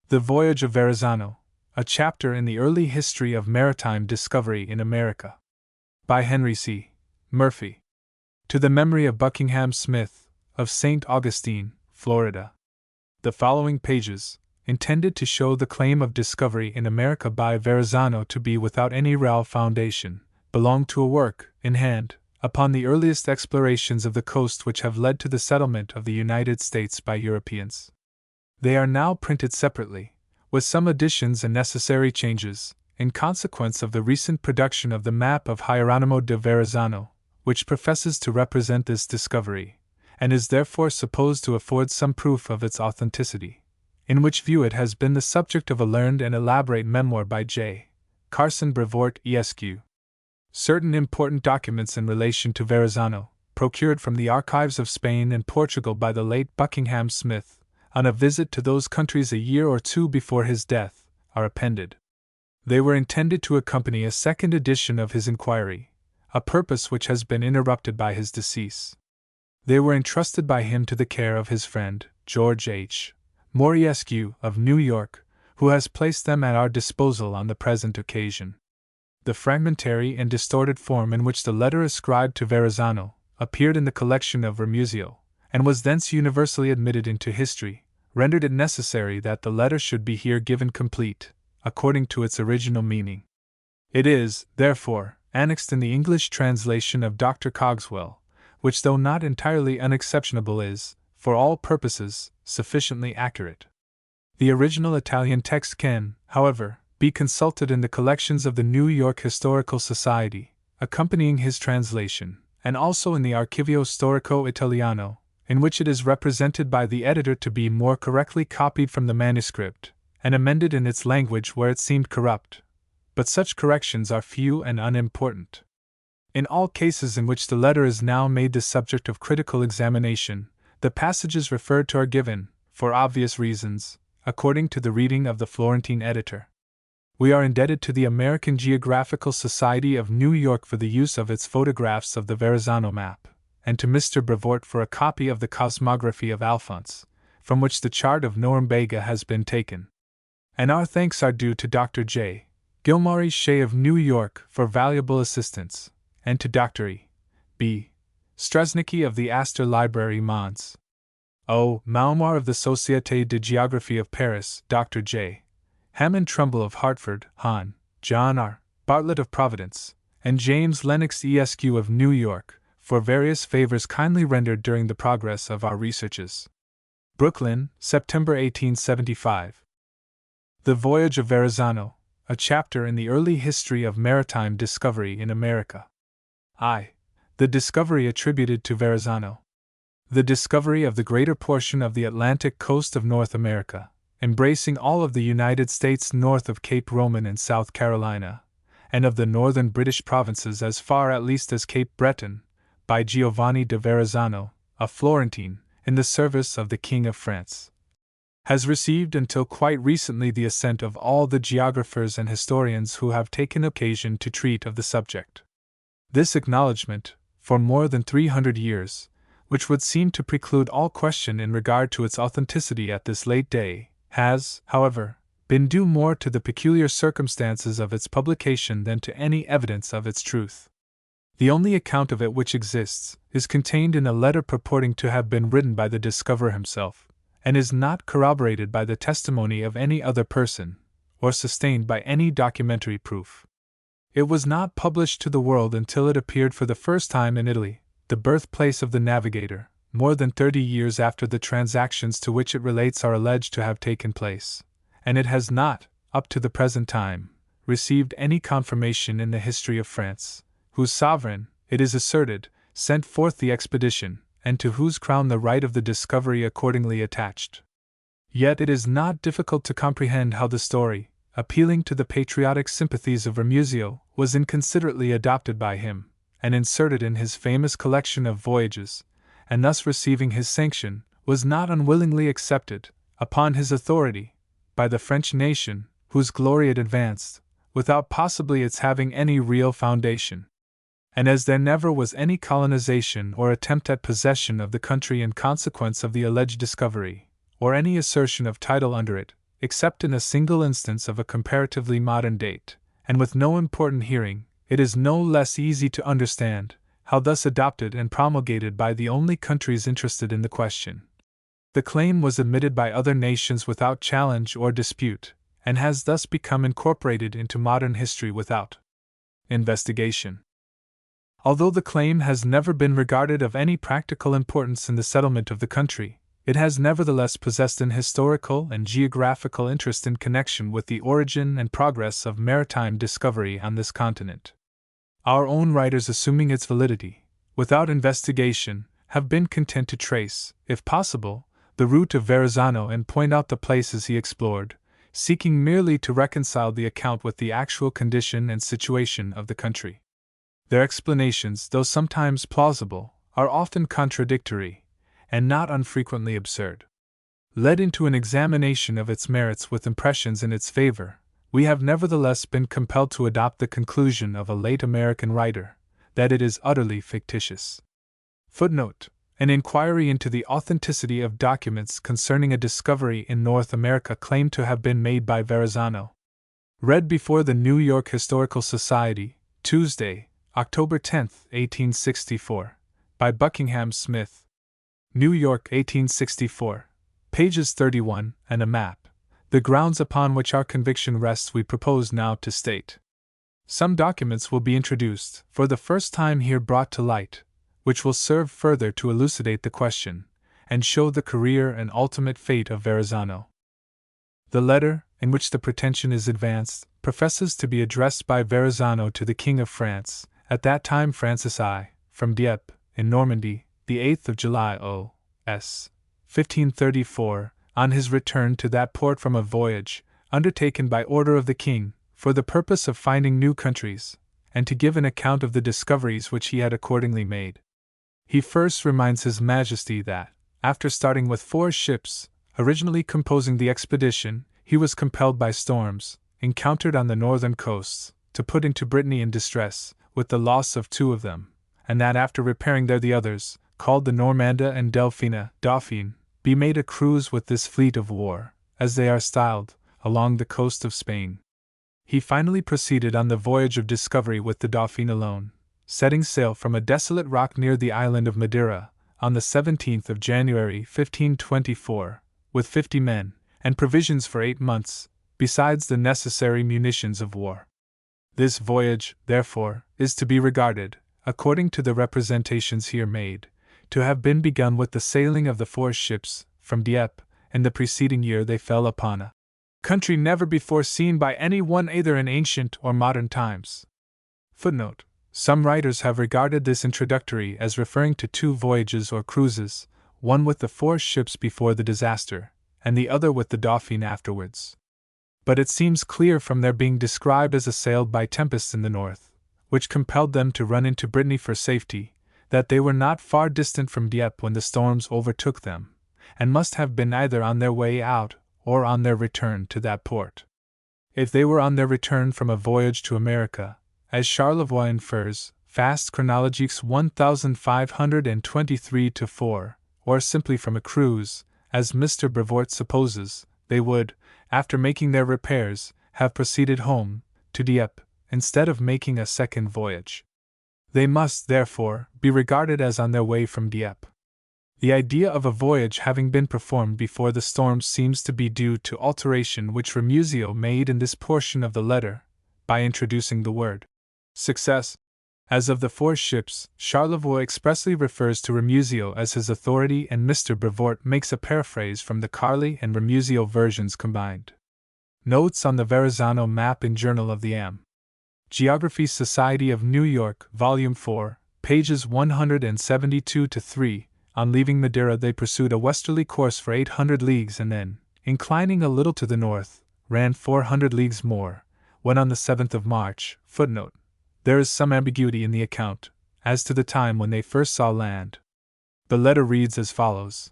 The Voyage of Verrazzano, a chapter in the early history of maritime discovery in America. By Henry C. Murphy. To the memory of Buckingham Smith, of St. Augustine, Florida. The following pages, intended to show the claim of discovery in America by Verrazzano to be without any real foundation, belong to a work, in hand, upon the earliest explorations of the coast which have led to the settlement of the United States by Europeans. They are now printed separately, with some additions and necessary changes, in consequence of the recent production of the map of Hieronymo de Verrazzano, which professes to represent this discovery, and is therefore supposed to afford some proof of its authenticity, in which view it has been the subject of a learned and elaborate memoir by J. Carson Brevoort, Esq. Certain important documents in relation to Verrazzano, procured from the archives of Spain and Portugal by the late Buckingham Smith, on a visit to those countries a year or two before his death, are appended. They were intended to accompany a second edition of his inquiry, a purpose which has been interrupted by his decease. They were entrusted by him to the care of his friend, George H. Morey, Esq. of New York, who has placed them at our disposal on the present occasion. The fragmentary and distorted form in which the letter ascribed to Verrazzano appeared in the collection of Ramusio, and was thence universally admitted into history, rendered it necessary that the letter should be here given complete, according to its original meaning. It is, therefore, annexed in the English translation of Dr. Cogswell, which, though not entirely unexceptionable, is, for all purposes, sufficiently accurate. The original Italian text can, however, be consulted in the collections of the New York Historical Society, accompanying his translation, and also in the Archivio Storico Italiano, in which it is represented by the editor to be more correctly copied from the manuscript, and amended in its language where it seemed corrupt, but such corrections are few and unimportant. In all cases in which the letter is now made the subject of critical examination, the passages referred to are given, for obvious reasons, according to the reading of the Florentine editor. We are indebted to the American Geographical Society of New York for the use of its photographs of the Verrazzano map, and to Mr. Brevoort for a copy of the Cosmography of Alphonse, from which the chart of Norumbega has been taken. And our thanks are due to Dr. J. Gilmore Shea of New York for valuable assistance, and to Dr. E. B. Strasnicki of the Astor Library Mons. O. Maumoir of the Société de Géographie of Paris, Dr. J. Hammond Trumbull of Hartford, Hahn, John R. Bartlett of Providence, and James Lennox Esq. of New York, for various favors kindly rendered during the progress of our researches. Brooklyn, September 1875. The Voyage of Verrazzano, a chapter in the early history of maritime discovery in America. I. The discovery attributed to Verrazzano. The discovery of the greater portion of the Atlantic coast of North America, embracing all of the United States north of Cape Roman in South Carolina, and of the northern British provinces as far at least as Cape Breton, by Giovanni de Verrazzano, a Florentine, in the service of the King of France, has received until quite recently the assent of all the geographers and historians who have taken occasion to treat of the subject. This acknowledgment, for more than 300 years, which would seem to preclude all question in regard to its authenticity at this late day, has, however, been due more to the peculiar circumstances of its publication than to any evidence of its truth. The only account of it which exists is contained in a letter purporting to have been written by the discoverer himself, and is not corroborated by the testimony of any other person, or sustained by any documentary proof. It was not published to the world until it appeared for the first time in Italy, the birthplace of the navigator, more than 30 years after the transactions to which it relates are alleged to have taken place, and it has not, up to the present time, received any confirmation in the history of France, whose sovereign, it is asserted, sent forth the expedition, and to whose crown the right of the discovery accordingly attached. Yet it is not difficult to comprehend how the story, appealing to the patriotic sympathies of Ramusio, was inconsiderately adopted by him, and inserted in his famous collection of voyages, and thus receiving his sanction, was not unwillingly accepted, upon his authority, by the French nation, whose glory it advanced, without possibly its having any real foundation. And as there never was any colonization or attempt at possession of the country in consequence of the alleged discovery, or any assertion of title under it, except in a single instance of a comparatively modern date, and with no important hearing, it is no less easy to understand how thus adopted and promulgated by the only countries interested in the question. The claim was admitted by other nations without challenge or dispute, and has thus become incorporated into modern history without investigation. Although the claim has never been regarded of any practical importance in the settlement of the country, it has nevertheless possessed an historical and geographical interest in connection with the origin and progress of maritime discovery on this continent. Our own writers, assuming its validity, without investigation, have been content to trace, if possible, the route of Verrazzano and point out the places he explored, seeking merely to reconcile the account with the actual condition and situation of the country. Their explanations, though sometimes plausible, are often contradictory, and not unfrequently absurd. Led into an examination of its merits with impressions in its favor, we have nevertheless been compelled to adopt the conclusion of a late American writer, that it is utterly fictitious. Footnote: an inquiry into the authenticity of documents concerning a discovery in North America claimed to have been made by Verrazzano. Read before the New York Historical Society, Tuesday, October 10, 1864, by Buckingham Smith. New York, 1864, pages 31, and a map. The grounds upon which our conviction rests we propose now to state. Some documents will be introduced, for the first time here brought to light, which will serve further to elucidate the question, and show the career and ultimate fate of Verrazzano. The letter, in which the pretension is advanced, professes to be addressed by Verrazzano to the King of France, at that time Francis I, from Dieppe, in Normandy, the 8th of July O.S. 1534, on his return to that port from a voyage, undertaken by order of the king, for the purpose of finding new countries, and to give an account of the discoveries which he had accordingly made. He first reminds His Majesty that, after starting with 4 ships, originally composing the expedition, he was compelled by storms, encountered on the northern coasts, to put into Brittany in distress, with the loss of 2 of them, and that after repairing there the others, called the Normanda and Dauphine, be made a cruise with this fleet of war, as they are styled, along the coast of Spain. He finally proceeded on the voyage of discovery with the Dauphine alone, setting sail from a desolate rock near the island of Madeira, on the 17th of January 1524, with 50 men, and provisions for 8 months, besides the necessary munitions of war. This voyage, therefore, is to be regarded, according to the representations here made, to have been begun with the sailing of the 4 ships, from Dieppe. In the preceding year they fell upon a country never before seen by any one either in ancient or modern times. Footnote: some writers have regarded this introductory as referring to 2 voyages or cruises, one with the 4 ships before the disaster, and the other with the Dauphine afterwards. But it seems clear from their being described as assailed by tempests in the north, which compelled them to run into Brittany for safety, that they were not far distant from Dieppe when the storms overtook them, and must have been either on their way out or on their return to that port. If they were on their return from a voyage to America, as Charlevoix infers, Fast Chronologiques 1523-4, or simply from a cruise, as Mr. Brevoort supposes, they would, after making their repairs, have proceeded home, to Dieppe, instead of making a second voyage. They must, therefore, be regarded as on their way from Dieppe. The idea of a voyage having been performed before the storm seems to be due to alteration which Ramusio made in this portion of the letter, by introducing the word success. As of the 4 ships, Charlevoix expressly refers to Ramusio as his authority, and Mr. Brevoort makes a paraphrase from the Carli and Ramusio versions combined. Notes on the Verrazzano map in Journal of the Am. Geography Society of New York, Volume 4, pages 172-3. On leaving Madeira they pursued a westerly course for 800 leagues and then, inclining a little to the north, ran 400 leagues more, when on the 7th of March, footnote. There is some ambiguity in the account, as to the time when they first saw land. The letter reads as follows.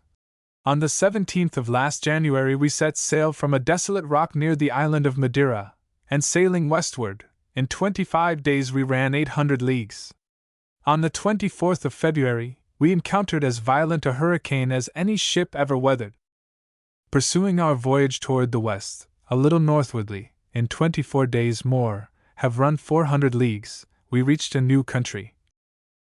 On the 17th of last January we set sail from a desolate rock near the island of Madeira, and sailing westward, in 25 days we ran 800 leagues. On the 24th of February, we encountered as violent a hurricane as any ship ever weathered. Pursuing our voyage toward the west, a little northwardly, in 24 days more, have run 400 leagues, we reached a new country.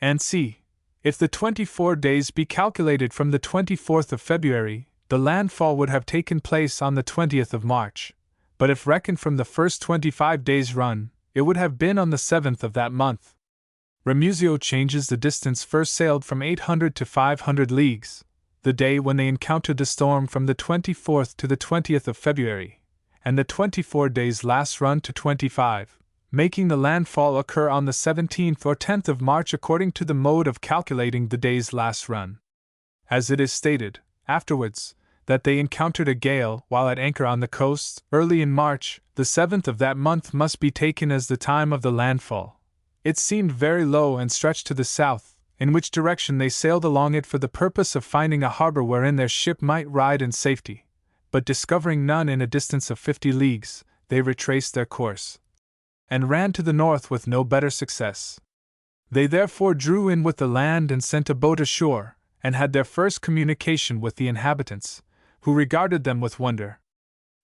And see, if the 24 days be calculated from the 24th of February, the landfall would have taken place on the 20th of March, but if reckoned from the first 25 days run, it would have been on the 7th of that month. Ramusio changes the distance first sailed from 800 to 500 leagues, the day when they encountered the storm from the 24th to the 20th of February, and the 24 days last run to 25, making the landfall occur on the 17th or 10th of March according to the mode of calculating the days last run. As it is stated, afterwards, that they encountered a gale while at anchor on the coast, early in March, the 7th of that month must be taken as the time of the landfall. It seemed very low and stretched to the south, in which direction they sailed along it for the purpose of finding a harbor wherein their ship might ride in safety, but discovering none in a distance of 50 leagues, they retraced their course, and ran to the north with no better success. They therefore drew in with the land and sent a boat ashore, and had their first communication with the inhabitants, who regarded them with wonder.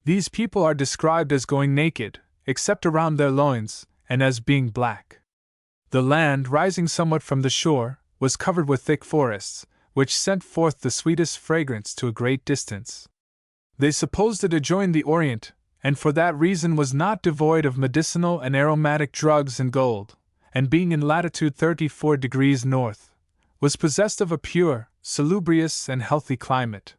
These people are described as going naked, except around their loins, and as being black. The land, rising somewhat from the shore, was covered with thick forests, which sent forth the sweetest fragrance to a great distance. They supposed it adjoined the Orient, and for that reason was not devoid of medicinal and aromatic drugs and gold, and being in latitude 34 degrees north, was possessed of a pure, salubrious, and healthy climate.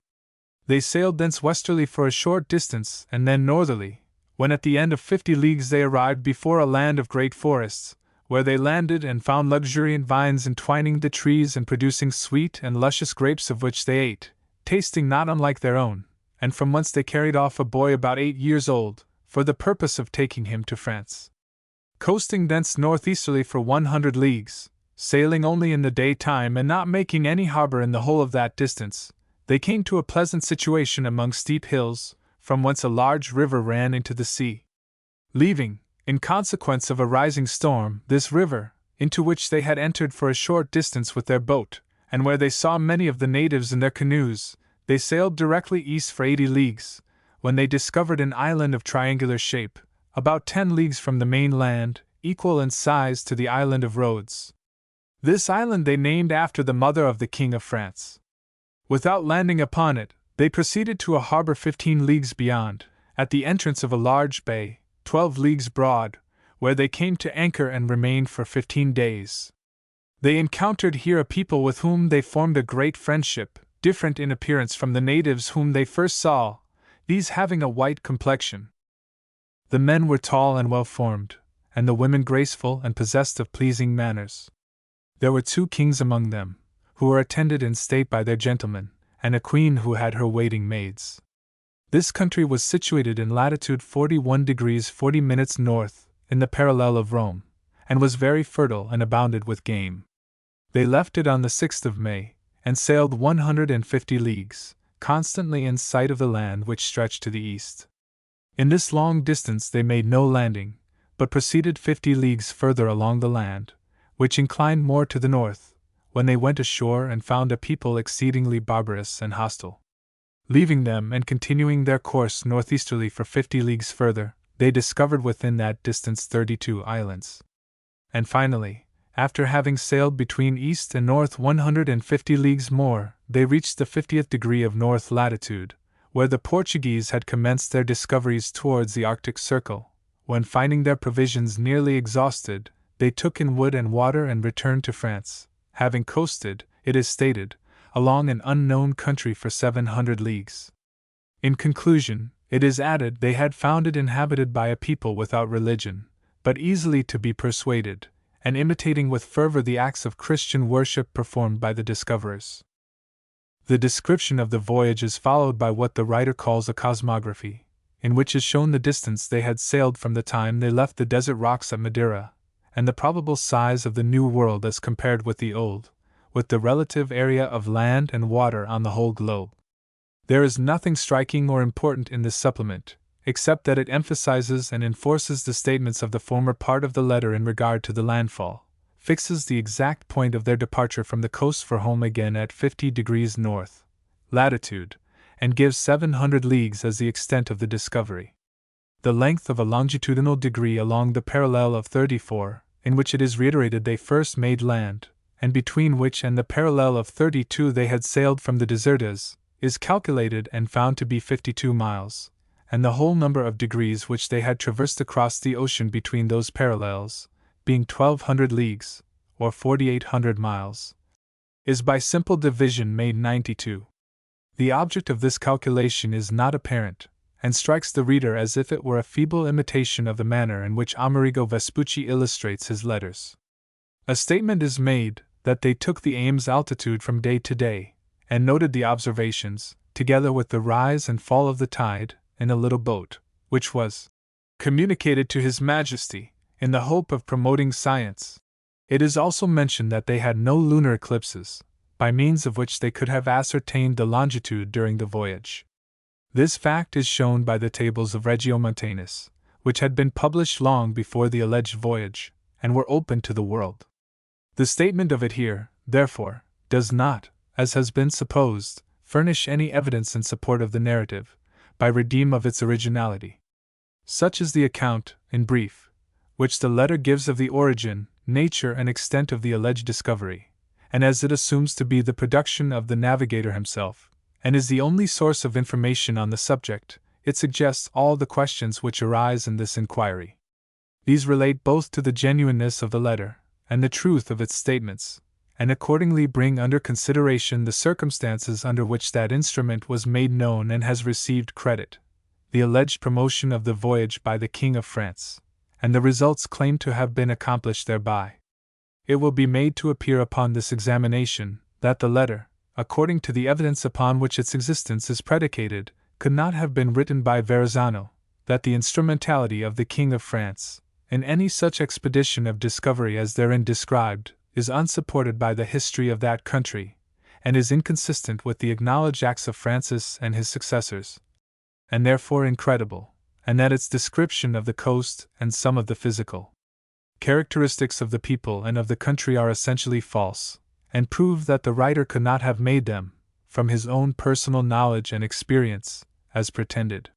They sailed thence westerly for a short distance, and then northerly, when at the end of 50 leagues they arrived before a land of great forests, where they landed and found luxuriant vines entwining the trees and producing sweet and luscious grapes of which they ate, tasting not unlike their own, and from whence they carried off a boy about 8 years old, for the purpose of taking him to France. Coasting thence northeasterly for 100 leagues, sailing only in the daytime and not making any harbor in the whole of that distance, they came to a pleasant situation among steep hills, from whence a large river ran into the sea. Leaving, in consequence of a rising storm, this river, into which they had entered for a short distance with their boat, and where they saw many of the natives in their canoes, they sailed directly east for 80 leagues, when they discovered an island of triangular shape, about 10 leagues from the main land, equal in size to the island of Rhodes. This island they named after the mother of the King of France. Without landing upon it, they proceeded to a harbor 15 leagues beyond, at the entrance of a large bay, 12 leagues broad, where they came to anchor and remained for 15 days. They encountered here a people with whom they formed a great friendship, different in appearance from the natives whom they first saw, these having a white complexion. The men were tall and well-formed, and the women graceful and possessed of pleasing manners. There were 2 kings among them, who were attended in state by their gentlemen, and a queen who had her waiting maids. This country was situated in latitude 41 degrees 40 minutes north, in the parallel of Rome, and was very fertile and abounded with game. They left it on the 6th of May, and sailed 150 leagues, constantly in sight of the land which stretched to the east. In this long distance they made no landing, but proceeded 50 leagues further along the land, which inclined more to the north, when they went ashore and found a people exceedingly barbarous and hostile. Leaving them and continuing their course northeasterly for 50 leagues further, they discovered within that distance 32 islands. And finally, after having sailed between east and north 150 leagues more, they reached the 50th degree of north latitude, where the Portuguese had commenced their discoveries towards the Arctic Circle, when finding their provisions nearly exhausted, they took in wood and water and returned to France, having coasted, it is stated, along an unknown country for 700 leagues. In conclusion, it is added they had found it inhabited by a people without religion, but easily to be persuaded, and imitating with fervor the acts of Christian worship performed by the discoverers. The description of the voyage is followed by what the writer calls a cosmography, in which is shown the distance they had sailed from the time they left the desert rocks at Madeira, and the probable size of the New World as compared with the Old, with the relative area of land and water on the whole globe. There is nothing striking or important in this supplement, except that it emphasizes and enforces the statements of the former part of the letter in regard to the landfall, fixes the exact point of their departure from the coast for home again at 50 degrees north latitude, and gives 700 leagues as the extent of the discovery. The length of a longitudinal degree along the parallel of 34, in which it is reiterated they first made land, and between which and the parallel of 32 they had sailed from the Desertas, is calculated and found to be 52 miles, and the whole number of degrees which they had traversed across the ocean between those parallels, being 1200 leagues, or 4800 miles, is by simple division made 92. The object of this calculation is not apparent, and strikes the reader as if it were a feeble imitation of the manner in which Amerigo Vespucci illustrates his letters. A statement is made that they took the Ames altitude from day to day, and noted the observations, together with the rise and fall of the tide, in a little boat, which was communicated to His Majesty, in the hope of promoting science. It is also mentioned that they had no lunar eclipses, by means of which they could have ascertained the longitude during the voyage. This fact is shown by the tables of Regiomontanus, which had been published long before the alleged voyage, and were open to the world. The statement of it here, therefore, does not, as has been supposed, furnish any evidence in support of the narrative, by redeem of its originality. Such is the account, in brief, which the letter gives of the origin, nature, and extent of the alleged discovery, and as it assumes to be the production of the navigator himself, and is the only source of information on the subject, it suggests all the questions which arise in this inquiry. These relate both to the genuineness of the letter, and the truth of its statements, and accordingly bring under consideration the circumstances under which that instrument was made known and has received credit, the alleged promotion of the voyage by the King of France, and the results claimed to have been accomplished thereby. It will be made to appear upon this examination that the letter, according to the evidence upon which its existence is predicated, could not have been written by Verrazzano, that the instrumentality of the King of France, in any such expedition of discovery as therein described, is unsupported by the history of that country, and is inconsistent with the acknowledged acts of Francis and his successors, and therefore incredible, and that its description of the coast and some of the physical characteristics of the people and of the country are essentially false, and prove that the writer could not have made them, from his own personal knowledge and experience, as pretended.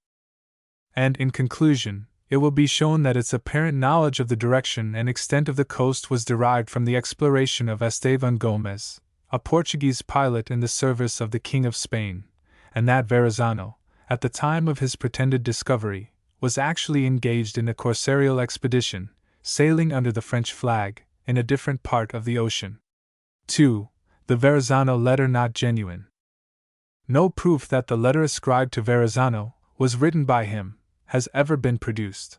And in conclusion, it will be shown that its apparent knowledge of the direction and extent of the coast was derived from the exploration of Estevan Gomez, a Portuguese pilot in the service of the King of Spain, and that Verrazzano, at the time of his pretended discovery, was actually engaged in a corsarial expedition, sailing under the French flag, in a different part of the ocean. 2. The Verrazzano letter not genuine. No proof that the letter ascribed to Verrazzano was written by him has ever been produced.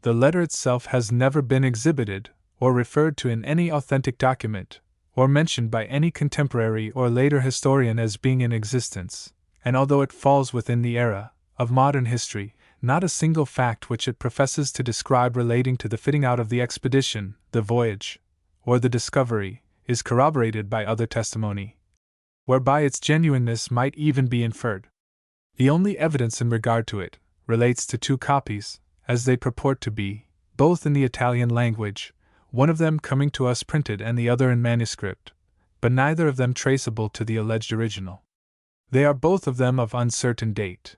The letter itself has never been exhibited, or referred to in any authentic document, or mentioned by any contemporary or later historian as being in existence, and although it falls within the era of modern history, not a single fact which it professes to describe relating to the fitting out of the expedition, the voyage, or the discovery, is corroborated by other testimony, whereby its genuineness might even be inferred. The only evidence in regard to it relates to 2 copies, as they purport to be, both in the Italian language, one of them coming to us printed and the other in manuscript, but neither of them traceable to the alleged original. They are both of them of uncertain date.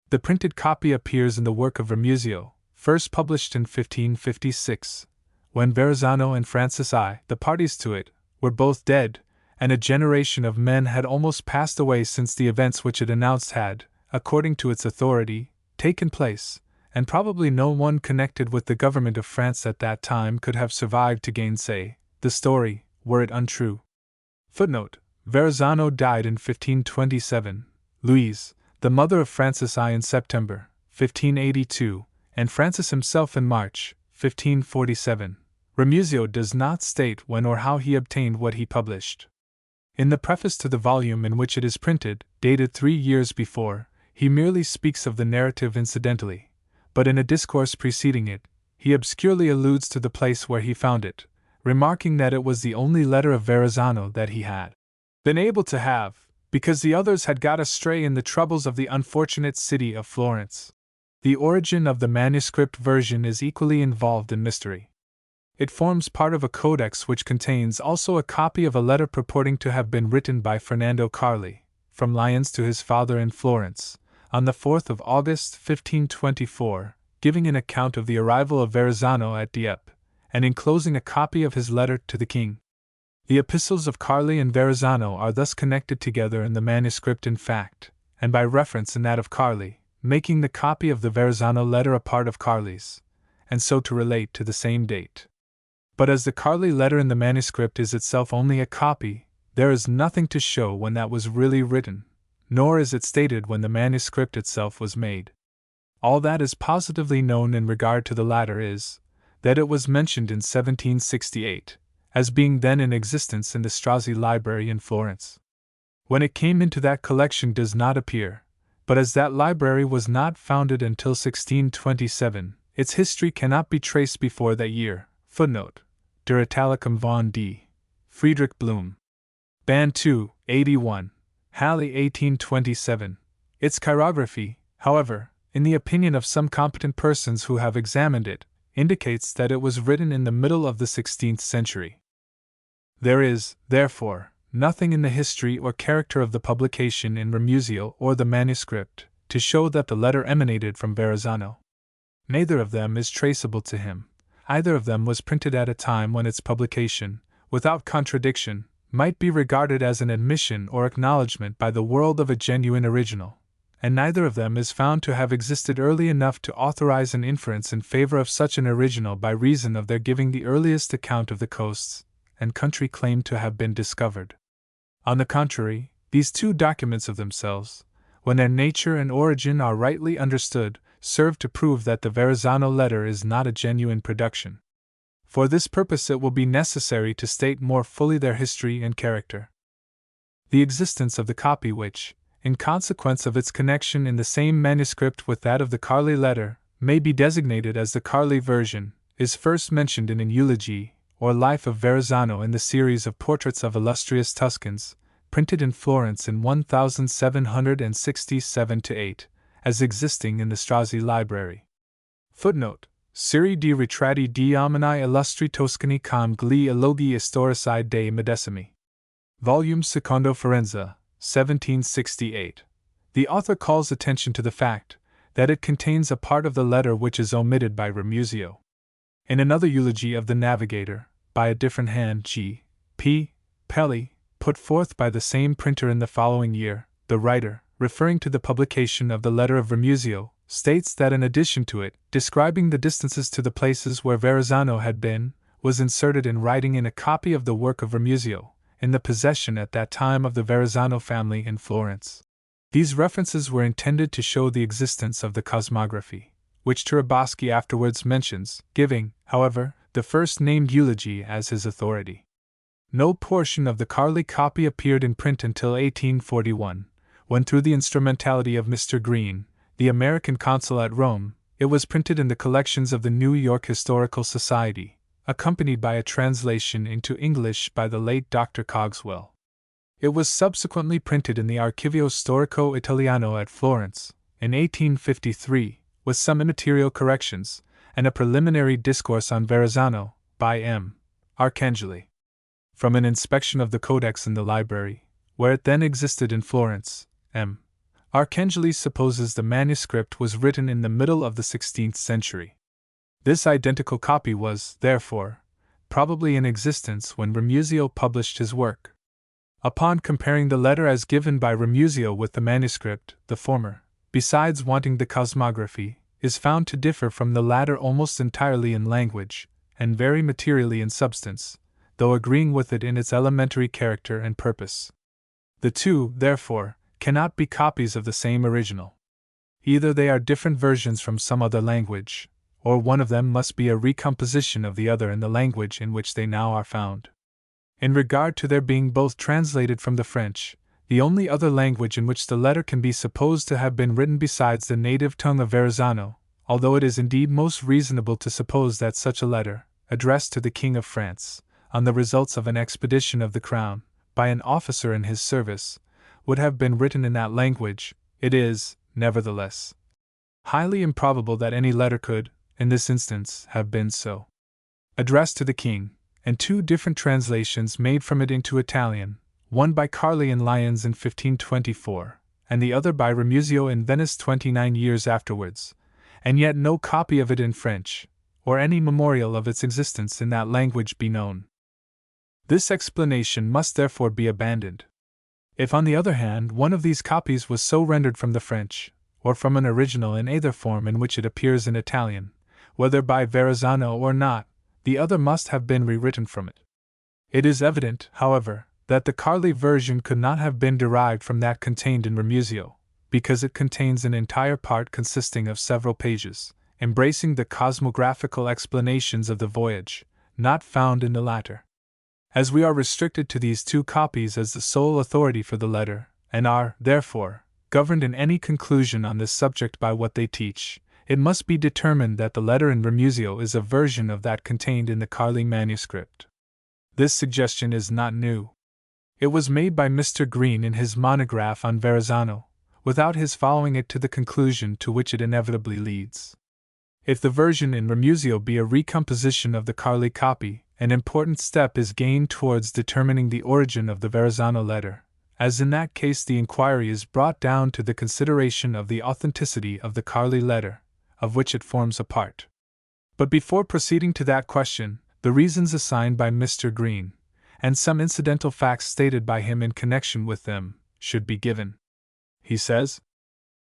The printed copy appears in the work of Ramusio, first published in 1556, when Verrazzano and Francis I, the parties to it, were both dead, and a generation of men had almost passed away since the events which it announced had, according to its authority, taken place, and probably no one connected with the government of France at that time could have survived to gainsay the story, were it untrue. Footnote: Verrazzano died in 1527, Louise, the mother of Francis I, in September 1582, and Francis himself in March 1547. Ramusio does not state when or how he obtained what he published. In the preface to the volume in which it is printed, dated 3 years before, he merely speaks of the narrative incidentally, but in a discourse preceding it, he obscurely alludes to the place where he found it, remarking that it was the only letter of Verrazzano that he had been able to have, because the others had got astray in the troubles of the unfortunate city of Florence. The origin of the manuscript version is equally involved in mystery. It forms part of a codex which contains also a copy of a letter purporting to have been written by Fernando Carli, from Lyons to his father in Florence, on the 4th of August 1524, giving an account of the arrival of Verrazzano at Dieppe, and enclosing a copy of his letter to the king. The epistles of Carli and Verrazzano are thus connected together in the manuscript in fact, and by reference in that of Carli, making the copy of the Verrazzano letter a part of Carli's, and so to relate to the same date. But as the Carli letter in the manuscript is itself only a copy, there is nothing to show when that was really written, nor is it stated when the manuscript itself was made. All that is positively known in regard to the latter is, that it was mentioned in 1768, as being then in existence in the Strozzi Library in Florence. When it came into that collection does not appear, but as that library was not founded until 1627, its history cannot be traced before that year. Footnote: Der Italicum von D. Friedrich Blum. Band 2, 81. Halle 1827. Its chirography, however, in the opinion of some competent persons who have examined it, indicates that it was written in the middle of the 16th century. There is, therefore, nothing in the history or character of the publication in Ramusio or the manuscript to show that the letter emanated from Verrazzano. Neither of them is traceable to him. Either of them was printed at a time when its publication, without contradiction, might be regarded as an admission or acknowledgment by the world of a genuine original, and neither of them is found to have existed early enough to authorize an inference in favor of such an original by reason of their giving the earliest account of the coasts and country claimed to have been discovered. On the contrary, these two documents of themselves, when their nature and origin are rightly understood, serve to prove that the Verrazzano letter is not a genuine production. For this purpose it will be necessary to state more fully their history and character. The existence of the copy which, in consequence of its connection in the same manuscript with that of the Carli letter, may be designated as the Carli version, is first mentioned in an eulogy, or life of Verrazzano in the series of portraits of illustrious Tuscans, printed in Florence in 1767-8, as existing in the Strozzi Library. Footnote: Serie di ritratti di uomini illustri toscani con gli elogi storici dei medesimi. Volume Secondo Firenze, 1768. The author calls attention to the fact that it contains a part of the letter which is omitted by Ramusio. In another eulogy of the navigator, by a different hand, G. P. Pelli, put forth by the same printer in the following year, the writer, referring to the publication of the letter of Ramusio, states that an addition to it, describing the distances to the places where Verrazzano had been, was inserted in writing in a copy of the work of Ramusio, in the possession at that time of the Verrazzano family in Florence. These references were intended to show the existence of the cosmography, which Tiraboschi afterwards mentions, giving, however, the first named eulogy as his authority. No portion of the Carli copy appeared in print until 1841, when through the instrumentality of Mr. Green, the American consul at Rome, it was printed in the collections of the New York Historical Society, accompanied by a translation into English by the late Dr. Cogswell. It was subsequently printed in the Archivio Storico Italiano at Florence, in 1853, with some immaterial corrections, and a preliminary discourse on Verrazzano, by M. Arcangeli. From an inspection of the codex in the library, where it then existed in Florence, M. Arcangeli supposes the manuscript was written in the middle of the 16th century. This identical copy was, therefore, probably in existence when Ramusio published his work. Upon comparing the letter as given by Ramusio with the manuscript, the former, besides wanting the cosmography, is found to differ from the latter almost entirely in language, and very materially in substance, though agreeing with it in its elementary character and purpose. The two, therefore, cannot be copies of the same original. Either they are different versions from some other language, or one of them must be a recomposition of the other in the language in which they now are found. In regard to their being both translated from the French, the only other language in which the letter can be supposed to have been written besides the native tongue of Verrazzano, although it is indeed most reasonable to suppose that such a letter, addressed to the King of France, on the results of an expedition of the Crown, by an officer in his service, would have been written in that language, it is, nevertheless, highly improbable that any letter could, in this instance, have been so addressed to the king, and two different translations made from it into Italian, one by Carli in Lyons in 1524, and the other by Ramuzio in Venice 29 years afterwards, and yet no copy of it in French, or any memorial of its existence in that language be known. This explanation must therefore be abandoned. If, on the other hand, one of these copies was so rendered from the French, or from an original in either form in which it appears in Italian, whether by Verrazzano or not, the other must have been rewritten from it. It is evident, however, that the Carli version could not have been derived from that contained in Ramuzio, because it contains an entire part consisting of several pages, embracing the cosmographical explanations of the voyage, not found in the latter. As we are restricted to these two copies as the sole authority for the letter, and are, therefore, governed in any conclusion on this subject by what they teach, it must be determined that the letter in Ramuzio is a version of that contained in the Carli manuscript. This suggestion is not new. It was made by Mr. Green in his monograph on Verrazzano, without his following it to the conclusion to which it inevitably leads. If the version in Ramuzio be a recomposition of the Carli copy, an important step is gained towards determining the origin of the Verrazzano letter, as in that case the inquiry is brought down to the consideration of the authenticity of the Carli letter, of which it forms a part. But before proceeding to that question, the reasons assigned by Mr. Green, and some incidental facts stated by him in connection with them, should be given. He says,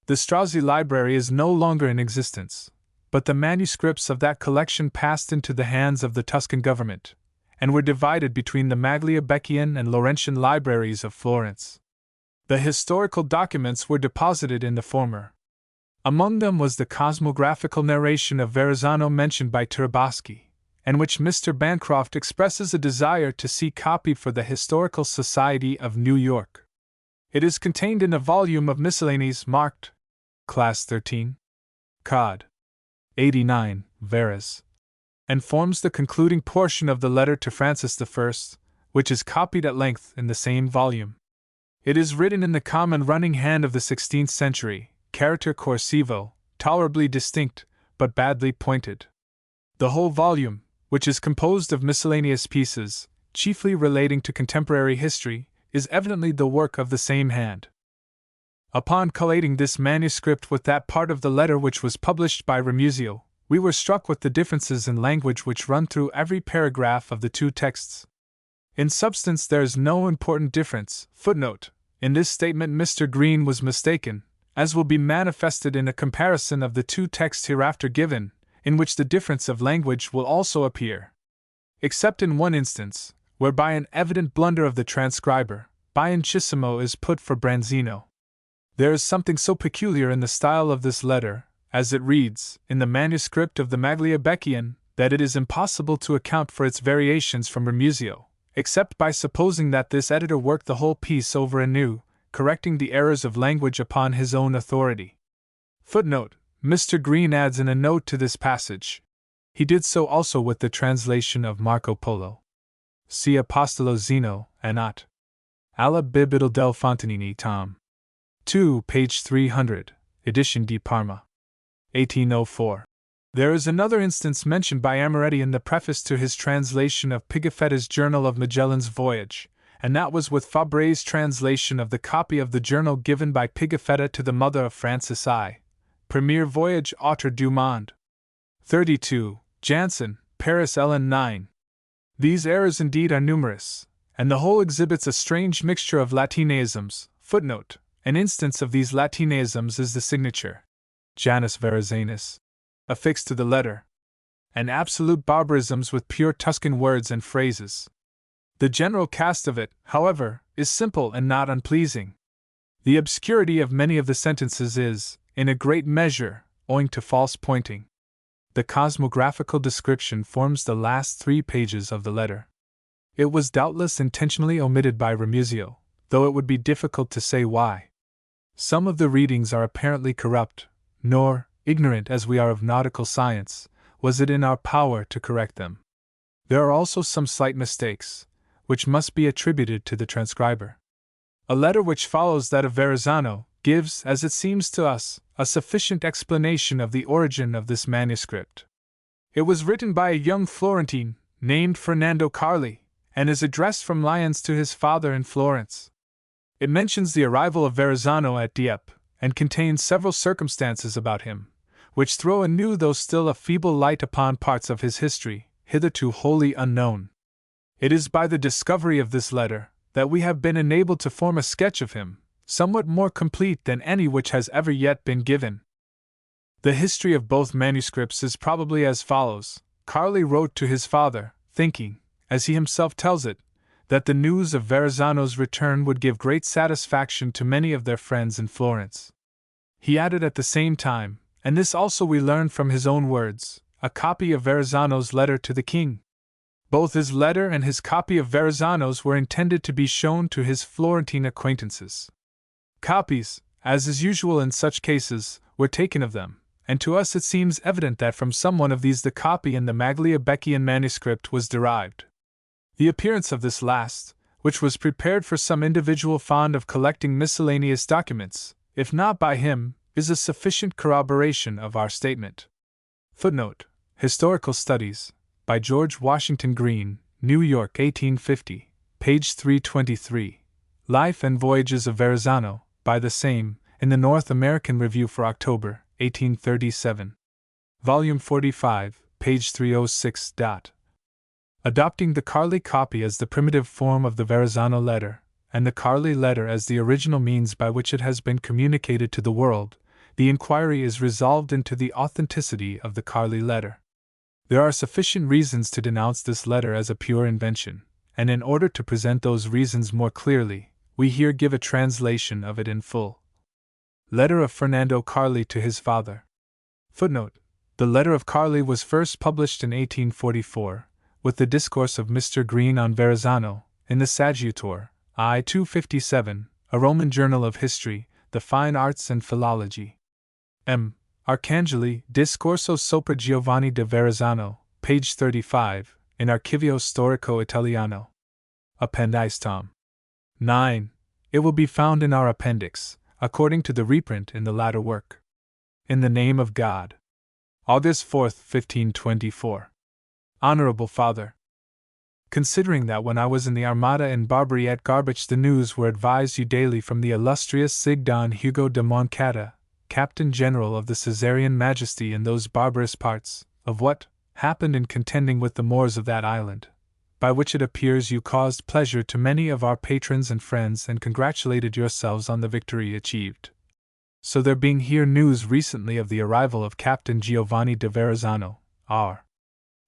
"The Strozzi Library is no longer in existence, but the manuscripts of that collection passed into the hands of the Tuscan government, and were divided between the Magliabechian and Laurentian libraries of Florence. The historical documents were deposited in the former. Among them was the cosmographical narration of Verrazzano mentioned by Tiraboschi, and which Mr. Bancroft expresses a desire to see copied for the Historical Society of New York. It is contained in a volume of miscellanies marked Class 13, Cod. 89, Verres, and forms the concluding portion of the letter to Francis I, which is copied at length in the same volume. It is written in the common running hand of the 16th century, character corsivo, tolerably distinct, but badly pointed. The whole volume, which is composed of miscellaneous pieces, chiefly relating to contemporary history, is evidently the work of the same hand. Upon collating this manuscript with that part of the letter which was published by Ramuzio, we were struck with the differences in language which run through every paragraph of the two texts. In substance there is no important difference. Footnote: in this statement Mr. Green was mistaken, as will be manifested in a comparison of the two texts hereafter given, in which the difference of language will also appear. Except in one instance, where by an evident blunder of the transcriber, biancissimo is put for branzino. There is something so peculiar in the style of this letter, as it reads, in the manuscript of the Magliabechian, that it is impossible to account for its variations from Ramuzio, except by supposing that this editor worked the whole piece over anew, correcting the errors of language upon his own authority. Footnote: Mr. Green adds in a note to this passage. He did so also with the translation of Marco Polo. See Apostolo Zeno, and Ott. Alla Bibbidal del Fontanini, Tom. 2, page 300, Edition di Parma. 1804. There is another instance mentioned by Amoretti in the preface to his translation of Pigafetta's Journal of Magellan's Voyage, and that was with Fabre's translation of the copy of the journal given by Pigafetta to the mother of Francis I. Premier Voyage Autre du Monde. 32. Janssen, Paris Ellen 9. These errors indeed are numerous, and the whole exhibits a strange mixture of Latinisms. Footnote: an instance of these Latinisms is the signature, Janus Verrazanus, affixed to the letter, and absolute barbarisms with pure Tuscan words and phrases. The general cast of it, however, is simple and not unpleasing. The obscurity of many of the sentences is, in a great measure, owing to false pointing. The cosmographical description forms the last 3 pages of the letter. It was doubtless intentionally omitted by Ramuzio, though it would be difficult to say why. Some of the readings are apparently corrupt, nor, ignorant as we are of nautical science, was it in our power to correct them. There are also some slight mistakes, which must be attributed to the transcriber. A letter which follows that of Verrazzano gives, as it seems to us, a sufficient explanation of the origin of this manuscript. It was written by a young Florentine, named Fernando Carli, and is addressed from Lyons to his father in Florence. It mentions the arrival of Verrazzano at Dieppe, and contains several circumstances about him, which throw a new though still a feeble light upon parts of his history, hitherto wholly unknown. It is by the discovery of this letter that we have been enabled to form a sketch of him, somewhat more complete than any which has ever yet been given. The history of both manuscripts is probably as follows. Carli wrote to his father, thinking, as he himself tells it, that the news of Verrazzano's return would give great satisfaction to many of their friends in Florence. He added at the same time, and this also we learn from his own words, a copy of Verrazzano's letter to the king. Both his letter and his copy of Verrazzano's were intended to be shown to his Florentine acquaintances. Copies, as is usual in such cases, were taken of them, and to us it seems evident that from some one of these the copy in the Magliabechian manuscript was derived. The appearance of this last, which was prepared for some individual fond of collecting miscellaneous documents, if not by him, is a sufficient corroboration of our statement. Footnote: Historical Studies, by George Washington Green, New York, 1850, page 323. Life and Voyages of Verrazzano, by the same, in the North American Review for October, 1837. Volume 45, page 306. Adopting the Carli copy as the primitive form of the Verrazzano letter, and the Carli letter as the original means by which it has been communicated to the world, the inquiry is resolved into the authenticity of the Carli letter. There are sufficient reasons to denounce this letter as a pure invention, and in order to present those reasons more clearly, we here give a translation of it in full. Letter of Fernando Carli to his father. Footnote: The letter of Carli was first published in 1844, with the discourse of Mr. Green on Verrazzano, in the Saggiatore, I. 257, a Roman journal of history, the fine arts and philology. M. Arcangeli, Discorso sopra Giovanni de Verrazzano, page 35, in Archivio Storico Italiano. Appendice Tom. 9. It will be found in our appendix, according to the reprint in the latter work. In the name of God. August 4, 1524. Honorable Father, considering that when I was in the Armada in Barbary at Garbage the news were advised you daily from the illustrious Sig Don Hugo de Moncada, Captain General of the Caesarian Majesty in those barbarous parts, of what happened in contending with the Moors of that island, by which it appears you caused pleasure to many of our patrons and friends and congratulated yourselves on the victory achieved. So there being here news recently of the arrival of Captain Giovanni de Verrazzano, our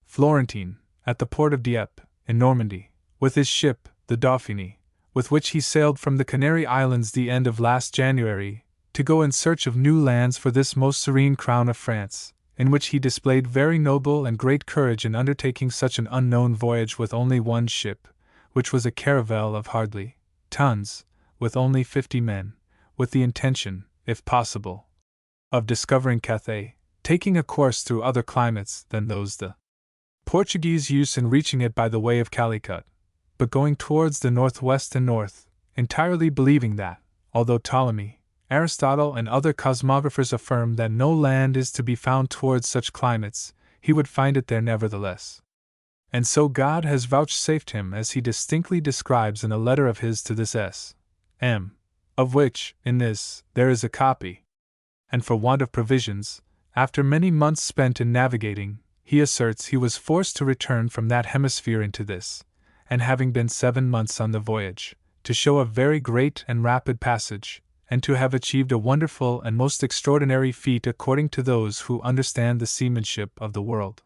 Florentine, at the port of Dieppe, in Normandy, with his ship, the Dauphine, with which he sailed from the Canary Islands the end of last January, to go in search of new lands for this most serene crown of France, in which he displayed very noble and great courage in undertaking such an unknown voyage with only one ship, which was a caravel of hardly tons, with only 50 men, with the intention, if possible, of discovering Cathay, taking a course through other climates than those the Portuguese use in reaching it by the way of Calicut, but going towards the northwest and north, entirely believing that, although Ptolemy, Aristotle, and other cosmographers affirm that no land is to be found towards such climates, he would find it there nevertheless. And so God has vouchsafed him as he distinctly describes in a letter of his to this S.M., of which, in this, there is a copy. And for want of provisions, after many months spent in navigating, he asserts he was forced to return from that hemisphere into this, and having been 7 months on the voyage, to show a very great and rapid passage, and to have achieved a wonderful and most extraordinary feat according to those who understand the seamanship of the world.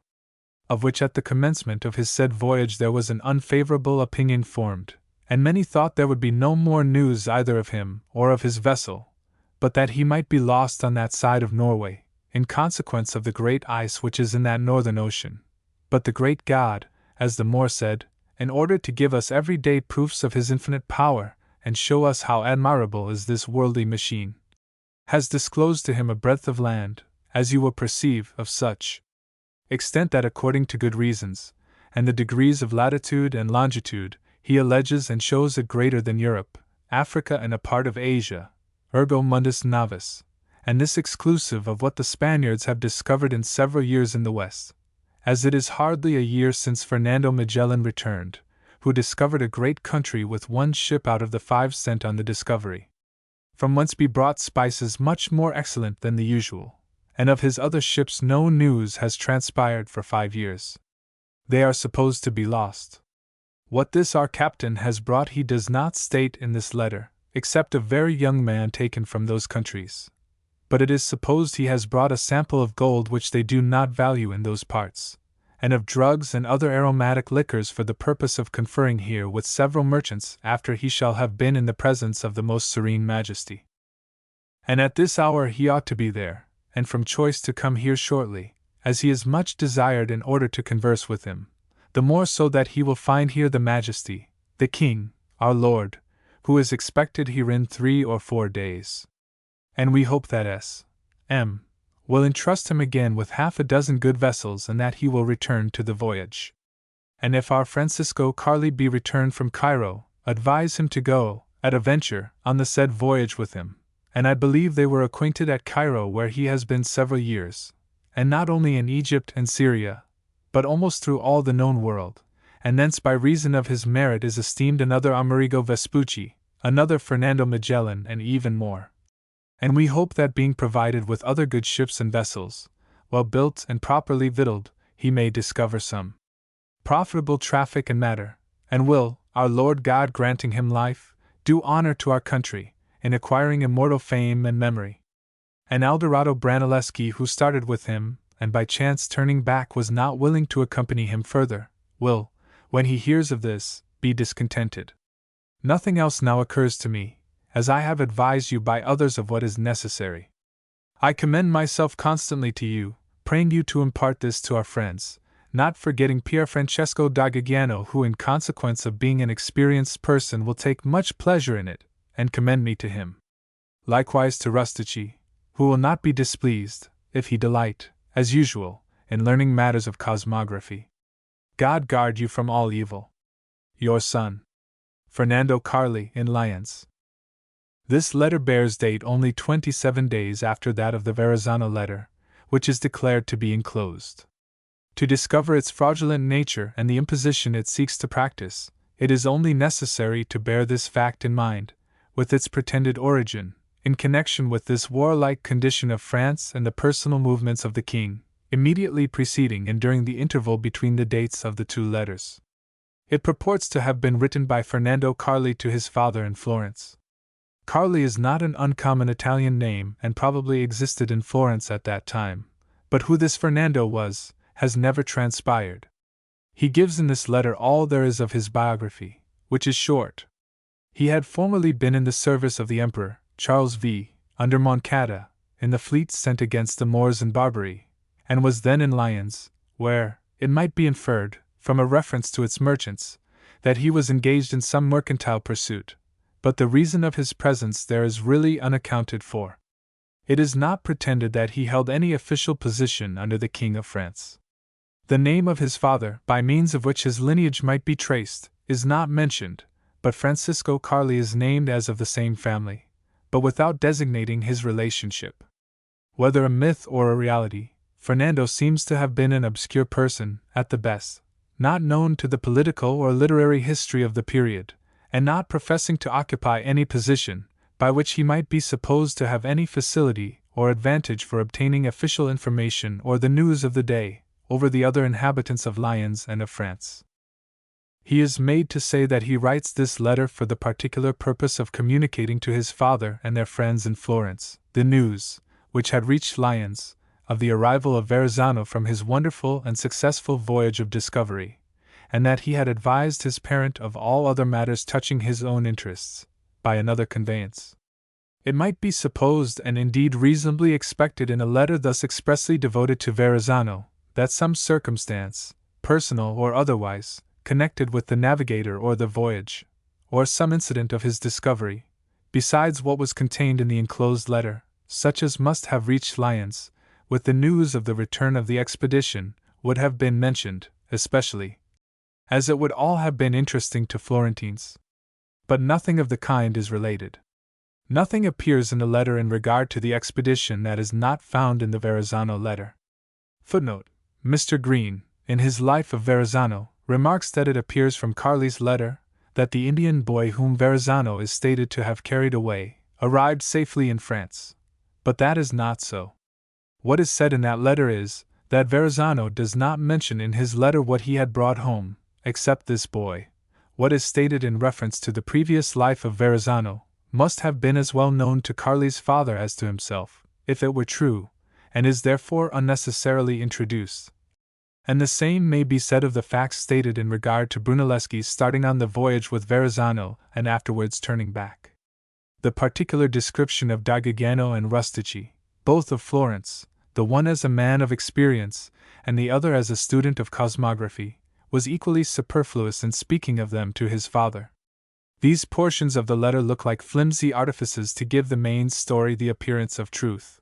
Of which at the commencement of his said voyage there was an unfavorable opinion formed, and many thought there would be no more news either of him or of his vessel, but that he might be lost on that side of Norway, in consequence of the great ice which is in that northern ocean. But the great God, as the Moor said, in order to give us every day proofs of his infinite power, and show us how admirable is this worldly machine, has disclosed to him a breadth of land, as you will perceive, of such extent that according to good reasons, and the degrees of latitude and longitude, he alleges and shows it greater than Europe, Africa, and a part of Asia, ergo mundus navis, and this exclusive of what the Spaniards have discovered in several years in the West, as it is hardly a year since Fernando Magellan returned, who discovered a great country with one ship out of the 5 sent on the discovery, from whence be brought spices much more excellent than the usual, and of his other ships no news has transpired for 5 years. They are supposed to be lost. What this our captain has brought he does not state in this letter, except a very young man taken from those countries. But it is supposed he has brought a sample of gold which they do not value in those parts, and of drugs and other aromatic liquors for the purpose of conferring here with several merchants after he shall have been in the presence of the most serene majesty. And at this hour he ought to be there, and from choice to come here shortly, as he is much desired in order to converse with him, the more so that he will find here the majesty, the king, our lord, who is expected here in 3 or 4 days. And we hope that S.M. will entrust him again with half a dozen good vessels and that he will return to the voyage. And if our Francisco Carli be returned from Cairo, advise him to go, at a venture, on the said voyage with him, and I believe they were acquainted at Cairo where he has been several years, and not only in Egypt and Syria, but almost through all the known world, and thence by reason of his merit is esteemed another Amerigo Vespucci, another Fernando Magellan, and even more. And we hope that being provided with other good ships and vessels, well built and properly victualled, he may discover some profitable traffic and matter, and will, our Lord God granting him life, do honor to our country, in acquiring immortal fame and memory. And Alderado Branileski, who started with him, and by chance turning back was not willing to accompany him further, will, when he hears of this, be discontented. Nothing else now occurs to me, as I have advised you by others of what is necessary. I commend myself constantly to you, praying you to impart this to our friends, not forgetting Pier Francesco da Giuliano, who in consequence of being an experienced person will take much pleasure in it, and commend me to him. Likewise to Rustici, who will not be displeased, if he delight, as usual, in learning matters of cosmography. God guard you from all evil. Your son, Fernando Carli, in Lyons. This letter bears date only 27 days after that of the Verrazzano letter, which is declared to be enclosed. To discover its fraudulent nature and the imposition it seeks to practice, it is only necessary to bear this fact in mind, with its pretended origin, in connection with this warlike condition of France and the personal movements of the king, immediately preceding and during the interval between the dates of the 2 letters. It purports to have been written by Fernando Carli to his father in Florence. Carli is not an uncommon Italian name and probably existed in Florence at that time, but who this Fernando was, has never transpired. He gives in this letter all there is of his biography, which is short. He had formerly been in the service of the Emperor, Charles V, under Moncada, in the fleet sent against the Moors in Barbary, and was then in Lyons, where, it might be inferred, from a reference to its merchants, that he was engaged in some mercantile pursuit, but the reason of his presence there is really unaccounted for. It is not pretended that he held any official position under the King of France. The name of his father, by means of which his lineage might be traced, is not mentioned, but Francisco Carli is named as of the same family, but without designating his relationship. Whether a myth or a reality, Fernando seems to have been an obscure person, at the best, not known to the political or literary history of the period, and not professing to occupy any position by which he might be supposed to have any facility or advantage for obtaining official information or the news of the day over the other inhabitants of Lyons and of France. He is made to say that he writes this letter for the particular purpose of communicating to his father and their friends in Florence the news, which had reached Lyons, of the arrival of Verrazzano from his wonderful and successful voyage of discovery, and that he had advised his parent of all other matters touching his own interests, by another conveyance. It might be supposed, and indeed reasonably expected in a letter thus expressly devoted to Verrazzano, that some circumstance, personal or otherwise, connected with the navigator or the voyage, or some incident of his discovery, besides what was contained in the enclosed letter, such as must have reached Lyons, with the news of the return of the expedition, would have been mentioned, especially as it would all have been interesting to Florentines. But nothing of the kind is related. Nothing appears in the letter in regard to the expedition that is not found in the Verrazzano letter. Footnote: Mr. Green, in his Life of Verrazzano, remarks that it appears from Carly's letter that the Indian boy whom Verrazzano is stated to have carried away arrived safely in France. But that is not so. What is said in that letter is that Verrazzano does not mention in his letter what he had brought home, except this boy. What is stated in reference to the previous life of Verrazzano must have been as well known to Carly's father as to himself, if it were true, and is therefore unnecessarily introduced. And the same may be said of the facts stated in regard to Brunelleschi's starting on the voyage with Verrazzano and afterwards turning back. The particular description of D'Agagiano and Rustici, both of Florence, the one as a man of experience and the other as a student of cosmography, was equally superfluous in speaking of them to his father. These portions of the letter look like flimsy artifices to give the main story the appearance of truth.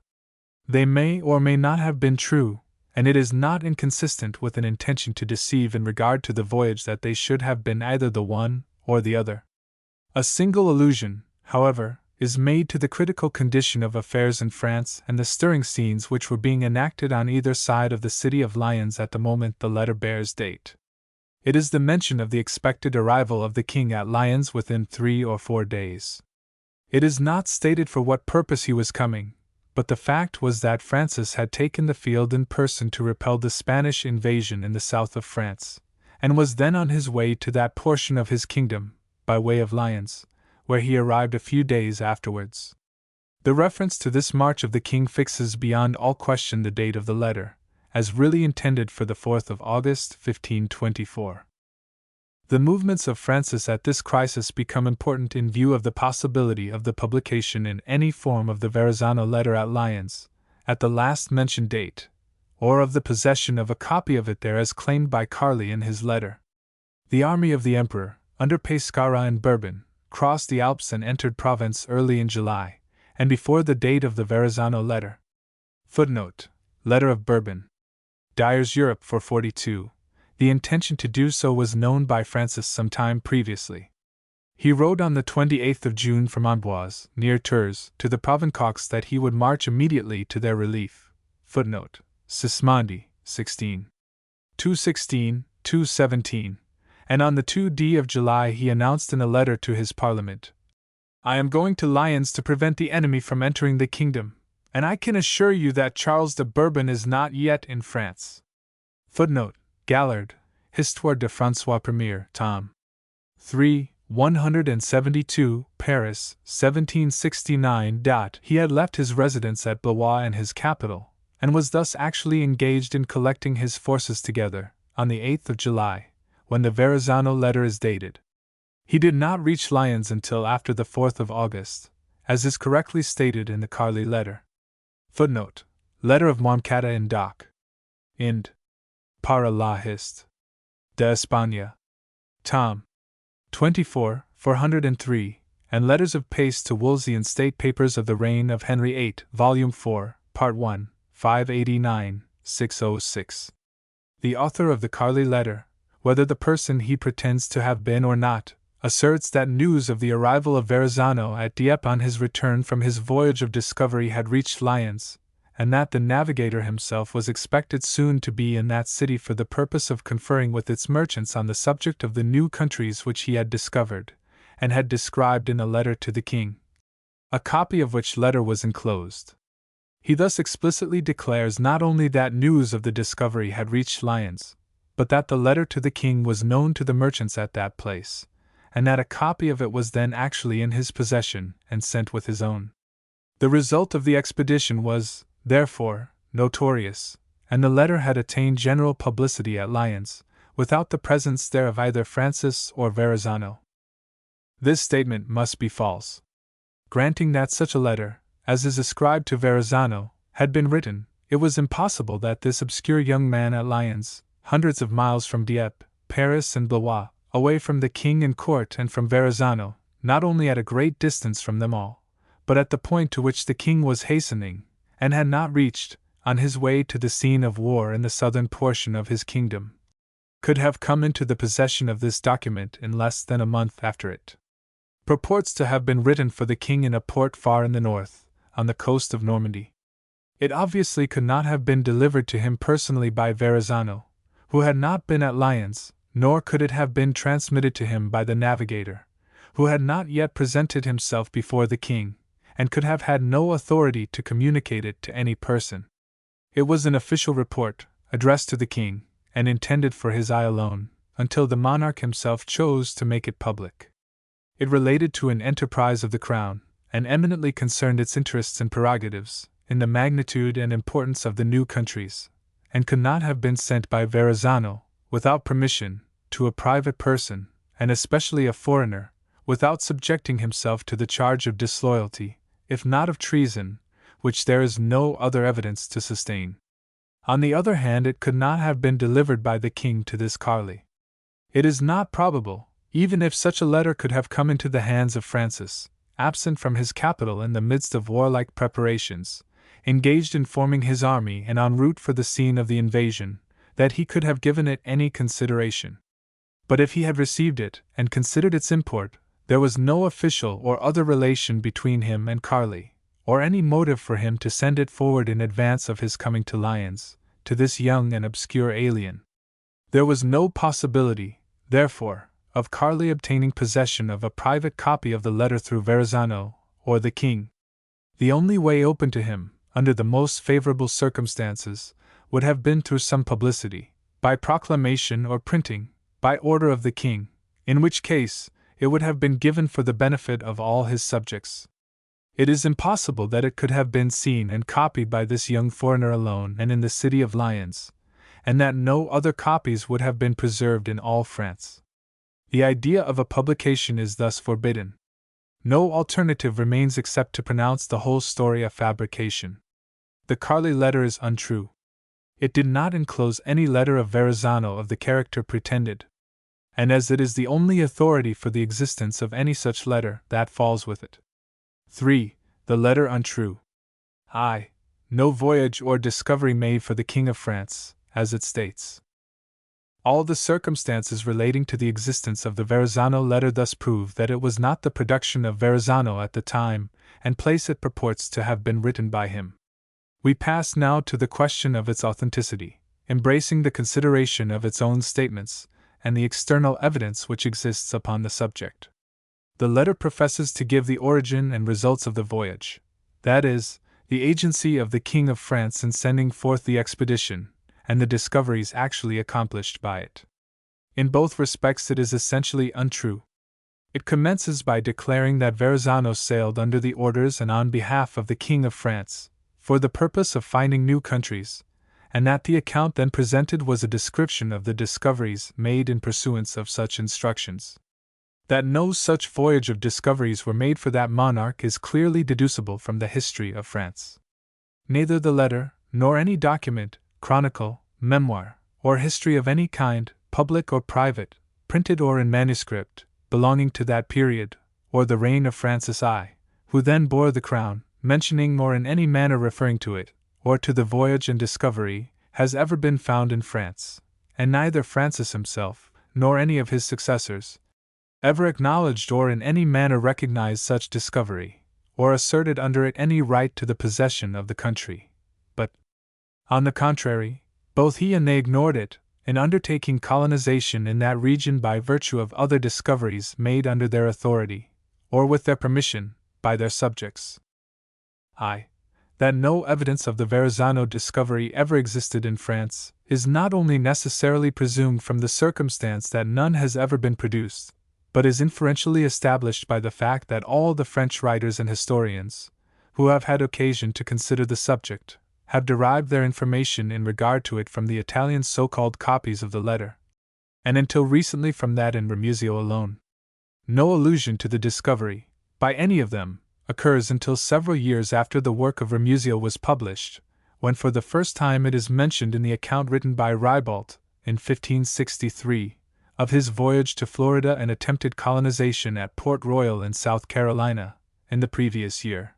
They may or may not have been true, and it is not inconsistent with an intention to deceive in regard to the voyage that they should have been either the one or the other. A single allusion, however, is made to the critical condition of affairs in France and the stirring scenes which were being enacted on either side of the city of Lyons at the moment the letter bears date. It is the mention of the expected arrival of the king at Lyons within 3 or 4 days. It is not stated for what purpose he was coming, but the fact was that Francis had taken the field in person to repel the Spanish invasion in the south of France, and was then on his way to that portion of his kingdom, by way of Lyons, where he arrived a few days afterwards. The reference to this march of the king fixes beyond all question the date of the letter, as really intended for the 4th of August, 1524. The movements of Francis at this crisis become important in view of the possibility of the publication in any form of the Verrazzano letter at Lyons, at the last mentioned date, or of the possession of a copy of it there as claimed by Carly in his letter. The army of the emperor, under Pescara and Bourbon, crossed the Alps and entered Provence early in July, and before the date of the Verrazzano letter. Footnote: Letter of Bourbon. Dyer's Europe for 42. The intention to do so was known by Francis some time previously. He wrote on the 28th of June from Amboise, near Tours, to the Provençaux that he would march immediately to their relief. Footnote: Sismondi, 16. 216, 217. And on the 2d of July he announced in a letter to his parliament, "I am going to Lyons to prevent the enemy from entering the kingdom, and I can assure you that Charles de Bourbon is not yet in France." Footnote: Gallard, Histoire de François Ier, tom. 3, 172, Paris, 1769. He had left his residence at Blois and his capital, and was thus actually engaged in collecting his forces together, on the 8th of July, when the Verrazzano letter is dated. He did not reach Lyons until after the 4th of August, as is correctly stated in the Carly letter. Footnote: Letter of Moncada and Doc. Ind. Para la Hist. de España. Tom. 24, 403, and Letters of Pace to Wolsey and State Papers of the Reign of Henry VIII, Volume 4, Part 1, 589, 606. The author of the Carly letter, whether the person he pretends to have been or not, asserts that news of the arrival of Verrazzano at Dieppe on his return from his voyage of discovery had reached Lyons, and that the navigator himself was expected soon to be in that city for the purpose of conferring with its merchants on the subject of the new countries which he had discovered, and had described in a letter to the king, a copy of which letter was enclosed. He thus explicitly declares not only that news of the discovery had reached Lyons, but that the letter to the king was known to the merchants at that place, and that a copy of it was then actually in his possession and sent with his own. The result of the expedition was, therefore, notorious, and the letter had attained general publicity at Lyons, without the presence there of either Francis or Verrazzano. This statement must be false. Granting that such a letter, as is ascribed to Verrazzano, had been written, it was impossible that this obscure young man at Lyons, hundreds of miles from Dieppe, Paris and Blois, away from the king and court and from Verrazzano, not only at a great distance from them all, but at the point to which the king was hastening, and had not reached, on his way to the scene of war in the southern portion of his kingdom, could have come into the possession of this document in less than a month after it purports to have been written for the king in a port far in the north, on the coast of Normandy. It obviously could not have been delivered to him personally by Verrazzano, who had not been at Lyons, nor could it have been transmitted to him by the navigator, who had not yet presented himself before the king, and could have had no authority to communicate it to any person. It was an official report, addressed to the king, and intended for his eye alone, until the monarch himself chose to make it public. It related to an enterprise of the crown, and eminently concerned its interests and prerogatives, in the magnitude and importance of the new countries, and could not have been sent by Verrazzano, without permission, to a private person, and especially a foreigner, without subjecting himself to the charge of disloyalty, if not of treason, which there is no other evidence to sustain. On the other hand, it could not have been delivered by the king to this Carly. It is not probable, even if such a letter could have come into the hands of Francis, absent from his capital in the midst of warlike preparations, engaged in forming his army and en route for the scene of the invasion, that he could have given it any consideration. But if he had received it and considered its import, there was no official or other relation between him and Carly, or any motive for him to send it forward in advance of his coming to Lyons, to this young and obscure alien. There was no possibility, therefore, of Carly obtaining possession of a private copy of the letter through Verrazzano or the king. The only way open to him, under the most favorable circumstances, would have been through some publicity, by proclamation or printing, by order of the king, in which case it would have been given for the benefit of all his subjects. It is impossible that it could have been seen and copied by this young foreigner alone and in the city of Lyons, and that no other copies would have been preserved in all France. The idea of a publication is thus forbidden. No alternative remains except to pronounce the whole story a fabrication. The Carly letter is untrue. It did not enclose any letter of Verrazzano of the character pretended, and as it is the only authority for the existence of any such letter, that falls with it. 3. The letter untrue. I. No voyage or discovery made for the King of France, as it states. All the circumstances relating to the existence of the Verrazzano letter thus prove that it was not the production of Verrazzano at the time and place it purports to have been written by him. We pass now to the question of its authenticity, embracing the consideration of its own statements and the external evidence which exists upon the subject. The letter professes to give the origin and results of the voyage, that is, the agency of the King of France in sending forth the expedition, and the discoveries actually accomplished by it. In both respects it is essentially untrue. It commences by declaring that Verrazzano sailed under the orders and on behalf of the King of France, for the purpose of finding new countries, and that the account then presented was a description of the discoveries made in pursuance of such instructions. That no such voyage of discoveries were made for that monarch is clearly deducible from the history of France. Neither the letter, nor any document, chronicle, memoir, or history of any kind, public or private, printed or in manuscript, belonging to that period, or the reign of Francis I, who then bore the crown, mentioning or in any manner referring to it, or to the voyage and discovery, has ever been found in France, and neither Francis himself, nor any of his successors, ever acknowledged or in any manner recognized such discovery, or asserted under it any right to the possession of the country, but, on the contrary, both he and they ignored it, in undertaking colonization in that region by virtue of other discoveries made under their authority, or with their permission, by their subjects. That no evidence of the Verrazzano discovery ever existed in France, is not only necessarily presumed from the circumstance that none has ever been produced, but is inferentially established by the fact that all the French writers and historians, who have had occasion to consider the subject, have derived their information in regard to it from the Italian so-called copies of the letter, and until recently from that in Ramuzio alone. No allusion to the discovery, by any of them, occurs until several years after the work of Ramuzio was published, when for the first time it is mentioned in the account written by Ribault, in 1563, of his voyage to Florida and attempted colonization at Port Royal in South Carolina, in the previous year.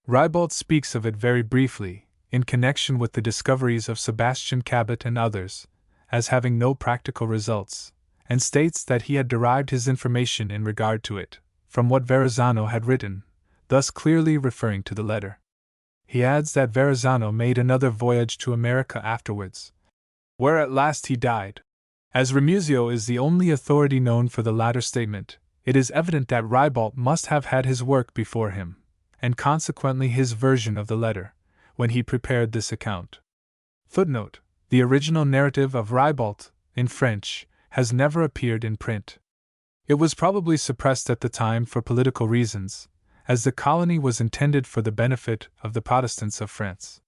Ribault speaks of it very briefly, in connection with the discoveries of Sebastian Cabot and others, as having no practical results, and states that he had derived his information in regard to it from what Verrazzano had written, thus clearly referring to the letter. He adds that Verrazzano made another voyage to America afterwards, where at last he died. As Remuzio is the only authority known for the latter statement, it is evident that Ribald must have had his work before him, and consequently his version of the letter, when he prepared this account. Footnote: the original narrative of Ribald, in French, has never appeared in print. It was probably suppressed at the time for political reasons, as the colony was intended for the benefit of the Protestants of France.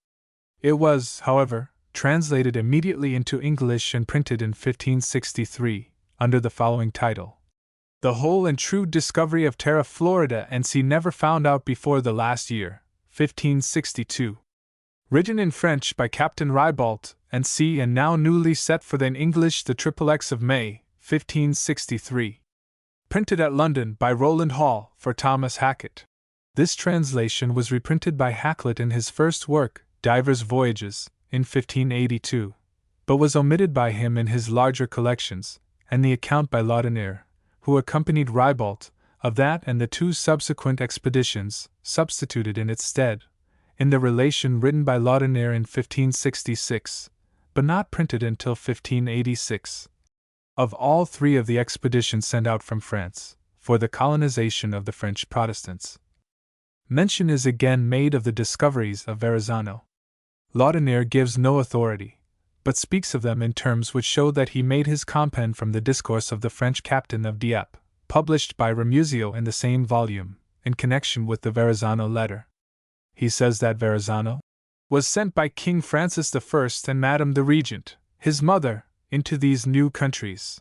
It was, however, translated immediately into English and printed in 1563, under the following title: The Whole and True Discovery of Terra Florida and Sea Never Found Out Before the Last Year, 1562. Written in French by Captain Ribald, and C. and now newly set for in English the XXX of May, 1563. Printed at London by Rowland Hall for Thomas Hackett. This translation was reprinted by Hakluyt in his first work, Divers Voyages, in 1582, but was omitted by him in his larger collections, and the account by Laudonnière, who accompanied Ribald, of that and the two subsequent expeditions, substituted in its stead, in the relation written by Laudonnière in 1566, but not printed until 1586. Of all three of the expeditions sent out from France, for the colonization of the French Protestants, mention is again made of the discoveries of Verrazzano. Laudonnière gives no authority, but speaks of them in terms which show that he made his compend from the discourse of the French captain of Dieppe, published by Remuzio in the same volume, in connection with the Verrazzano letter. He says that Verrazzano was sent by King Francis I and Madame the Regent, his mother, into these new countries.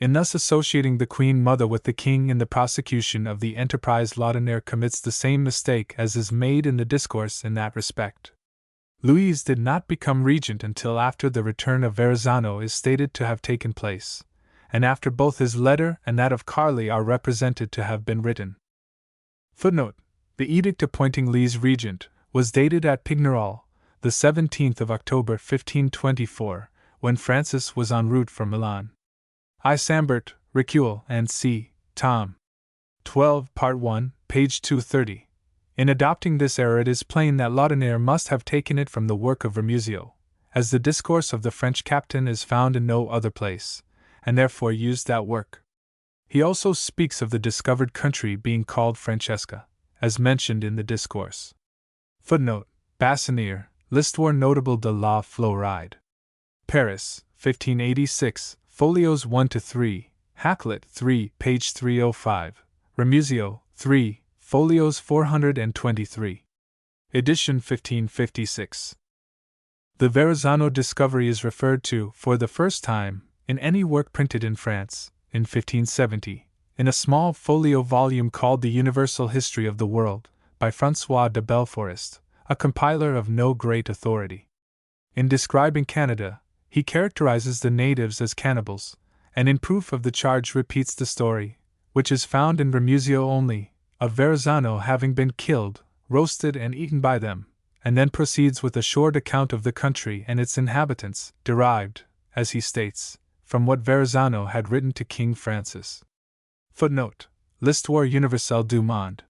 In thus associating the Queen Mother with the King in the prosecution of the enterprise, Laudonnière commits the same mistake as is made in the discourse in that respect. Louise did not become regent until after the return of Verrazzano is stated to have taken place, and after both his letter and that of Carly are represented to have been written. Footnote: the edict appointing Louise regent was dated at Pignerol, the 17th of October 1524, when Francis was en route for Milan. I. Sambert, Recule, and C. Tom. 12, Part 1, page 230. In adopting this error, it is plain that Laudonnière must have taken it from the work of Remuzio, as the discourse of the French captain is found in no other place, and therefore used that work. He also speaks of the discovered country being called Francesca, as mentioned in the discourse. Footnote: Bassanire, L'Histoire notable de la Floride. Paris, 1586, folios 1-3, Hakluyt 3, page 305, Remuzio 3, folios 423. Edition 1556. The Verrazzano discovery is referred to, for the first time, in any work printed in France, in 1570, in a small folio volume called The Universal History of the World, by François de Belforest, a compiler of no great authority. In describing Canada, he characterizes the natives as cannibals, and in proof of the charge repeats the story, which is found in Remuzio only, of Verrazzano having been killed, roasted, and eaten by them, and then proceeds with a short account of the country and its inhabitants, derived, as he states, from what Verrazzano had written to King Francis. Footnote: L'Histoire universelle du monde.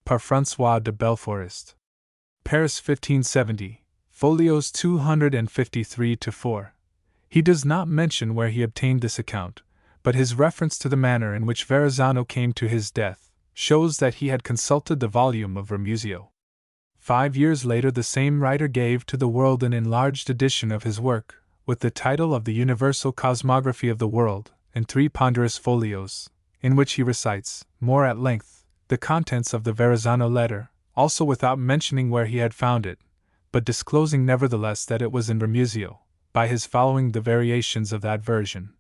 Par François de Belforest. Paris, 1570, folios 253-4. He does not mention where he obtained this account, but his reference to the manner in which Verrazzano came to his death shows that he had consulted the volume of Remuzio. 5 years later, the same writer gave to the world an enlarged edition of his work, with the title of The Universal Cosmography of the World, in 3 ponderous folios, in which he recites, more at length, the contents of the Verrazzano letter, also without mentioning where he had found it, but disclosing nevertheless that it was in Remuzio, by his following the variations of that version,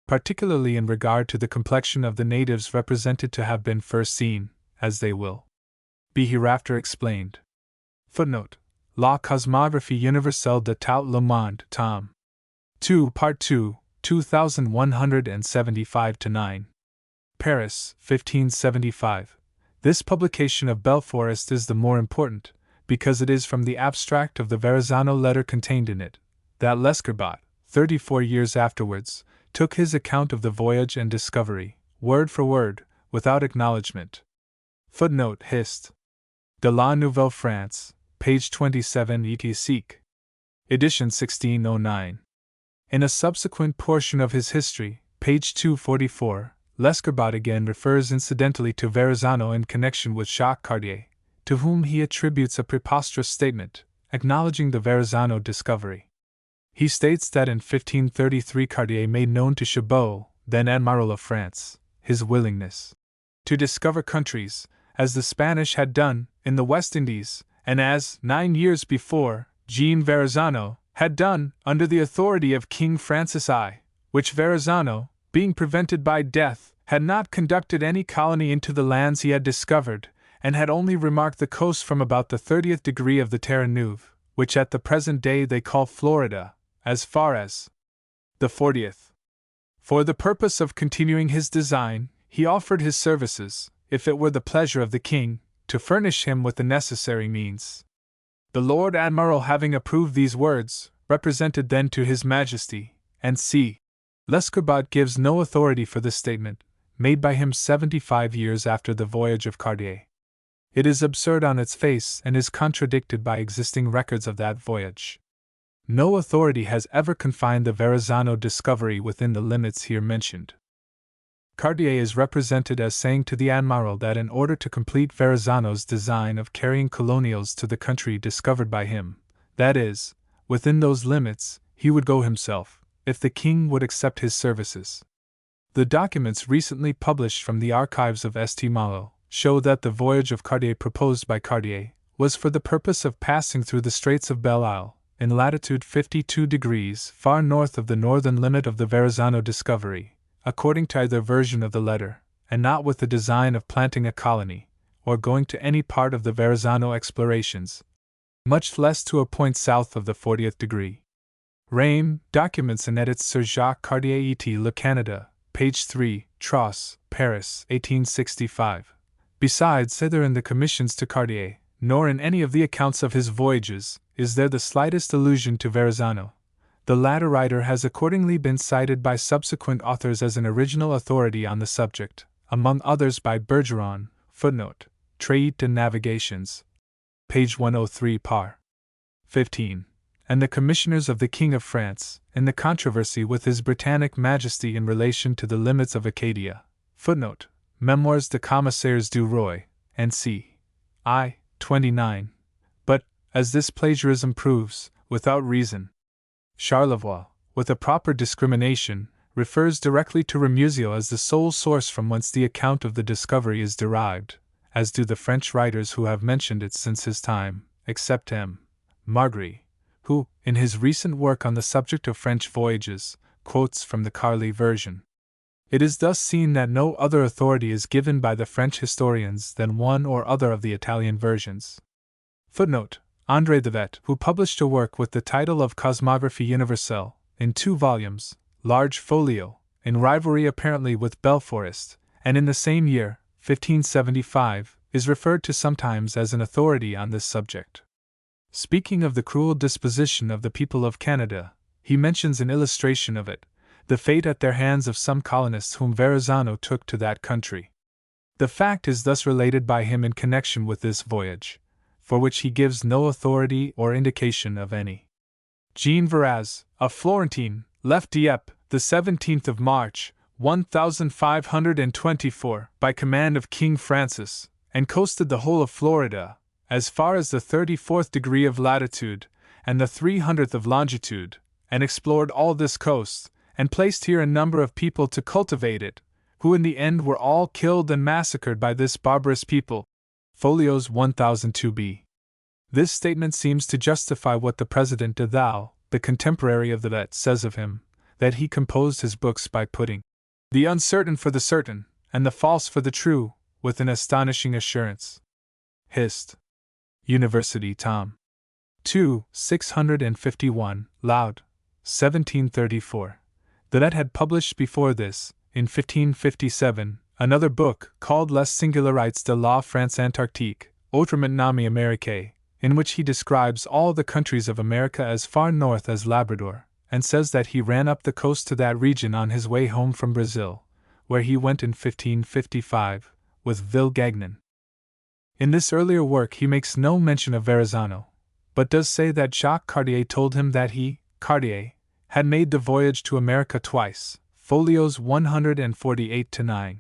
particularly in regard to the complexion of the natives represented to have been first seen, as they will be hereafter explained. Footnote: La Cosmographie universelle de tout le monde, Tom. 2, Part 2, 2175-9. Paris, 1575. This publication of Belforest is the more important, because it is from the abstract of the Verrazzano letter contained in it, that Lescarbot, 34 years afterwards, took his account of the voyage and discovery, word for word, without acknowledgment. Footnote: Hist. de la Nouvelle France, page 27 et. Edition 1609. In a subsequent portion of his history, page 244, Lescarbot again refers incidentally to Verrazzano in connection with Jacques Cartier, to whom he attributes a preposterous statement, acknowledging the Verrazzano discovery. He states that in 1533 Cartier made known to Chabot, then Admiral of France, his willingness to discover countries, as the Spanish had done, in the West Indies, and as, 9 years before, Jean Verrazzano had done, under the authority of King Francis I, which Verrazzano, being prevented by death, had not conducted any colony into the lands he had discovered, and had only remarked the coast from about the 30th degree of the Terra Neuve, which at the present day they call Florida, as far as the 40th. For the purpose of continuing his design, he offered his services, if it were the pleasure of the king, to furnish him with the necessary means. The Lord Admiral having approved these words, represented then to His Majesty, and c. Lescarbot gives no authority for this statement, made by him 75 years after the voyage of Cartier. It is absurd on its face and is contradicted by existing records of that voyage. No authority has ever confined the Verrazzano discovery within the limits here mentioned. Cartier is represented as saying to the Admiral that in order to complete Verrazzano's design of carrying colonials to the country discovered by him, that is, within those limits, he would go himself, if the king would accept his services. The documents recently published from the archives of St. Malo show that the voyage of Cartier proposed by Cartier was for the purpose of passing through the Straits of Belle Isle, in latitude 52 degrees far north of the northern limit of the Verrazzano discovery, according to either version of the letter, and not with the design of planting a colony, or going to any part of the Verrazzano explorations, much less to a point south of the 40th degree. Reim, Documents and Edits Sir Jacques Cartier et Le Canada, page 3, Trosse, Paris, 1865. Besides, either in the commissions to Cartier, nor in any of the accounts of his voyages, is there the slightest allusion to Verrazzano. The latter writer has accordingly been cited by subsequent authors as an original authority on the subject, among others by Bergeron, footnote, Traité de Navigations, page 103 par. 15, and the commissioners of the King of France, in the controversy with His Britannic Majesty in relation to the limits of Acadia, footnote, Memoires de Commissaires du Roi, and c. I. 29. But, as this plagiarism proves, without reason, Charlevoix, with a proper discrimination, refers directly to Remusio as the sole source from whence the account of the discovery is derived, as do the French writers who have mentioned it since his time, except M. Margry, who, in his recent work on the subject of French voyages, quotes from the Carly version. It is thus seen that no other authority is given by the French historians than one or other of the Italian versions. Footnote: André Devet, who published a work with the title of Cosmographie Universelle, in 2 volumes, large folio, in rivalry apparently with Belforest, and in the same year, 1575, is referred to sometimes as an authority on this subject. Speaking of the cruel disposition of the people of Canada, he mentions in illustration of it, the fate at their hands of some colonists whom Verrazzano took to that country. The fact is thus related by him in connection with this voyage, for which he gives no authority or indication of any. Jean Verraz, a Florentine, left Dieppe, the 17th of March, 1524, by command of King Francis, and coasted the whole of Florida, as far as the 34th degree of latitude, and the 300th of longitude, and explored all this coast, and placed here a number of people to cultivate it, who in the end were all killed and massacred by this barbarous people. Folios 1002b. This statement seems to justify what the President de Thou, the contemporary of the Vet, says of him, that he composed his books by putting the uncertain for the certain, and the false for the true, with an astonishing assurance. Hist. University Tom. 2, 651, Loud, 1734. The Vet had published before this, in 1557, another book called Les Singularités de la France Antarctique, autrement nommé Américae, in which he describes all the countries of America as far north as Labrador, and says that he ran up the coast to that region on his way home from Brazil, where he went in 1555, with Ville-Gagnon. In this earlier work he makes no mention of Verrazzano, but does say that Jacques Cartier told him that he, Cartier, had made the voyage to America twice, folios 148-9.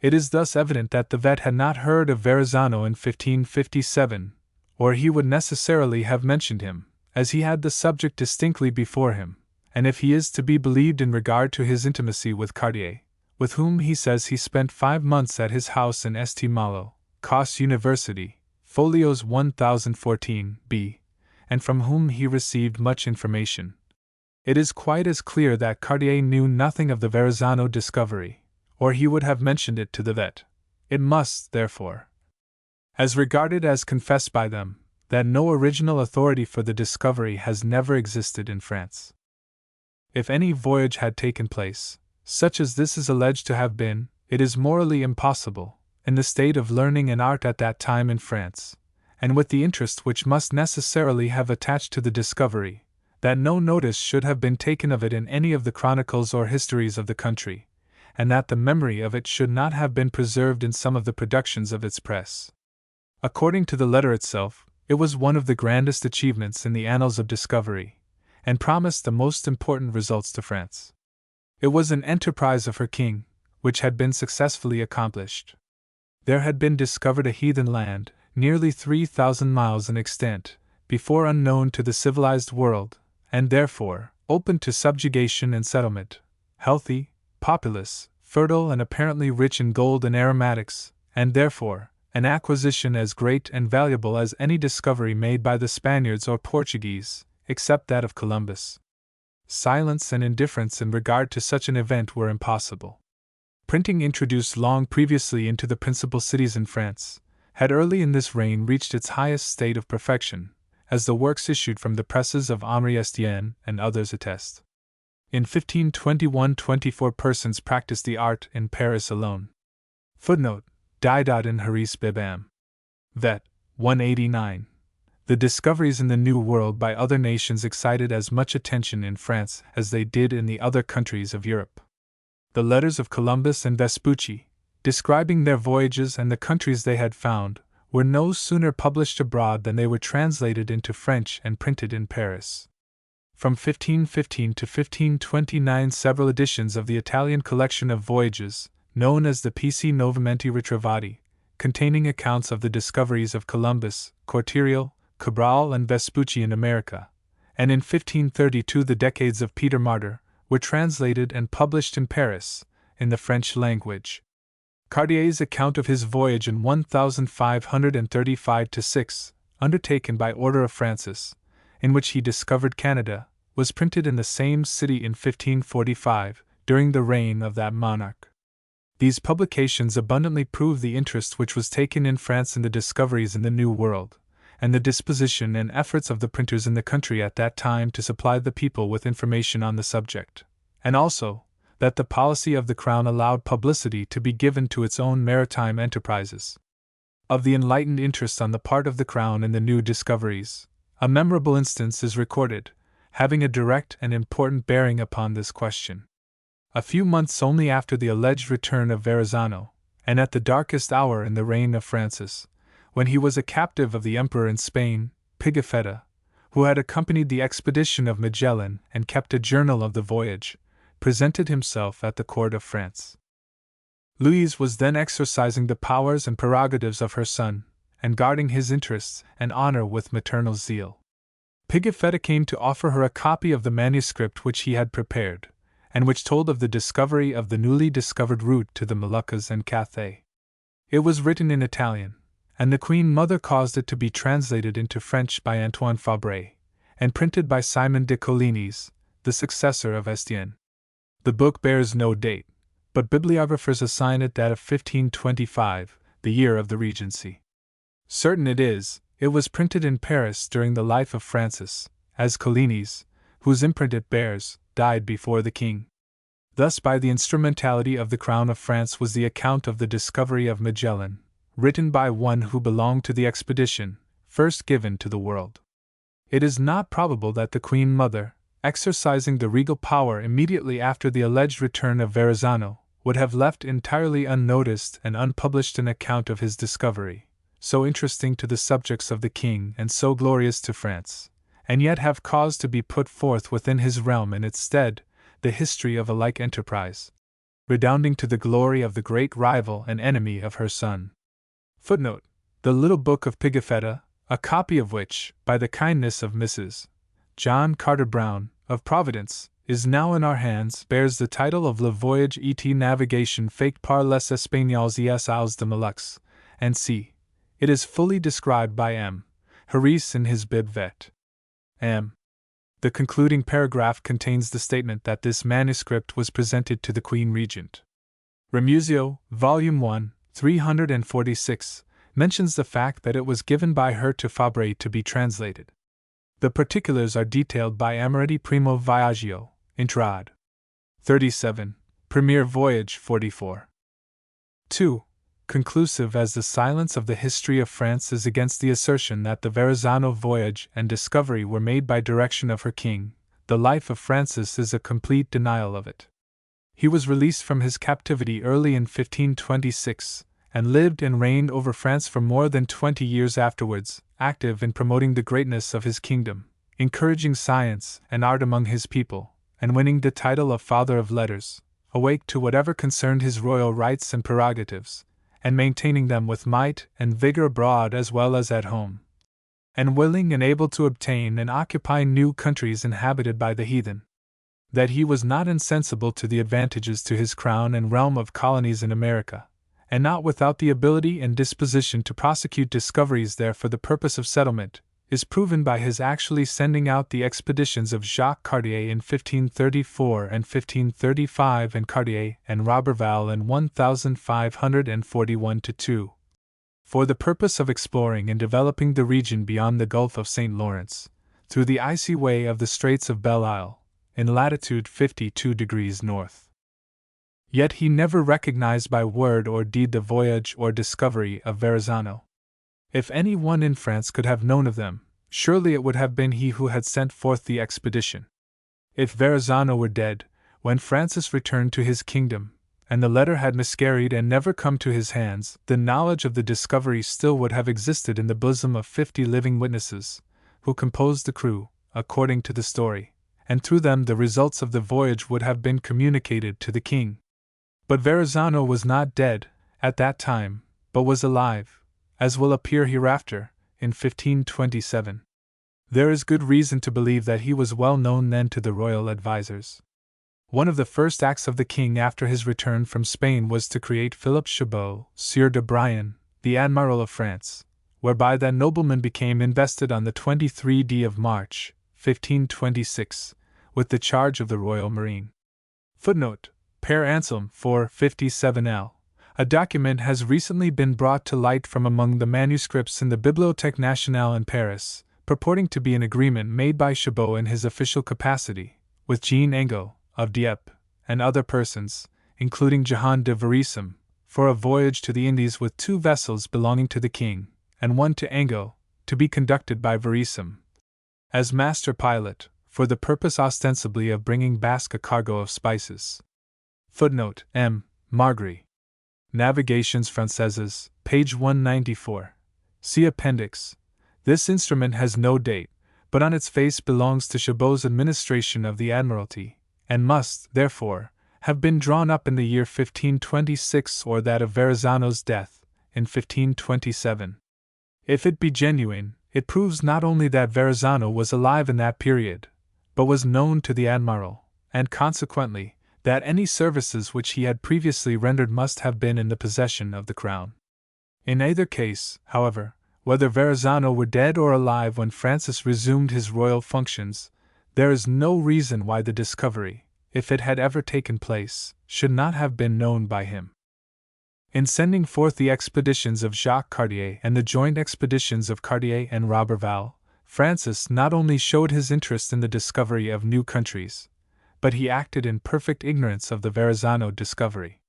It is thus evident that the vet had not heard of Verrazzano in 1557, or he would necessarily have mentioned him, as he had the subject distinctly before him, and if he is to be believed in regard to his intimacy with Cartier, with whom he says he spent 5 months at his house in St. Malo, Cos University, folios 1014b, and from whom he received much information, it is quite as clear that Cartier knew nothing of the Verrazzano discovery, or he would have mentioned it to the vet. It must, therefore, as regarded as confessed by them, that no original authority for the discovery has never existed in France. If any voyage had taken place, such as this is alleged to have been, it is morally impossible, in the state of learning and art at that time in France, and with the interest which must necessarily have attached to the discovery, that no notice should have been taken of it in any of the chronicles or histories of the country, and that the memory of it should not have been preserved in some of the productions of its press. According to the letter itself, it was one of the grandest achievements in the annals of discovery, and promised the most important results to France. It was an enterprise of her king, which had been successfully accomplished. There had been discovered a heathen land, nearly 3,000 miles in extent, before unknown to the civilized world, and therefore open to subjugation and settlement, healthy, populous, fertile, and apparently rich in gold and aromatics, and therefore an acquisition as great and valuable as any discovery made by the Spaniards or Portuguese, except that of Columbus. Silence and indifference in regard to such an event were impossible. Printing, introduced long previously into the principal cities in France, had early in this reign reached its highest state of perfection, as the works issued from the presses of Henri Estienne and others attest. In 1521 24 persons practiced the art in Paris alone. Footnote: Didat in Haris Bebam. Vet. 189. The discoveries in the New World by other nations excited as much attention in France as they did in the other countries of Europe. The letters of Columbus and Vespucci, describing their voyages and the countries they had found, were no sooner published abroad than they were translated into French and printed in Paris. From 1515 to 1529 several editions of the Italian collection of voyages, known as the Pici Novamente Ritrovati, containing accounts of the discoveries of Columbus, Cortereal, Cabral, and Vespucci in America, and in 1532 the Decades of Peter Martyr, were translated and published in Paris, in the French language. Cartier's account of his voyage in 1535-6, undertaken by order of Francis, in which he discovered Canada, was printed in the same city in 1545, during the reign of that monarch. These publications abundantly prove the interest which was taken in France in the discoveries in the New World, and the disposition and efforts of the printers in the country at that time to supply the people with information on the subject, and also that the policy of the Crown allowed publicity to be given to its own maritime enterprises. Of the enlightened interest on the part of the Crown in the new discoveries, a memorable instance is recorded, having a direct and important bearing upon this question. A few months only after the alleged return of Verrazzano, and at the darkest hour in the reign of Francis, when he was a captive of the Emperor in Spain, Pigafetta, who had accompanied the expedition of Magellan and kept a journal of the voyage, presented himself at the court of France. Louise was then exercising the powers and prerogatives of her son, and guarding his interests and honor with maternal zeal. Pigafetta came to offer her a copy of the manuscript which he had prepared, and which told of the discovery of the newly discovered route to the Moluccas and Cathay. It was written in Italian, and the Queen Mother caused it to be translated into French by Antoine Fabre, and printed by Simon de Coligny's, the successor of Estienne. The book bears no date, but bibliographers assign it that of 1525, the year of the Regency. Certain it is, it was printed in Paris during the life of Francis, as Coligny's, whose imprint it bears, died before the king. Thus by the instrumentality of the Crown of France was the account of the discovery of Magellan, written by one who belonged to the expedition, first given to the world. It is not probable that the Queen Mother, exercising the regal power immediately after the alleged return of Verrazzano, would have left entirely unnoticed and unpublished an account of his discovery, so interesting to the subjects of the king and so glorious to France, and yet have cause to be put forth within his realm in its stead, the history of a like enterprise, redounding to the glory of the great rival and enemy of her son. Footnote: the little book of Pigafetta, a copy of which, by the kindness of Mrs. John Carter Brown, of Providence, is now in our hands, bears the title of Le Voyage et Navigation fait par les Espagnols et Isles de Moluques, and c. It is fully described by M. Harris in his Bib vet. M. The concluding paragraph contains the statement that this manuscript was presented to the Queen Regent. Remusio, Volume 1, 346, mentions the fact that it was given by her to Fabre to be translated. The particulars are detailed by Amoretti Primo Viaggio, Intrad. 37, Premier Voyage 44. 2. Conclusive as the silence of the history of France is against the assertion that the Verrazzano voyage and discovery were made by direction of her king, the life of Francis is a complete denial of it. He was released from his captivity early in 1526, and lived and reigned over France for more than 20 years afterwards, active in promoting the greatness of his kingdom, encouraging science and art among his people, and winning the title of Father of Letters, awake to whatever concerned his royal rights and prerogatives, and maintaining them with might and vigor abroad as well as at home, and willing and able to obtain and occupy new countries inhabited by the heathen. That he was not insensible to the advantages to his crown and realm of colonies in America, and not without the ability and disposition to prosecute discoveries there for the purpose of settlement, is proven by his actually sending out the expeditions of Jacques Cartier in 1534 and 1535 and Cartier and Roberval in 1541-2, for the purpose of exploring and developing the region beyond the Gulf of St. Lawrence, through the icy way of the Straits of Belle Isle, in latitude 52 degrees north. Yet he never recognized by word or deed the voyage or discovery of Verrazzano. If any one in France could have known of them, surely it would have been he who had sent forth the expedition. If Verrazzano were dead, when Francis returned to his kingdom, and the letter had miscarried and never come to his hands, the knowledge of the discovery still would have existed in the bosom of 50 living witnesses, who composed the crew, according to the story, and through them the results of the voyage would have been communicated to the king. But Verrazzano was not dead, at that time, but was alive, as will appear hereafter, in 1527. There is good reason to believe that he was well known then to the royal advisers. One of the first acts of the king after his return from Spain was to create Philip Chabot, Sieur de Brion, the Admiral of France, whereby that nobleman became invested on the 23d of March, 1526, with the charge of the Royal Marine. Footnote: Per Anselm 457L. A document has recently been brought to light from among the manuscripts in the Bibliothèque Nationale in Paris, purporting to be an agreement made by Chabot in his official capacity, with Jean Angot, of Dieppe, and other persons, including Jehan de Verissem, for a voyage to the Indies with 2 vessels belonging to the king, and one to Angot, to be conducted by Verissem, as master pilot, for the purpose ostensibly of bringing back a cargo of spices. Footnote: M. Margry. Navigations Françaises, page 194. See Appendix. This instrument has no date, but on its face belongs to Chabot's administration of the Admiralty, and must, therefore, have been drawn up in the year 1526 or that of Verrazzano's death, in 1527. If it be genuine, it proves not only that Verrazzano was alive in that period, but was known to the Admiral, and consequently, that any services which he had previously rendered must have been in the possession of the crown. In either case, however, whether Verrazzano were dead or alive when Francis resumed his royal functions, there is no reason why the discovery, if it had ever taken place, should not have been known by him. In sending forth the expeditions of Jacques Cartier and the joint expeditions of Cartier and Roberval, Francis not only showed his interest in the discovery of new countries, but he acted in perfect ignorance of the Verrazzano discovery.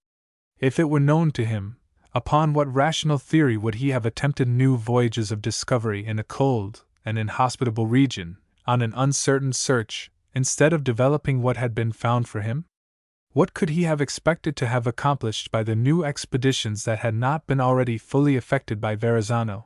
If it were known to him, upon what rational theory would he have attempted new voyages of discovery in a cold and inhospitable region, on an uncertain search, instead of developing what had been found for him? What could he have expected to have accomplished by the new expeditions that had not been already fully effected by Verrazzano?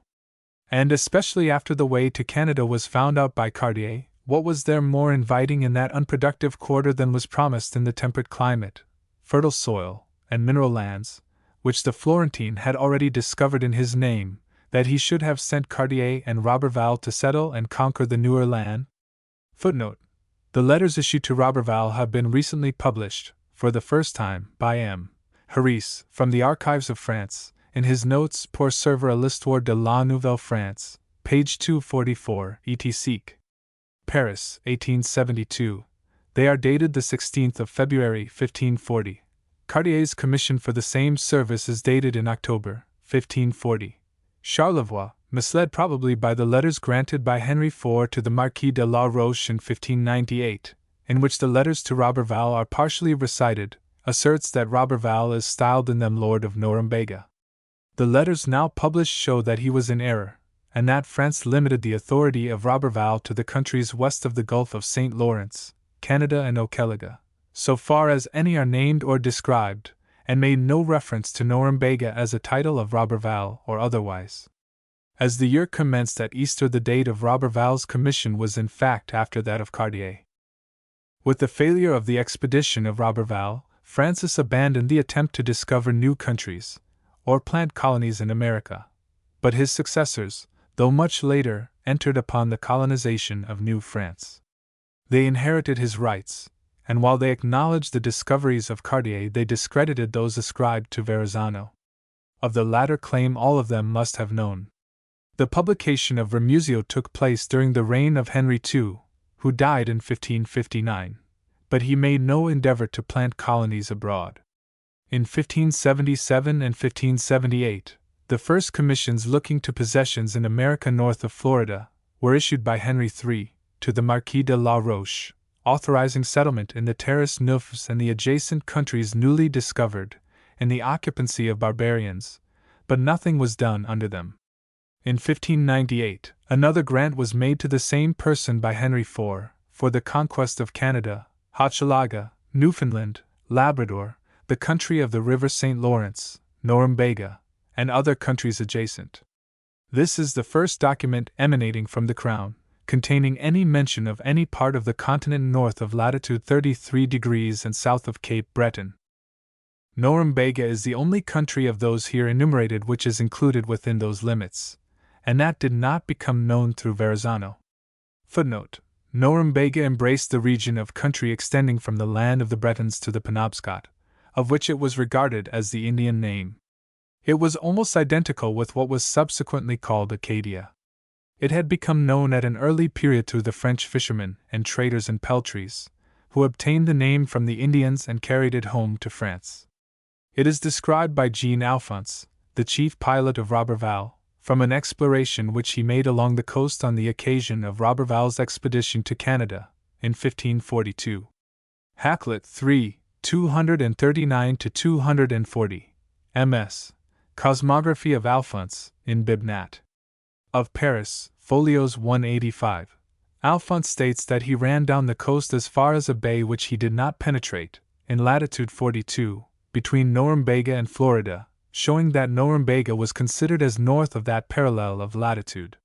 And especially after the way to Canada was found out by Cartier, what was there more inviting in that unproductive quarter than was promised in the temperate climate, fertile soil, and mineral lands, which the Florentine had already discovered in his name, that he should have sent Cartier and Roberval to settle and conquer the newer land? Footnote: the letters issued to Roberval have been recently published, for the first time, by M. Harris, from the Archives of France, in his Notes pour servir à l'histoire de la Nouvelle France, page 244, etc. Paris, 1872. They are dated the 16th of February, 1540. Cartier's commission for the same service is dated in October, 1540. Charlevoix, misled probably by the letters granted by Henry IV to the Marquis de la Roche in 1598, in which the letters to Roberval are partially recited, asserts that Roberval is styled in them Lord of Norumbega. The letters now published show that he was in error, and that France limited the authority of Roberval to the countries west of the Gulf of St. Lawrence, Canada and Hochelaga, so far as any are named or described, and made no reference to Norumbega as a title of Roberval or otherwise. As the year commenced at Easter, the date of Roberval's commission was in fact after that of Cartier. With the failure of the expedition of Roberval, Francis abandoned the attempt to discover new countries, or plant colonies in America, but his successors, though much later, entered upon the colonization of New France. They inherited his rights, and while they acknowledged the discoveries of Cartier, they discredited those ascribed to Verrazzano. Of the latter claim all of them must have known. The publication of Ramusio took place during the reign of Henry II, who died in 1559, but he made no endeavor to plant colonies abroad. In 1577 and 1578, the first commissions looking to possessions in America north of Florida were issued by Henry III to the Marquis de la Roche, authorizing settlement in the Terres Neuves and the adjacent countries newly discovered, and the occupancy of barbarians, but nothing was done under them. In 1598, another grant was made to the same person by Henry IV for the conquest of Canada, Hochelaga, Newfoundland, Labrador, the country of the river St. Lawrence, Norumbega, and other countries adjacent. This is the first document emanating from the Crown, containing any mention of any part of the continent north of latitude 33 degrees and south of Cape Breton. Norumbega is the only country of those here enumerated which is included within those limits, and that did not become known through Verrazzano. Footnote: Norumbega embraced the region of country extending from the land of the Bretons to the Penobscot, of which it was regarded as the Indian name. It was almost identical with what was subsequently called Acadia. It had become known at an early period through the French fishermen and traders in peltries, who obtained the name from the Indians and carried it home to France. It is described by Jean Alphonse, the chief pilot of Roberval, from an exploration which he made along the coast on the occasion of Roberval's expedition to Canada, in 1542. Hakluyt 3, 239-240, ms. Cosmography of Alphonse, in Bibnat. Of Paris, Folios 185. Alphonse states that he ran down the coast as far as a bay which he did not penetrate, in latitude 42, between Norumbega and Florida, showing that Norumbega was considered as north of that parallel of latitude.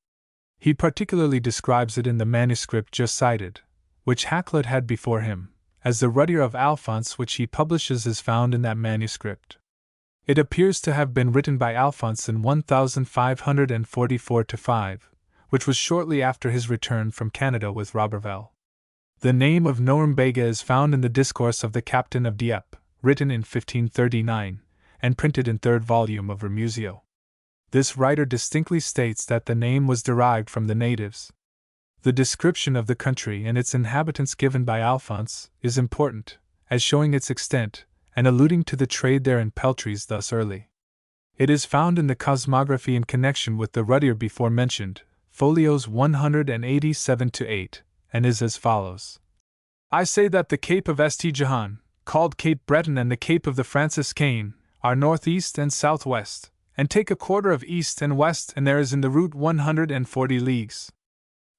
He particularly describes it in the manuscript just cited, which Hakluyt had before him, as the Ruddier of Alphonse, which he publishes is found in that manuscript. It appears to have been written by Alphonse in 1544-5, which was shortly after his return from Canada with Roberval. The name of Norumbega is found in the Discourse of the Captain of Dieppe, written in 1539, and printed in third volume of Ramusio. This writer distinctly states that the name was derived from the natives. The description of the country and its inhabitants given by Alphonse is important, as showing its extent, and alluding to the trade there in peltries thus early. It is found in the cosmography in connection with the Ruddier before mentioned, folios 187-8, and is as follows. I say that the Cape of St. Jehan, called Cape Breton, and the Cape of the Franciscaine, are northeast and southwest, and take a quarter of east and west, and there is in the route 140 leagues.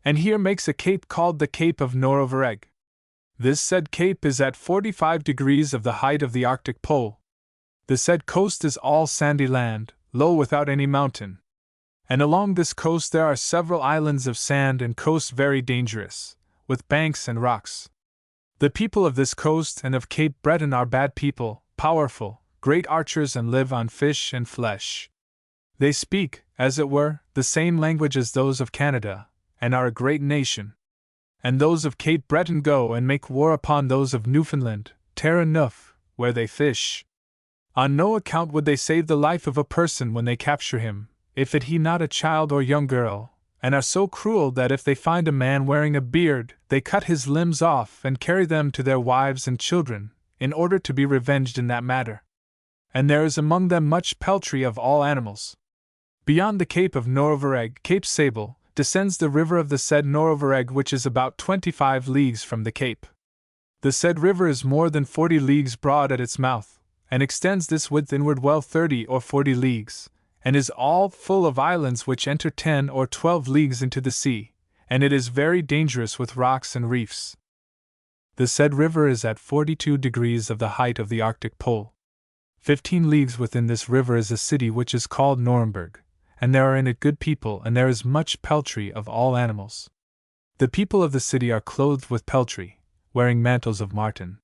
And here makes a cape called the Cape of Norovireg. This said cape is at 45 degrees of the height of the Arctic pole. The said coast is all sandy land, low without any mountain. And along this coast there are several islands of sand and coast very dangerous, with banks and rocks. The people of this coast and of Cape Breton are bad people, powerful, great archers, and live on fish and flesh. They speak, as it were, the same language as those of Canada, and are a great nation. And those of Cape Breton go and make war upon those of Newfoundland, Terre Neuf, where they fish. On no account would they save the life of a person when they capture him, if it he not a child or young girl, and are so cruel that if they find a man wearing a beard, they cut his limbs off and carry them to their wives and children, in order to be revenged in that matter. And there is among them much peltry of all animals. Beyond the Cape of Norrovereg, Cape Sable, descends the river of the said Norrovereg, which is about 25 leagues from the Cape. The said river is more than 40 leagues broad at its mouth, and extends this width inward well 30 or 40 leagues, and is all full of islands which enter 10 or 12 leagues into the sea, and it is very dangerous with rocks and reefs. The said river is at 42 degrees of the height of the Arctic pole. 15 leagues within this river is a city which is called Nuremberg, and there are in it good people, and there is much peltry of all animals. The people of the city are clothed with peltry, wearing mantles of marten.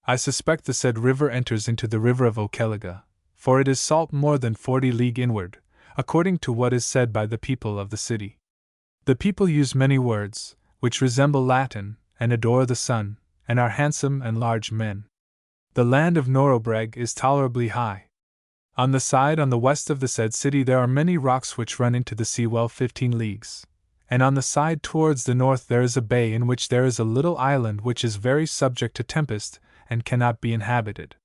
I suspect the said river enters into the river of Okeliga, for it is salt more than 40 league inward, according to what is said by the people of the city. The people use many words, which resemble Latin, and adore the sun, and are handsome and large men. The land of Norrobreg is tolerably high. On the side on the west of the said city there are many rocks which run into the sea well 15 leagues, and on the side towards the north there is a bay in which there is a little island which is very subject to tempest, and cannot be inhabited.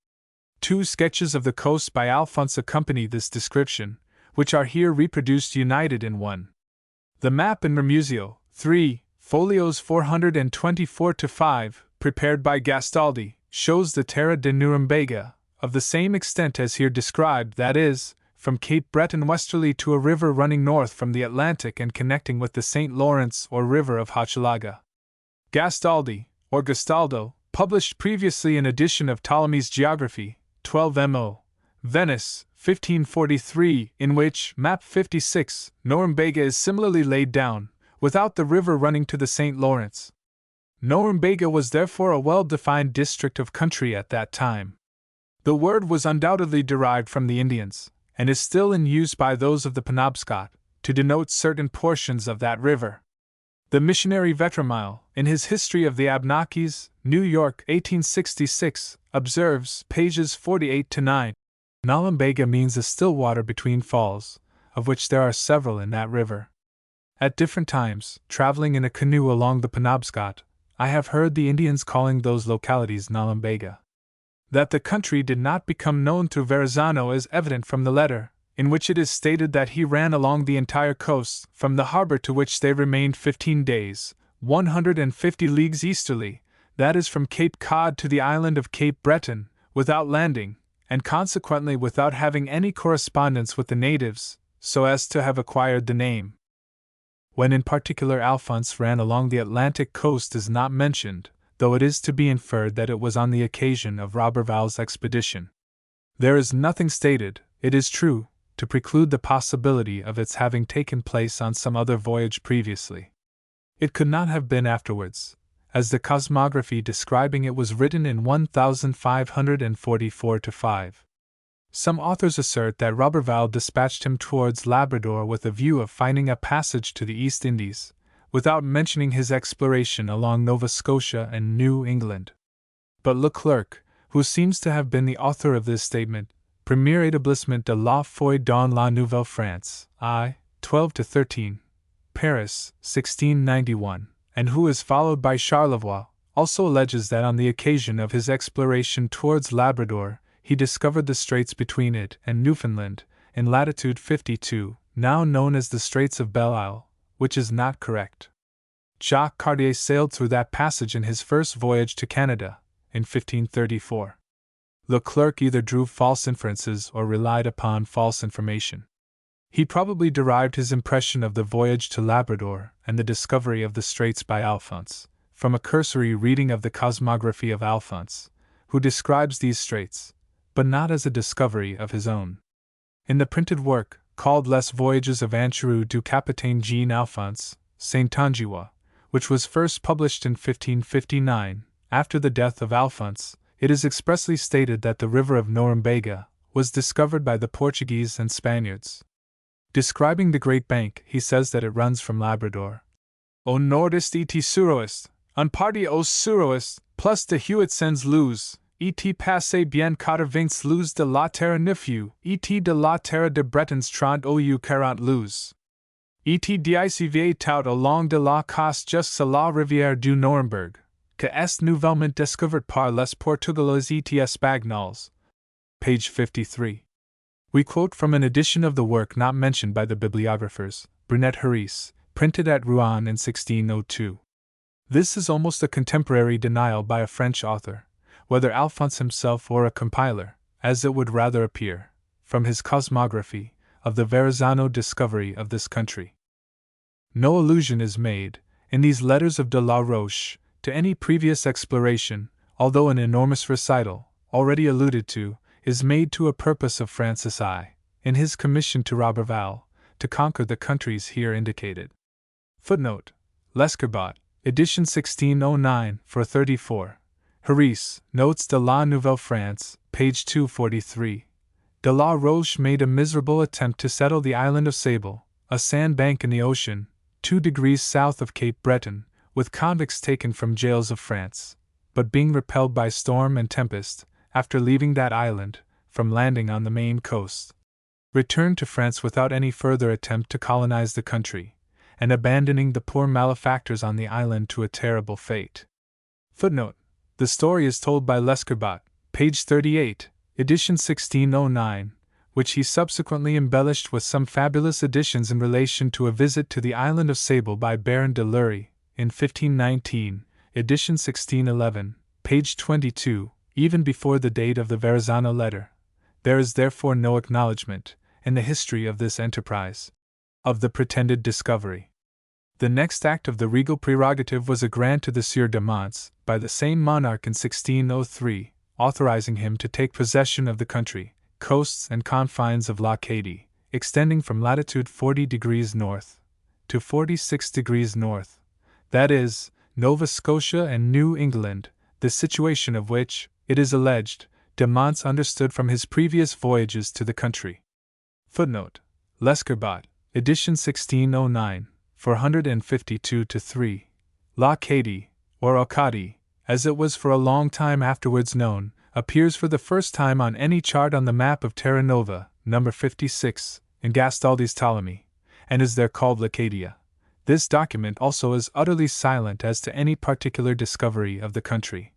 2 sketches of the coast by Alphonse accompany this description, which are here reproduced united in one. The map in Mermuzio, 3, folios 424-5, prepared by Gastaldi, shows the Terra de Nuremberg, of the same extent as here described, that is, from Cape Breton westerly to a river running north from the Atlantic and connecting with the St. Lawrence or river of Hochelaga. Gastaldi, or Gastaldo, published previously an edition of Ptolemy's Geography, 12 mo. Venice, 1543, in which, map 56, Norumbega is similarly laid down, without the river running to the St. Lawrence. Norumbega was therefore a well-defined district of country at that time. The word was undoubtedly derived from the Indians, and is still in use by those of the Penobscot, to denote certain portions of that river. The missionary Vetramile, in his History of the Abnakis, New York, 1866, observes, pages 48-9, Norumbega means a still water between falls, of which there are several in that river. At different times, traveling in a canoe along the Penobscot, I have heard the Indians calling those localities Norumbega. That the country did not become known through Verrazzano is evident from the letter, in which it is stated that he ran along the entire coast, from the harbor to which they remained 15 days, 150 leagues easterly, that is from Cape Cod to the island of Cape Breton, without landing, and consequently without having any correspondence with the natives, so as to have acquired the name. When in particular Alphonse ran along the Atlantic coast is not mentioned, though it is to be inferred that it was on the occasion of Roberval's expedition. There is nothing stated, it is true, to preclude the possibility of its having taken place on some other voyage previously. It could not have been afterwards, as the cosmography describing it was written in 1544-5. Some authors assert that Roberval dispatched him towards Labrador with a view of finding a passage to the East Indies, without mentioning his exploration along Nova Scotia and New England. But Leclerc, who seems to have been the author of this statement, Premier établissement de la foi dans la Nouvelle France, I. 12-13, Paris, 1691, and who is followed by Charlevoix, also alleges that on the occasion of his exploration towards Labrador, he discovered the straits between it and Newfoundland, in latitude 52, now known as the Straits of Belle Isle, which is not correct. Jacques Cartier sailed through that passage in his first voyage to Canada, in 1534. Leclerc either drew false inferences or relied upon false information. He probably derived his impression of the voyage to Labrador and the discovery of the straits by Alphonse, from a cursory reading of the cosmography of Alphonse, who describes these straits, but not as a discovery of his own. In the printed work, called Les Voyages of Ancherou du Capitaine Jean Alphonse, Saint-Angeois, which was first published in 1559, after the death of Alphonse, it is expressly stated that the river of Norumbega was discovered by the Portuguese and Spaniards. Describing the Great Bank, he says that it runs from Labrador au nordest et suroest, en partie au suroest, plus de Huitsens luz, et passe bien 80 luz de la terre neuf et de la terre de Bretons 30 ou 40 luz. Et d'ICVA tout au long de la côte jusqu'à la rivière du Nuremberg, que est nouvellement découverte par les Portugais et Espagnols. Page 53. We quote from an edition of the work not mentioned by the bibliographers, Brunet Harisse, printed at Rouen in 1602. This is almost a contemporary denial by a French author, whether Alphonse himself or a compiler, as it would rather appear, from his cosmography, of the Verrazzano discovery of this country. No allusion is made, in these letters of de la Roche, to any previous exploration, although an enormous recital, already alluded to, is made to a purpose of Francis I, in his commission to Roberval, to conquer the countries here indicated. Footnote: Lescarbot, edition 1609, for 34. Harisse, Notes de la Nouvelle France, page 243. De la Roche made a miserable attempt to settle the island of Sable, a sandbank in the ocean, 2 degrees south of Cape Breton, with convicts taken from jails of France, but being repelled by storm and tempest, after leaving that island, from landing on the main coast, returned to France without any further attempt to colonize the country, and abandoning the poor malefactors on the island to a terrible fate. Footnote: The story is told by Lescarbot, page 38, edition 1609, which he subsequently embellished with some fabulous additions in relation to a visit to the island of Sable by Baron de Lury, in 1519, edition 1611, page 22, even before the date of the Verrazzano letter. There is therefore no acknowledgment, in the history of this enterprise, of the pretended discovery. The next act of the regal prerogative was a grant to the Sieur de Mance, by the same monarch in 1603, authorizing him to take possession of the country, coasts and confines of l'Acadie, extending from latitude 40 degrees north to 46 degrees north, that is, Nova Scotia and New England, the situation of which, it is alleged, de Mance understood from his previous voyages to the country. Footnote: Lescarbot, edition 1609, 452-3. L'Acadie, or Acadie, as it was for a long time afterwards known, appears for the first time on any chart on the map of Terra Nova, number 56, in Gastaldi's Ptolemy, and is there called Lacadia. This document also is utterly silent as to any particular discovery of the country.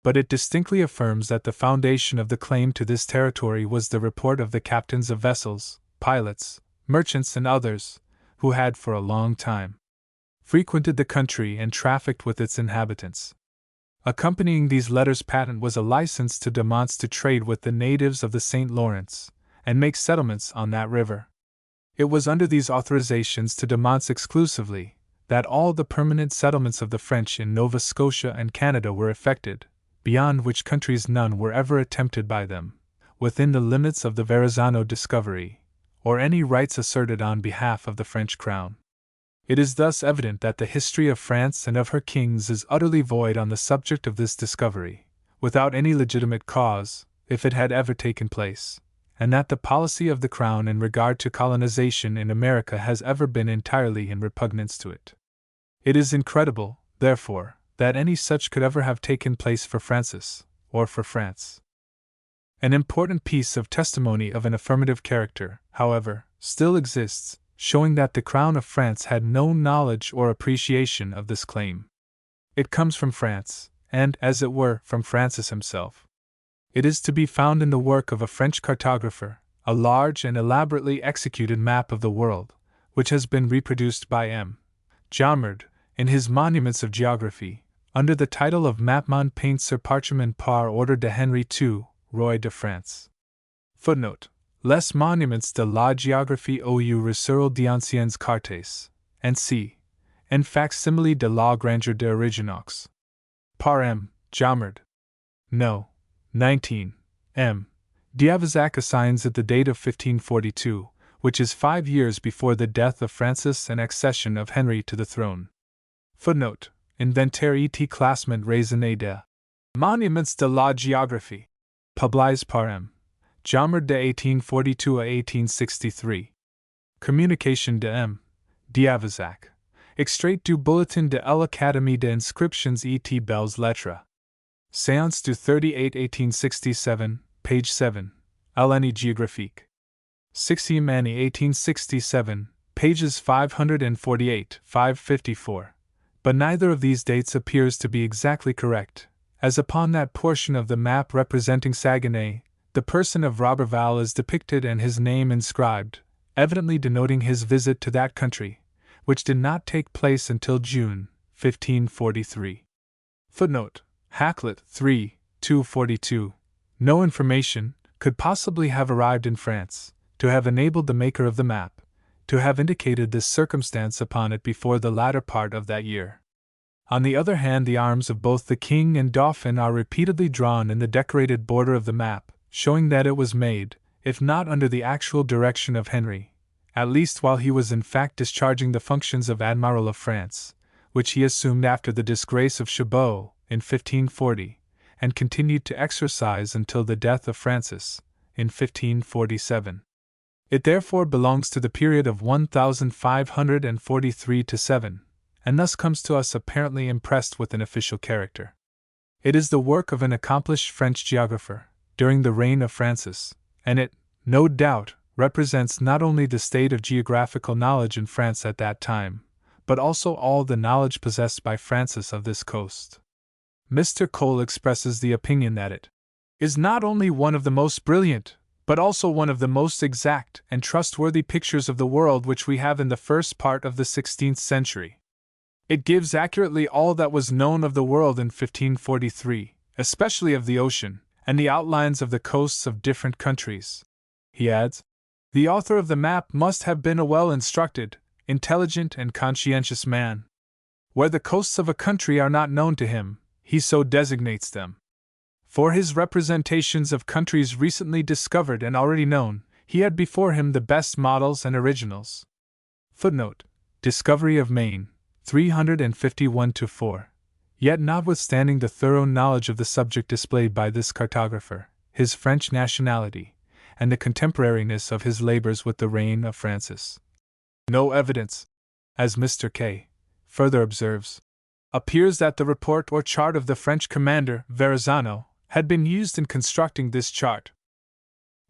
But it distinctly affirms that the foundation of the claim to this territory was the report of the captains of vessels, pilots, merchants, and others, who had for a long time frequented the country and trafficked with its inhabitants. Accompanying these letters patent was a license to de Mance to trade with the natives of the St. Lawrence, and make settlements on that river. It was under these authorizations to de Mance exclusively that all the permanent settlements of the French in Nova Scotia and Canada were effected, beyond which countries none were ever attempted by them, within the limits of the Verrazzano discovery, or any rights asserted on behalf of the French crown. It is thus evident that the history of France and of her kings is utterly void on the subject of this discovery, without any legitimate cause, if it had ever taken place, and that the policy of the Crown in regard to colonization in America has ever been entirely in repugnance to it. It is incredible, therefore, that any such could ever have taken place for Francis, or for France. An important piece of testimony of an affirmative character, however, still exists, showing that the Crown of France had no knowledge or appreciation of this claim. It comes from France, and, as it were, from Francis himself. It is to be found in the work of a French cartographer, a large and elaborately executed map of the world, which has been reproduced by M. Jomard, in his Monuments of Geography, under the title of Mapmont peint sur parchemin par ordre de Henri II, Roi de France. Footnote: Les Monuments de la Géographie au Ressources d'anciennes cartes, and c. En facsimile de la grandeur de Originox. Par M. Jomard. No. 19. M. D'Avezac assigns it the date of 1542, which is 5 years before the death of Francis and accession of Henry to the throne. Footnote: Inventaire et classement raisonné des Monuments de la Géographie. Publiés par M. Jammer de 1842 à 1863. Communication de M. Diavazac. Extrait du Bulletin de l'Académie des Inscriptions et Belles Lettres. Séance du 38 1867, page 7. L'année géographique. 60th année 1867, pages 548, 554. But neither of these dates appears to be exactly correct, as upon that portion of the map representing Saguenay, the person of Roberval is depicted and his name inscribed, evidently denoting his visit to that country, which did not take place until June, 1543. Footnote: Hakluyt 3, 242. No information could possibly have arrived in France to have enabled the maker of the map to have indicated this circumstance upon it before the latter part of that year. On the other hand, the arms of both the king and dauphin are repeatedly drawn in the decorated border of the map, showing that it was made, if not under the actual direction of Henry, at least while he was in fact discharging the functions of Admiral of France, which he assumed after the disgrace of Chabot in 1540, and continued to exercise until the death of Francis in 1547. It therefore belongs to the period of 1543 to 7, and thus comes to us apparently impressed with an official character. It is the work of an accomplished French geographer, during the reign of Francis, and it, no doubt, represents not only the state of geographical knowledge in France at that time, but also all the knowledge possessed by Francis of this coast. Mr. Cole expresses the opinion that it is not only one of the most brilliant, but also one of the most exact and trustworthy pictures of the world which we have in the first part of the 16th century. It gives accurately all that was known of the world in 1543, especially of the ocean, and the outlines of the coasts of different countries. He adds, the author of the map must have been a well-instructed, intelligent, and conscientious man. Where the coasts of a country are not known to him, he so designates them. For his representations of countries recently discovered and already known, he had before him the best models and originals. Footnote: Discovery of Maine, 351-4. Yet notwithstanding the thorough knowledge of the subject displayed by this cartographer, his French nationality, and the contemporariness of his labors with the reign of Francis, no evidence, as Mr. K. further observes, appears that the report or chart of the French commander, Verrazzano, had been used in constructing this chart.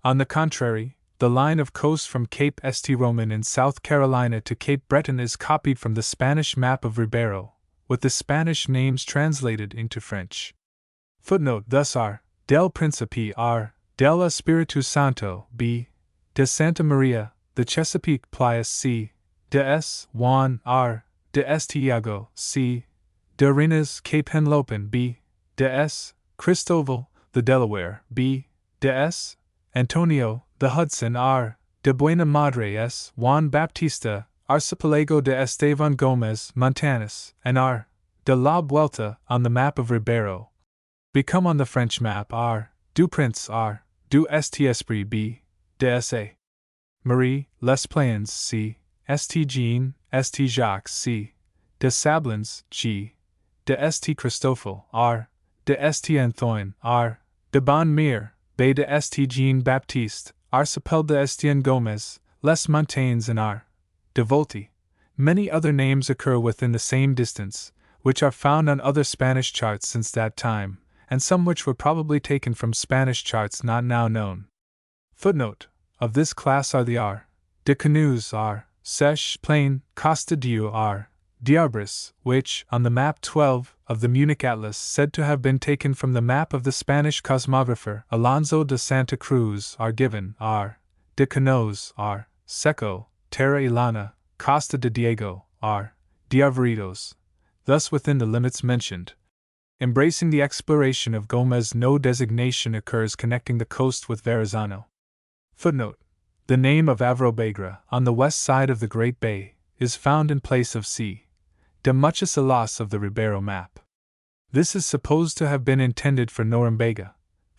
On the contrary, the line of coast from Cape St. Roman in South Carolina to Cape Breton is copied from the Spanish map of Ribeiro, with the Spanish names translated into French. Footnote: Thus R. del Principe R. del Espiritu Santo B. de Santa Maria, the Chesapeake Plias C. de S. Juan R. de Estiago C. de Arenas Cape Henlopen B. de S. Cristobal, the Delaware, B. de S. Antonio, the Hudson R. de Buena Madre S. Juan Baptista, Archipelago de Estevan Gomez, Montanus, and R. de la Vuelta on the map of Ribeiro, become on the French map R. du Prince R. du Esprit B. de S.A. Marie, Les Plaines C. St. Jean, St. Jacques C. de Sablons G. de St. Christoffel R. de St. Antoine R. de Bon Mere, Bay de St. Jean Baptiste, Archipel de Estienne Gomez, Les Montagnes and R. de Volti. Many other names occur within the same distance, which are found on other Spanish charts since that time, and some which were probably taken from Spanish charts not now known. Footnote: Of this class are the R. de Canoes R. Sèche Plain, Costa Dieu R. Diabris, which, on the map 12 of the Munich Atlas, said to have been taken from the map of the Spanish cosmographer Alonso de Santa Cruz, are given R. de Canoes R. Seco, Terra Ilana, Costa de Diego R. Diarveritos, thus within the limits mentioned. Embracing the exploration of Gomez, no designation occurs connecting the coast with Verrazzano. Footnote: The name of Avrobegra, on the west side of the Great Bay, is found in place of C. de muchas islas of the Ribeiro map. This is supposed to have been intended for Norumbega,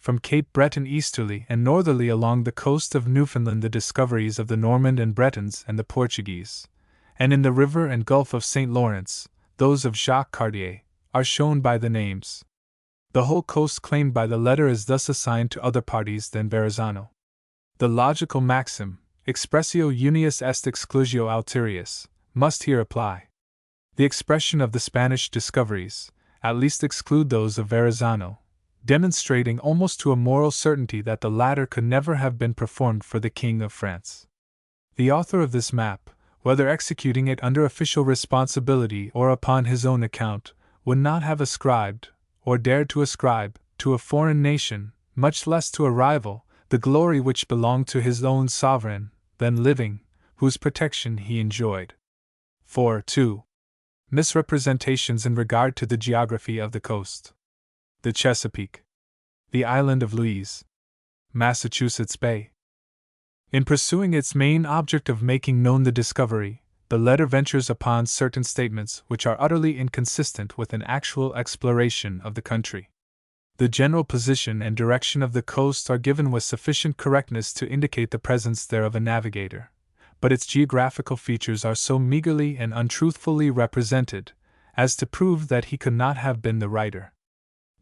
from Cape Breton easterly and northerly along the coast of Newfoundland the discoveries of the Normand and Bretons and the Portuguese, and in the river and Gulf of St. Lawrence, those of Jacques Cartier, are shown by the names. The whole coast claimed by the letter is thus assigned to other parties than Verrazzano. The logical maxim, expressio unius est exclusio alterius, must here apply. The expression of the Spanish discoveries, at least exclude those of Verrazzano, demonstrating almost to a moral certainty that the latter could never have been performed for the King of France. The author of this map, whether executing it under official responsibility or upon his own account, would not have ascribed, or dared to ascribe, to a foreign nation, much less to a rival, the glory which belonged to his own sovereign, then living, whose protection he enjoyed. 4.2. Misrepresentations in regard to the geography of the coast. The Chesapeake. The island of Louise. Massachusetts Bay. In pursuing its main object of making known the discovery, the letter ventures upon certain statements which are utterly inconsistent with an actual exploration of the country. The general position and direction of the coast are given with sufficient correctness to indicate the presence there of a navigator, but its geographical features are so meagerly and untruthfully represented as to prove that he could not have been the writer.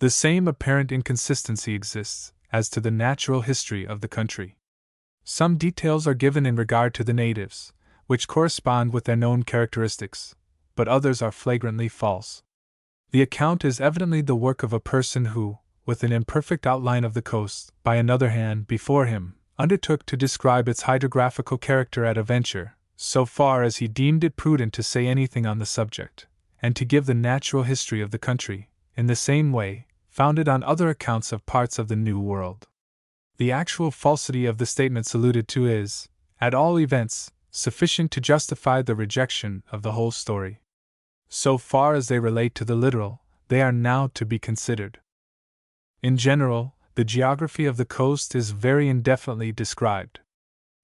The same apparent inconsistency exists as to the natural history of the country. Some details are given in regard to the natives, which correspond with their known characteristics, but others are flagrantly false. The account is evidently the work of a person who, with an imperfect outline of the coast, by another hand before him, undertook to describe its hydrographical character at a venture, so far as he deemed it prudent to say anything on the subject, and to give the natural history of the country, in the same way, founded on other accounts of parts of the New World. The actual falsity of the statements alluded to is, at all events, sufficient to justify the rejection of the whole story. So far as they relate to the literal, they are now to be considered. In general, the geography of the coast is very indefinitely described.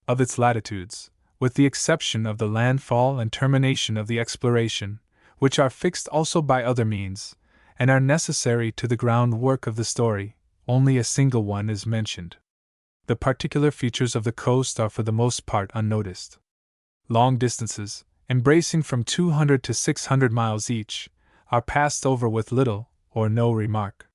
Of its latitudes, with the exception of the landfall and termination of the exploration, which are fixed also by other means, and are necessary to the groundwork of the story, only a single one is mentioned. The particular features of the coast are for the most part unnoticed. Long distances, embracing from 200 to 600 miles each, are passed over with little or no remark.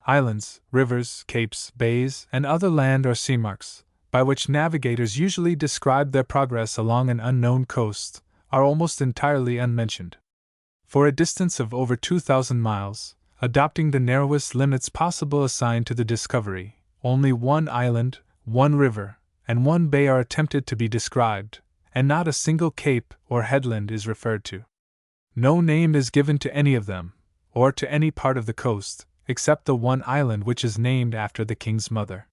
Islands, rivers, capes, bays, and other land or sea marks, by which navigators usually describe their progress along an unknown coast, are almost entirely unmentioned. For a distance of over 2,000 miles, adopting the narrowest limits possible assigned to the discovery, only one island, one river, and one bay are attempted to be described, and not a single cape or headland is referred to. No name is given to any of them, or to any part of the coast, except the one island which is named after the king's mother.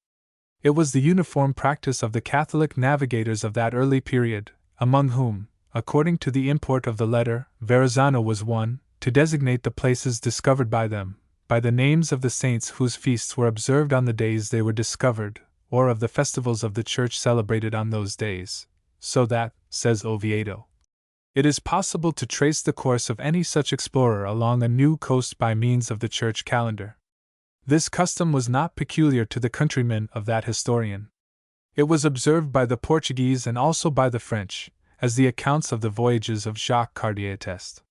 It was the uniform practice of the Catholic navigators of that early period, among whom, according to the import of the letter, Verrazzano was one, to designate the places discovered by them, by the names of the saints whose feasts were observed on the days they were discovered, or of the festivals of the Church celebrated on those days, so that, says Oviedo, it is possible to trace the course of any such explorer along a new coast by means of the church calendar. This custom was not peculiar to the countrymen of that historian. It was observed by the Portuguese and also by the French, as the accounts of the voyages of Jacques Cartier attest.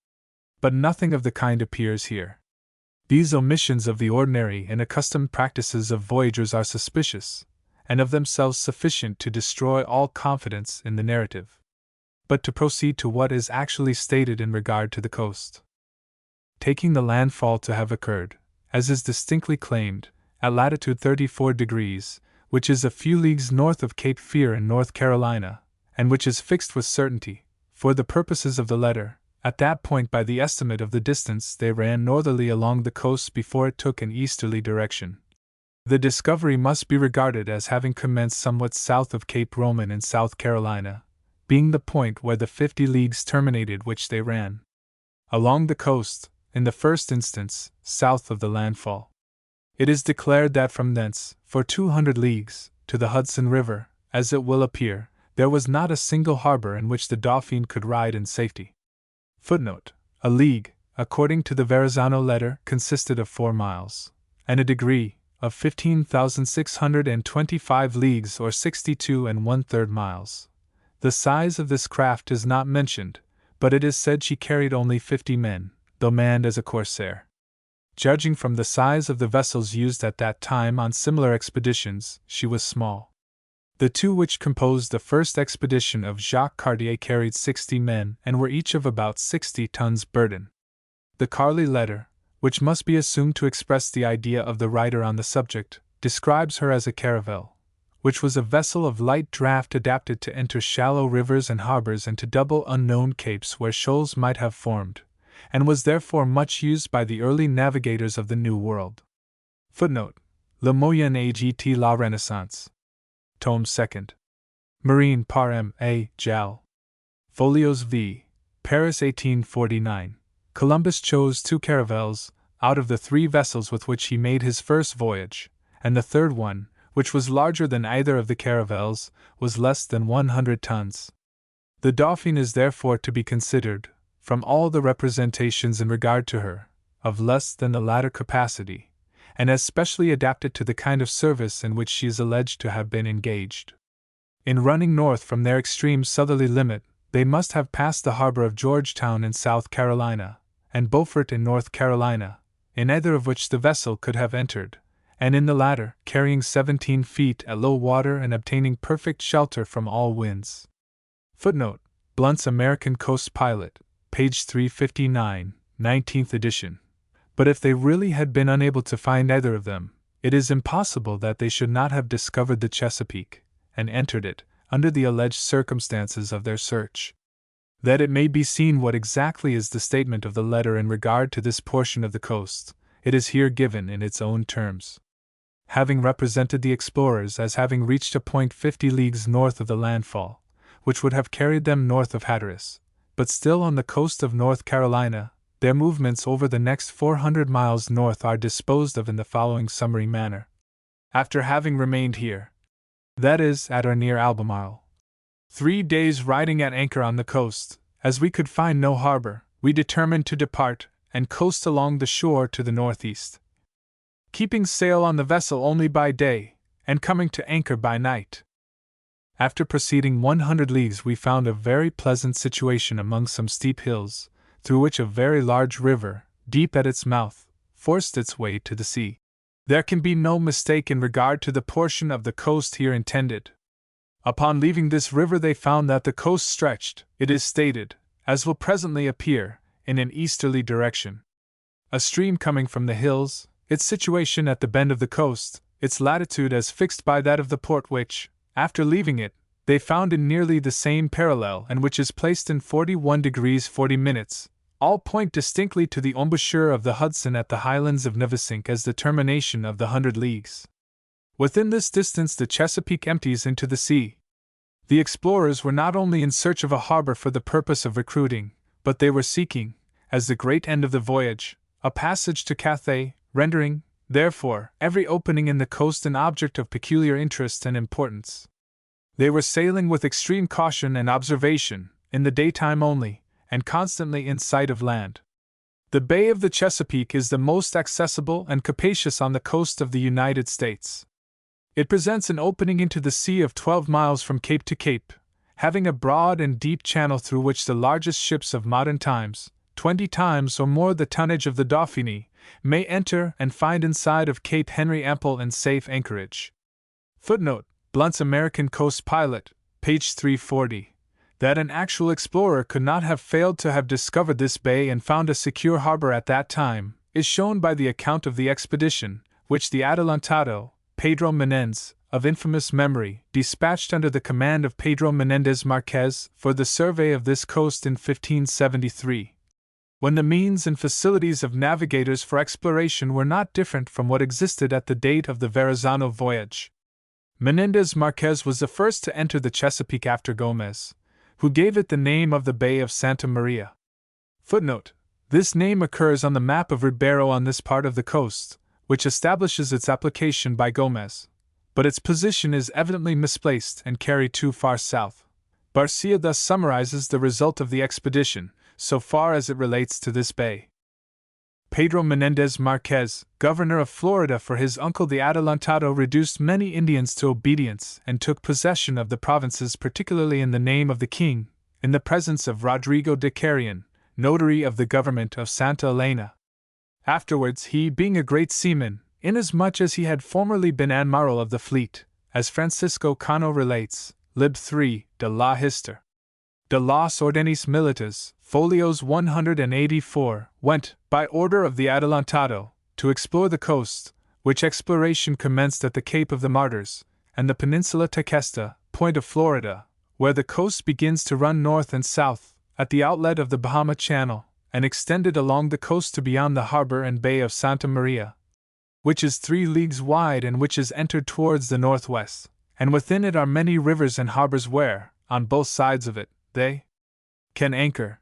But nothing of the kind appears here. These omissions of the ordinary and accustomed practices of voyagers are suspicious, and of themselves sufficient to destroy all confidence in the narrative. But to proceed to what is actually stated in regard to the coast. Taking the landfall to have occurred, as is distinctly claimed, at latitude 34 degrees, which is a few leagues north of Cape Fear in North Carolina, and which is fixed with certainty, for the purposes of the letter, at that point by the estimate of the distance they ran northerly along the coast before it took an easterly direction. The discovery must be regarded as having commenced somewhat south of Cape Roman in South Carolina, being the point where the 50 leagues terminated which they ran. Along the coast, in the first instance, south of the landfall. It is declared that from thence, for 200 leagues, to the Hudson River, as it will appear, there was not a single harbor in which the Dauphin could ride in safety. Footnote: a league, according to the Verrazzano letter, consisted of 4 miles, and a degree, of 15,625 leagues or 62 1/3 miles. The size of this craft is not mentioned, but it is said she carried only 50 men, though manned as a corsair. Judging from the size of the vessels used at that time on similar expeditions, she was small. The two which composed the first expedition of Jacques Cartier carried 60 men and were each of about 60 tons burden. The Carly letter, which must be assumed to express the idea of the writer on the subject, describes her as a caravel, which was a vessel of light draught adapted to enter shallow rivers and harbors and to double unknown capes where shoals might have formed, and was therefore much used by the early navigators of the New World. Footnote: Le Moyen Age et la Renaissance. Tome 2nd. Marine par M. A. Jal. Folios v. Paris 1849. Columbus chose 2 caravels out of the 3 vessels with which he made his first voyage, and the third one, which was larger than either of the caravels, was less than 100 tons. The Dauphine is therefore to be considered, from all the representations in regard to her, of less than the latter capacity, and as specially adapted to the kind of service in which she is alleged to have been engaged. In running north from their extreme southerly limit, they must have passed the harbor of Georgetown in South Carolina, and Beaufort in North Carolina, in either of which the vessel could have entered, and in the latter, carrying 17 feet at low water and obtaining perfect shelter from all winds. Footnote: Blunt's American Coast Pilot, page 359, 19th edition. But if they really had been unable to find either of them, it is impossible that they should not have discovered the Chesapeake, and entered it, under the alleged circumstances of their search. That it may be seen what exactly is the statement of the letter in regard to this portion of the coast, it is here given in its own terms. Having represented the explorers as having reached a point 50 leagues north of the landfall, which would have carried them north of Hatteras, but still on the coast of North Carolina, their movements over the next 400 miles north are disposed of in the following summary manner. After having remained here, that is, at or near Albemarle, 3 days riding at anchor on the coast, as we could find no harbor, we determined to depart and coast along the shore to the northeast, keeping sail on the vessel only by day, and coming to anchor by night. After proceeding 100 leagues, we found a very pleasant situation among some steep hills, through which a very large river, deep at its mouth, forced its way to the sea. There can be no mistake in regard to the portion of the coast here intended. Upon leaving this river they found that the coast stretched, it is stated, as will presently appear, in an easterly direction. A stream coming from the hills, its situation at the bend of the coast, its latitude as fixed by that of the port which, after leaving it, they found in nearly the same parallel and which is placed in 41 degrees 40 minutes, all point distinctly to the embouchure of the Hudson at the highlands of Nivesink as the termination of the 100 leagues. Within this distance the Chesapeake empties into the sea. The explorers were not only in search of a harbor for the purpose of recruiting, but they were seeking, as the great end of the voyage, a passage to Cathay, rendering, therefore, every opening in the coast an object of peculiar interest and importance. They were sailing with extreme caution and observation, in the daytime only, and constantly in sight of land. The Bay of the Chesapeake is the most accessible and capacious on the coast of the United States. It presents an opening into the sea of 12 miles from cape to cape, having a broad and deep channel through which the largest ships of modern times, 20 times or more the tonnage of the Dauphine, may enter and find inside of Cape Henry ample and safe anchorage. Footnote: Blunt's American Coast Pilot, page 340. That an actual explorer could not have failed to have discovered this bay and found a secure harbor at that time, is shown by the account of the expedition, which the Adelantado, Pedro Menendez, of infamous memory, dispatched under the command of Pedro Menendez Marquez for the survey of this coast in 1573. When the means and facilities of navigators for exploration were not different from what existed at the date of the Verrazzano voyage. Menendez Marquez was the first to enter the Chesapeake after Gomez, who gave it the name of the Bay of Santa Maria. Footnote: This name occurs on the map of Ribeiro on this part of the coast, which establishes its application by Gomez, but its position is evidently misplaced and carried too far south. Barcia thus summarizes the result of the expedition, so far as it relates to this bay. Pedro Menendez Marquez, governor of Florida for his uncle the Adelantado, reduced many Indians to obedience and took possession of the provinces, particularly in the name of the king, in the presence of Rodrigo de Carrion, notary of the government of Santa Elena. Afterwards, he, being a great seaman, inasmuch as he had formerly been admiral of the fleet, as Francisco Cano relates, lib 3, de la Hister. De los Ordenis Militares, folios 184, went, by order of the Adelantado, to explore the coast, which exploration commenced at the Cape of the Martyrs, and the Peninsula Tequesta, point of Florida, where the coast begins to run north and south, at the outlet of the Bahama Channel, and extended along the coast to beyond the harbor and bay of Santa Maria, which is 3 leagues wide and which is entered towards the northwest, and within it are many rivers and harbors where, on both sides of it, they can anchor.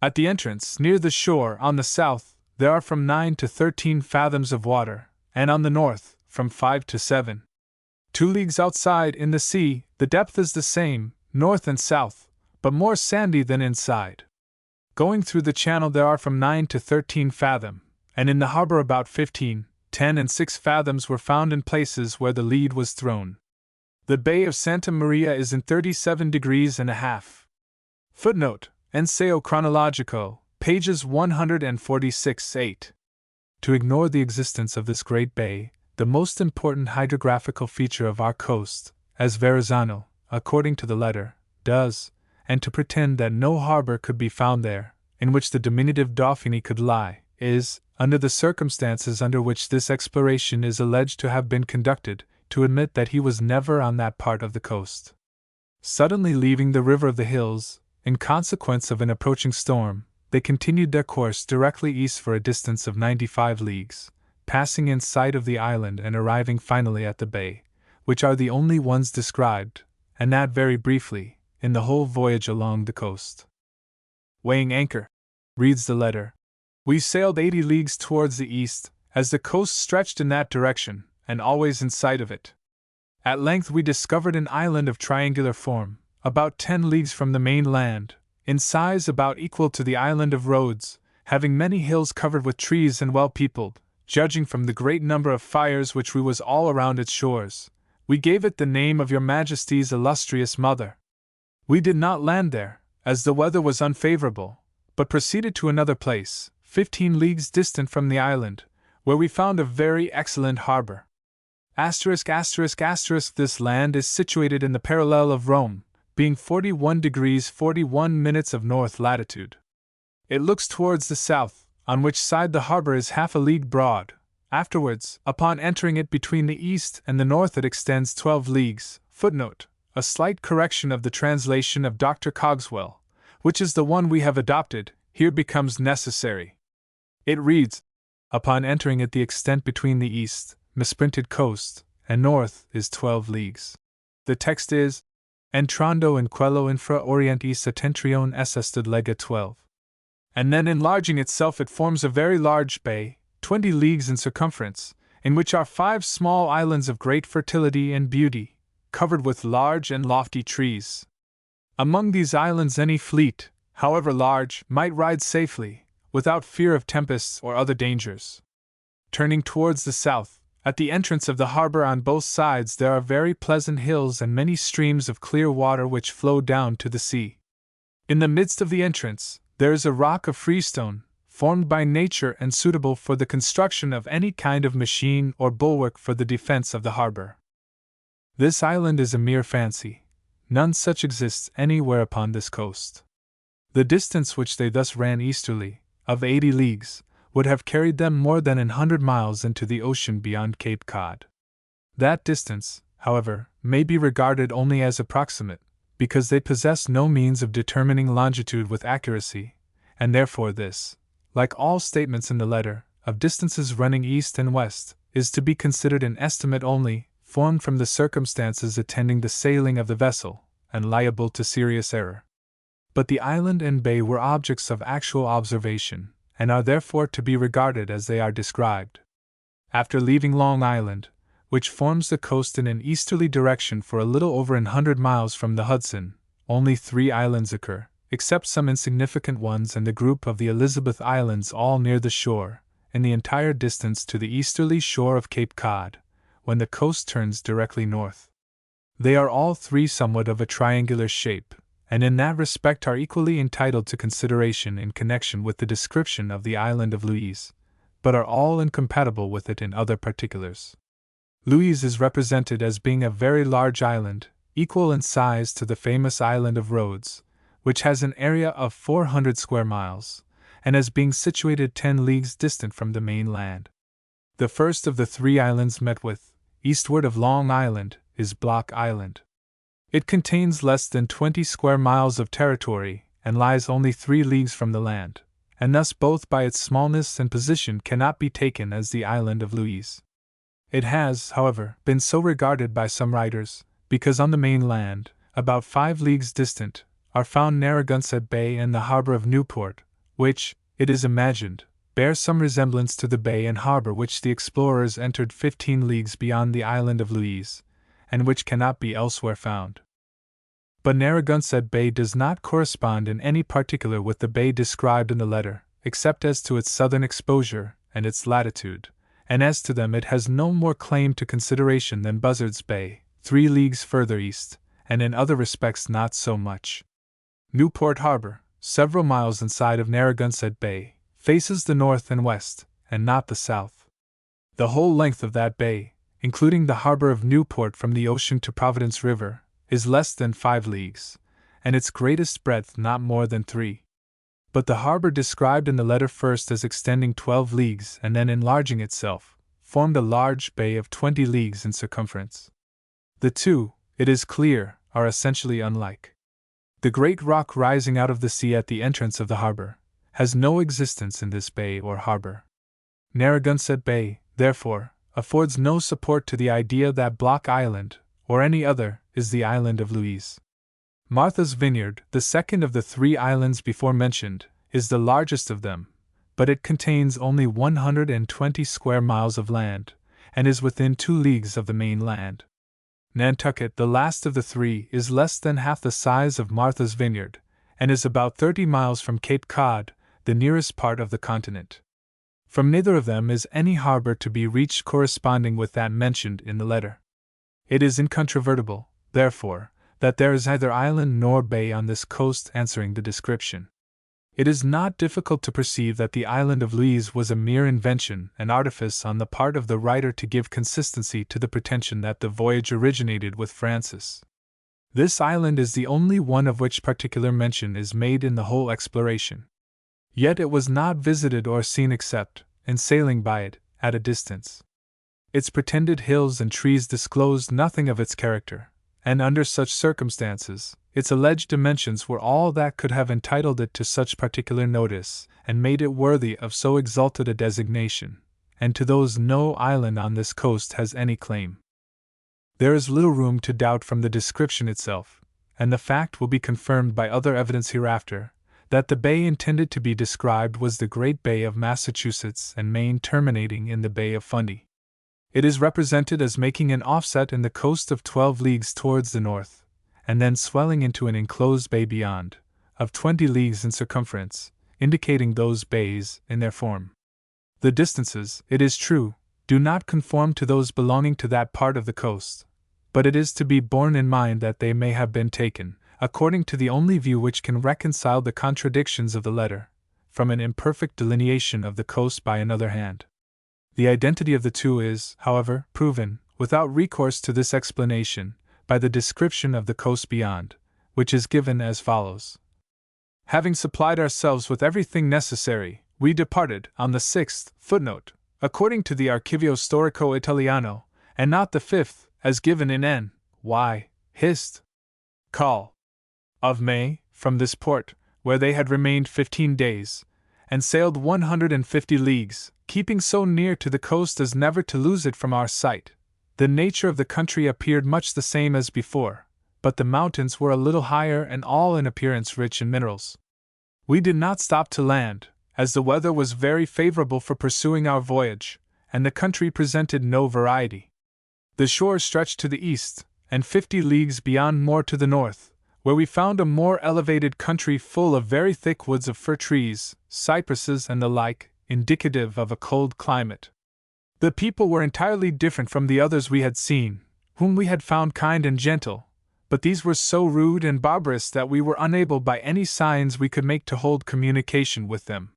At the entrance, near the shore, on the south, there are from 9 to 13 fathoms of water, and on the north, from 5 to 7. 2 leagues outside, in the sea, the depth is the same, north and south, but more sandy than inside. Going through the channel there are from 9 to 13 fathom, and in the harbor about 15, 10 and 6 fathoms were found in places where the lead was thrown. The Bay of Santa Maria is in 37 degrees and a half. Footnote: Enseo Chronologico, pages 146-8. To ignore the existence of this great bay, the most important hydrographical feature of our coast, as Verrazzano, according to the letter, does, and to pretend that no harbor could be found there, in which the diminutive Dauphiny could lie, is, under the circumstances under which this exploration is alleged to have been conducted, to admit that he was never on that part of the coast. Suddenly leaving the River of the Hills, in consequence of an approaching storm, they continued their course directly east for a distance of 95 leagues, passing in sight of the island and arriving finally at the bay, which are the only ones described, and that very briefly, in the whole voyage along the coast. Weighing anchor, reads the letter, we sailed 80 leagues towards the east, as the coast stretched in that direction, and always in sight of it. At length we discovered an island of triangular form, about 10 leagues from the main land, in size about equal to the island of Rhodes, having many hills covered with trees and well peopled, judging from the great number of fires which we was all around its shores. We gave it the name of your Majesty's illustrious mother. We did not land there, as the weather was unfavorable, but proceeded to another place, 15 leagues distant from the island, where we found a very excellent harbor. This land is situated in the parallel of Rome, being 41 degrees 41 minutes of north latitude. It looks towards the south, on which side the harbor is half a league broad. Afterwards, upon entering it between the east and the north, it extends 12 leagues. Footnote: a slight correction of the translation of Dr. Cogswell, which is the one we have adopted, here becomes necessary. It reads, upon entering it the extent between the east, misprinted coast, and north is 12 leagues. The text is, entrando in quello infra oriente settentrione ested lega 12. And then enlarging itself it forms a very large bay, 20 leagues in circumference, in which are 5 small islands of great fertility and beauty, covered with large and lofty trees. Among these islands any fleet, however large, might ride safely, without fear of tempests or other dangers. Turning towards the south, at the entrance of the harbor on both sides there are very pleasant hills and many streams of clear water which flow down to the sea. In the midst of the entrance, there is a rock of freestone, formed by nature and suitable for the construction of any kind of machine or bulwark for the defense of the harbor. This island is a mere fancy. None such exists anywhere upon this coast. The distance which they thus ran easterly, of 80 leagues, would have carried them more than 100 miles into the ocean beyond Cape Cod. That distance, however, may be regarded only as approximate, because they possess no means of determining longitude with accuracy, and therefore this, like all statements in the letter, of distances running east and west, is to be considered an estimate only, formed from the circumstances attending the sailing of the vessel, and liable to serious error. But the island and bay were objects of actual observation, and are therefore to be regarded as they are described. After leaving Long Island, which forms the coast in an easterly direction for a little over 100 miles from the Hudson, only 3 islands occur, except some insignificant ones and the group of the Elizabeth Islands all near the shore, in the entire distance to the easterly shore of Cape Cod, when the coast turns directly north. They are all three somewhat of a triangular shape, and in that respect are equally entitled to consideration in connection with the description of the island of Louise, but are all incompatible with it in other particulars. Louise is represented as being a very large island, equal in size to the famous island of Rhodes, which has an area of 400 square miles, and as being situated 10 leagues distant from the main land. The first of the three islands met with, eastward of Long Island, is Block Island. It contains less than 20 square miles of territory, and lies only 3 leagues from the land, and thus both by its smallness and position cannot be taken as the island of Louise. It has, however, been so regarded by some writers, because on the main land, about 5 leagues distant, are found Narragansett Bay and the harbor of Newport, which, it is imagined, bear some resemblance to the bay and harbor which the explorers entered 15 leagues beyond the island of Louise, and which cannot be elsewhere found. But Narragansett Bay does not correspond in any particular with the bay described in the letter, except as to its southern exposure and its latitude, and as to them it has no more claim to consideration than Buzzard's Bay, 3 leagues further east, and in other respects not so much. Newport Harbor, several miles inside of Narragansett Bay, faces the north and west, and not the south. The whole length of that bay, including the harbor of Newport from the ocean to Providence River, is less than 5 leagues, and its greatest breadth not more than 3. But the harbor described in the letter first as extending 12 leagues and then enlarging itself, formed a large bay of 20 leagues in circumference. The two, it is clear, are essentially unlike. The great rock rising out of the sea at the entrance of the harbor has no existence in this bay or harbor. Narragansett Bay, therefore, affords no support to the idea that Block Island, or any other, is the island of Louise. Martha's Vineyard, the second of the 3 islands before mentioned, is the largest of them, but it contains only 120 square miles of land, and is within 2 leagues of the main land. Nantucket, the last of the 3, is less than half the size of Martha's Vineyard, and is about 30 miles from Cape Cod, the nearest part of the continent. From neither of them is any harbor to be reached corresponding with that mentioned in the letter. It is incontrovertible, therefore, that there is neither island nor bay on this coast answering the description. It is not difficult to perceive that the island of Louise was a mere invention and artifice on the part of the writer to give consistency to the pretension that the voyage originated with Francis. This island is the only one of which particular mention is made in the whole exploration. Yet it was not visited or seen except, in sailing by it, at a distance. Its pretended hills and trees disclosed nothing of its character, and under such circumstances, its alleged dimensions were all that could have entitled it to such particular notice, and made it worthy of so exalted a designation, and to those no island on this coast has any claim. There is little room to doubt from the description itself, and the fact will be confirmed by other evidence hereafter, that the bay intended to be described was the Great Bay of Massachusetts and Maine terminating in the Bay of Fundy. It is represented as making an offset in the coast of 12 leagues towards the north, and then swelling into an enclosed bay beyond, of 20 leagues in circumference, indicating those bays in their form. The distances, it is true, do not conform to those belonging to that part of the coast, but it is to be borne in mind that they may have been taken, according to the only view which can reconcile the contradictions of the letter, from an imperfect delineation of the coast by another hand. The identity of the two is, however, proven, without recourse to this explanation, by the description of the coast beyond, which is given as follows. Having supplied ourselves with everything necessary, we departed on the 6th, footnote, according to the Archivio Storico Italiano, and not the 5th, as given in N.Y. Hist. Call. Of May, from this port, where they had remained 15 days, and sailed 150 leagues, keeping so near to the coast as never to lose it from our sight. The nature of the country appeared much the same as before, but the mountains were a little higher and all in appearance rich in minerals. We did not stop to land, as the weather was very favorable for pursuing our voyage, and the country presented no variety. The shore stretched to the east, and 50 leagues beyond more to the north, where we found a more elevated country full of very thick woods of fir trees, cypresses, and the like, indicative of a cold climate. The people were entirely different from the others we had seen, whom we had found kind and gentle, but these were so rude and barbarous that we were unable by any signs we could make to hold communication with them.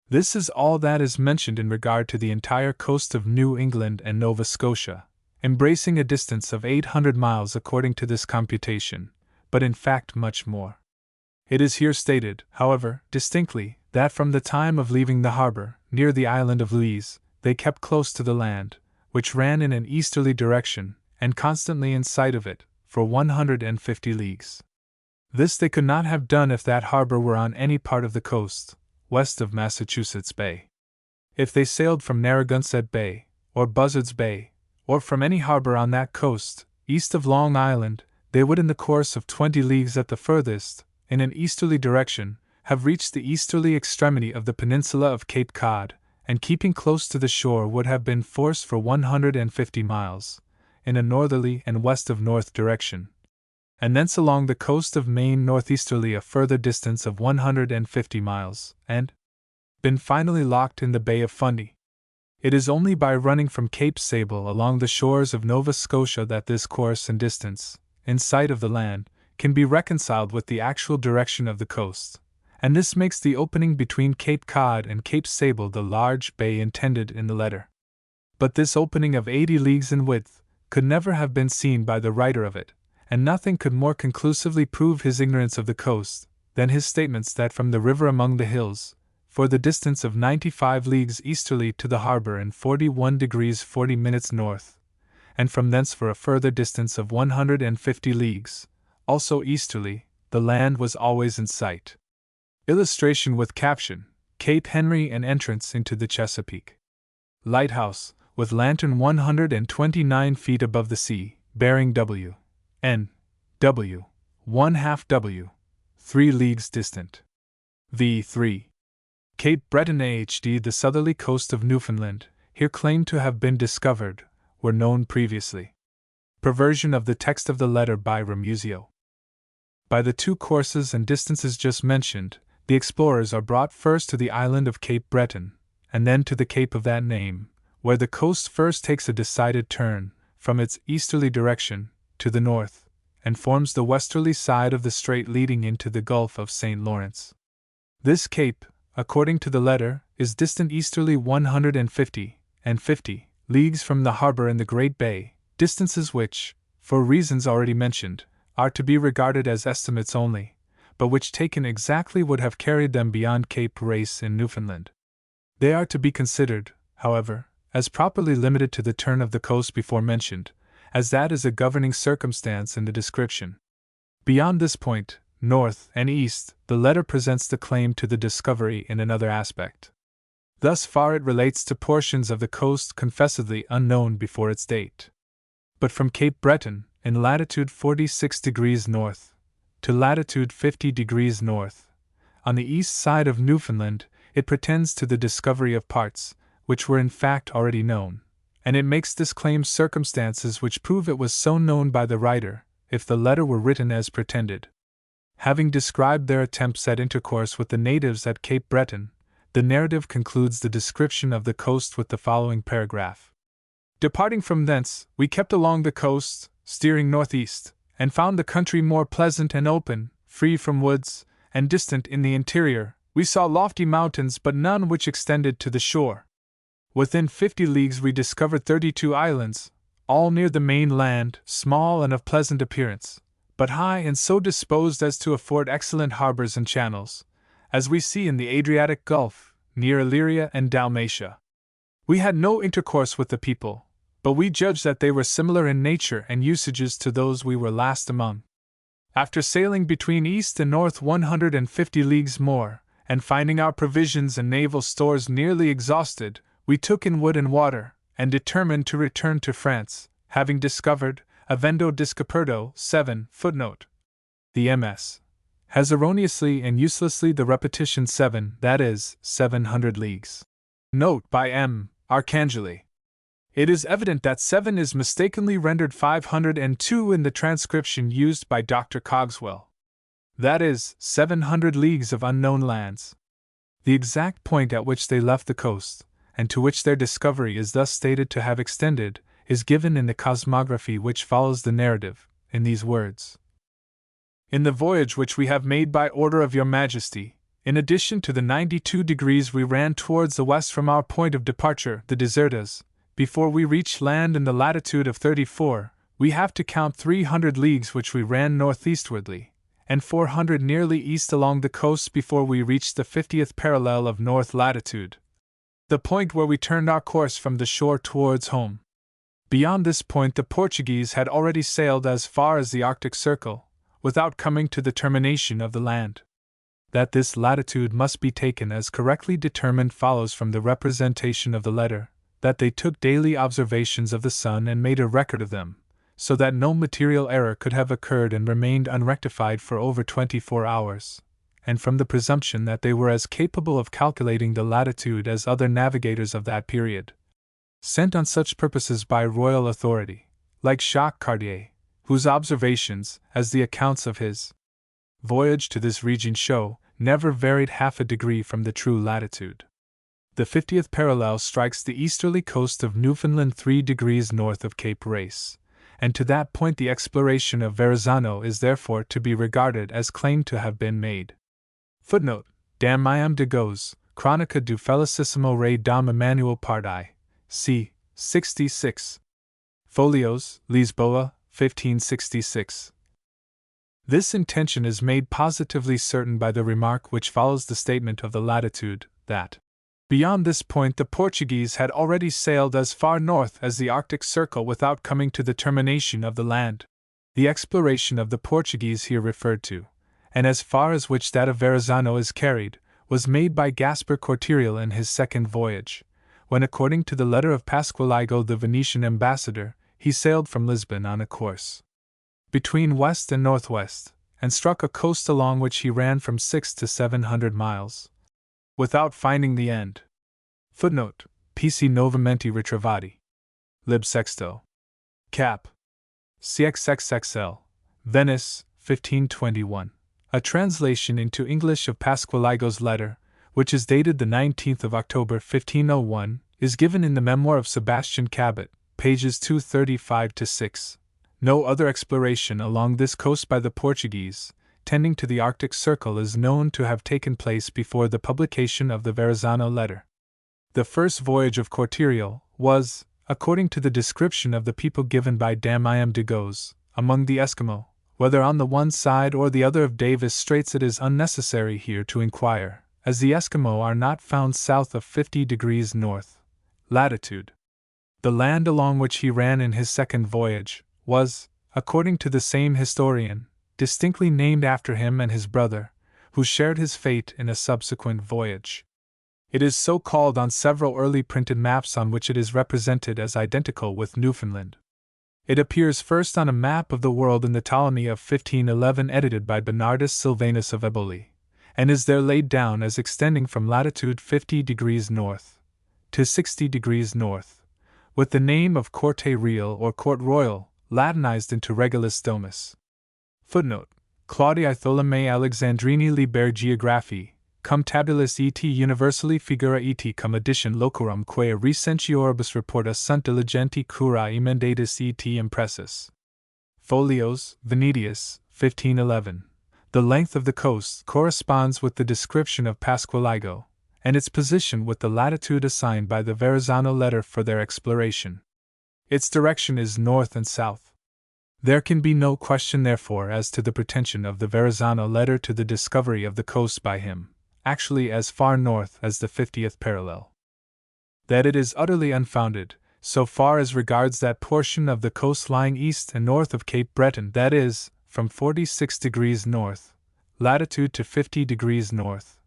This is all that is mentioned in regard to the entire coast of New England and Nova Scotia, embracing a distance of 800 miles according to this computation, but in fact much more. It is here stated, however, distinctly, that from the time of leaving the harbor, near the island of Lees, they kept close to the land, which ran in an easterly direction, and constantly in sight of it, for 150 leagues. This they could not have done if that harbor were on any part of the coast, west of Massachusetts Bay. If they sailed from Narragansett Bay, or Buzzards Bay, or from any harbor on that coast, east of Long Island, they would in the course of 20 leagues at the furthest, in an easterly direction, have reached the easterly extremity of the peninsula of Cape Cod, and keeping close to the shore would have been forced for 150 miles, in a northerly and west of north direction, and thence along the coast of Maine northeasterly a further distance of 150 miles, and been finally locked in the Bay of Fundy. It is only by running from Cape Sable along the shores of Nova Scotia that this course and distance, in sight of the land, can be reconciled with the actual direction of the coast, and this makes the opening between Cape Cod and Cape Sable the large bay intended in the letter. But this opening of 80 leagues in width could never have been seen by the writer of it, and nothing could more conclusively prove his ignorance of the coast than his statements that from the river among the hills, for the distance of 95 leagues easterly to the harbor and 41 degrees 40 minutes north, and from thence for a further distance of 150 leagues, also easterly, the land was always in sight. Illustration with caption, Cape Henry and entrance into the Chesapeake. Lighthouse, with lantern 129 feet above the sea, bearing W. N. W. 1/2 W. 3 leagues distant. V3. Cape Breton AHD. The southerly coast of Newfoundland, here claimed to have been discovered, were known previously. Perversion of the text of the letter by Ramusio. By the two courses and distances just mentioned, the explorers are brought first to the island of Cape Breton, and then to the cape of that name, where the coast first takes a decided turn, from its easterly direction, to the north, and forms the westerly side of the strait leading into the Gulf of St. Lawrence. This cape, according to the letter, is distant easterly 150 and 50 leagues from the harbor in the Great Bay, distances which, for reasons already mentioned, are to be regarded as estimates only, but which taken exactly would have carried them beyond Cape Race in Newfoundland. They are to be considered, however, as properly limited to the turn of the coast before mentioned, as that is a governing circumstance in the description. Beyond this point, north and east, the letter presents the claim to the discovery in another aspect. Thus far it relates to portions of the coast confessedly unknown before its date. But from Cape Breton, in latitude 46 degrees north, to latitude 50 degrees north, on the east side of Newfoundland, it pretends to the discovery of parts, which were in fact already known, and it makes this claim circumstances which prove it was so known by the writer, if the letter were written as pretended. Having described their attempts at intercourse with the natives at Cape Breton, the narrative concludes the description of the coast with the following paragraph. Departing from thence, we kept along the coast, steering northeast, and found the country more pleasant and open, free from woods, and distant in the interior. We saw lofty mountains, but none which extended to the shore. Within 50 leagues we discovered 32 islands, all near the main land, small and of pleasant appearance, but high and so disposed as to afford excellent harbors and channels, as we see in the Adriatic Gulf, near Illyria and Dalmatia. We had no intercourse with the people, but we judged that they were similar in nature and usages to those we were last among. After sailing between east and north 150 leagues more, and finding our provisions and naval stores nearly exhausted, we took in wood and water, and determined to return to France, having discovered, Avendo Discoperto 7, footnote. The MS. has erroneously and uselessly the repetition 7, that is, 700 leagues. Note by M. Arcangeli. It is evident that 7 is mistakenly rendered 502 in the transcription used by Dr. Cogswell. That is, 700 leagues of unknown lands. The exact point at which they left the coast, and to which their discovery is thus stated to have extended, is given in the cosmography which follows the narrative, in these words. In the voyage which we have made by order of your Majesty, in addition to the 92 degrees we ran towards the west from our point of departure, the Desertas, before we reached land in the latitude of 34, we have to count 300 leagues which we ran northeastwardly, and 400 nearly east along the coast before we reached the 50th parallel of north latitude, the point where we turned our course from the shore towards home. Beyond this point the Portuguese had already sailed as far as the Arctic Circle, without coming to the termination of the land. That this latitude must be taken as correctly determined follows from the representation of the letter, that they took daily observations of the sun and made a record of them, so that no material error could have occurred and remained unrectified for over 24 hours, and from the presumption that they were as capable of calculating the latitude as other navigators of that period, sent on such purposes by royal authority, like Jacques Cartier, whose observations, as the accounts of his voyage to this region show, never varied half a degree from the true latitude. The 50th parallel strikes the easterly coast of Newfoundland 3 degrees north of Cape Race, and to that point the exploration of Verrazzano is therefore to be regarded as claimed to have been made. Footnote: Damiam de Gauze, Chronica du Felicissimo Rey Dom Emmanuel Pardi, c. 66. Folios, Lisboa, 1566. This intention is made positively certain by the remark which follows the statement of the latitude, that beyond this point the Portuguese had already sailed as far north as the Arctic Circle without coming to the termination of the land. The exploration of the Portuguese here referred to, and as far as which that of Verrazzano is carried, was made by Gaspar Cortereal in his second voyage, when according to the letter of Pasqualigo the Venetian ambassador, he sailed from Lisbon on a course between west and northwest, and struck a coast along which he ran from 600 to 700 miles, without finding the end. Footnote: PC Novamente Ritrovati. Lib Sexto. Cap. CXXXL. Venice, 1521. A translation into English of Pasqualigo's letter, which is dated the 19th of October 1501, is given in the Memoir of Sebastian Cabot, pages 235 to 6. No other exploration along this coast by the Portuguese, tending to the Arctic Circle, is known to have taken place before the publication of the Verrazzano letter. The first voyage of Cortereal was, according to the description of the people given by Damiam de Gauze, among the Eskimo. Whether on the one side or the other of Davis Straits it is unnecessary here to inquire, as the Eskimo are not found south of 50 degrees north latitude. The land along which he ran in his second voyage was, according to the same historian, distinctly named after him and his brother, who shared his fate in a subsequent voyage. It is so called on several early printed maps on which it is represented as identical with Newfoundland. It appears first on a map of the world in the Ptolemy of 1511 edited by Bernardus Sylvanus of Eboli, and is there laid down as extending from latitude 50 degrees north to 60 degrees north, with the name of Corte Real or Court Royal, Latinized into Regulus Domus. Footnote: Claudii Ptolemaei Alexandrini Liber Geographiae, cum tabulis et universali figura et cum edition locorum quae recentioribus reporta sunt diligenti cura emendatis et impressus. Folios, Venetius, 1511. The length of the coast corresponds with the description of Pasqualigo, and its position with the latitude assigned by the Verrazzano letter for their exploration. Its direction is north and south. There can be no question, therefore, as to the pretension of the Verrazzano letter to the discovery of the coast by him, actually as far north as the 50th parallel. That it is utterly unfounded, so far as regards that portion of the coast lying east and north of Cape Breton, that is, from 46 degrees north latitude to 50 degrees north,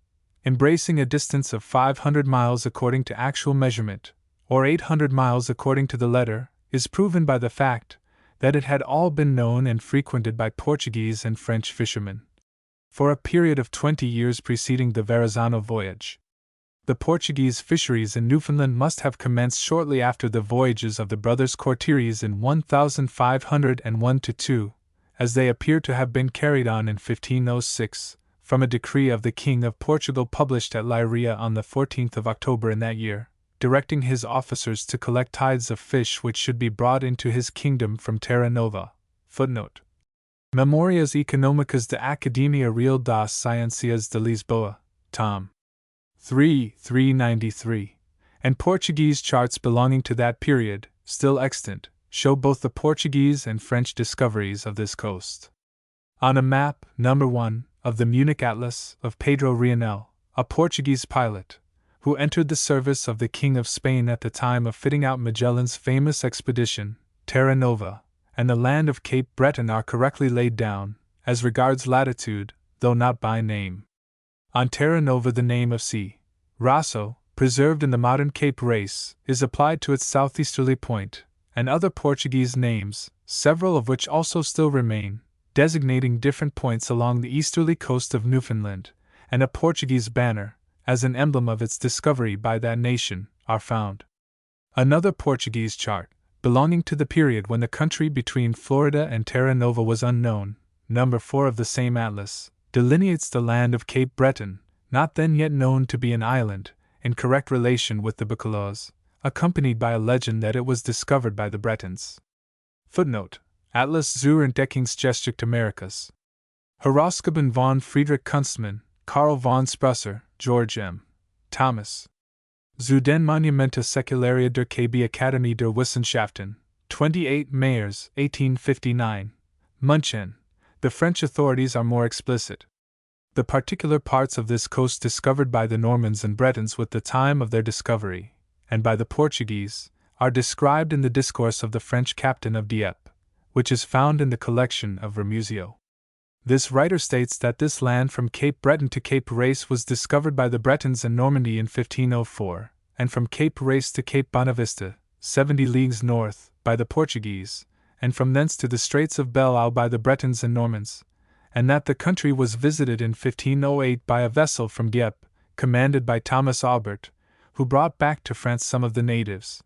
embracing a distance of 500 miles according to actual measurement, or 800 miles according to the letter, is proven by the fact that it had all been known and frequented by Portuguese and French fishermen for a period of 20 years preceding the Verrazzano voyage. The Portuguese fisheries in Newfoundland must have commenced shortly after the voyages of the brothers Cortérias in 1501-2, as they appear to have been carried on in 1506, from a decree of the King of Portugal published at Leiria on the 14th of October in that year, directing his officers to collect tithes of fish which should be brought into his kingdom from Terra Nova. Footnote: Memorias Económicas de Academia Real das Ciências de Lisboa, Tom. 3, 393, and Portuguese charts belonging to that period, still extant, show both the Portuguese and French discoveries of this coast. On a map, number 1, of the Munich Atlas of Pedro Rionel, a Portuguese pilot, who entered the service of the King of Spain at the time of fitting out Magellan's famous expedition, Terra Nova, and the land of Cape Breton are correctly laid down, as regards latitude, though not by name. On Terra Nova the name of C. Raso, preserved in the modern Cape Race, is applied to its southeasterly point, and other Portuguese names, several of which also still remain, designating different points along the easterly coast of Newfoundland, and a Portuguese banner, as an emblem of its discovery by that nation, are found. Another Portuguese chart, belonging to the period when the country between Florida and Terra Nova was unknown, number 4 of the same atlas, delineates the land of Cape Breton, not then yet known to be an island, in correct relation with the Bacalaos, accompanied by a legend that it was discovered by the Bretons. Footnote: Atlas zur Entdeckungsgeschichte Amerikas. Herausgeben von Friedrich Kunstmann, Karl von Sprusser, George M. Thomas. Zu den Monumenta Secularia der KB Akademie der Wissenschaften, 28 Mayers, 1859. Munchen. The French authorities are more explicit. The particular parts of this coast discovered by the Normans and Bretons with the time of their discovery, and by the Portuguese, are described in the discourse of the French captain of Dieppe, which is found in the collection of Ramusio. This writer states that this land from Cape Breton to Cape Race was discovered by the Bretons in Normandy in 1504, and from Cape Race to Cape Bonavista, 70 leagues north, by the Portuguese, and from thence to the Straits of Belle Isle by the Bretons and Normans, and that the country was visited in 1508 by a vessel from Dieppe, commanded by Thomas Aubert, who brought back to France some of the natives.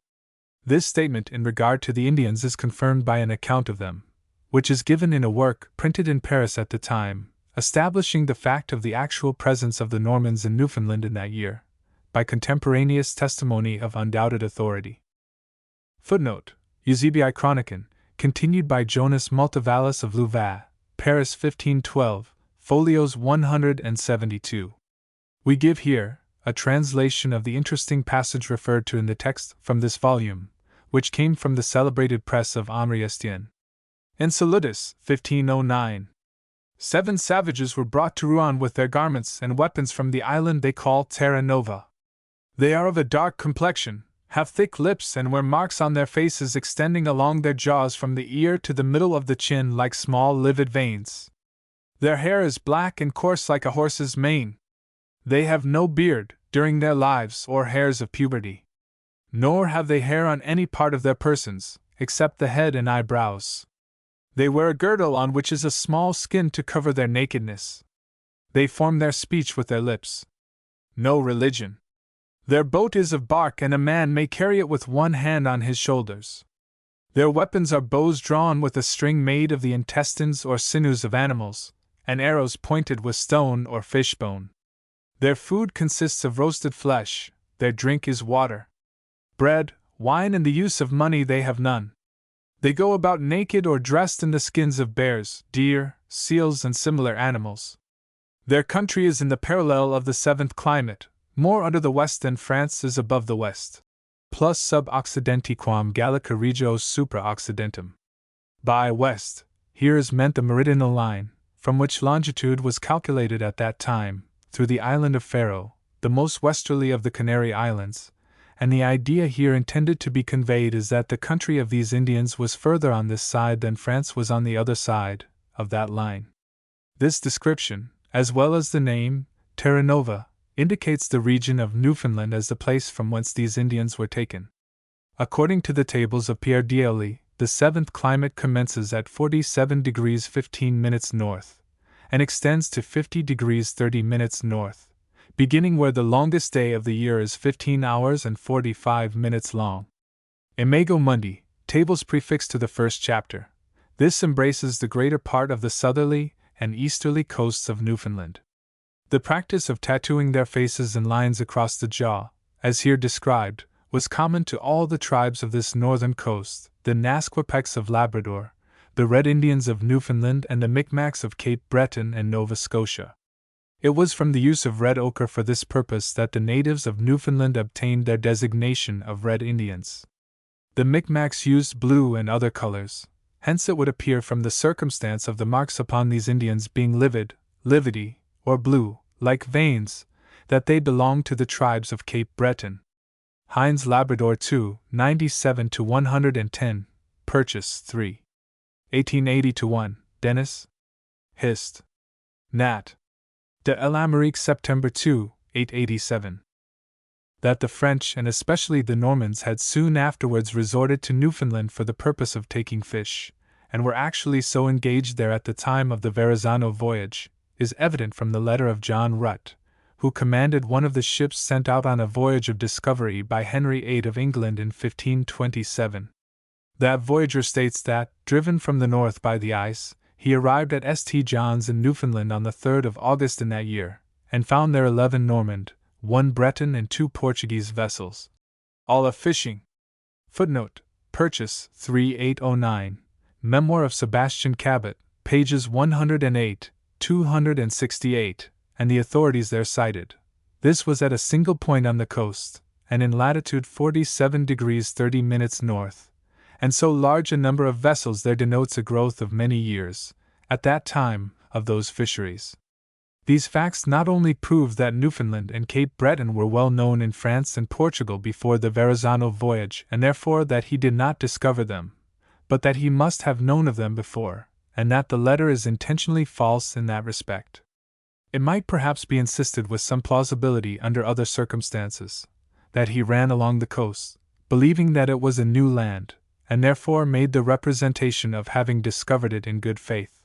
This statement in regard to the Indians is confirmed by an account of them, which is given in a work printed in Paris at the time, establishing the fact of the actual presence of the Normans in Newfoundland in that year, by contemporaneous testimony of undoubted authority. Footnote: Eusebii Chroniken, continued by Jonas Multivalis of Louvain, Paris 1512, folios 172. We give here a translation of the interesting passage referred to in the text from this volume, which came from the celebrated press of Henri Estienne. Enceladus, 1509. 7 savages were brought to Rouen with their garments and weapons from the island they call Terra Nova. They are of a dark complexion, have thick lips, and wear marks on their faces extending along their jaws from the ear to the middle of the chin like small livid veins. Their hair is black and coarse like a horse's mane. They have no beard during their lives or hairs of puberty. Nor have they hair on any part of their persons, except the head and eyebrows. They wear a girdle on which is a small skin to cover their nakedness. They form their speech with their lips. No religion. Their boat is of bark, and a man may carry it with one hand on his shoulders. Their weapons are bows drawn with a string made of the intestines or sinews of animals, and arrows pointed with stone or fish bone. Their food consists of roasted flesh, their drink is water. Bread, wine, and the use of money they have none. They go about naked or dressed in the skins of bears, deer, seals, and similar animals. Their country is in the parallel of the 7th climate, more under the west than France is above the west. Plus sub occidentiquam Gallica regios supra occidentum. By west, here is meant the meridional line, from which longitude was calculated at that time, through the island of Faro, the most westerly of the Canary Islands, and the idea here intended to be conveyed is that the country of these Indians was further on this side than France was on the other side of that line. This description, as well as the name, Terra Nova, indicates the region of Newfoundland as the place from whence these Indians were taken. According to the tables of Pierre d'Ailly, the 7th climate commences at 47 degrees 15 minutes north, and extends to 50 degrees 30 minutes north, beginning where the longest day of the year is 15 hours and 45 minutes long. Imago Mundi, tables prefixed to the first chapter. This embraces the greater part of the southerly and easterly coasts of Newfoundland. The practice of tattooing their faces in lines across the jaw, as here described, was common to all the tribes of this northern coast, the Nasquapecs of Labrador, the Red Indians of Newfoundland, and the Micmacs of Cape Breton and Nova Scotia. It was from the use of red ochre for this purpose that the natives of Newfoundland obtained their designation of Red Indians. The Micmacs used blue and other colors, hence it would appear from the circumstance of the marks upon these Indians being lividy, or blue, like veins, that they belonged to the tribes of Cape Breton. Hines Labrador 2, 97 to 110, Purchase 3. 1880 to 1, Dennis. Hist. Nat. de l'Amérique September 2, 887. That the French and especially the Normans had soon afterwards resorted to Newfoundland for the purpose of taking fish, and were actually so engaged there at the time of the Verrazzano voyage, is evident from the letter of John Rutt, who commanded one of the ships sent out on a voyage of discovery by Henry VIII of England in 1527. That voyager states that, driven from the north by the ice, he arrived at St. John's in Newfoundland on the 3rd of August in that year, and found there 11 Normand, 1 Breton and 2 Portuguese vessels, all a fishing. Footnote: Purchase 3809, Memoir of Sebastian Cabot, pages 108, 268, and the authorities there cited. This was at a single point on the coast, and in latitude 47 degrees 30 minutes north, and so large a number of vessels there denotes a growth of many years, at that time, of those fisheries. These facts not only prove that Newfoundland and Cape Breton were well known in France and Portugal before the Verrazzano voyage, and therefore that he did not discover them, but that he must have known of them before, and that the letter is intentionally false in that respect. It might perhaps be insisted with some plausibility under other circumstances, that he ran along the coast, believing that it was a new land, and therefore made the representation of having discovered it in good faith.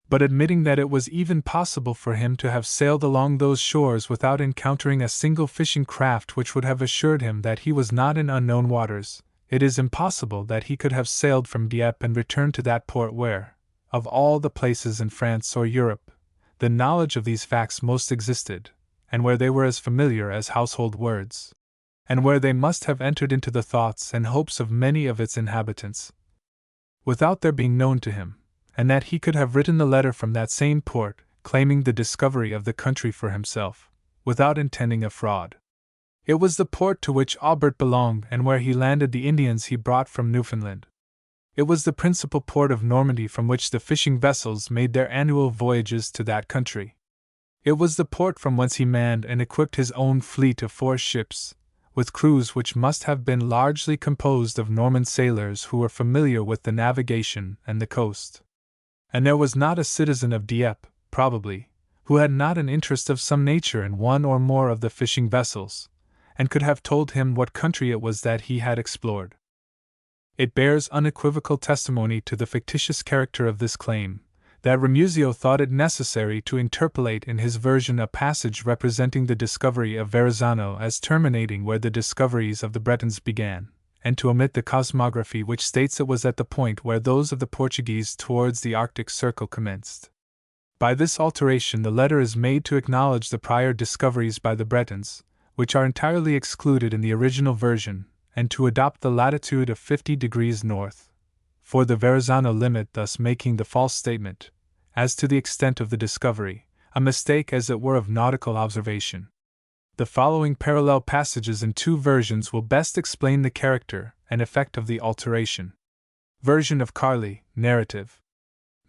But admitting that it was even possible for him to have sailed along those shores without encountering a single fishing craft which would have assured him that he was not in unknown waters, it is impossible that he could have sailed from Dieppe and returned to that port where, of all the places in France or Europe, the knowledge of these facts most existed, and where they were as familiar as household words, and where they must have entered into the thoughts and hopes of many of its inhabitants, without their being known to him, and that he could have written the letter from that same port, claiming the discovery of the country for himself, without intending a fraud. It was the port to which Aubert belonged and where he landed the Indians he brought from Newfoundland. It was the principal port of Normandy from which the fishing vessels made their annual voyages to that country. It was the port from whence he manned and equipped his own fleet of 4 ships, with crews which must have been largely composed of Norman sailors who were familiar with the navigation and the coast. And there was not a citizen of Dieppe, probably, who had not an interest of some nature in one or more of the fishing vessels, and could have told him what country it was that he had explored. It bears unequivocal testimony to the fictitious character of this claim, that Ramusio thought it necessary to interpolate in his version a passage representing the discovery of Verrazzano as terminating where the discoveries of the Bretons began, and to omit the cosmography which states it was at the point where those of the Portuguese towards the Arctic Circle commenced. By this alteration the letter is made to acknowledge the prior discoveries by the Bretons, which are entirely excluded in the original version, and to adopt the latitude of 50 degrees north, for the Verrazzano limit, thus making the false statement, as to the extent of the discovery, a mistake as it were of nautical observation. The following parallel passages in 2 versions will best explain the character and effect of the alteration. Version of Carli, narrative.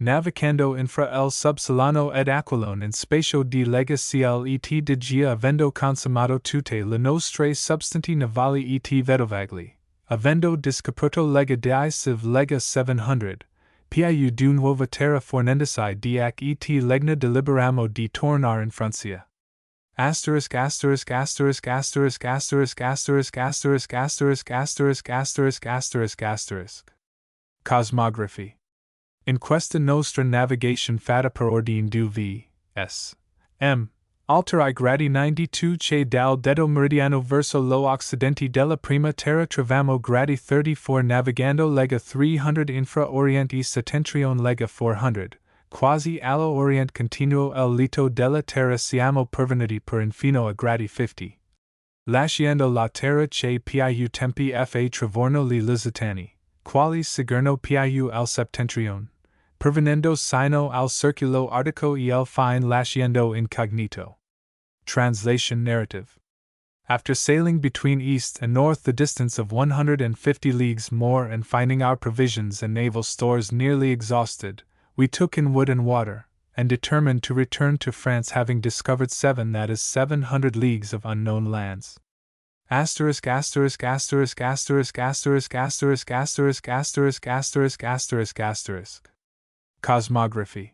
Navicando infra el subsolano ed aquilone in spatio di lega clet de gia avendo consumato tutte le nostre substanti navali et vedovagli, avendo discaputo lega diesive lega 700, piu du nuova terra fornendici diac et legna deliberamo di tornar in Francia. Asterisk asterisk asterisk asterisk asterisk asterisk asterisk asterisk asterisk asterisk asterisk asterisk. Cosmography. In questa nostra navigation fatta per ordine du v.s. m. Alteri gradi 92 che dal dedo meridiano verso lo occidente della prima terra trovamo gradi 34 navigando lega 300 infra oriente settentrione lega 400, quasi allo orient continuo el lito della terra siamo pervenuti per infino a gradi 50. Lasciando la terra che più tempi fa travorno li lusitani, quali seguirno più al septentrione, pervenendo sino al circulo artico e el fine lasciando incognito. Translation Narrative. After sailing between east and north the distance of 150 leagues more and finding our provisions and naval stores nearly exhausted, we took in wood and water, and determined to return to France, having discovered 700 leagues of unknown lands. Asterisk asterisk asterisk asterisk asterisk asterisk asterisk asterisk asterisk asterisk asterisk. Cosmography.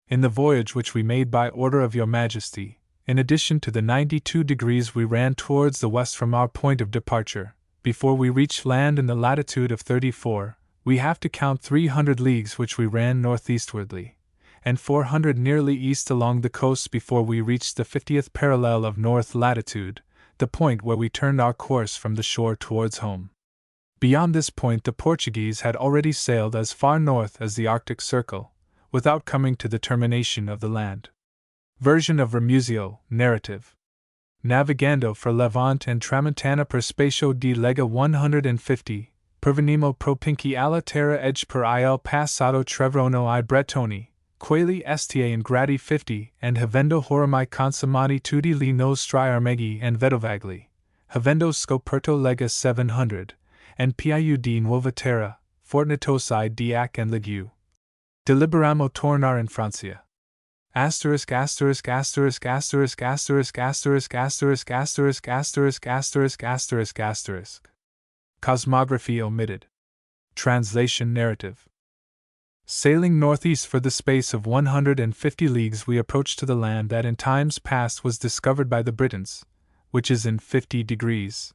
In the voyage which we made by order of Your Majesty, in addition to the 92 degrees we ran towards the west from our point of departure, before we reached land in the latitude of 34, we have to count 300 leagues which we ran northeastwardly, and 400 nearly east along the coast before we reached the 50th parallel of north latitude, the point where we turned our course from the shore towards home. Beyond this point the Portuguese had already sailed as far north as the Arctic Circle, without coming to the termination of the land. Version of Ramusio, narrative. Navigando for Levante and Tramontana per spatio di lega 150, pervenimo propinci alla terra edge per il passato Trevrono I Bretoni, quelli sta in gradi 50, and havendo horamai consumati tutti li nostri armeggi and vedovagli, havendo scoperto lega 700, and più di nuova terra, fortnitosi di ac and ligu. Deliberamo tornar in Francia. Asterisk asterisk asterisk asterisk asterisk asterisk asterisk asterisk asterisk asterisk asterisk asterisk. Cosmography omitted. Translation Narrative. Sailing northeast for the space of 150 leagues we approached to the land that in times past was discovered by the Britons, which is in 50 degrees.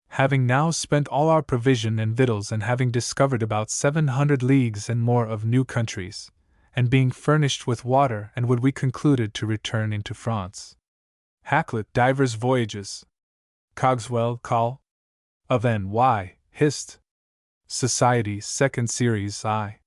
Having now spent all our provision and victuals and having discovered about 700 leagues and more of new countries, and being furnished with water and wood we concluded to return into France. Hakluyt divers voyages. Cogswell, Col. Of N.Y. Hist. Society 2nd Series I.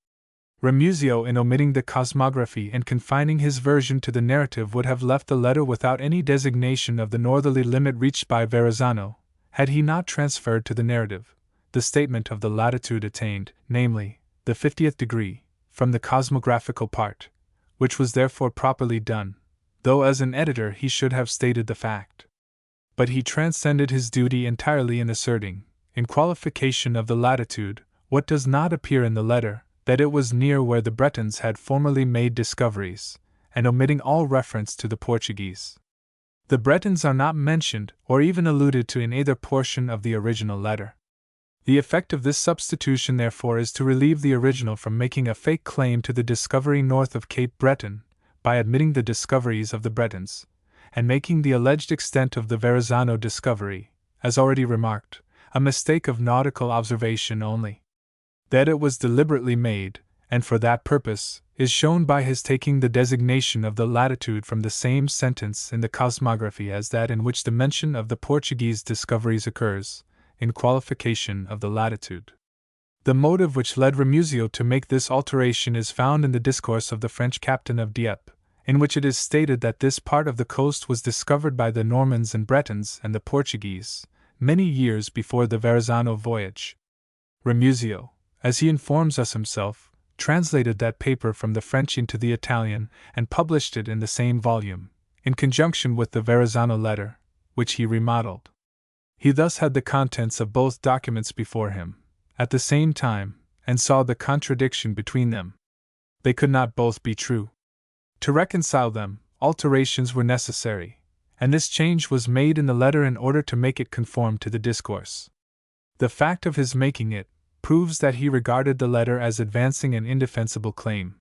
Ramusio, in omitting the cosmography and confining his version to the narrative, would have left the letter without any designation of the northerly limit reached by Verrazzano, had he not transferred to the narrative the statement of the latitude attained, namely, the 50th degree, from the cosmographical part, which was therefore properly done, though as an editor he should have stated the fact. But he transcended his duty entirely in asserting, in qualification of the latitude, what does not appear in the letter, that it was near where the Bretons had formerly made discoveries, and omitting all reference to the Portuguese. The Bretons are not mentioned or even alluded to in either portion of the original letter. The effect of this substitution, therefore, is to relieve the original from making a fake claim to the discovery north of Cape Breton, by admitting the discoveries of the Bretons, and making the alleged extent of the Verrazzano discovery, as already remarked, a mistake of nautical observation only. That it was deliberately made, and for that purpose, is shown by his taking the designation of the latitude from the same sentence in the cosmography as that in which the mention of the Portuguese discoveries occurs, in qualification of the latitude. The motive which led Ramusio to make this alteration is found in the discourse of the French captain of Dieppe, in which it is stated that this part of the coast was discovered by the Normans and Bretons and the Portuguese, many years before the Verrazzano voyage. Ramusio, as he informs us himself, translated that paper from the French into the Italian and published it in the same volume, in conjunction with the Verrazzano letter, which he remodeled. He thus had the contents of both documents before him, at the same time, and saw the contradiction between them. They could not both be true. To reconcile them, alterations were necessary, and this change was made in the letter in order to make it conform to the discourse. The fact of his making it proves that he regarded the letter as advancing an indefensible claim.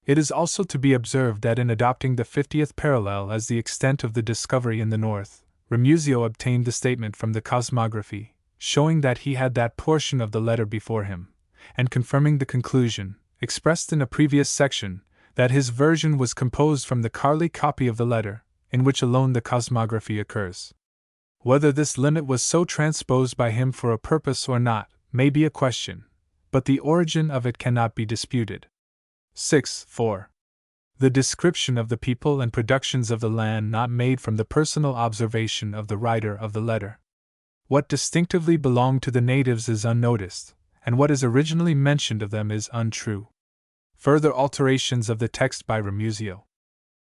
It is also to be observed that in adopting the 50th parallel as the extent of the discovery in the north, Ramusio obtained the statement from the cosmography, showing that he had that portion of the letter before him, and confirming the conclusion, expressed in a previous section, that his version was composed from the Carli copy of the letter, in which alone the cosmography occurs. Whether this limit was so transposed by him for a purpose or not, may be a question, but the origin of it cannot be disputed. 6.4. The description of the people and productions of the land not made from the personal observation of the writer of the letter. What distinctively belonged to the natives is unnoticed, and what is originally mentioned of them is untrue. Further alterations of the text by Ramusio.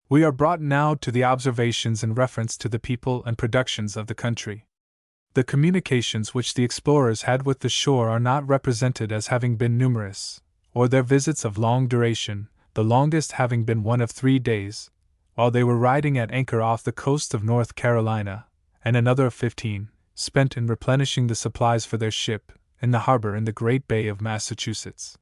We are brought now to the observations in reference to the people and productions of the country. The communications which the explorers had with the shore are not represented as having been numerous, or their visits of long duration, the longest having been one of 3 days, while they were riding at anchor off the coast of North Carolina, and another of 15, spent in replenishing the supplies for their ship, in the harbor in the Great Bay of Massachusetts.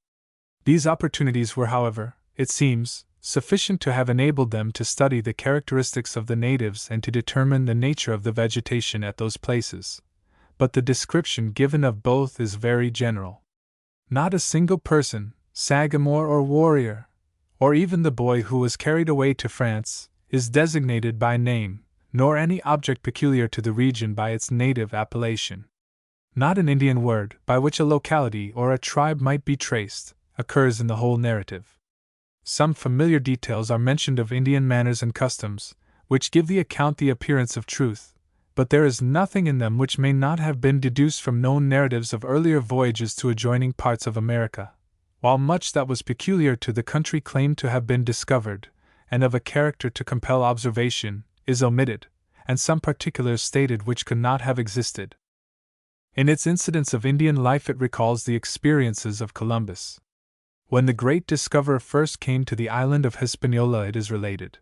These opportunities were, however, it seems, sufficient to have enabled them to study the characteristics of the natives and to determine the nature of the vegetation at those places, but the description given of both is very general. Not a single person, sagamore or warrior, or even the boy who was carried away to France, is designated by name, nor any object peculiar to the region by its native appellation. Not an Indian word, by which a locality or a tribe might be traced, occurs in the whole narrative. Some familiar details are mentioned of Indian manners and customs, which give the account the appearance of truth, but there is nothing in them which may not have been deduced from known narratives of earlier voyages to adjoining parts of America, while much that was peculiar to the country claimed to have been discovered, and of a character to compel observation, is omitted, and some particulars stated which could not have existed. In its incidents of Indian life it recalls the experiences of Columbus. When the great discoverer first came to the island of Hispaniola, it is related,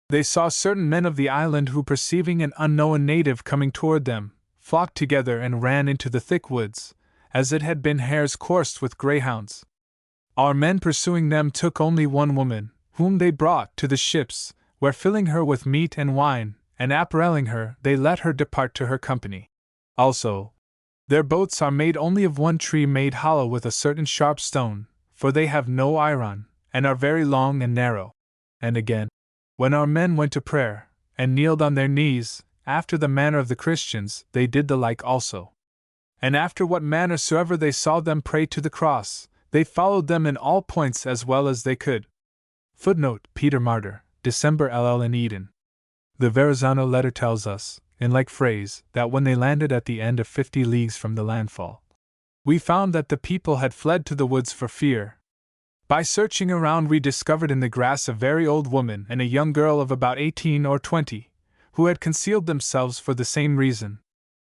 they saw certain men of the island who, perceiving an unknown native coming toward them, flocked together and ran into the thick woods, as it had been hares coursed with greyhounds. Our men pursuing them took only one woman, whom they brought to the ships, where filling her with meat and wine, and apparelling her, they let her depart to her company. Also, their boats are made only of one tree made hollow with a certain sharp stone, for they have no iron, and are very long and narrow. And again, when our men went to prayer, and kneeled on their knees, after the manner of the Christians, they did the like also. And after what manner soever they saw them pray to the cross, they followed them in all points as well as they could. Footnote: Peter Martyr, December LL in Eden. The Verrazzano letter tells us, in like phrase, that when they landed at the end of 50 leagues from the landfall, we found that the people had fled to the woods for fear. By searching around, we discovered in the grass a very old woman and a young girl of about 18 or 20, who had concealed themselves for the same reason.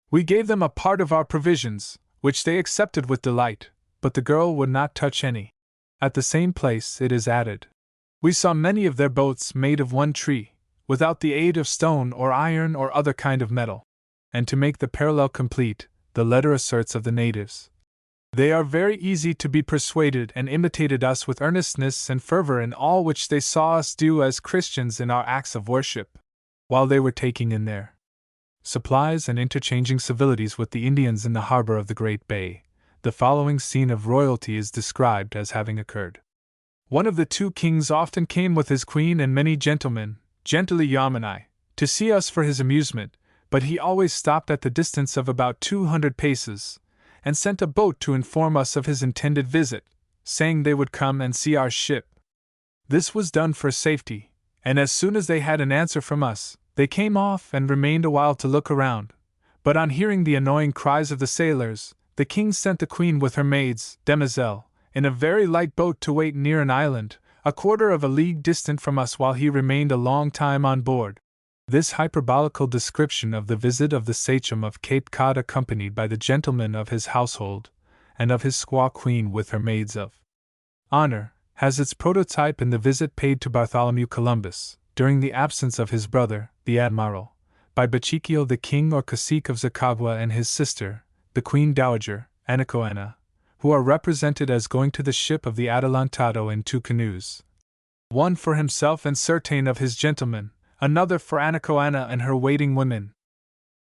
We gave them a part of our provisions, which they accepted with delight, but the girl would not touch any. At the same place, it is added, we saw many of their boats made of one tree, without the aid of stone or iron or other kind of metal. And to make the parallel complete, the letter asserts of the natives, they are very easy to be persuaded and imitated us with earnestness and fervor in all which they saw us do as Christians in our acts of worship, while they were taking in their supplies and interchanging civilities with the Indians in the harbor of the Great Bay. The following scene of royalty is described as having occurred. One of the 2 kings often came with his queen and many gentlemen, gentili Yamani, to see us for his amusement, but he always stopped at the distance of about 200 paces, and sent a boat to inform us of his intended visit, saying they would come and see our ship. This was done for safety, and as soon as they had an answer from us, they came off and remained a while to look around, but on hearing the annoying cries of the sailors, the king sent the queen with her maids, demoiselles, in a very light boat to wait near an island, a quarter of a league distant from us, while he remained a long time on board. This hyperbolical description of the visit of the sachem of Cape Cod, accompanied by the gentlemen of his household, and of his squaw queen with her maids of honor, has its prototype in the visit paid to Bartholomew Columbus, during the absence of his brother, the admiral, by Bachiquio the king or cacique of Zacagua, and his sister, the Queen Dowager, Anacoana, who are represented as going to the ship of the Adelantado in 2 canoes, one for himself and certain of his gentlemen, another for Anacoana and her waiting women.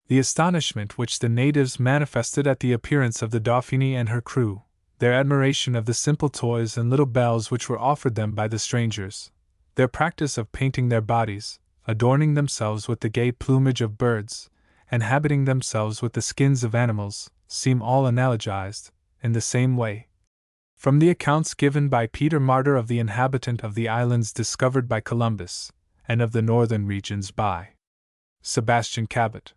The astonishment which the natives manifested at the appearance of the Dauphine and her crew, their admiration of the simple toys and little bells which were offered them by the strangers, their practice of painting their bodies, adorning themselves with the gay plumage of birds, and habiting themselves with the skins of animals, seem all analogized, in the same way. From the accounts given by Peter Martyr of the inhabitant of the islands discovered by Columbus, and of the northern regions by Sebastian Cabot.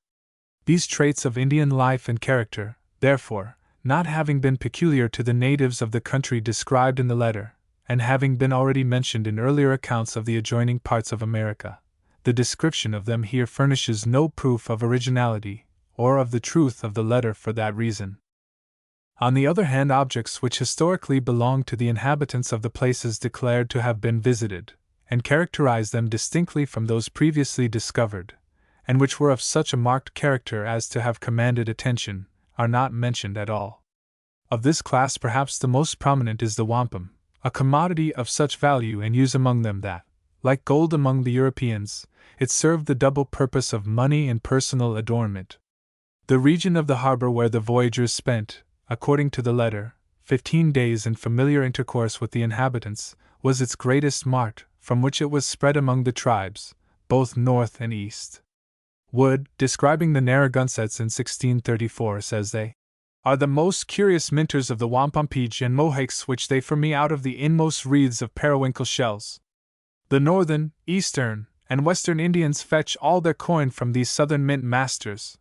These traits of Indian life and character, therefore, not having been peculiar to the natives of the country described in the letter, and having been already mentioned in earlier accounts of the adjoining parts of America, the description of them here furnishes no proof of originality, or of the truth of the letter for that reason. On the other hand, objects which historically belonged to the inhabitants of the places declared to have been visited, and characterized them distinctly from those previously discovered, and which were of such a marked character as to have commanded attention, are not mentioned at all. Of this class perhaps the most prominent is the wampum, a commodity of such value and use among them that, like gold among the Europeans, it served the double purpose of money and personal adornment. The region of the harbor where the voyagers spent, according to the letter, 15 days in familiar intercourse with the inhabitants, was its greatest mart, from which it was spread among the tribes, both north and east. Wood, describing the Narragansetts in 1634, says they are the most curious minters of the Wampumpeage and Mohawks, which they for me out of the inmost wreaths of periwinkle shells. The northern, eastern, and western Indians fetch all their coin from these southern mint masters.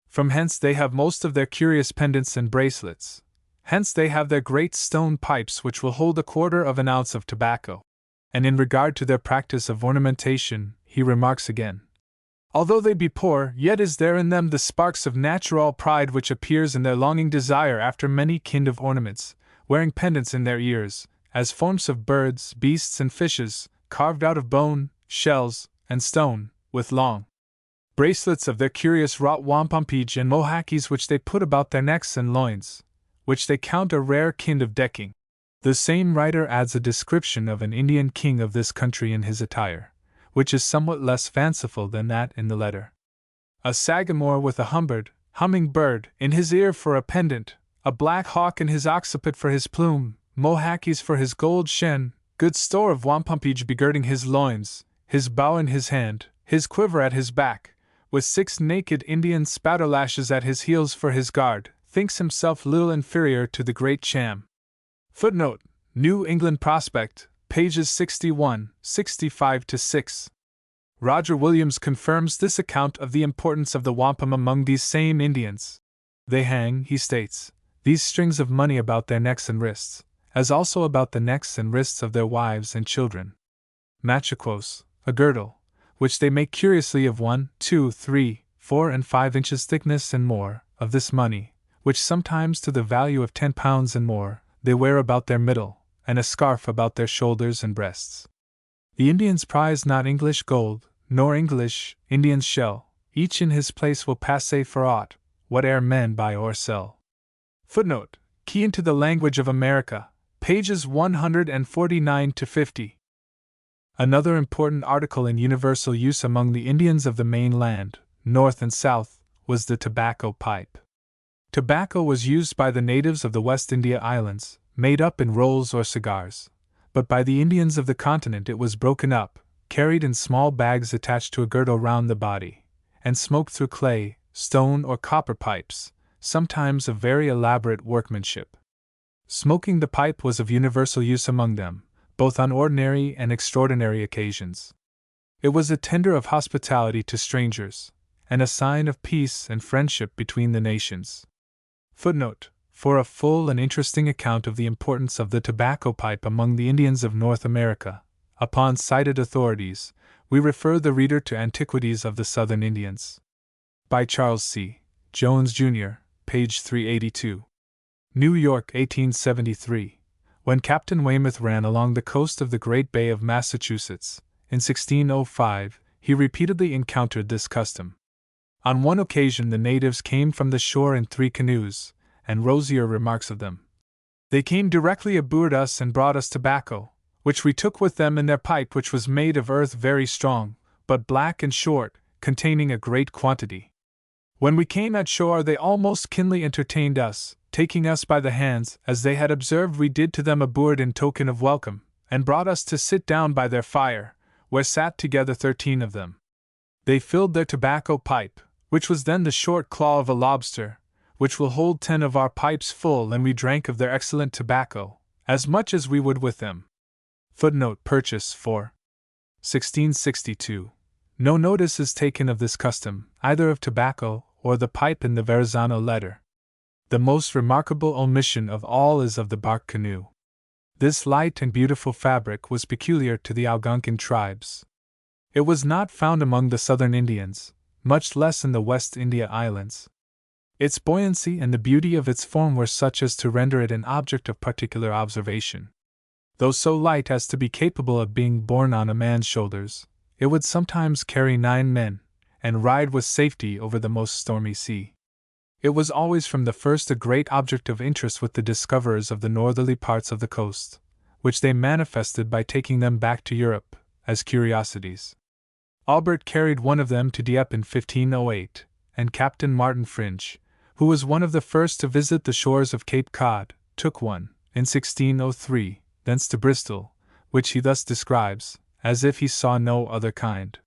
From hence they have most of their curious pendants and bracelets. Hence they have their great stone pipes which will hold 1/4 of an ounce of tobacco. And in regard to their practice of ornamentation, he remarks again, although they be poor, yet is there in them the sparks of natural pride which appears in their longing desire after many kind of ornaments, wearing pendants in their ears, as forms of birds, beasts, and fishes, carved out of bone, shells, and stone, with long bracelets of their curious wrought wampumpeage and mohawkies which they put about their necks and loins, which they count a rare kind of decking. The same writer adds a description of an Indian king of this country in his attire, which is somewhat less fanciful than that in the letter. A sagamore with a humming bird in his ear for a pendant, a black hawk in his occiput for his plume, mohawkies for his gold shen, good store of wampumpeage begirding his loins, his bow in his hand, his quiver at his back, with 6 naked Indian spouterlashes at his heels for his guard, thinks himself little inferior to the great Cham. Footnote: New England Prospect, pages 61, 65-6. Roger Williams confirms this account of the importance of the wampum among these same Indians. They hang, he states, these strings of money about their necks and wrists, as also about the necks and wrists of their wives and children. Machaquos, a girdle, which they make curiously of 1, 2, 3, 4, and 5 inches thickness and more, of this money, which sometimes to the value of 10 pounds and more, they wear about their middle, and a scarf about their shoulders and breasts. The Indians prize not English gold, nor English Indians shell, each in his place will pass for aught, whate'er men buy or sell. Footnote: Key into the Language of America, pages 149-50. Another important article in universal use among the Indians of the mainland, north and south, was the tobacco pipe. Tobacco was used by the natives of the West India Islands, made up in rolls or cigars, but by the Indians of the continent it was broken up, carried in small bags attached to a girdle round the body, and smoked through clay, stone, or copper pipes, sometimes of very elaborate workmanship. Smoking the pipe was of universal use among them, both on ordinary and extraordinary occasions. It was a tender of hospitality to strangers, and a sign of peace and friendship between the nations. Footnote: For a full and interesting account of the importance of the tobacco pipe among the Indians of North America, upon cited authorities, we refer the reader to Antiquities of the Southern Indians. By Charles C. Jones, Jr., page 382. New York, 1873. When Captain Weymouth ran along the coast of the Great Bay of Massachusetts, in 1605, he repeatedly encountered this custom. On one occasion the natives came from the shore in 3 canoes, and Rosier remarks of them: They came directly aboard us and brought us tobacco, which we took with them in their pipe, which was made of earth very strong, but black and short, containing a great quantity. When we came at shore they almost kindly entertained us, taking us by the hands, as they had observed we did to them aboard in token of welcome, and brought us to sit down by their fire, where sat together 13 of them. They filled their tobacco pipe, which was then the short claw of a lobster, which will hold 10 of our pipes full, and we drank of their excellent tobacco, as much as we would with them. Footnote: Purchase for 1662. No notice is taken of this custom, either of tobacco or the pipe in the Verrazzano letter. The most remarkable omission of all is of the bark canoe. This light and beautiful fabric was peculiar to the Algonquin tribes. It was not found among the southern Indians, much less in the West India Islands. Its buoyancy and the beauty of its form were such as to render it an object of particular observation. Though so light as to be capable of being borne on a man's shoulders, it would sometimes carry 9 men, and ride with safety over the most stormy sea. It was always from the first a great object of interest with the discoverers of the northerly parts of the coast, which they manifested by taking them back to Europe, as curiosities. Albert carried one of them to Dieppe in 1508, and Captain Martin Fringe, who was one of the first to visit the shores of Cape Cod, took one, in 1603, thence to Bristol, which he thus describes, as if he saw no other kind.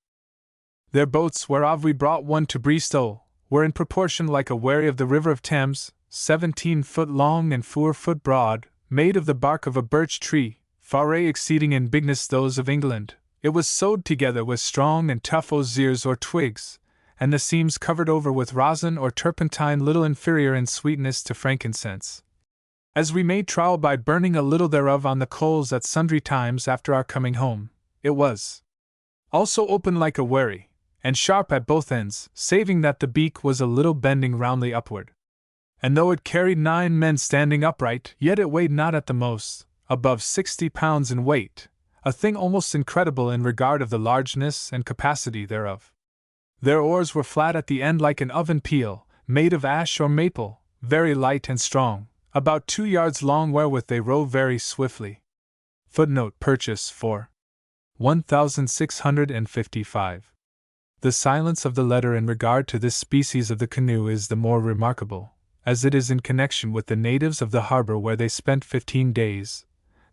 Their boats, whereof we brought one to Bristol, were in proportion like a wherry of the river of Thames, 17 foot long and 4 foot broad, made of the bark of a birch tree, far exceeding in bigness those of England. It was sewed together with strong and tough osiers or twigs, and the seams covered over with rosin or turpentine little inferior in sweetness to frankincense. As we made trial by burning a little thereof on the coals at sundry times after our coming home, it was also open like a wherry, and sharp at both ends, saving that the beak was a little bending roundly upward. And though it carried 9 men standing upright, yet it weighed not at the most above 60 pounds in weight, a thing almost incredible in regard of the largeness and capacity thereof. Their oars were flat at the end like an oven peel, made of ash or maple, very light and strong, about 2 yards long, wherewith they row very swiftly. Footnote: Purchase for 1655. The silence of the letter in regard to this species of the canoe is the more remarkable, as it is in connection with the natives of the harbor where they spent 15 days,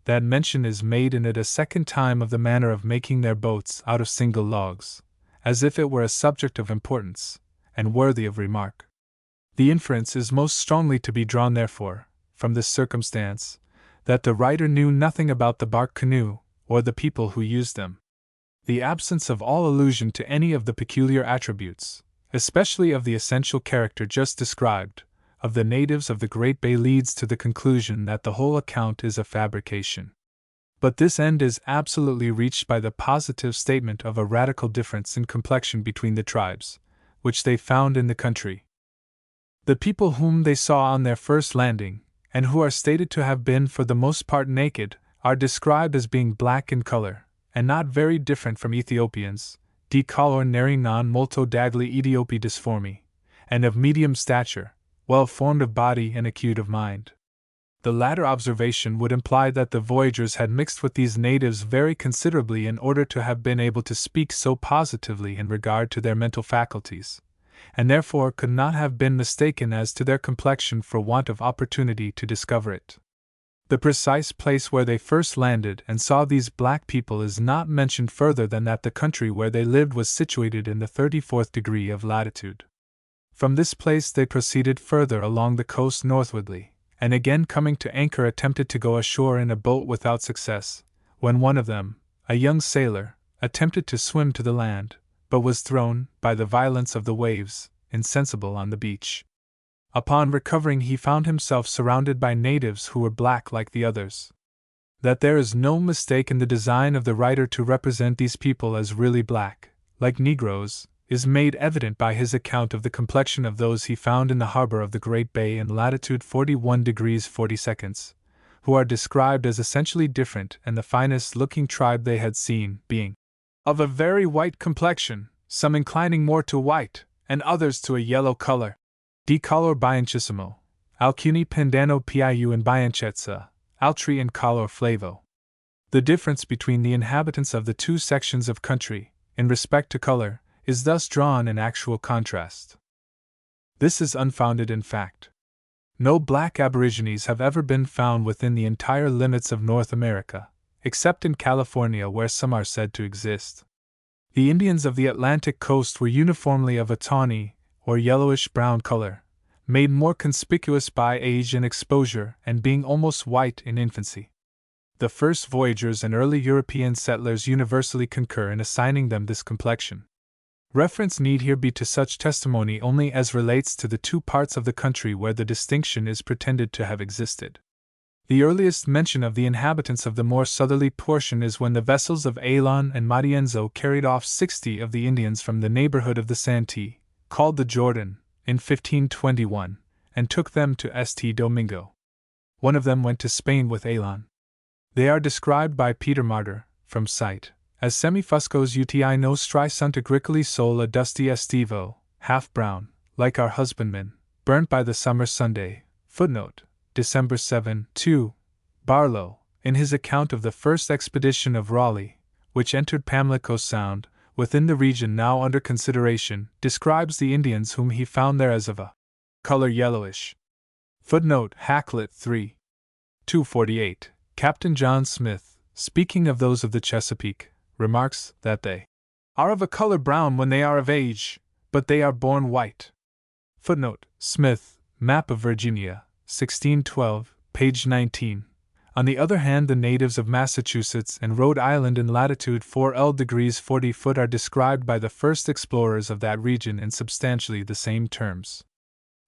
that mention is made in it a second time of the manner of making their boats out of single logs, as if it were a subject of importance, and worthy of remark. The inference is most strongly to be drawn, therefore, from this circumstance, that the writer knew nothing about the bark canoe, or the people who used them. The absence of all allusion to any of the peculiar attributes, especially of the essential character just described, of the natives of the Great Bay leads to the conclusion that the whole account is a fabrication. But this end is absolutely reached by the positive statement of a radical difference in complexion between the tribes, which they found in the country. The people whom they saw on their first landing, and who are stated to have been for the most part naked, are described as being black in color, and not very different from Ethiopians, di color neri non molto dagli Etiopi disformi, and of medium stature, well formed of body and acute of mind. The latter observation would imply that the voyagers had mixed with these natives very considerably in order to have been able to speak so positively in regard to their mental faculties, and therefore could not have been mistaken as to their complexion for want of opportunity to discover it. The precise place where they first landed and saw these black people is not mentioned further than that the country where they lived was situated in the 34th degree of latitude. From this place they proceeded further along the coast northwardly, and again coming to anchor attempted to go ashore in a boat without success, when one of them, a young sailor, attempted to swim to the land, but was thrown, by the violence of the waves, insensible on the beach. Upon recovering he found himself surrounded by natives who were black like the others. That there is no mistake in the design of the writer to represent these people as really black, like Negroes, is made evident by his account of the complexion of those he found in the harbor of the Great Bay in latitude 41 degrees 40 seconds, who are described as essentially different and the finest looking tribe they had seen, being of a very white complexion, some inclining more to white, and others to a yellow color. Di color bianchissimo, alcuni pendano più in bianchezza, altri in color flavo. The difference between the inhabitants of the two sections of country, in respect to color, is thus drawn in actual contrast. This is unfounded in fact. No black aborigines have ever been found within the entire limits of North America, except in California where some are said to exist. The Indians of the Atlantic coast were uniformly of a tawny, or yellowish-brown color, made more conspicuous by age and exposure and being almost white in infancy. The first voyagers and early European settlers universally concur in assigning them this complexion. Reference need here be to such testimony only as relates to the two parts of the country where the distinction is pretended to have existed. The earliest mention of the inhabitants of the more southerly portion is when the vessels of Ailon and Matienzo carried off 60 of the Indians from the neighborhood of the Santee, called the Jordan, in 1521, and took them to St. Domingo. One of them went to Spain with Ailon. They are described by Peter Martyr, from sight, as semifuscos uti nostri sunt agricoli sol a dusty estivo, half brown, like our husbandmen, burnt by the summer Sunday. Footnote: December 7, 2. Barlow, in his account of the first expedition of Raleigh, which entered Pamlico Sound, within the region now under consideration, describes the Indians whom he found there as of a color yellowish. Footnote: Hakluyt 3. 248. Captain John Smith, speaking of those of the Chesapeake, remarks that they are of a color brown when they are of age, but they are born white. Footnote: Smith, Map of Virginia, 1612, page 19. On the other hand, the natives of Massachusetts and Rhode Island in latitude 4L degrees 40' are described by the first explorers of that region in substantially the same terms.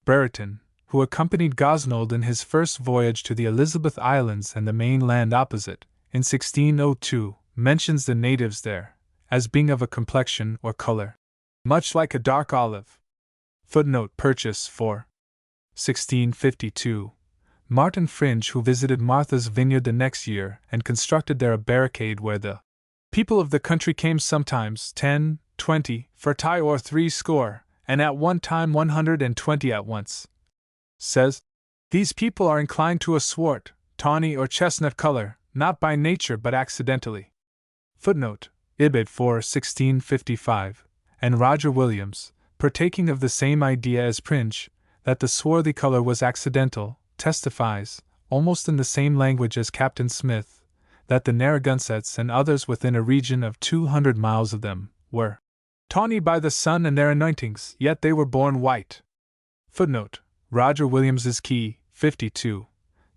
Brereton, who accompanied Gosnold in his first voyage to the Elizabeth Islands and the main land opposite, in 1602, mentions the natives there as being of a complexion or color much like a dark olive. Footnote: Purchas 4. 1652. Martin Fringe, who visited Martha's Vineyard the next year and constructed there a barricade where the people of the country came sometimes 10, 20, 40 or 60, and at one time 120 at once, says, "These people are inclined to a swart, tawny or chestnut color, not by nature but accidentally." Footnote: Ibid 4, 1655, and Roger Williams, partaking of the same idea as Pringe, that the swarthy color was accidental, testifies, almost in the same language as Captain Smith, that the Narragansetts and others within a region of 200 miles of them were tawny by the sun and their anointings, yet they were born white. Footnote: Roger Williams's Key, 52.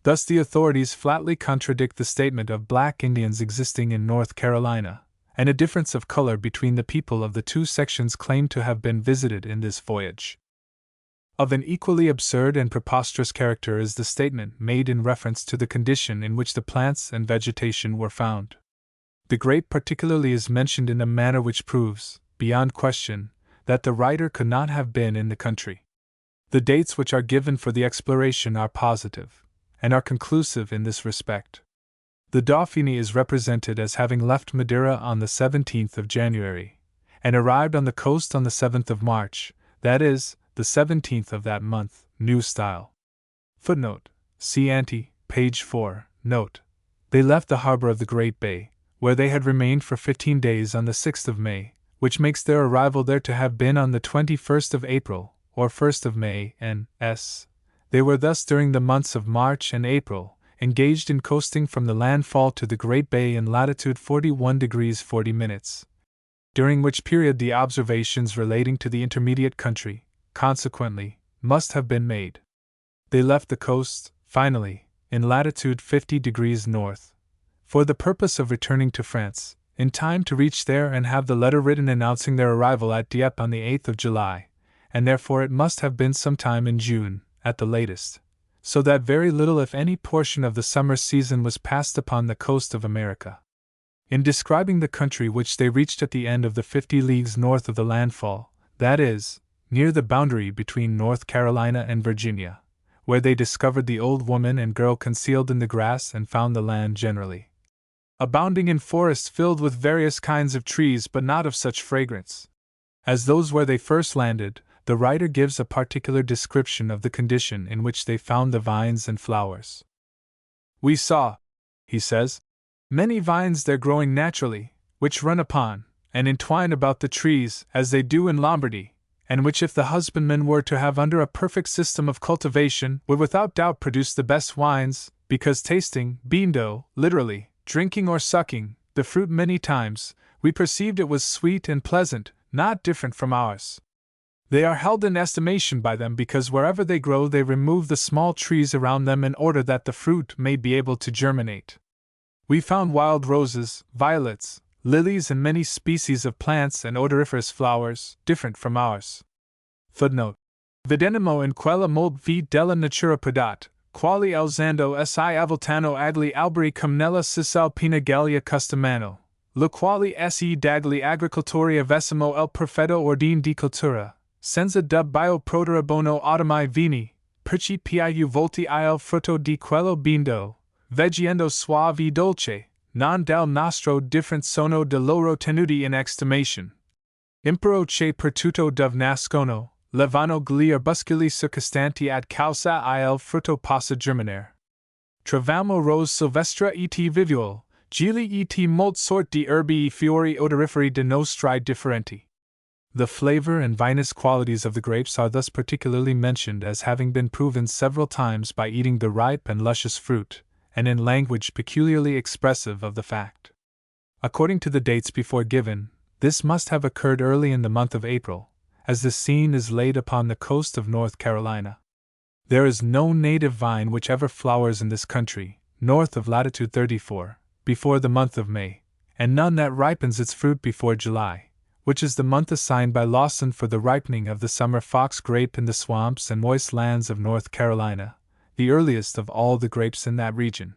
Thus the authorities flatly contradict the statement of black Indians existing in North Carolina, and a difference of color between the people of the two sections claimed to have been visited in this voyage. Of an equally absurd and preposterous character is the statement made in reference to the condition in which the plants and vegetation were found. The grape particularly is mentioned in a manner which proves, beyond question, that the writer could not have been in the country. The dates which are given for the exploration are positive, and are conclusive in this respect. The Dauphine is represented as having left Madeira on the 17th of January, and arrived on the coast on the 7th of March, that is, the 17th of that month, New Style. Footnote: See ante, page 4, note. They left the harbor of the Great Bay, where they had remained for 15 days on the 6th of May, which makes their arrival there to have been on the 21st of April, or 1st of May, n.s. They were thus during the months of March and April, engaged in coasting from the landfall to the Great Bay in latitude 41 degrees 40 minutes, during which period the observations relating to the intermediate country, consequently, must have been made. They left the coast, finally, in latitude 50 degrees north, for the purpose of returning to France, in time to reach there and have the letter written announcing their arrival at Dieppe on the 8th of July, and therefore it must have been sometime in June, at the latest, so that very little if any portion of the summer season was passed upon the coast of America. In describing the country which they reached at the end of the 50 leagues north of the landfall, that is, near the boundary between North Carolina and Virginia, where they discovered the old woman and girl concealed in the grass and found the land generally abounding in forests filled with various kinds of trees but not of such fragrance as those where they first landed, the writer gives a particular description of the condition in which they found the vines and flowers. "We saw," he says, "many vines there growing naturally, which run upon, and entwine about the trees, as they do in Lombardy, and which if the husbandman were to have under a perfect system of cultivation, would without doubt produce the best wines, because tasting, beando, literally, drinking or sucking, the fruit many times, we perceived it was sweet and pleasant, not different from ours. They are held in estimation by them because wherever they grow they remove the small trees around them in order that the fruit may be able to germinate. We found wild roses, violets, lilies, and many species of plants and odoriferous flowers, different from ours. Footnote. Videnimo in quella molt v della natura podat, quali alzando si avoltano agli alberi cum nella cisalpina gallia customano, lo quali se dagli agricoltori avessimo el perfetto ordine di cultura, senza dub bio prodere bono autumni vini, perci piu volti il frutto di quello bindo, veggendo suave dolce, non del nostro different sono de loro tenuti in estimation. Impero che per tutto dove nascono, levano gli arbusculi circostanti ad causa il frutto possa germinare. Trovamo rose silvestre et vivuol, gili et molt sort di erbi e fiori odoriferi de nostri differenti. The flavor and vinous qualities of the grapes are thus particularly mentioned as having been proven several times by eating the ripe and luscious fruit, and in language peculiarly expressive of the fact. According to the dates before given, this must have occurred early in the month of April, as the scene is laid upon the coast of North Carolina. There is no native vine which ever flowers in this country, north of latitude 34, before the month of May, and none that ripens its fruit before July, which is the month assigned by Lawson for the ripening of the summer fox grape in the swamps and moist lands of North Carolina, the earliest of all the grapes in that region.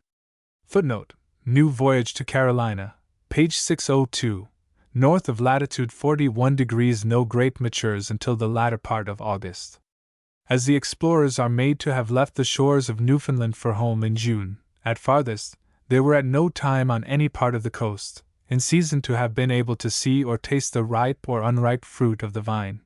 Footnote: New Voyage to Carolina, page 602. North of latitude 41 degrees no grape matures until the latter part of August. As the explorers are made to have left the shores of Newfoundland for home in June, at farthest, they were at no time on any part of the coast, in season to have been able to see or taste the ripe or unripe fruit of the vine.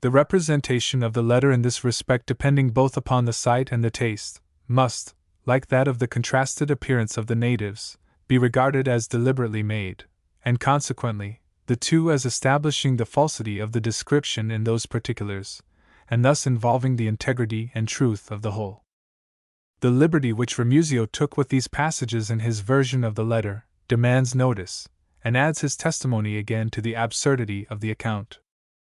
The representation of the letter in this respect, depending both upon the sight and the taste, must, like that of the contrasted appearance of the natives, be regarded as deliberately made, and consequently, the two as establishing the falsity of the description in those particulars, and thus involving the integrity and truth of the whole. The liberty which Ramuzio took with these passages in his version of the letter demands notice, and adds his testimony again to the absurdity of the account.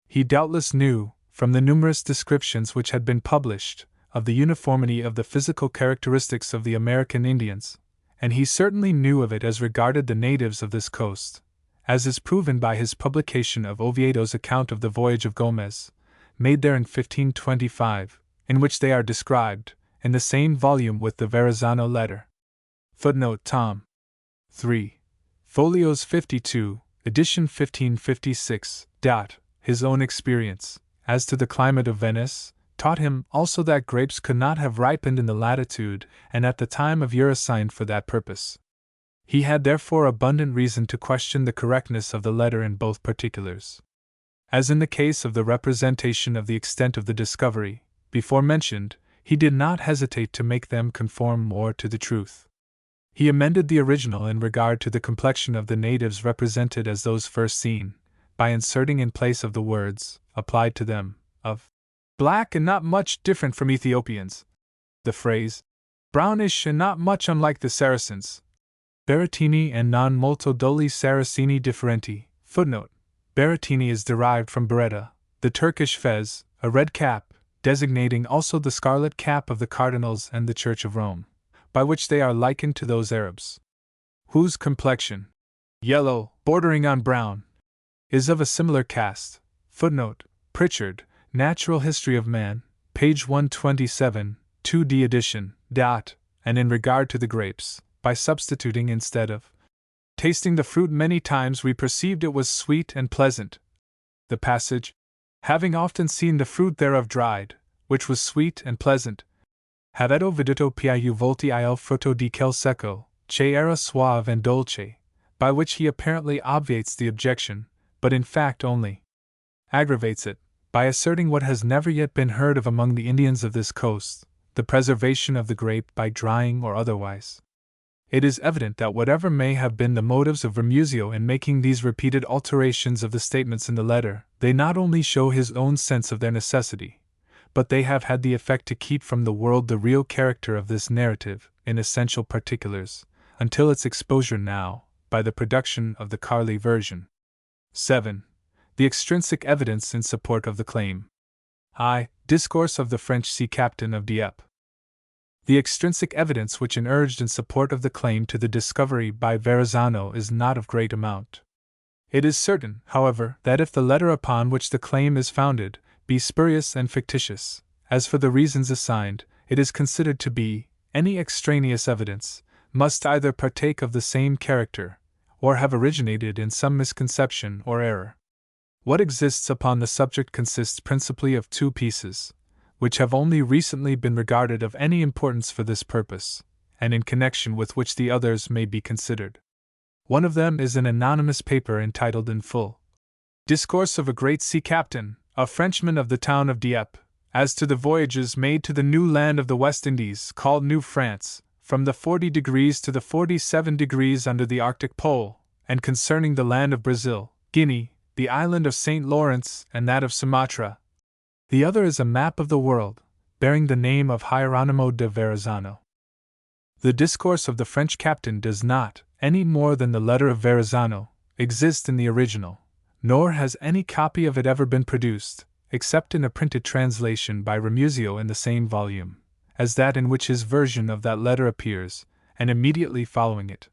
He doubtless knew, from the numerous descriptions which had been published, of the uniformity of the physical characteristics of the American Indians, and he certainly knew of it as regarded the natives of this coast, as is proven by his publication of Oviedo's account of the voyage of Gomez, made there in 1525, in which they are described, in the same volume with the Verrazzano letter. Footnote: Tom. 3. Folios 52, edition 1556. His own experience, as to the climate of Venice, taught him also that grapes could not have ripened in the latitude and at the time of year assigned for that purpose. He had therefore abundant reason to question the correctness of the letter in both particulars. As in the case of the representation of the extent of the discovery, before mentioned, he did not hesitate to make them conform more to the truth. He amended the original in regard to the complexion of the natives represented as those first seen, by inserting in place of the words, applied to them, of black and not much different from Ethiopians, the phrase, brownish and not much unlike the Saracens, Baratini and non molto doli Saraceni differenti. Footnote: Baratini is derived from beretta, the Turkish fez, a red cap, designating also the scarlet cap of the cardinals and the Church of Rome, by which they are likened to those Arabs, whose complexion, yellow, bordering on brown, is of a similar cast. Footnote: Pritchard, Natural History of Man, page 127, 2d edition. And in regard to the grapes, by substituting instead of tasting the fruit many times, we perceived it was sweet and pleasant. The passage, having often seen the fruit thereof dried, which was sweet and pleasant, Haveto veduto più volti il frutto di quel secco, che era suave and dolce, by which he apparently obviates the objection, but in fact only aggravates it, by asserting what has never yet been heard of among the Indians of this coast, the preservation of the grape by drying or otherwise. It is evident that whatever may have been the motives of Ramuzio in making these repeated alterations of the statements in the letter, they not only show his own sense of their necessity, but they have had the effect to keep from the world the real character of this narrative, in essential particulars, until its exposure now, by the production of the Carli version. 7. The extrinsic evidence in support of the claim. I. Discourse of the French Sea Captain of Dieppe. The extrinsic evidence which urged in support of the claim to the discovery by Verrazzano is not of great amount. It is certain, however, that if the letter upon which the claim is founded be spurious and fictitious, as for the reasons assigned, it is considered to be, any extraneous evidence must either partake of the same character, or have originated in some misconception or error. What exists upon the subject consists principally of two pieces, which have only recently been regarded of any importance for this purpose, and in connection with which the others may be considered. One of them is an anonymous paper entitled in full, Discourse of a Great Sea Captain, a Frenchman of the town of Dieppe, as to the voyages made to the new land of the West Indies, called New France, from the 40 degrees to the 47 degrees under the Arctic Pole, and concerning the land of Brazil, Guinea, the island of St. Lawrence, and that of Sumatra. The other is a map of the world, bearing the name of Hieronymo de Verrazzano. The discourse of the French captain does not, any more than the letter of Verrazzano, exist in the original, nor has any copy of it ever been produced, except in a printed translation by Ramusio in the same volume, as that in which his version of that letter appears, and immediately following it.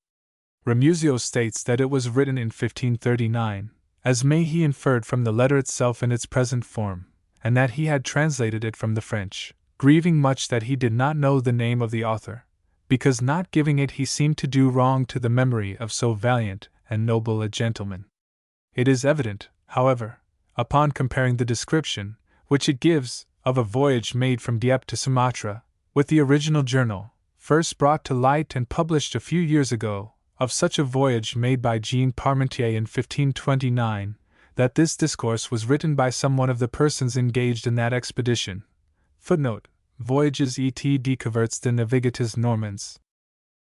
Ramusio states that it was written in 1539, as may he inferred from the letter itself in its present form, and that he had translated it from the French, grieving much that he did not know the name of the author, because not giving it he seemed to do wrong to the memory of so valiant and noble a gentleman. It is evident, however, upon comparing the description, which it gives, of a voyage made from Dieppe to Sumatra, with the original journal, first brought to light and published a few years ago, of such a voyage made by Jean Parmentier in 1529, that this discourse was written by some one of the persons engaged in that expedition. Footnote: Voyages et découvertes de navigateurs normands.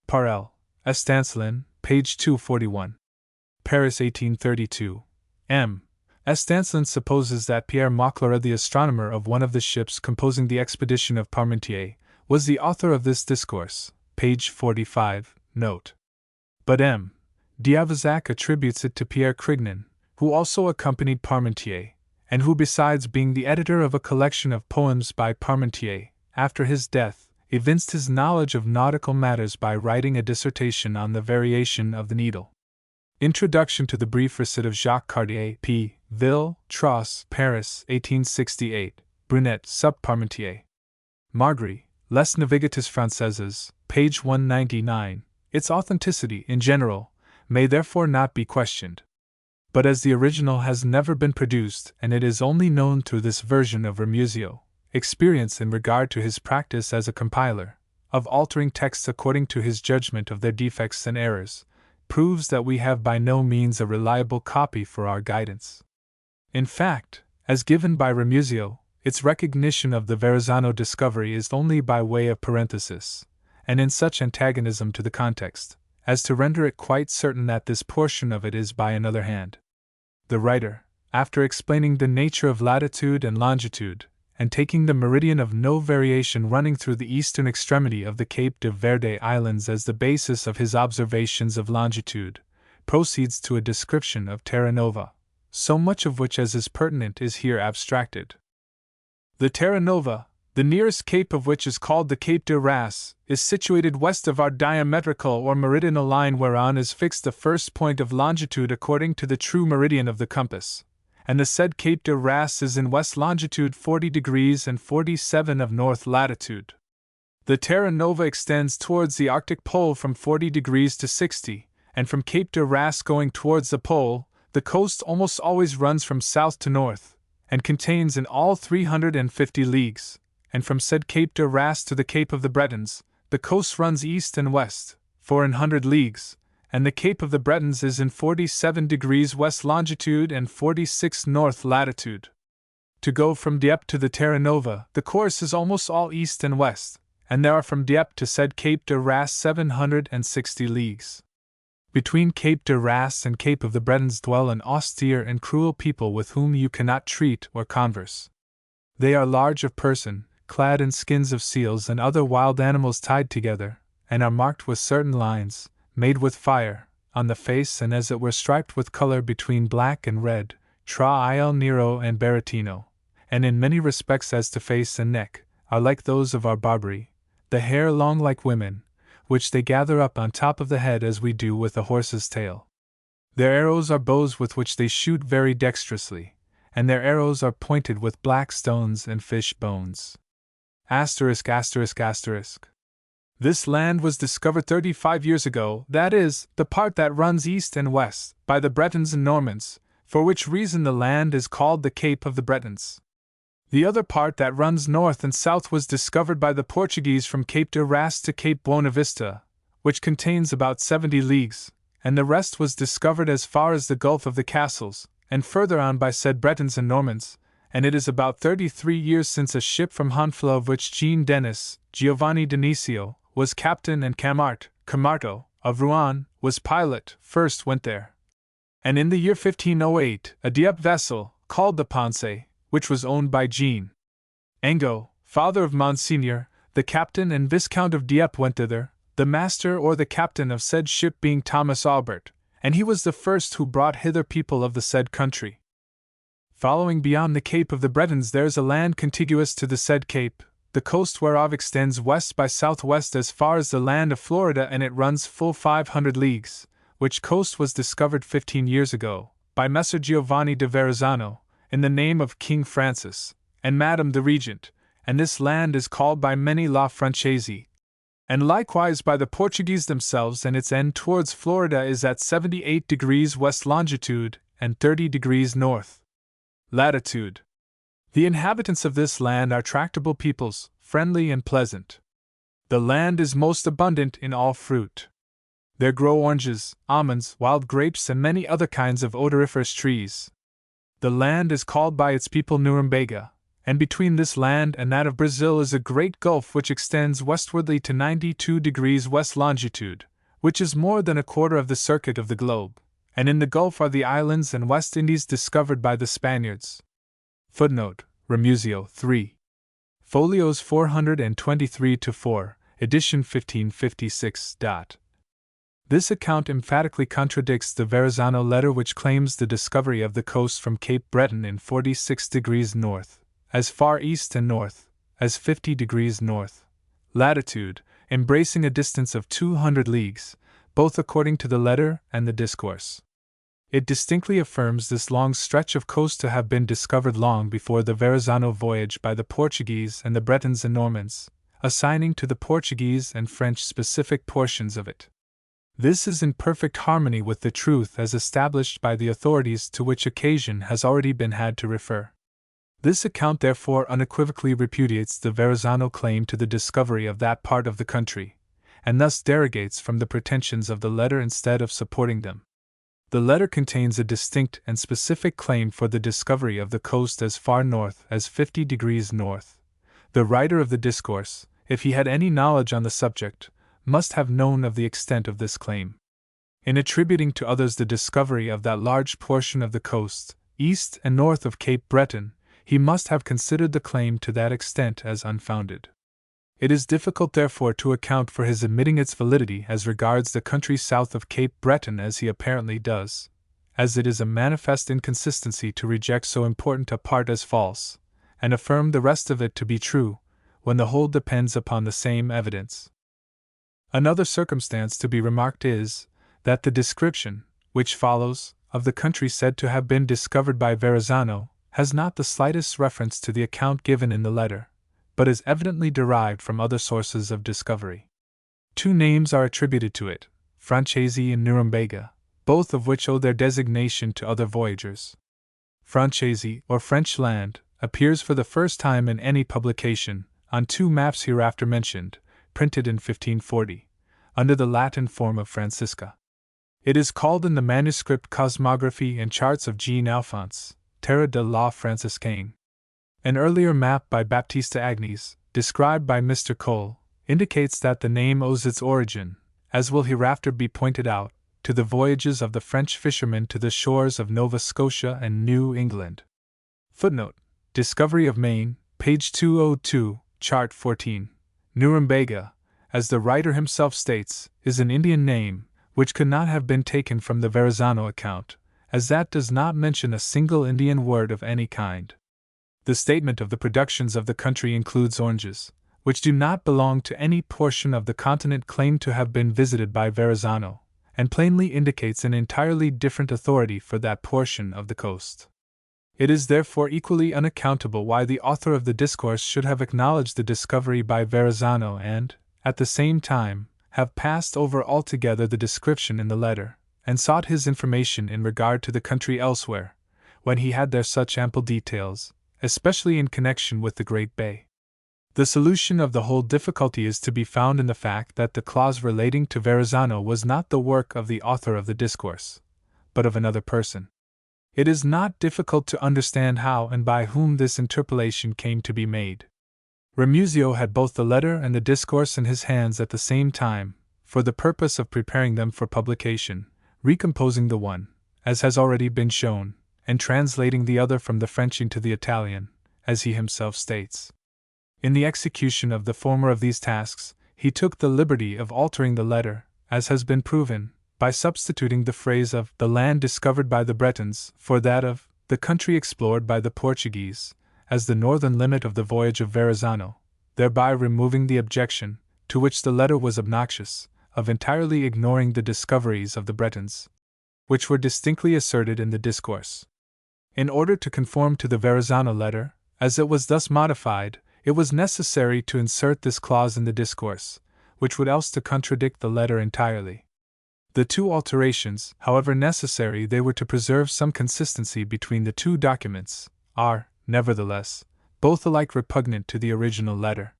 Par L. Estancelin, page 241. Paris, 1832. M. Estancelin supposes that Pierre Mauclair, the astronomer of one of the ships composing the expedition of Parmentier, was the author of this discourse, page 45, note. But M. D'Avezac attributes it to Pierre Crignon, who also accompanied Parmentier, and who, besides being the editor of a collection of poems by Parmentier, after his death, evinced his knowledge of nautical matters by writing a dissertation on the variation of the needle. Introduction to the Brief Recit of Jacques Cartier, P. Ville, Trosse, Paris, 1868, Brunet, sub Parmentier. Margry, Les Navigateurs Françaises, page 199. Its authenticity, in general, may therefore not be questioned. But as the original has never been produced, and it is only known through this version of Ramusio, experience in regard to his practice as a compiler, of altering texts according to his judgment of their defects and errors, proves that we have by no means a reliable copy for our guidance. In fact, as given by Ramusio, its recognition of the Verrazzano discovery is only by way of parenthesis, and in such antagonism to the context, as to render it quite certain that this portion of it is by another hand. The writer, after explaining the nature of latitude and longitude, and taking the meridian of no variation running through the eastern extremity of the Cape de Verde Islands as the basis of his observations of longitude, proceeds to a description of Terra Nova, so much of which as is pertinent is here abstracted. The Terra Nova, the nearest cape of which is called the Cape de Race, is situated west of our diametrical or meridional line whereon is fixed the first point of longitude according to the true meridian of the compass, and the said Cape de Race is in west longitude 40 degrees and 47 of north latitude. The Terra Nova extends towards the Arctic Pole from 40 degrees to 60, and from Cape de Race going towards the pole, the coast almost always runs from south to north, and contains in all 350 leagues, and from said Cape de Race to the Cape of the Bretons, the coast runs east and west, 400 leagues, and the Cape of the Bretons is in 47 degrees west longitude and 46 north latitude. To go from Dieppe to the Terra Nova, the course is almost all east and west, and there are from Dieppe to said Cape de Race 760 leagues. Between Cape de Race and Cape of the Bretons dwell an austere and cruel people with whom you cannot treat or converse. They are large of person, clad in skins of seals and other wild animals tied together, and are marked with certain lines, made with fire, on the face and as it were striped with color between black and red, tra il nero and baratino, and in many respects as to face and neck, are like those of our Barbary, the hair long like women, which they gather up on top of the head as we do with a horse's tail. Their arrows are bows with which they shoot very dexterously, and their arrows are pointed with black stones and fish bones. Asterisk, asterisk, asterisk. This land was discovered 35 years ago, that is, the part that runs east and west, by the Bretons and Normans, for which reason the land is called the Cape of the Bretons. The other part that runs north and south was discovered by the Portuguese from Cape de Ras to Cape Buena Vista, which contains about 70 leagues, and the rest was discovered as far as the Gulf of the Castles, and further on by said Bretons and Normans, and it is about 33 years since a ship from Honfleur of which Jean Denis, Giovanni Denisio, was captain and Camarto, of Rouen, was pilot, first went there. And in the year 1508, a Dieppe vessel, called the Ponce, which was owned by Jean Engo, father of Monseigneur, the captain and Viscount of Dieppe, went thither, the master or the captain of said ship being Thomas Albert, and he was the first who brought hither people of the said country. Following beyond the Cape of the Bretons there is a land contiguous to the said cape, the coast whereof extends west by southwest as far as the land of Florida, and it runs full 500 leagues, which coast was discovered 15 years ago, by Messer Giovanni de Verrazzano, in the name of King Francis, and Madame the Regent, and this land is called by many La Francese, and likewise by the Portuguese themselves, and its end towards Florida is at 78 degrees west longitude, and 30 degrees north latitude. The inhabitants of this land are tractable peoples, friendly and pleasant. The land is most abundant in all fruit. There grow oranges, almonds, wild grapes, and many other kinds of odoriferous trees. The land is called by its people Nuremberga, and between this land and that of Brazil is a great gulf which extends westwardly to 92 degrees west longitude, which is more than a quarter of the circuit of the globe, and in the gulf are the islands and West Indies discovered by the Spaniards. Footnote: Remusio 3. Folios 423-4, edition 1556. This account emphatically contradicts the Verrazzano letter, which claims the discovery of the coast from Cape Breton in 46 degrees north, as far east and north as 50 degrees north latitude, embracing a distance of 200 leagues, both according to the letter and the discourse. It distinctly affirms this long stretch of coast to have been discovered long before the Verrazzano voyage by the Portuguese and the Bretons and Normans, assigning to the Portuguese and French specific portions of it. This is in perfect harmony with the truth as established by the authorities to which occasion has already been had to refer. This account therefore unequivocally repudiates the Verrazzano claim to the discovery of that part of the country, and thus derogates from the pretensions of the letter instead of supporting them. The letter contains a distinct and specific claim for the discovery of the coast as far north as 50 degrees north. The writer of the discourse, if he had any knowledge on the subject, must have known of the extent of this claim. In attributing to others the discovery of that large portion of the coast, east and north of Cape Breton, he must have considered the claim to that extent as unfounded. It is difficult therefore to account for his admitting its validity as regards the country south of Cape Breton as he apparently does, as it is a manifest inconsistency to reject so important a part as false, and affirm the rest of it to be true, when the whole depends upon the same evidence. Another circumstance to be remarked is, that the description, which follows, of the country said to have been discovered by Verrazzano, has not the slightest reference to the account given in the letter, but is evidently derived from other sources of discovery. Two names are attributed to it, Francesi and Nuremberga, both of which owe their designation to other voyagers. Francesi, or French land, appears for the first time in any publication, on two maps hereafter mentioned, printed in 1540, under the Latin form of Francisca. It is called in the manuscript Cosmography and Charts of Jean Alphonse, Terre de la Franciscaine. An earlier map by Baptista Agnes, described by Mr. Cole, indicates that the name owes its origin, as will hereafter be pointed out, to the voyages of the French fishermen to the shores of Nova Scotia and New England. Footnote: Discovery of Maine, page 202, chart 14. Nuremberga, as the writer himself states, is an Indian name, which could not have been taken from the Verrazzano account, as that does not mention a single Indian word of any kind. The statement of the productions of the country includes oranges, which do not belong to any portion of the continent claimed to have been visited by Verrazzano, and plainly indicates an entirely different authority for that portion of the coast. It is therefore equally unaccountable why the author of the discourse should have acknowledged the discovery by Verrazzano and, at the same time, have passed over altogether the description in the letter, and sought his information in regard to the country elsewhere, when he had there such ample details, especially in connection with the Great Bay. The solution of the whole difficulty is to be found in the fact that the clause relating to Verrazzano was not the work of the author of the discourse, but of another person. It is not difficult to understand how and by whom this interpolation came to be made. Remuzio had both the letter and the discourse in his hands at the same time, for the purpose of preparing them for publication, recomposing the one, as has already been shown, and translating the other from the French into the Italian, as he himself states. In the execution of the former of these tasks, he took the liberty of altering the letter, as has been proven, by substituting the phrase of the land discovered by the Bretons for that of the country explored by the Portuguese, as the northern limit of the Voyage of Verrazzano, thereby removing the objection, to which the letter was obnoxious, of entirely ignoring the discoveries of the Bretons, which were distinctly asserted in the discourse. In order to conform to the Verrazzano letter, as it was thus modified, it was necessary to insert this clause in the discourse, which would else to contradict the letter entirely. The two alterations, however necessary they were to preserve some consistency between the two documents, are, nevertheless, both alike repugnant to the original letter.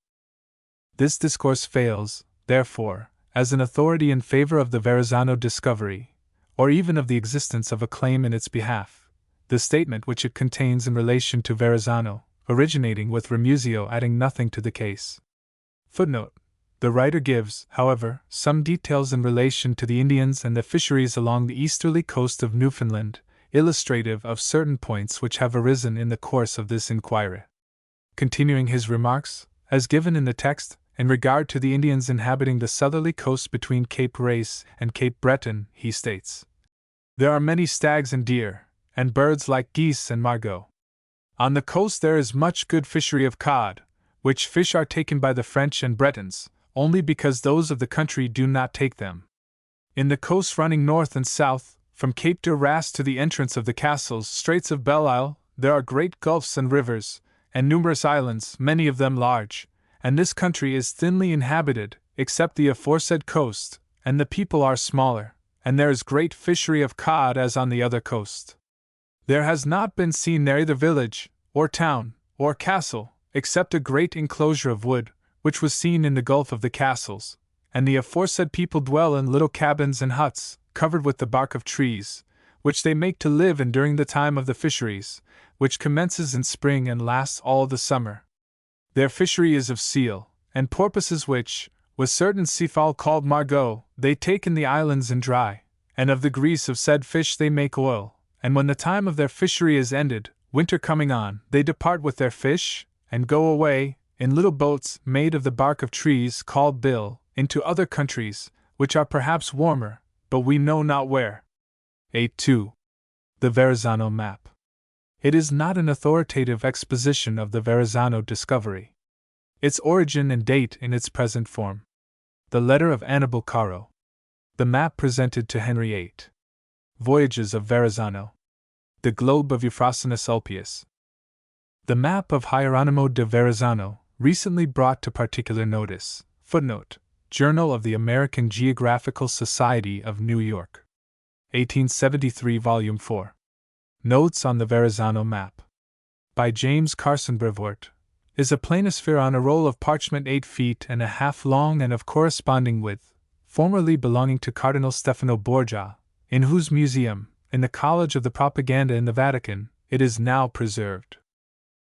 This discourse fails, therefore, as an authority in favor of the Verrazzano discovery, or even of the existence of a claim in its behalf, the statement which it contains in relation to Verrazzano, originating with Remuzio adding nothing to the case. Footnote. The writer gives, however, some details in relation to the Indians and the fisheries along the easterly coast of Newfoundland, illustrative of certain points which have arisen in the course of this inquiry. Continuing his remarks, as given in the text, in regard to the Indians inhabiting the southerly coast between Cape Race and Cape Breton, he states, "There are many stags and deer, and birds like geese and margot. On the coast there is much good fishery of cod, which fish are taken by the French and Bretons, only because those of the country do not take them. In the coast running north and south, from Cape de Race to the entrance of the castles, Straits of Belle Isle, there are great gulfs and rivers, and numerous islands, many of them large, and this country is thinly inhabited, except the aforesaid coast, and the people are smaller, and there is great fishery of cod as on the other coast. There has not been seen there either village, or town, or castle, except a great enclosure of wood, which was seen in the Gulf of the Castles, and the aforesaid people dwell in little cabins and huts, covered with the bark of trees, which they make to live in during the time of the fisheries, which commences in spring and lasts all the summer. Their fishery is of seal, and porpoises which, with certain seafowl called margot, they take in the islands and dry, and of the grease of said fish they make oil, and when the time of their fishery is ended, winter coming on, they depart with their fish, and go away, in little boats made of the bark of trees called bill, into other countries, which are perhaps warmer, but we know not where." 8.2. The Verrazzano Map. It is not an authoritative exposition of the Verrazzano discovery. Its origin and date in its present form. The letter of Annibal Caro. The map presented to Henry VIII. Voyages of Verrazzano. The globe of Euphrosyne Ulpius. The map of Hieronimo de Verrazzano, recently brought to particular notice. Footnote. Journal of the American Geographical Society of New York. 1873 Volume 4. Notes on the Verrazzano Map. By James Carson Brevoort. Is a planisphere on a roll of parchment 8 feet and a half long and of corresponding width, formerly belonging to Cardinal Stefano Borgia, in whose museum, in the College of the Propaganda in the Vatican, it is now preserved.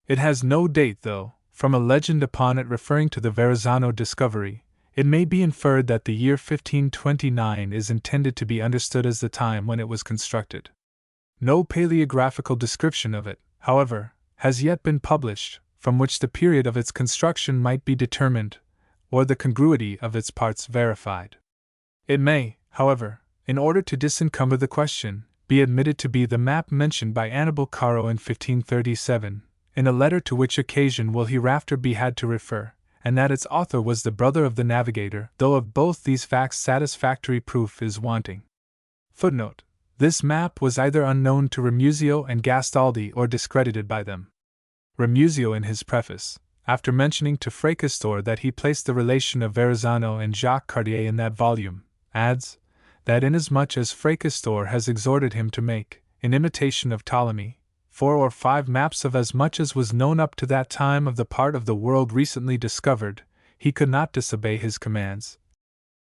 It has no date, though, from a legend upon it referring to the Verrazzano discovery, it may be inferred that the year 1529 is intended to be understood as the time when it was constructed. No paleographical description of it, however, has yet been published, from which the period of its construction might be determined, or the congruity of its parts verified. It may, however, in order to disencumber the question, be admitted to be the map mentioned by Annibal Caro in 1537, in a letter to which occasion will hereafter be had to refer, and that its author was the brother of the navigator, though of both these facts satisfactory proof is wanting. Footnote: this map was either unknown to Ramusio and Gastaldi or discredited by them. Ramusio, in his preface, after mentioning to Fracastor that he placed the relation of Verrazzano and Jacques Cartier in that volume, adds that inasmuch as Fracastor has exhorted him to make, in imitation of Ptolemy, 4 or 5 maps of as much as was known up to that time of the part of the world recently discovered, he could not disobey his commands,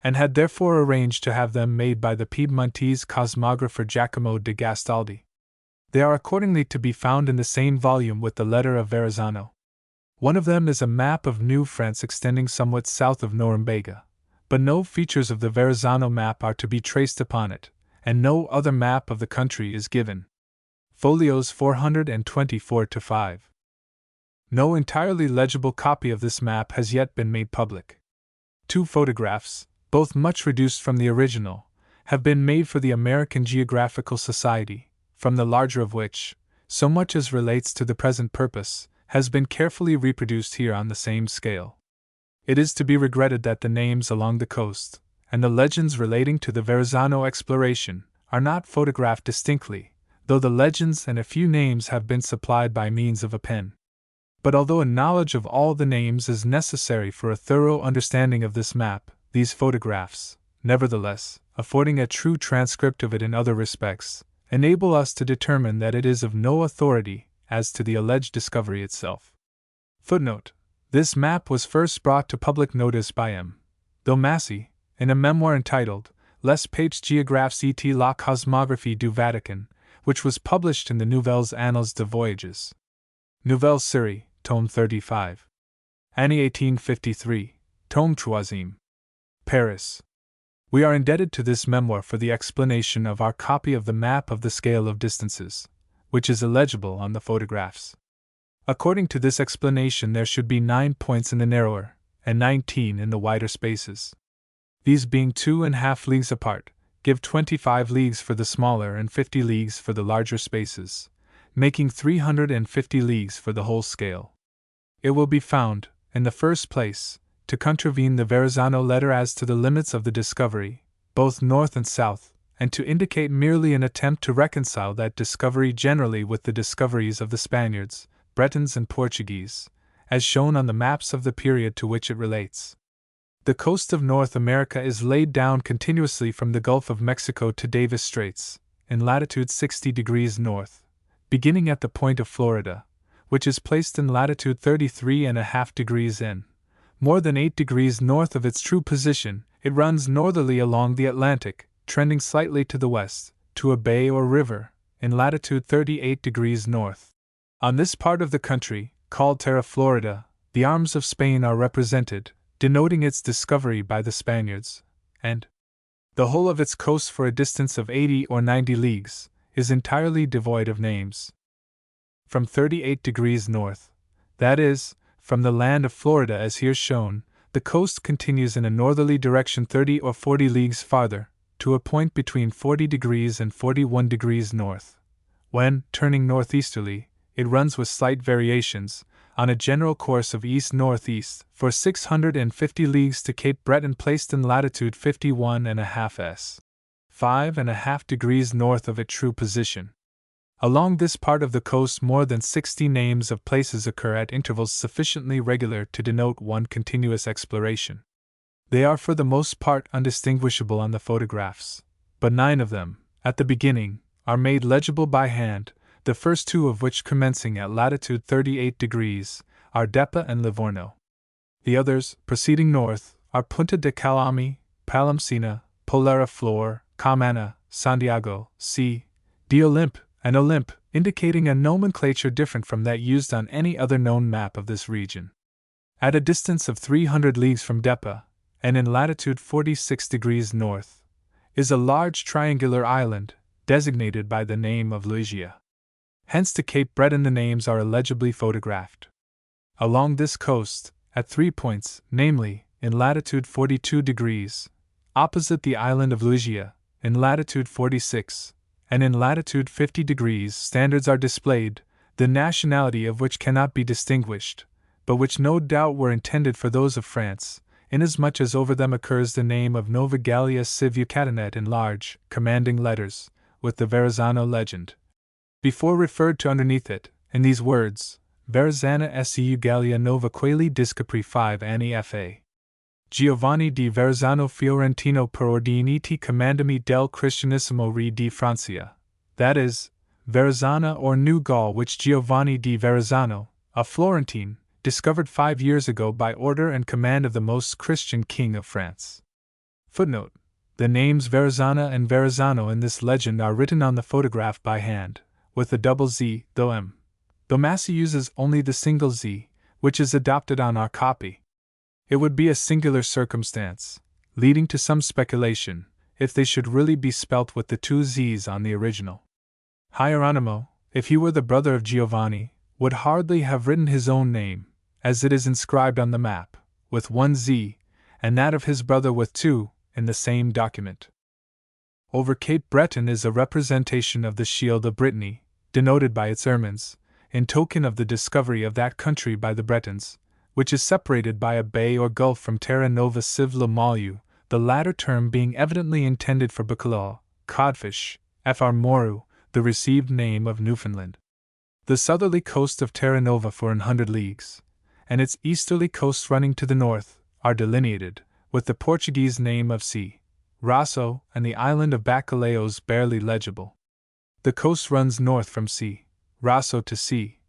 and had therefore arranged to have them made by the Piedmontese cosmographer Giacomo de Gastaldi. They are accordingly to be found in the same volume with the letter of Verrazzano. One of them is a map of New France extending somewhat south of Norumbega, but no features of the Verrazzano map are to be traced upon it, and no other map of the country is given. Folios 424-5. No entirely legible copy of this map has yet been made public. 2 photographs, both much reduced from the original, have been made for the American Geographical Society, from the larger of which, so much as relates to the present purpose, has been carefully reproduced here on the same scale. It is to be regretted that the names along the coast, and the legends relating to the Verrazzano exploration, are not photographed distinctly, though the legends and a few names have been supplied by means of a pen. But although a knowledge of all the names is necessary for a thorough understanding of this map, these photographs, nevertheless, affording a true transcript of it in other respects, enable us to determine that it is of no authority as to the alleged discovery itself. Footnote: this map was first brought to public notice by M. Massey, in a memoir entitled Les Pages Géographes et la Cosmographie du Vatican, which was published in the Nouvelles Annales de Voyages. Nouvelle Série, tome 35. Année 1853, tome 3. Paris. We are indebted to this memoir for the explanation of our copy of the map of the scale of distances, which is illegible on the photographs. According to this explanation, there should be 9 points in the narrower, and 19 in the wider spaces. These being 2½ leagues apart, give 25 leagues for the smaller and 50 leagues for the larger spaces, making 350 leagues for the whole scale. It will be found, in the first place, to contravene the Verrazzano letter as to the limits of the discovery, both north and south, and to indicate merely an attempt to reconcile that discovery generally with the discoveries of the Spaniards, Bretons, and Portuguese, as shown on the maps of the period to which it relates. The coast of North America is laid down continuously from the Gulf of Mexico to Davis Straits, in latitude 60 degrees north, beginning at the point of Florida, which is placed in latitude 33½ degrees N. More than 8 degrees north of its true position, it runs northerly along the Atlantic, trending slightly to the west, to a bay or river, in latitude 38 degrees north. On this part of the country, called Terra Florida, the arms of Spain are represented, denoting its discovery by the Spaniards, and the whole of its coast for a distance of 80 or 90 leagues, is entirely devoid of names. From 38 degrees north, that is, from the land of Florida as here shown, the coast continues in a northerly direction 30 or 40 leagues farther, to a point between 40 degrees and 41 degrees north, when, turning northeasterly, it runs with slight variations, on a general course of east-northeast, for 650 leagues to Cape Breton placed in latitude 51½ s. 5½ degrees north of its true position. Along this part of the coast more than 60 names of places occur at intervals sufficiently regular to denote one continuous exploration. They are for the most part undistinguishable on the photographs, but 9 of them, at the beginning, are made legible by hand, the first 2 of which commencing at latitude 38 degrees, are Depa and Livorno. The others, proceeding north, are Punta de Calame, Palamcina, Polera Flor, Camana, Santiago, C. de Olympe, and Olympe, indicating a nomenclature different from that used on any other known map of this region. At a distance of 300 leagues from Depa, and in latitude 46 degrees north, is a large triangular island, designated by the name of Luigia. Hence to Cape Breton the names are illegibly photographed. Along this coast, at 3 points, namely, in latitude 42 degrees, opposite the island of Luigia, in latitude 46, and in latitude 50 degrees standards are displayed, the nationality of which cannot be distinguished, but which no doubt were intended for those of France, inasmuch as over them occurs the name of Nova Gallia Civ Yucatanet in large, commanding letters, with the Verrazzano legend before referred to underneath it, in these words, Verrazzana seu Gallia Nova Quelli Discapri 5 anni fa. Giovanni di Verrazzano Fiorentino per ordiniti commandami del Cristianissimo Re di Francia, that is, Verrazzana or New Gaul, which Giovanni di Verrazzano, a Florentine, discovered 5 years ago by order and command of the most Christian king of France. Footnote: the names Verrazzana and Verrazzano in this legend are written on the photograph by hand, with a double Z, though Massey uses only the single Z, which is adopted on our copy. It would be a singular circumstance, leading to some speculation, if they should really be spelt with the 2 Z's on the original. Hieronimo, if he were the brother of Giovanni, would hardly have written his own name, as it is inscribed on the map, with 1 Z, and that of his brother with 2, in the same document. Over Cape Breton is a representation of the Shield of Brittany, denoted by its ermines, in token of the discovery of that country by the Bretons, which is separated by a bay or gulf from Terra Nova Civ Le Malu, the latter term being evidently intended for bacalao, codfish, fr moru, the received name of Newfoundland. The southerly coast of Terra Nova for 100 leagues, and its easterly coasts running to the north, are delineated, with the Portuguese name of C. Rosso and the island of Bacalaos barely legible. The coast runs north from C. Rosso to C.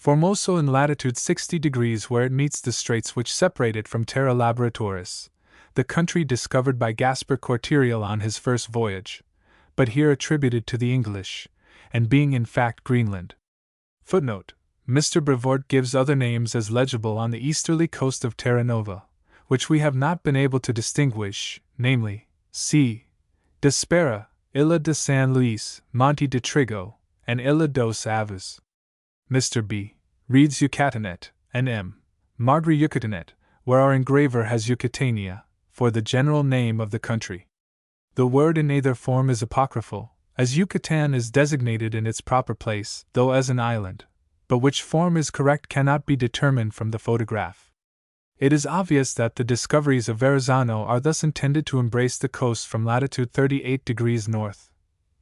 Formoso in latitude 60 degrees, where it meets the straits which separate it from Terra Laboratoris, the country discovered by Gaspar Cortereal on his first voyage, but here attributed to the English, and being in fact Greenland. Footnote: Mr. Brevoort gives other names as legible on the easterly coast of Terra Nova, which we have not been able to distinguish, namely, C. Despera, Ilha de San Luis, Monte de Trigo, and Ilha dos Avos. Mr. B. reads Yucatanet, and M. Margre Yucatanet, where our engraver has Yucatania, for the general name of the country. The word in either form is apocryphal, as Yucatan is designated in its proper place, though as an island, but which form is correct cannot be determined from the photograph. It is obvious that the discoveries of Verrazzano are thus intended to embrace the coast from latitude 38 degrees north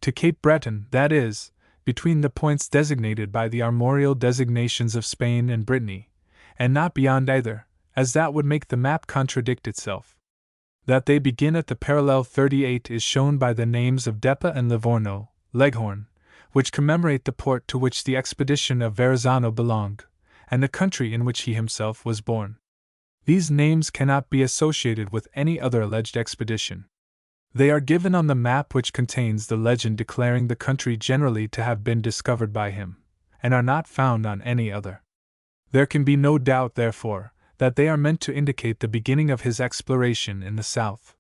to Cape Breton, that is, between the points designated by the armorial designations of Spain and Brittany, and not beyond either, as that would make the map contradict itself. That they begin at the parallel 38 is shown by the names of Depa and Livorno, Leghorn, which commemorate the port to which the expedition of Verrazzano belonged, and the country in which he himself was born. These names cannot be associated with any other alleged expedition. They are given on the map which contains the legend declaring the country generally to have been discovered by him, and are not found on any other. There can be no doubt, therefore, that they are meant to indicate the beginning of his exploration in the south.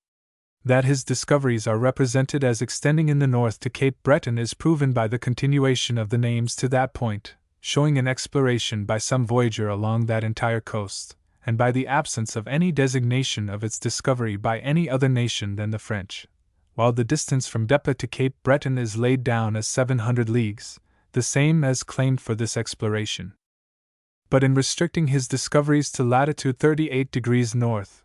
That his discoveries are represented as extending in the north to Cape Breton is proven by the continuation of the names to that point, showing an exploration by some voyager along that entire coast, and by the absence of any designation of its discovery by any other nation than the French, while the distance from Depa to Cape Breton is laid down as 700 leagues, the same as claimed for this exploration. But in restricting his discoveries to latitude 38 degrees north,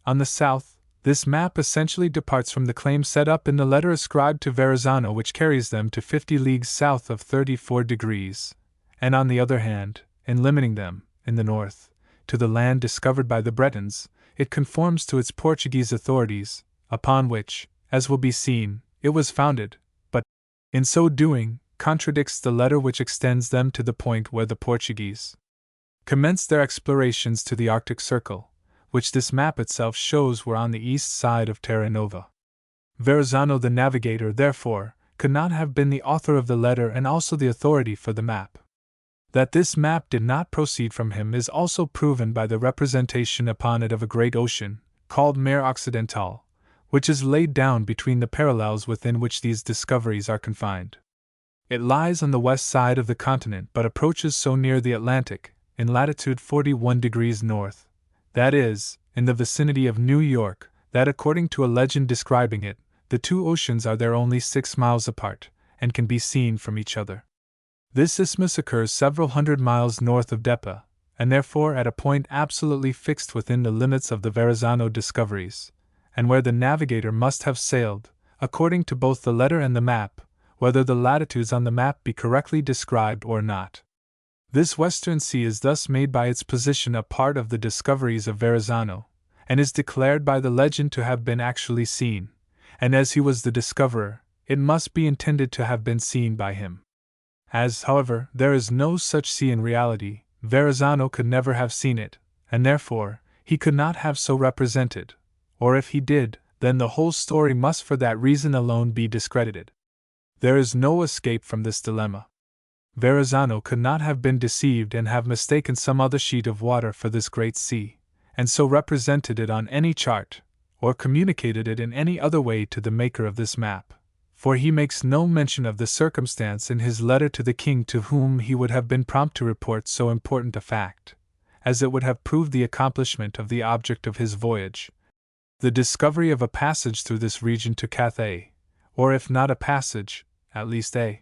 on the south, this map essentially departs from the claim set up in the letter ascribed to Verrazzano, which carries them to 50 leagues south of 34 degrees, and on the other hand, in limiting them, in the north, to the land discovered by the Bretons, it conforms to its Portuguese authorities, upon which, as will be seen, it was founded, but, in so doing, contradicts the letter which extends them to the point where the Portuguese commenced their explorations to the Arctic Circle, which this map itself shows were on the east side of Terra Nova. Verrazzano the navigator, therefore, could not have been the author of the letter and also the authority for the map. That this map did not proceed from him is also proven by the representation upon it of a great ocean, called Mer Occidental, which is laid down between the parallels within which these discoveries are confined. It lies on the west side of the continent but approaches so near the Atlantic, in latitude 41 degrees north, that is, in the vicinity of New York, that according to a legend describing it, the two oceans are there only 6 miles apart, and can be seen from each other. This isthmus occurs several hundred miles north of Depa, and therefore at a point absolutely fixed within the limits of the Verrazzano discoveries, and where the navigator must have sailed, according to both the letter and the map, whether the latitudes on the map be correctly described or not. This western sea is thus made by its position a part of the discoveries of Verrazzano, and is declared by the legend to have been actually seen, and as he was the discoverer, it must be intended to have been seen by him. As, however, there is no such sea in reality, Verrazzano could never have seen it, and therefore, he could not have so represented, or if he did, then the whole story must for that reason alone be discredited. There is no escape from this dilemma. Verrazzano could not have been deceived and have mistaken some other sheet of water for this great sea, and so represented it on any chart, or communicated it in any other way to the maker of this map, for he makes no mention of the circumstance in his letter to the king, to whom he would have been prompt to report so important a fact, as it would have proved the accomplishment of the object of his voyage, the discovery of a passage through this region to Cathay, or if not a passage, at least a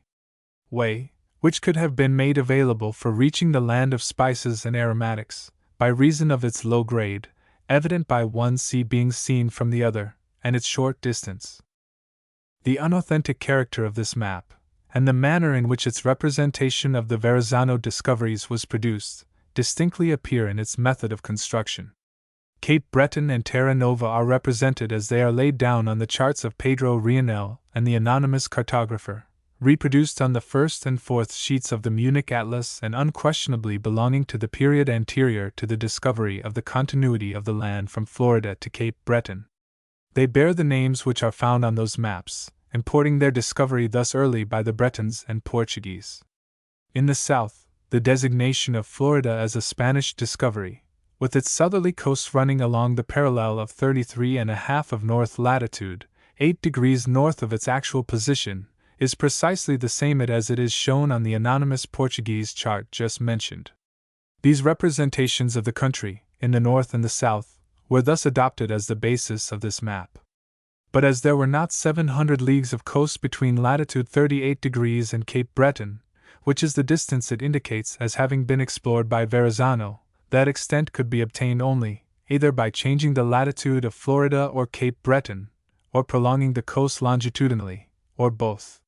way, which could have been made available for reaching the land of spices and aromatics, by reason of its low grade, evident by one sea being seen from the other, and its short distance. The unauthentic character of this map, and the manner in which its representation of the Verrazzano discoveries was produced, distinctly appear in its method of construction. Cape Breton and Terra Nova are represented as they are laid down on the charts of Pedro Rionel and the anonymous cartographer, reproduced on the first and fourth sheets of the Munich Atlas, and unquestionably belonging to the period anterior to the discovery of the continuity of the land from Florida to Cape Breton. They bear the names which are found on those maps, importing their discovery thus early by the Bretons and Portuguese. In the south, the designation of Florida as a Spanish discovery, with its southerly coast running along the parallel of 33½ of north latitude, 8 degrees north of its actual position, is precisely the same as it is shown on the anonymous Portuguese chart just mentioned. These representations of the country, in the north and the south, were thus adopted as the basis of this map. But as there were not 700 leagues of coast between latitude 38 degrees and Cape Breton, which is the distance it indicates as having been explored by Verrazzano, that extent could be obtained only, either by changing the latitude of Florida or Cape Breton, or prolonging the coast longitudinally, or both.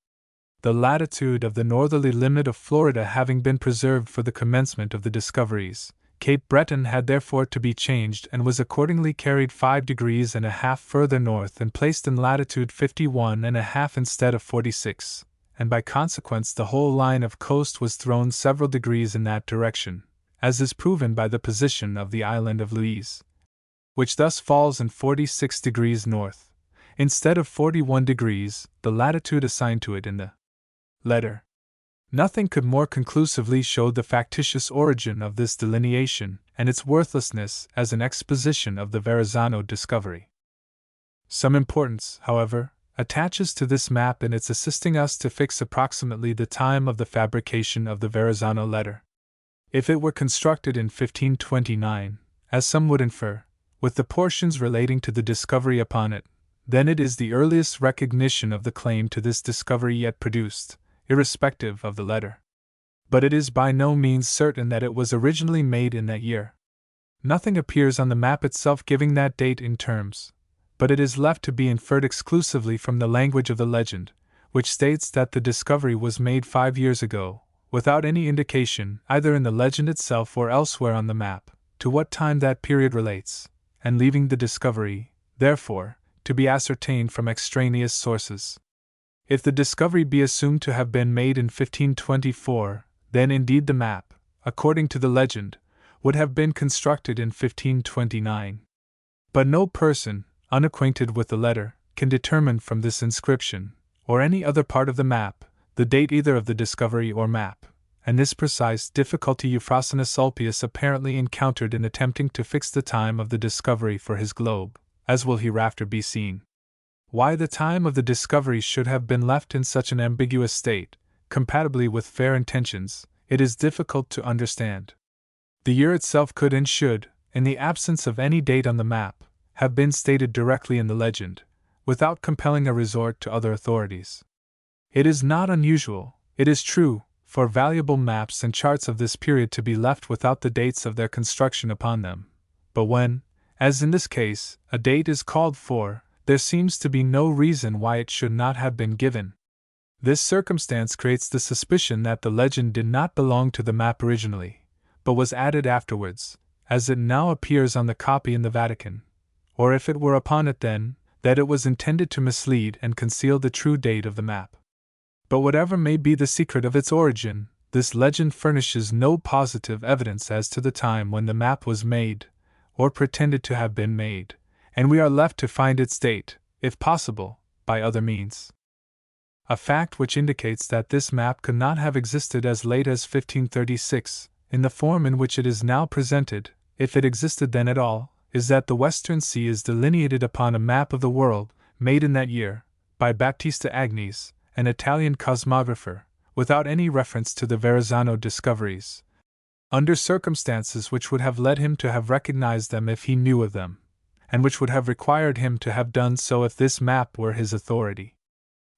The latitude of the northerly limit of Florida having been preserved for the commencement of the discoveries, Cape Breton had therefore to be changed and was accordingly carried 5 degrees and a half further north and placed in latitude 51½ instead of 46, and by consequence the whole line of coast was thrown several degrees in that direction, as is proven by the position of the island of Louise, which thus falls in 46 degrees north, instead of 41 degrees, the latitude assigned to it in the letter. Nothing could more conclusively show the factitious origin of this delineation and its worthlessness as an exposition of the Verrazzano discovery. Some importance, however, attaches to this map in its assisting us to fix approximately the time of the fabrication of the Verrazzano letter. If it were constructed in 1529, as some would infer, with the portions relating to the discovery upon it, then it is the earliest recognition of the claim to this discovery yet produced, irrespective of the letter. But it is by no means certain that it was originally made in that year. Nothing appears on the map itself giving that date in terms, but it is left to be inferred exclusively from the language of the legend, which states that the discovery was made 5 years ago, without any indication, either in the legend itself or elsewhere on the map, to what time that period relates, and leaving the discovery, therefore, to be ascertained from extraneous sources. If the discovery be assumed to have been made in 1524, then indeed the map, according to the legend, would have been constructed in 1529. But no person, unacquainted with the letter, can determine from this inscription, or any other part of the map, the date either of the discovery or map, and this precise difficulty Euphrosyne Ulpius apparently encountered in attempting to fix the time of the discovery for his globe, as will hereafter be seen. Why the time of the discovery should have been left in such an ambiguous state, compatibly with fair intentions, it is difficult to understand. The year itself could and should, in the absence of any date on the map, have been stated directly in the legend, without compelling a resort to other authorities. It is not unusual, it is true, for valuable maps and charts of this period to be left without the dates of their construction upon them, but when, as in this case, a date is called for, there seems to be no reason why it should not have been given. This circumstance creates the suspicion that the legend did not belong to the map originally, but was added afterwards, as it now appears on the copy in the Vatican, or if it were upon it then, that it was intended to mislead and conceal the true date of the map. But whatever may be the secret of its origin, this legend furnishes no positive evidence as to the time when the map was made, or pretended to have been made, and we are left to find its date, if possible, by other means. A fact which indicates that this map could not have existed as late as 1536, in the form in which it is now presented, if it existed then at all, is that the Western Sea is delineated upon a map of the world, made in that year, by Battista Agnes, an Italian cosmographer, without any reference to the Verrazzano discoveries, under circumstances which would have led him to have recognized them if he knew of them, and which would have required him to have done so if this map were his authority.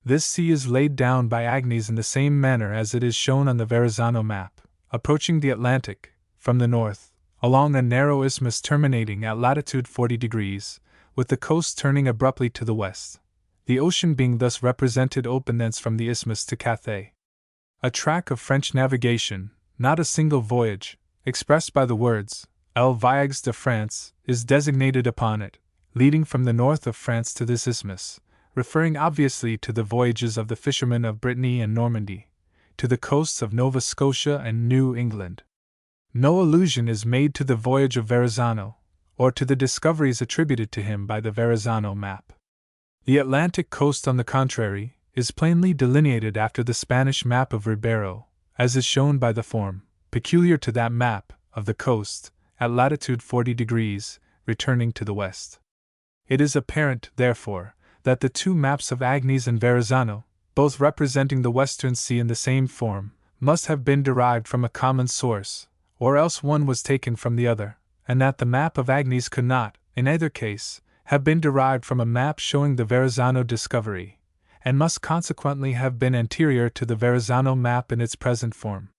This sea is laid down by Agnes in the same manner as it is shown on the Verrazzano map, approaching the Atlantic, from the north, along a narrow isthmus terminating at latitude 40 degrees, with the coast turning abruptly to the west, the ocean being thus represented open thence from the isthmus to Cathay. A track of French navigation, not a single voyage, expressed by the words, El Voyage de France, is designated upon it, leading from the north of France to this isthmus, referring obviously to the voyages of the fishermen of Brittany and Normandy, to the coasts of Nova Scotia and New England. No allusion is made to the Voyage of Verrazzano, or to the discoveries attributed to him by the Verrazzano map. The Atlantic coast, on the contrary, is plainly delineated after the Spanish map of Ribeiro, as is shown by the form, peculiar to that map, of the coast, at latitude 40 degrees, returning to the west. It is apparent, therefore, that the two maps of Agnes and Verrazzano, both representing the Western Sea in the same form, must have been derived from a common source, or else one was taken from the other, and that the map of Agnes could not, in either case, have been derived from a map showing the Verrazzano discovery, and must consequently have been anterior to the Verrazzano map in its present form.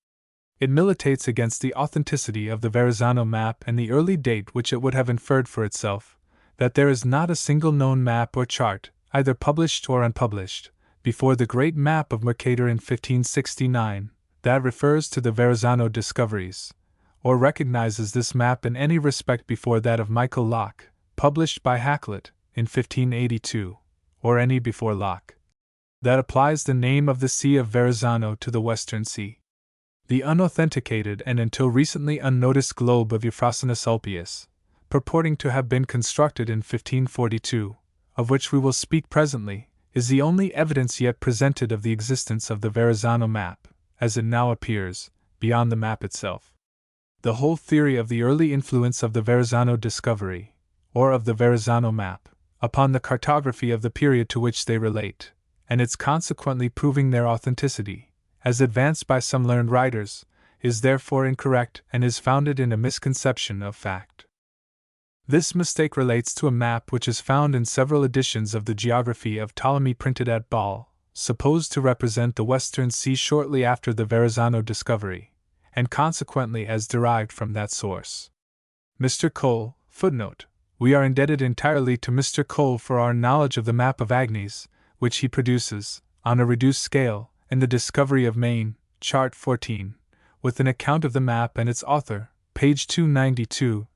It militates against the authenticity of the Verrazzano map and the early date which it would have inferred for itself, that there is not a single known map or chart, either published or unpublished, before the great map of Mercator in 1569, that refers to the Verrazzano discoveries, or recognizes this map in any respect before that of Michael Locke, published by Hakluyt in 1582, or any before Locke, that applies the name of the Sea of Verrazzano to the Western Sea. The unauthenticated and until recently unnoticed globe of Euphrosyne Ulpius, purporting to have been constructed in 1542, of which we will speak presently, is the only evidence yet presented of the existence of the Verrazzano map, as it now appears, beyond the map itself. The whole theory of the early influence of the Verrazzano discovery, or of the Verrazzano map, upon the cartography of the period to which they relate, and its consequently proving their authenticity, as advanced by some learned writers, is therefore incorrect and is founded in a misconception of fact. This mistake relates to a map which is found in several editions of the Geography of Ptolemy printed at Bâle, supposed to represent the Western Sea shortly after the Verrazzano discovery, and consequently as derived from that source. Mr. Cole, footnote. We are indebted entirely to Mr. Cole for our knowledge of the map of Agnes, which he produces, on a reduced scale, in the Discovery of Maine, Chart 14, with an account of the map and its author, page 292,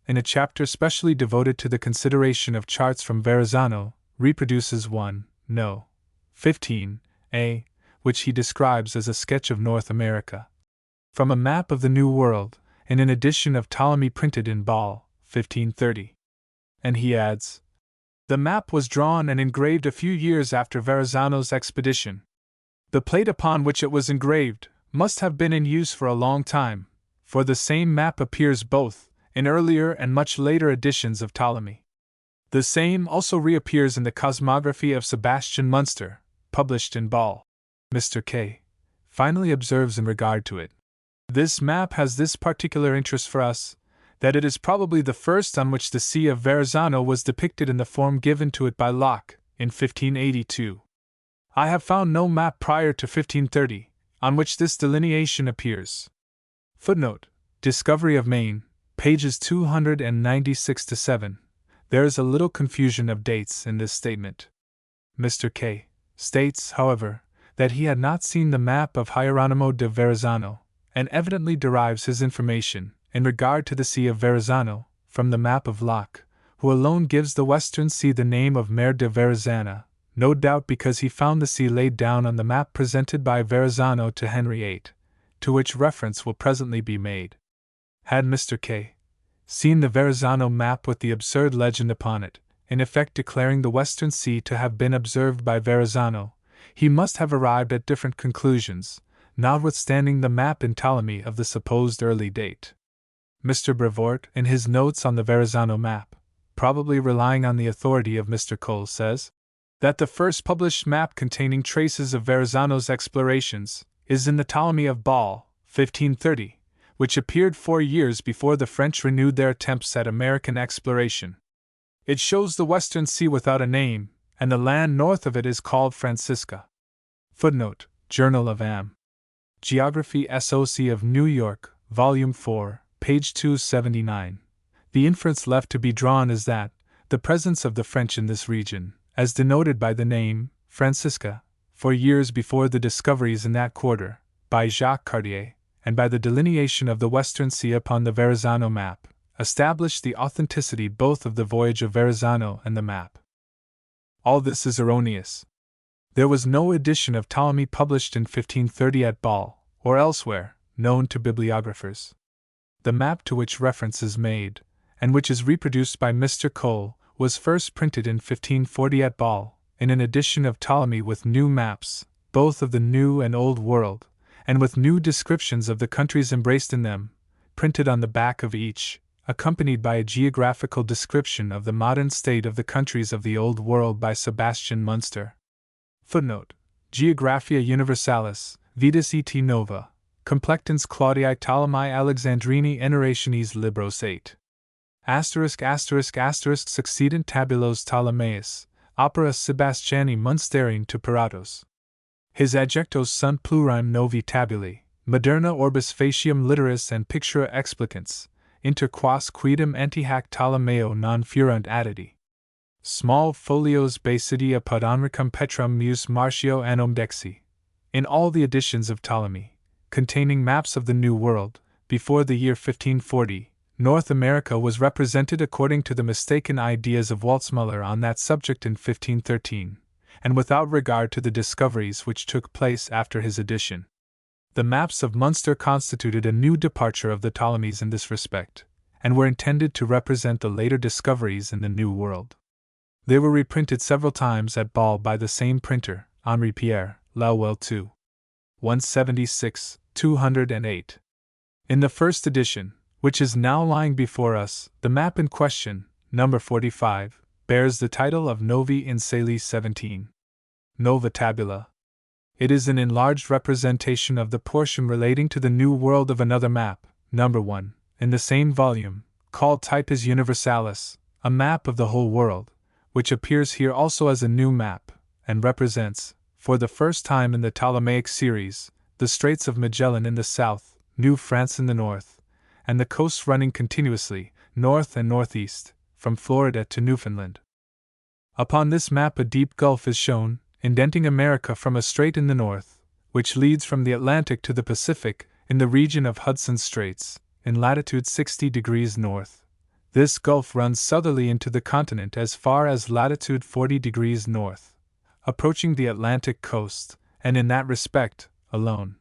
in a chapter specially devoted to the consideration of charts from Verrazzano, reproduces 1, no. 15a, which he describes as a sketch of North America, from a map of the New World, in an edition of Ptolemy printed in Bâle, 1530. And he adds, the map was drawn and engraved a few years after Verrazzano's expedition. The plate upon which it was engraved must have been in use for a long time, for the same map appears both in earlier and much later editions of Ptolemy. The same also reappears in the Cosmography of Sebastian Munster, published in Bâle. Mr. K. finally observes in regard to it, this map has this particular interest for us, that it is probably the first on which the Sea of Verrazzano was depicted in the form given to it by Locke, in 1582. I have found no map prior to 1530, on which this delineation appears. Footnote: Discovery of Maine, pages 296 to 7. There is a little confusion of dates in this statement. Mr. K. states, however, that he had not seen the map of Hieronimo de Verrazzano, and evidently derives his information, in regard to the Sea of Verrazzano, from the map of Locke, who alone gives the Western Sea the name of Mare de Verrazzano, no doubt because he found the sea laid down on the map presented by Verrazzano to Henry VIII, to which reference will presently be made. Had Mr. K. seen the Verrazzano map with the absurd legend upon it, in effect declaring the Western Sea to have been observed by Verrazzano, he must have arrived at different conclusions, notwithstanding the map in Ptolemy of the supposed early date. Mr. Brevoort, in his notes on the Verrazzano map, probably relying on the authority of Mr. Cole, says that the first published map containing traces of Verrazzano's explorations is in the Ptolemy of Ball, 1530, which appeared 4 years before the French renewed their attempts at American exploration. It shows the Western Sea without a name, and the land north of it is called Francisca. Footnote: Journal of Am. Geography SOC of New York, Volume 4, page 279. The inference left to be drawn is that the presence of the French in this region, as denoted by the name Francisca, for years before the discoveries in that quarter, by Jacques Cartier, and by the delineation of the Western Sea upon the Verrazzano map, established the authenticity both of the Voyage of Verrazzano and the map. All this is erroneous. There was no edition of Ptolemy published in 1530 at Ball, or elsewhere, known to bibliographers. The map to which reference is made, and which is reproduced by Mr. Cole, was first printed in 1540 at Ball, in an edition of Ptolemy with new maps, both of the New and Old World, and with new descriptions of the countries embraced in them, printed on the back of each, accompanied by a geographical description of the modern state of the countries of the Old World by Sebastian Munster. Footnote: Geographia Universalis, Vidas et Nova, Complectans Claudii Ptolemy Alexandrini Narrationis Libros 8. **** Succeedent tabulos Ptolemais, opera Sebastiani Munsterine to Piratos. His adjectos sunt plurime novi tabuli, moderna orbis facium literis and pictura explicans, inter quas quidem antihac Ptolemeo non furunt additi. Small folios basidia pod onricum petrum mus Martio annom dexi. In all the editions of Ptolemy, containing maps of the New World, before the year 1540, North America was represented according to the mistaken ideas of Waltzmuller on that subject in 1513, and without regard to the discoveries which took place after his edition. The maps of Munster constituted a new departure of the Ptolemies in this respect, and were intended to represent the later discoveries in the New World. They were reprinted several times at Ball by the same printer, Henri Pierre, Lowell II. 176, 208. In the first edition, which is now lying before us, the map in question, number 45, bears the title of Novi in Sali 17. Nova Tabula. It is an enlarged representation of the portion relating to the New World of another map, number 1, in the same volume, called Types Universalis, a map of the whole world, which appears here also as a new map, and represents, for the first time in the Ptolemaic series, the Straits of Magellan in the south, New France in the north, and the coasts running continuously, north and northeast, from Florida to Newfoundland. Upon this map a deep gulf is shown, indenting America from a strait in the north, which leads from the Atlantic to the Pacific, in the region of Hudson's Straits, in latitude 60 degrees north. This gulf runs southerly into the continent as far as latitude 40 degrees north, approaching the Atlantic coast, and in that respect, alone,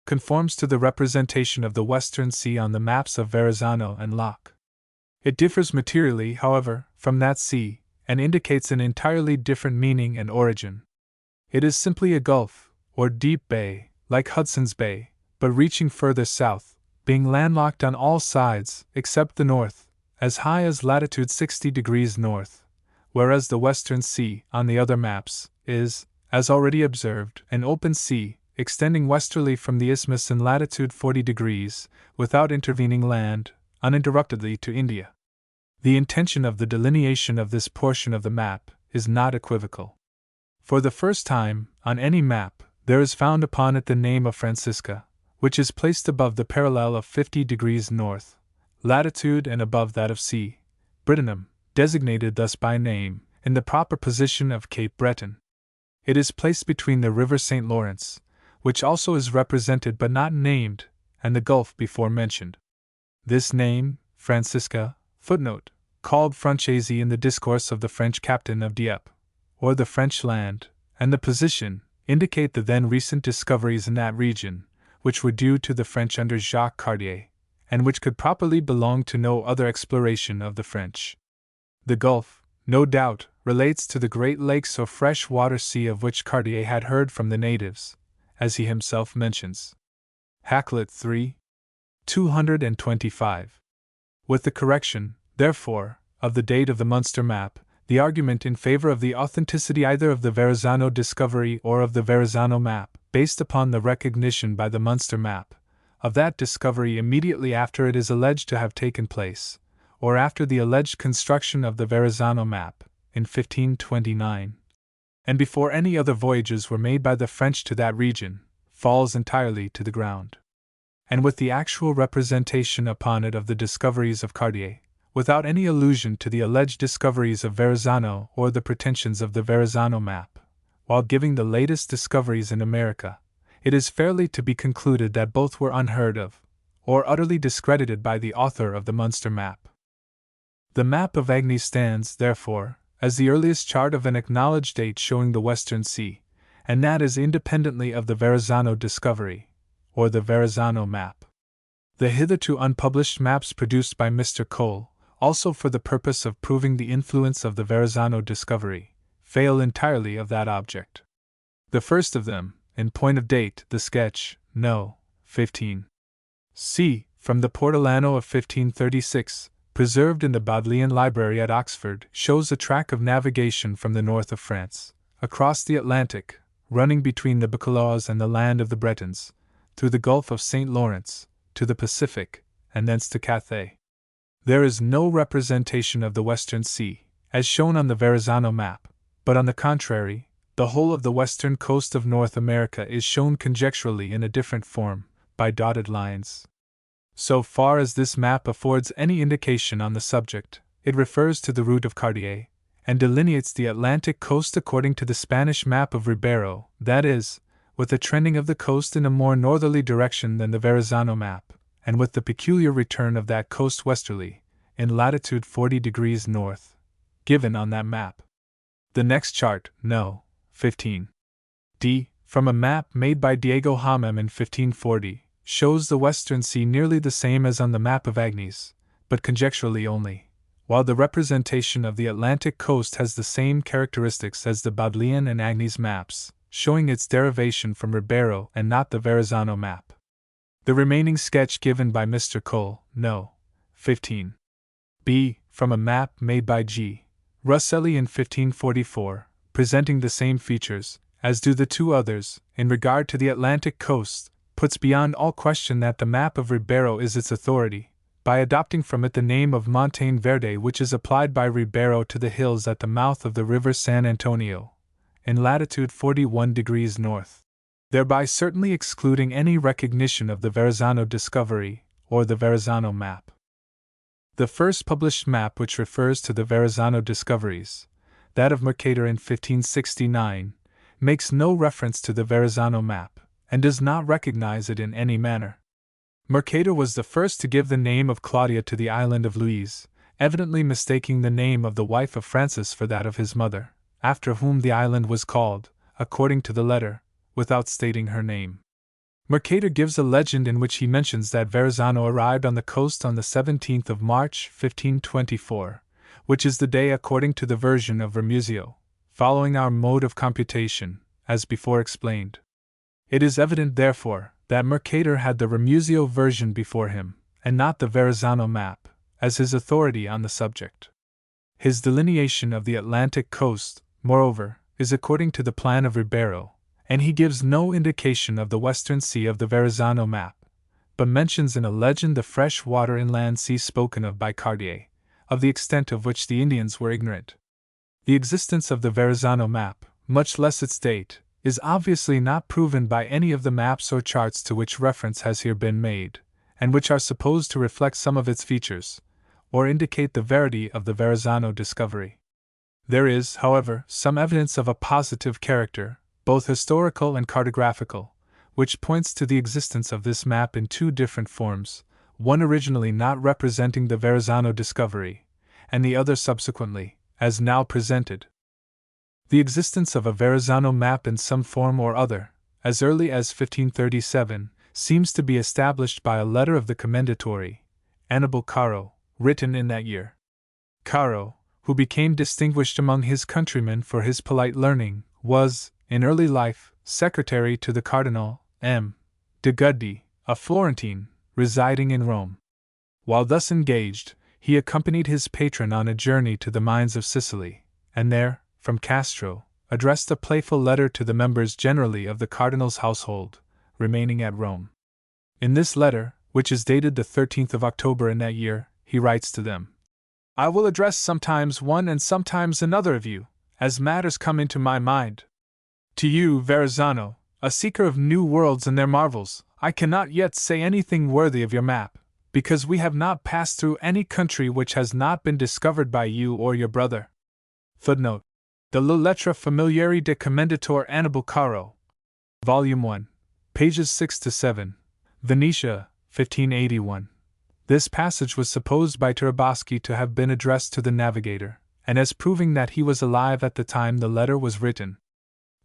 conforms to the representation of the Western Sea on the maps of Verrazzano and Locke. It differs materially, however, from that sea, and indicates an entirely different meaning and origin. It is simply a gulf, or deep bay, like Hudson's Bay, but reaching further south, being landlocked on all sides, except the north, as high as latitude 60 degrees north, whereas the Western Sea, on the other maps, is, as already observed, an open sea, extending westerly from the isthmus in latitude 40 degrees, without intervening land, uninterruptedly to India. The intention of the delineation of this portion of the map is not equivocal. For the first time, on any map, there is found upon it the name of Francisca, which is placed above the parallel of 50 degrees north latitude and above that of C. Britannum, designated thus by name, in the proper position of Cape Breton. It is placed between the river St. Lawrence, which also is represented but not named, and the gulf before mentioned. This name, Francisca, footnote, called Franchesi in the discourse of the French captain of Dieppe, or the French land, and the position, indicate the then recent discoveries in that region, which were due to the French under Jacques Cartier, and which could properly belong to no other exploration of the French. The Gulf, no doubt, relates to the Great Lakes or fresh-water sea of which Cartier had heard from the natives, as he himself mentions. Hakluyt 3. 225. With the correction, therefore, of the date of the Munster map, the argument in favor of the authenticity either of the Verrazzano discovery or of the Verrazzano map, based upon the recognition by the Munster map of that discovery immediately after it is alleged to have taken place, or after the alleged construction of the Verrazzano map, in 1529, and before any other voyages were made by the French to that region, falls entirely to the ground. And with the actual representation upon it of the discoveries of Cartier, without any allusion to the alleged discoveries of Verrazzano or the pretensions of the Verrazzano map, while giving the latest discoveries in America, it is fairly to be concluded that both were unheard of, or utterly discredited by the author of the Munster map. The map of Agnes stands, therefore, as the earliest chart of an acknowledged date showing the Western Sea, and that is independently of the Verrazzano discovery, or the Verrazzano map. The hitherto unpublished maps produced by Mr. Cole, also for the purpose of proving the influence of the Verrazzano discovery, fail entirely of that object. The first of them, in point of date, the sketch, No. 15. C. from the Portolano of 1536, preserved in the Bodleian Library at Oxford, shows a track of navigation from the north of France, across the Atlantic, running between the Bacalaos and the land of the Bretons, through the Gulf of St. Lawrence, to the Pacific, and thence to Cathay. There is no representation of the Western Sea, as shown on the Verrazzano map, but on the contrary, the whole of the western coast of North America is shown conjecturally in a different form, by dotted lines. So far as this map affords any indication on the subject, it refers to the route of Cartier, and delineates the Atlantic coast according to the Spanish map of Ribeiro, that is, with the trending of the coast in a more northerly direction than the Verrazzano map, and with the peculiar return of that coast westerly, in latitude 40 degrees north, given on that map. The next chart, No. 15. D. from a map made by Diego Hamem in 1540, shows the Western Sea nearly the same as on the map of Agnes, but conjecturally only, while the representation of the Atlantic coast has the same characteristics as the Bodleian and Agnes maps, showing its derivation from Ribeiro and not the Verrazzano map. The remaining sketch given by Mr. Cole, No. 15. B. from a map made by G. Russelli in 1544, presenting the same features, as do the two others, in regard to the Atlantic coast, puts beyond all question that the map of Ribeiro is its authority, by adopting from it the name of Montagne Verde, which is applied by Ribeiro to the hills at the mouth of the river San Antonio, in latitude 41 degrees north, thereby certainly excluding any recognition of the Verrazzano discovery, or the Verrazzano map. The first published map which refers to the Verrazzano discoveries, that of Mercator in 1569, makes no reference to the Verrazzano map, and does not recognize it in any manner. Mercator was the first to give the name of Claudia to the island of Louise, evidently mistaking the name of the wife of Francis for that of his mother, after whom the island was called, according to the letter, without stating her name. Mercator gives a legend in which he mentions that Verrazzano arrived on the coast on the 17th of March, 1524, which is the day according to the version of Ramusio, following our mode of computation, as before explained. It is evident, therefore, that Mercator had the Ramusio version before him, and not the Verrazzano map, as his authority on the subject. His delineation of the Atlantic coast, moreover, is according to the plan of Ribeiro, and he gives no indication of the Western Sea of the Verrazzano map, but mentions in a legend the fresh water inland sea spoken of by Cartier, of the extent of which the Indians were ignorant. The existence of the Verrazzano map, much less its date, is obviously not proven by any of the maps or charts to which reference has here been made, and which are supposed to reflect some of its features, or indicate the verity of the Verrazzano discovery. There is, however, some evidence of a positive character, both historical and cartographical, which points to the existence of this map in two different forms, one originally not representing the Verrazzano discovery, and the other subsequently, as now presented. The existence of a Verrazzano map in some form or other, as early as 1537, seems to be established by a letter of the commendatore, Annibale Caro, written in that year. Caro, who became distinguished among his countrymen for his polite learning, was, in early life, secretary to the Cardinal M. de Guidi, a Florentine, residing in Rome. While thus engaged, he accompanied his patron on a journey to the mines of Sicily, and there, from Castro, addressed a playful letter to the members generally of the Cardinal's household, remaining at Rome. In this letter, which is dated the 13th of October in that year, he writes to them, "I will address sometimes one and sometimes another of you, as matters come into my mind. To you, Verrazzano, a seeker of new worlds and their marvels, I cannot yet say anything worthy of your map, because we have not passed through any country which has not been discovered by you or your brother." Footnote: The La Lettre Familiare de Commendator Annibale Caro, Volume 1, pages 6 to 7, Venetia, 1581. This passage was supposed by Cherubaschi to have been addressed to the navigator, and as proving that he was alive at the time the letter was written.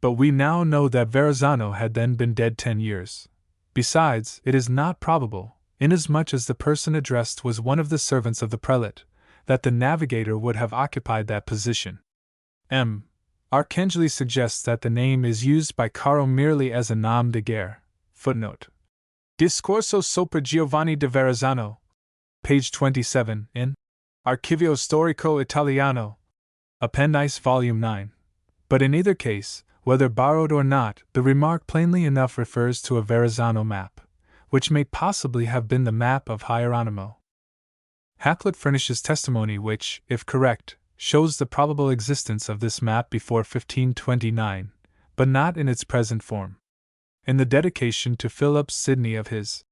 But we now know that Verrazzano had then been dead 10 years. Besides, it is not probable, inasmuch as the person addressed was one of the servants of the prelate, that the navigator would have occupied that position. M. Arcangeli suggests that the name is used by Caro merely as a nom de guerre. Footnote: Discorso sopra Giovanni de Verrazzano, page 27, in Archivio Storico Italiano, Appendice Volume 9. But in either case, whether borrowed or not, the remark plainly enough refers to a Verrazzano map, which may possibly have been the map of Hieronymo. Hakluyt furnishes testimony which, if correct, shows the probable existence of this map before 1529, but not in its present form. In the dedication to Philip Sidney of his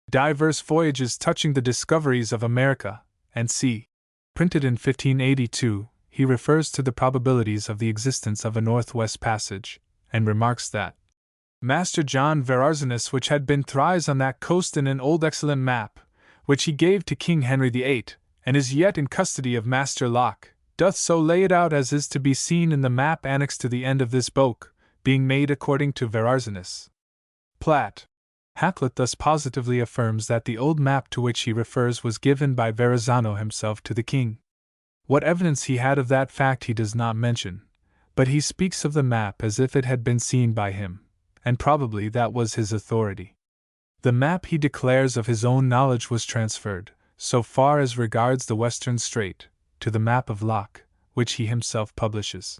Diverse Voyages Touching the Discoveries of America, and C., printed in 1582, he refers to the probabilities of the existence of a northwest passage, and remarks that Master John Verrazzanus, which had been thrice on that coast in an old excellent map, which he gave to King Henry VIII, and is yet in custody of Master Locke, doth so lay it out as is to be seen in the map annexed to the end of this book, being made according to Verrazzanus. Platt. Hakluyt thus positively affirms that the old map to which he refers was given by Verrazzano himself to the king. What evidence he had of that fact he does not mention, but he speaks of the map as if it had been seen by him, and probably that was his authority. The map he declares of his own knowledge was transferred, so far as regards the Western Strait, to the map of Locke, which he himself publishes.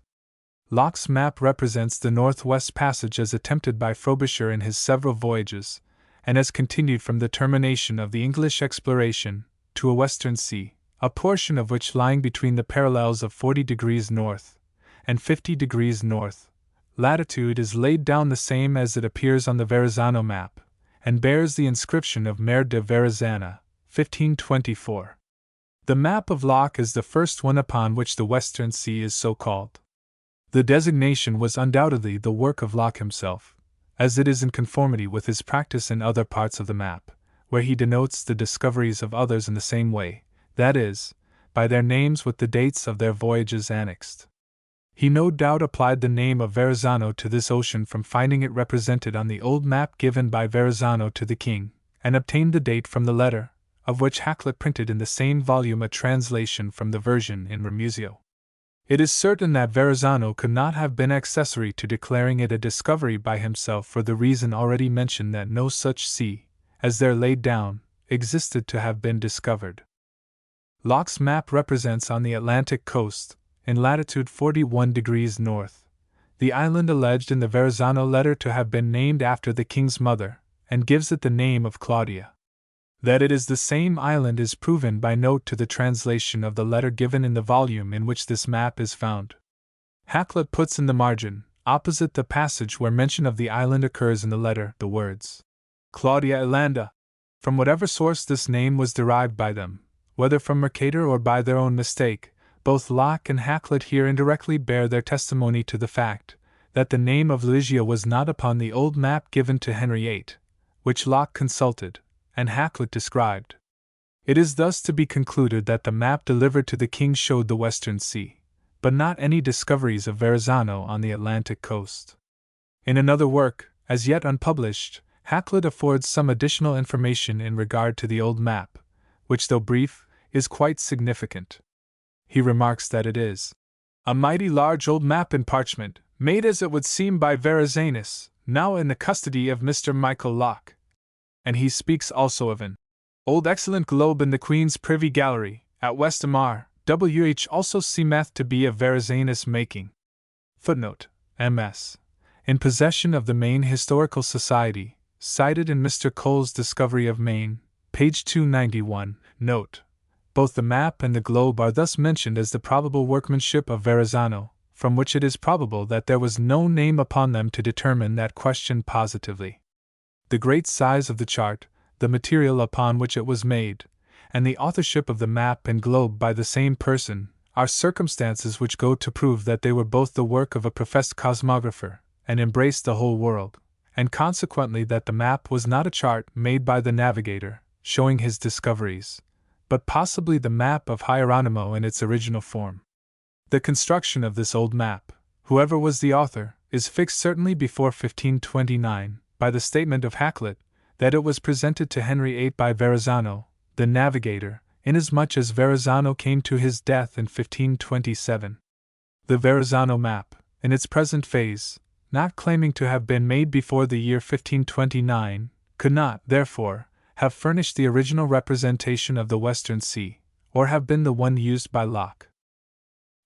Locke's map represents the Northwest Passage as attempted by Frobisher in his several voyages, and as continued from the termination of the English exploration to a western sea, a portion of which lying between the parallels of 40 degrees north and 50 degrees north latitude is laid down the same as it appears on the Verrazzano map, and bears the inscription of Mer de Verrazzana, 1524. The map of Locke is the first one upon which the Western Sea is so called. The designation was undoubtedly the work of Locke himself, as it is in conformity with his practice in other parts of the map, where he denotes the discoveries of others in the same way, that is, by their names with the dates of their voyages annexed. He no doubt applied the name of Verrazzano to this ocean from finding it represented on the old map given by Verrazzano to the king, and obtained the date from the letter, of which Hakluyt printed in the same volume a translation from the version in Ramusio. It is certain that Verrazzano could not have been accessory to declaring it a discovery by himself for the reason already mentioned that no such sea, as there laid down, existed to have been discovered. Locke's map represents on the Atlantic coast, in latitude 41 degrees north, the island alleged in the Verrazzano letter to have been named after the king's mother, and gives it the name of Claudia. That it is the same island is proven by note to the translation of the letter given in the volume in which this map is found. Hakluyt puts in the margin, opposite the passage where mention of the island occurs in the letter, the words Claudia Ilanda. From whatever source this name was derived by them, whether from Mercator or by their own mistake, both Locke and Hakluyt here indirectly bear their testimony to the fact that the name of Ligia was not upon the old map given to Henry VIII, which Locke consulted, and Hakluyt described. It is thus to be concluded that the map delivered to the king showed the Western Sea, but not any discoveries of Verrazzano on the Atlantic coast. In another work, as yet unpublished, Hakluyt affords some additional information in regard to the old map, which, though brief, is quite significant. He remarks that it is a mighty large old map in parchment, made as it would seem by Verrazzanus, now in the custody of Mr. Michael Locke. And he speaks also of an old excellent globe in the Queen's Privy Gallery, at Westmar, which also seemeth to be of Verrazzanus' making. Footnote: M.S. In possession of the Maine Historical Society, cited in Mr. Cole's Discovery of Maine, page 291, note. Both the map and the globe are thus mentioned as the probable workmanship of Verrazzano, from which it is probable that there was no name upon them to determine that question positively. The great size of the chart, the material upon which it was made, and the authorship of the map and globe by the same person, are circumstances which go to prove that they were both the work of a professed cosmographer, and embraced the whole world, and consequently that the map was not a chart made by the navigator, showing his discoveries, but possibly the map of Hieronymo in its original form. The construction of this old map, whoever was the author, is fixed certainly before 1529, by the statement of Hakluyt, that it was presented to Henry VIII by Verrazzano, the navigator, inasmuch as Verrazzano came to his death in 1527. The Verrazzano map, in its present phase, not claiming to have been made before the year 1529, could not, therefore, have furnished the original representation of the Western Sea, or have been the one used by Locke.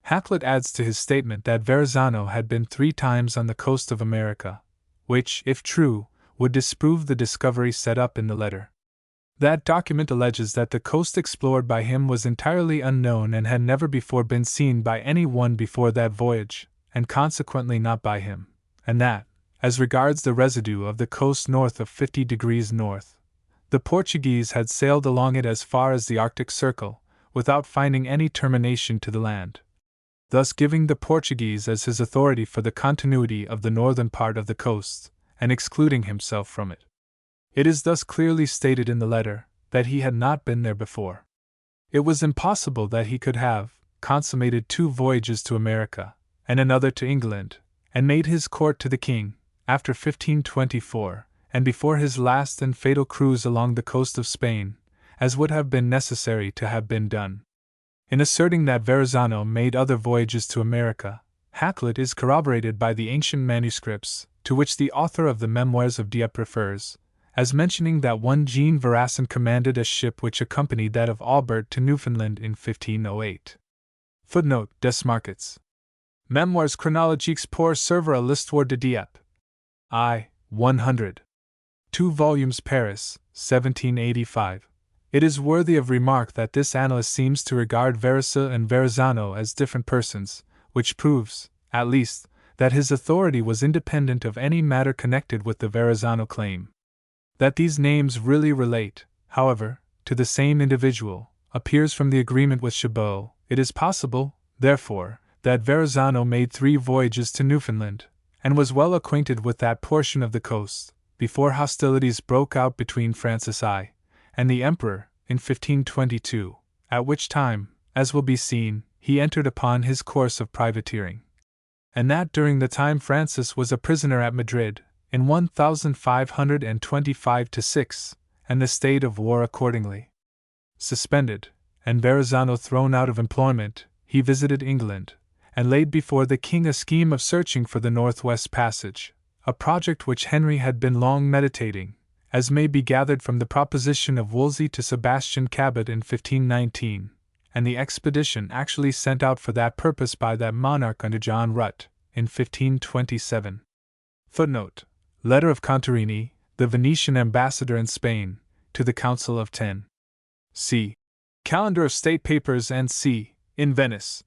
Hakluyt adds to his statement that Verrazzano had been 3 times on the coast of America, which, if true, would disprove the discovery set up in the letter. That document alleges that the coast explored by him was entirely unknown and had never before been seen by any one before that voyage, and consequently not by him, and that, as regards the residue of the coast north of 50 degrees north, the Portuguese had sailed along it as far as the Arctic Circle, without finding any termination to the land, thus giving the Portuguese as his authority for the continuity of the northern part of the coast, and excluding himself from it. It is thus clearly stated in the letter that he had not been there before. It was impossible that he could have consummated 2 voyages to America, and another to England, and made his court to the king, after 1524, and before his last and fatal cruise along the coast of Spain, as would have been necessary to have been done. In asserting that Verrazzano made other voyages to America, Hakluyt is corroborated by the ancient manuscripts, to which the author of the Memoirs of Dieppe refers, as mentioning that one Jean Verrassin commanded a ship which accompanied that of Albert to Newfoundland in 1508. Footnote: Desmarquets. Memoires chronologiques pour servir à l'histoire de Dieppe. I. 100. 2 volumes, Paris, 1785. It is worthy of remark that this annalist seems to regard Verrassa and Verrazzano as different persons, which proves, at least, that his authority was independent of any matter connected with the Verrazzano claim. That these names really relate, however, to the same individual, appears from the agreement with Chabot. It is possible, therefore, that Verrazzano made 3 voyages to Newfoundland, and was well acquainted with that portion of the coast, before hostilities broke out between Francis I and the Emperor, in 1522, at which time, as will be seen, he entered upon his course of privateering. And that during the time Francis was a prisoner at Madrid, in 1525-6, and the state of war accordingly suspended, and Verrazzano thrown out of employment, he visited England, and laid before the king a scheme of searching for the Northwest Passage, a project which Henry had been long meditating, as may be gathered from the proposition of Wolsey to Sebastian Cabot in 1519, and the expedition actually sent out for that purpose by that monarch under John Rutt, in 1527. Footnote: Letter of Contarini, the Venetian ambassador in Spain, to the Council of Ten. C. Calendar of State Papers and C. in Venice.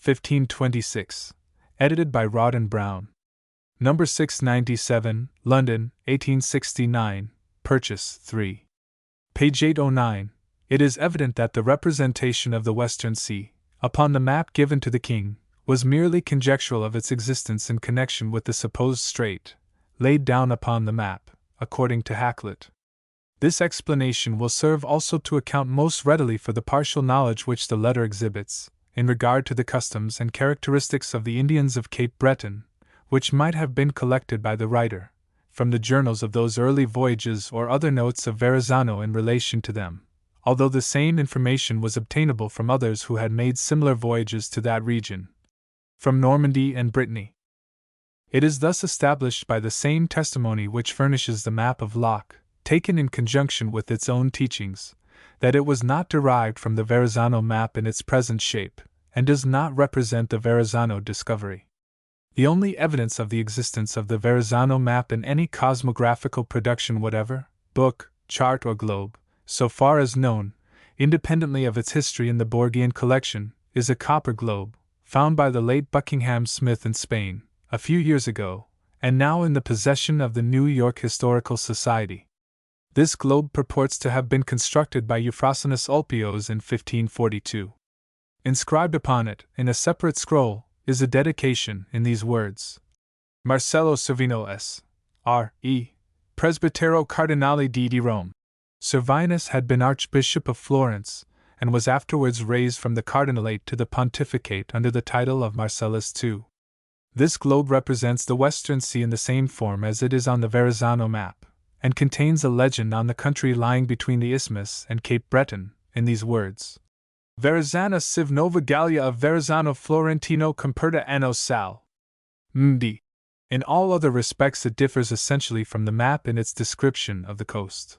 1526. Edited by Rawdon Brown. Number 697, London, 1869, purchase 3. Page 809. It is evident that the representation of the Western Sea, upon the map given to the king, was merely conjectural of its existence in connection with the supposed strait, laid down upon the map, according to Hakluyt. This explanation will serve also to account most readily for the partial knowledge which the letter exhibits, in regard to the customs and characteristics of the Indians of Cape Breton, which might have been collected by the writer, from the journals of those early voyages or other notes of Verrazzano in relation to them, although the same information was obtainable from others who had made similar voyages to that region, from Normandy and Brittany. It is thus established by the same testimony which furnishes the map of Locke, taken in conjunction with its own teachings, that it was not derived from the Verrazzano map in its present shape, and does not represent the Verrazzano discovery. The only evidence of the existence of the Verrazzano map in any cosmographical production whatever, book, chart, or globe, so far as known, independently of its history in the Borgian collection, is a copper globe, found by the late Buckingham Smith in Spain, a few years ago, and now in the possession of the New York Historical Society. This globe purports to have been constructed by Euphrosynos Ulpios in 1542. Inscribed upon it, in a separate scroll, is a dedication in these words: Marcello Servino S. R.E. Presbytero Cardinale di Rome. Servinus had been Archbishop of Florence, and was afterwards raised from the cardinalate to the pontificate under the title of Marcellus II. This globe represents the Western Sea in the same form as it is on the Verrazzano map, and contains a legend on the country lying between the Isthmus and Cape Breton, in these words: Verrazzana siv nova Gallia of Verrazzano Florentino comperta anno sal. Md. In all other respects it differs essentially from the map in its description of the coast.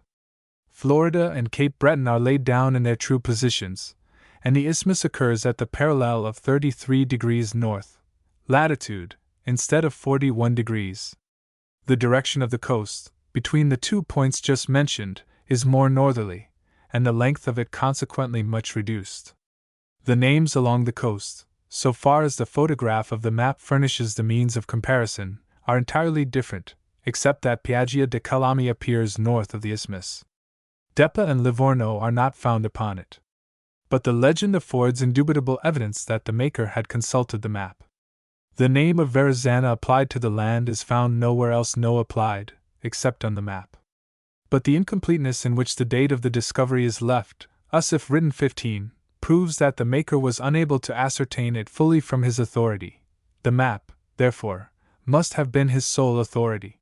Florida and Cape Breton are laid down in their true positions, and the isthmus occurs at the parallel of 33 degrees north latitude, instead of 41 degrees. The direction of the coast, between the 2 points just mentioned, is more northerly, and the length of it consequently much reduced. The names along the coast, so far as the photograph of the map furnishes the means of comparison, are entirely different, except that Piaggia de Calami appears north of the isthmus. Deppa and Livorno are not found upon it. But the legend affords indubitable evidence that the maker had consulted the map. The name of Verrazzana applied to the land is found nowhere else applied, except on the map. But the incompleteness in which the date of the discovery is left, us if written 15, proves that the maker was unable to ascertain it fully from his authority. The map, therefore, must have been his sole authority.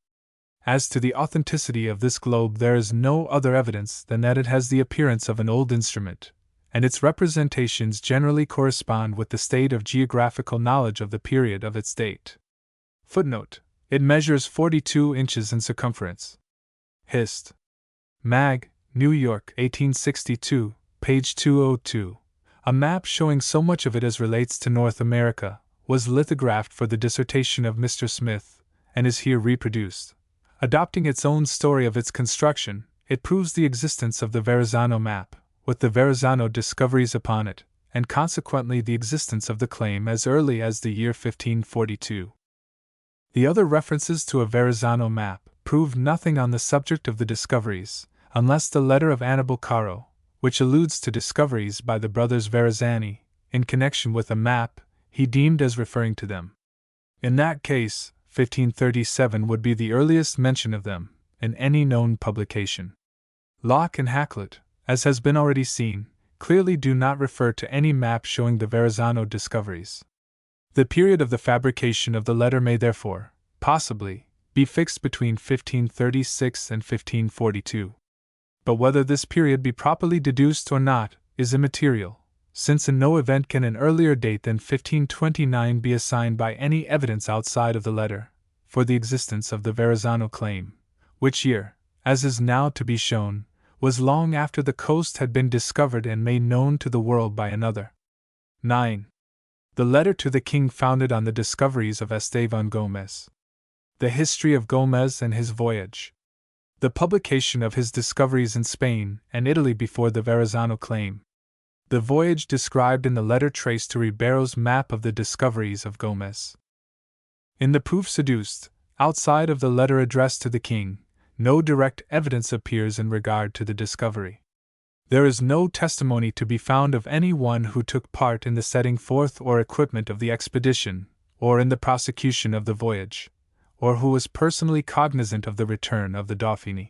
As to the authenticity of this globe, there is no other evidence than that it has the appearance of an old instrument, and its representations generally correspond with the state of geographical knowledge of the period of its date. Footnote: it measures 42 inches in circumference. Hist. Mag., New York, 1862, page 202. A map showing so much of it as relates to North America was lithographed for the dissertation of Mr. Smith, and is here reproduced. Adopting its own story of its construction, it proves the existence of the Verrazzano map, with the Verrazzano discoveries upon it, and consequently the existence of the claim as early as the year 1542. The other references to a Verrazzano map prove nothing on the subject of the discoveries, unless the letter of Annibal Caro, which alludes to discoveries by the brothers Verrazzani, in connection with a map he deemed as referring to them. In that case, 1537 would be the earliest mention of them, in any known publication. Locke and Hakluyt, as has been already seen, clearly do not refer to any map showing the Verrazzano discoveries. The period of the fabrication of the letter may therefore, possibly, be fixed between 1536 and 1542. But whether this period be properly deduced or not, is immaterial, since in no event can an earlier date than 1529 be assigned by any evidence outside of the letter, for the existence of the Verrazzano claim, which year, as is now to be shown, was long after the coast had been discovered and made known to the world by another. 9. The letter to the king founded on the discoveries of Esteban Gomez. The history of Gomez and his voyage. The publication of his discoveries in Spain and Italy before the Verrazzano claim. The voyage described in the letter traced to Ribeiro's map of the discoveries of Gomez. In the proof seduced, outside of the letter addressed to the king, no direct evidence appears in regard to the discovery. There is no testimony to be found of any one who took part in the setting forth or equipment of the expedition, or in the prosecution of the voyage, or who was personally cognizant of the return of the Dauphin.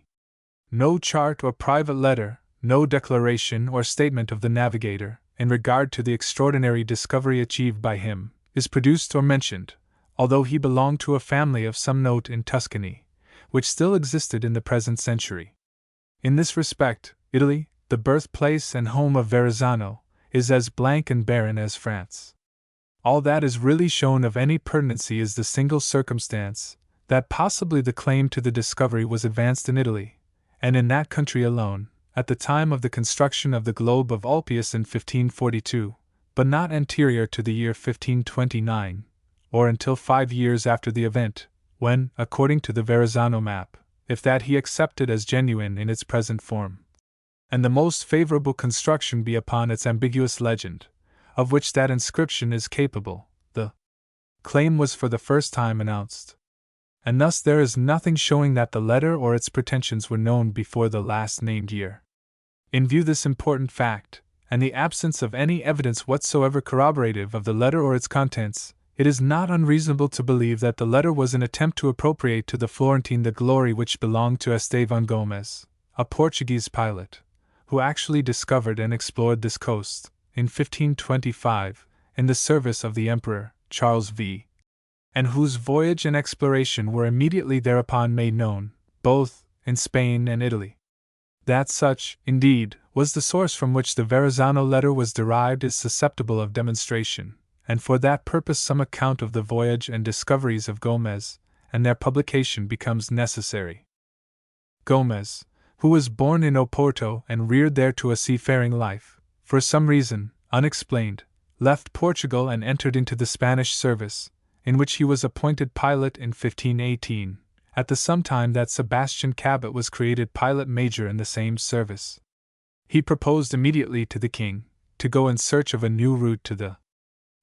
No chart or private letter, no declaration or statement of the navigator, in regard to the extraordinary discovery achieved by him, is produced or mentioned, although he belonged to a family of some note in Tuscany, which still existed in the present century. In this respect, Italy, the birthplace and home of Verrazzano, is as blank and barren as France. All that is really shown of any pertinency is the single circumstance that possibly the claim to the discovery was advanced in Italy, and in that country alone, at the time of the construction of the globe of Ulpius in 1542, but not anterior to the year 1529, or until 5 years after the event, when, according to the Verrazzano map, if that he accepted as genuine in its present form, and the most favorable construction be upon its ambiguous legend, of which that inscription is capable, the claim was for the first time announced. And thus there is nothing showing that the letter or its pretensions were known before the last named year. In view of this important fact, and the absence of any evidence whatsoever corroborative of the letter or its contents, it is not unreasonable to believe that the letter was an attempt to appropriate to the Florentine the glory which belonged to Estevan Gomez, a Portuguese pilot, who actually discovered and explored this coast, in 1525, in the service of the Emperor, Charles V., and whose voyage and exploration were immediately thereupon made known, both in Spain and Italy. That such, indeed, was the source from which the Verrazzano letter was derived is susceptible of demonstration, and for that purpose some account of the voyage and discoveries of Gomez and their publication becomes necessary. Gomez, who was born in Oporto and reared there to a seafaring life, for some reason, unexplained, left Portugal and entered into the Spanish service, in which he was appointed pilot in 1518, at the same time that Sebastian Cabot was created pilot major in the same service. He proposed immediately to the king to go in search of a new route to the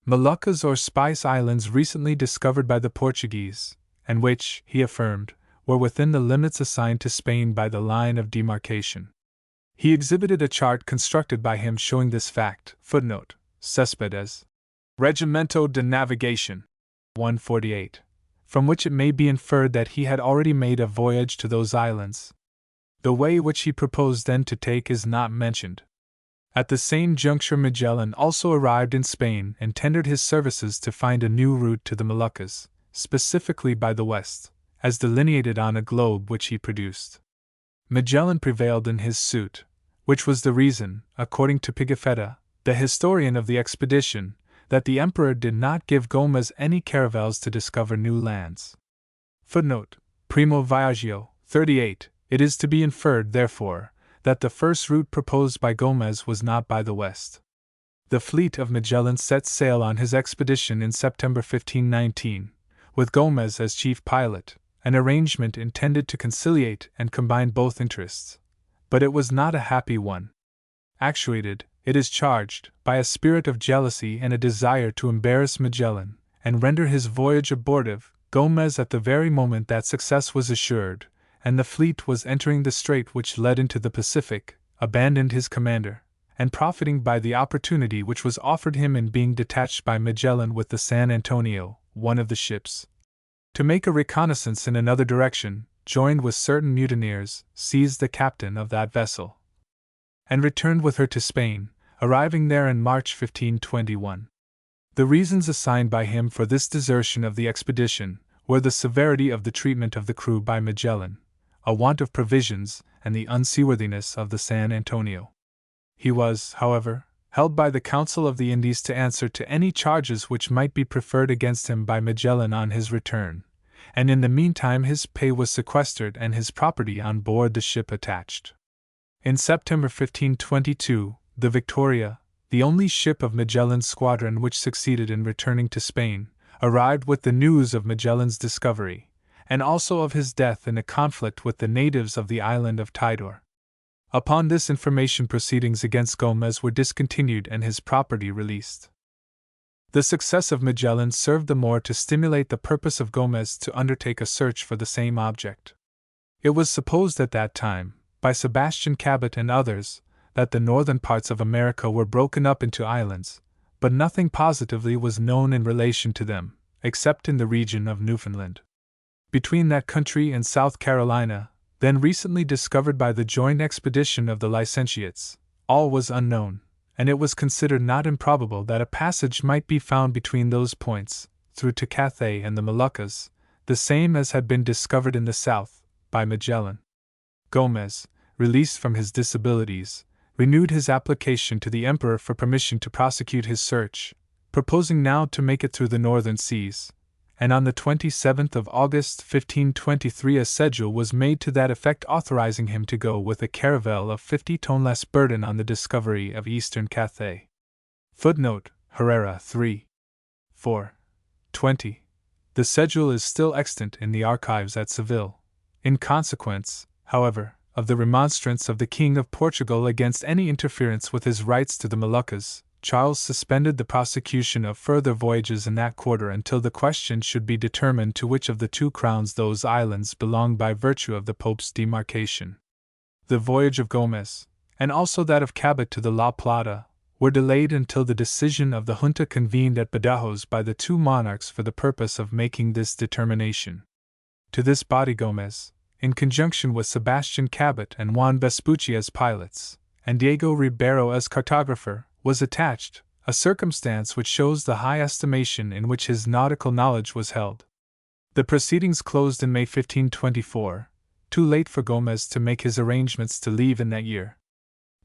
Moluccas or Spice Islands recently discovered by the Portuguese, and which, he affirmed, were within the limits assigned to Spain by the line of demarcation. He exhibited a chart constructed by him showing this fact, footnote, Cespedes, Regimento de Navigation, 148, from which it may be inferred that he had already made a voyage to those islands. The way which he proposed then to take is not mentioned. At the same juncture Magellan also arrived in Spain and tendered his services to find a new route to the Moluccas, specifically by the west, as delineated on a globe which he produced. Magellan prevailed in his suit, which was the reason, according to Pigafetta, the historian of the expedition, that the emperor did not give Gomez any caravels to discover new lands. Footnote: Primo Viaggio, 38. It is to be inferred, therefore, that the first route proposed by Gomez was not by the west. The fleet of Magellan set sail on his expedition in September 1519, with Gomez as chief pilot, an arrangement intended to conciliate and combine both interests. But it was not a happy one. Actuated, it is charged, by a spirit of jealousy and a desire to embarrass Magellan, and render his voyage abortive, Gomez at the very moment that success was assured, and the fleet was entering the strait which led into the Pacific, abandoned his commander, and profiting by the opportunity which was offered him in being detached by Magellan with the San Antonio, one of the ships, to make a reconnaissance in another direction, joined with certain mutineers, seized the captain of that vessel, and returned with her to Spain, arriving there in March 1521. The reasons assigned by him for this desertion of the expedition were the severity of the treatment of the crew by Magellan, a want of provisions, and the unseaworthiness of the San Antonio. He was, however, held by the Council of the Indies to answer to any charges which might be preferred against him by Magellan on his return, and in the meantime his pay was sequestered and his property on board the ship attached. In September 1522, the Victoria, the only ship of Magellan's squadron which succeeded in returning to Spain, arrived with the news of Magellan's discovery, and also of his death in a conflict with the natives of the island of Tidor. Upon this information proceedings against Gomez were discontinued and his property released. The success of Magellan served the more to stimulate the purpose of Gomez to undertake a search for the same object. It was supposed at that time, by Sebastian Cabot and others, that the northern parts of America were broken up into islands, but nothing positively was known in relation to them, except in the region of Newfoundland. Between that country and South Carolina, then recently discovered by the joint expedition of the licentiates, all was unknown, and it was considered not improbable that a passage might be found between those points, through to Cathay and the Moluccas, the same as had been discovered in the south, by Magellan. Gomez, released from his disabilities, renewed his application to the Emperor for permission to prosecute his search, proposing now to make it through the northern seas, and on the 27th of August 1523 a schedule was made to that effect authorizing him to go with a caravel of 50 ton less burden on the discovery of eastern Cathay. Footnote: Herrera 3. 4. 20. The schedule is still extant in the archives at Seville. In consequence, however, of the remonstrance of the King of Portugal against any interference with his rights to the Moluccas, Charles suspended the prosecution of further voyages in that quarter until the question should be determined to which of the two crowns those islands belonged by virtue of the Pope's demarcation. The voyage of Gomez, and also that of Cabot to the La Plata, were delayed until the decision of the junta convened at Badajoz by the two monarchs for the purpose of making this determination. To this body Gomez, in conjunction with Sebastian Cabot and Juan Vespucci as pilots, and Diego Ribeiro as cartographer, was attached, a circumstance which shows the high estimation in which his nautical knowledge was held. The proceedings closed in May 1524, too late for Gomez to make his arrangements to leave in that year.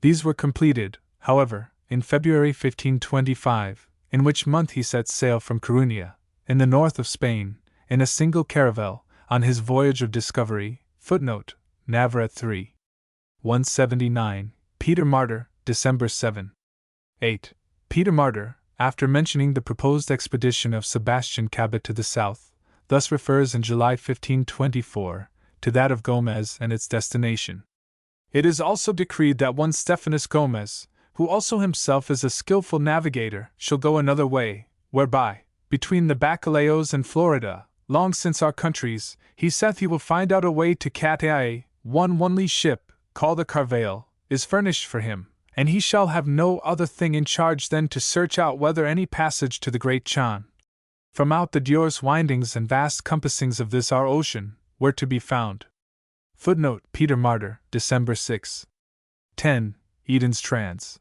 These were completed, however, in February 1525, in which month he set sail from Coruña, in the north of Spain, in a single caravel, on his voyage of discovery. Footnote: Navarrete 3. 179, Peter Martyr, December 7. 8. Peter Martyr, after mentioning the proposed expedition of Sebastian Cabot to the south, thus refers in July 1524 to that of Gomez and its destination. It is also decreed that one Stephanus Gomez, who also himself is a skillful navigator, shall go another way, whereby, between the Bacalhaos and Florida, long since our countries, he saith he will find out a way to Cathay. One only ship, called the Carvale, is furnished for him, and he shall have no other thing in charge than to search out whether any passage to the Great Chan, from out the Dior's windings and vast compassings of this our ocean, were to be found. Footnote: Peter Martyr, December 6. 10. Eden's Trans.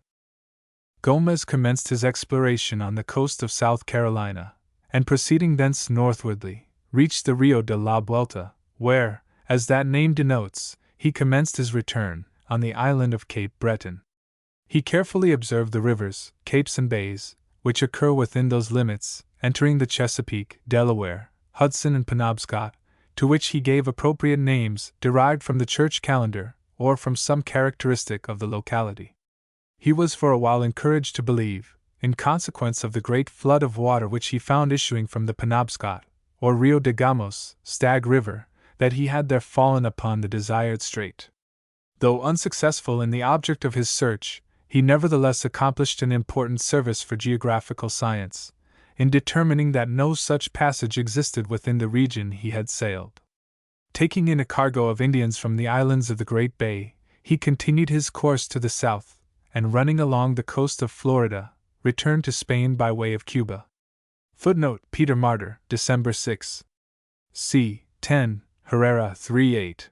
Gomez commenced his exploration on the coast of South Carolina, and proceeding thence northwardly, reached the Rio de la Vuelta, where, as that name denotes, he commenced his return, on the island of Cape Breton. He carefully observed the rivers, capes and bays, which occur within those limits, entering the Chesapeake, Delaware, Hudson and Penobscot, to which he gave appropriate names derived from the church calendar, or from some characteristic of the locality. He was for a while encouraged to believe, in consequence of the great flood of water which he found issuing from the Penobscot, or Rio de Gamos, Stag River, that he had there fallen upon the desired strait. Though unsuccessful in the object of his search, he nevertheless accomplished an important service for geographical science, in determining that no such passage existed within the region he had sailed. Taking in a cargo of Indians from the islands of the Great Bay, he continued his course to the south, and running along the coast of Florida, returned to Spain by way of Cuba. Footnote: Peter Martyr, December 6. c. 10, Herrera 3:8.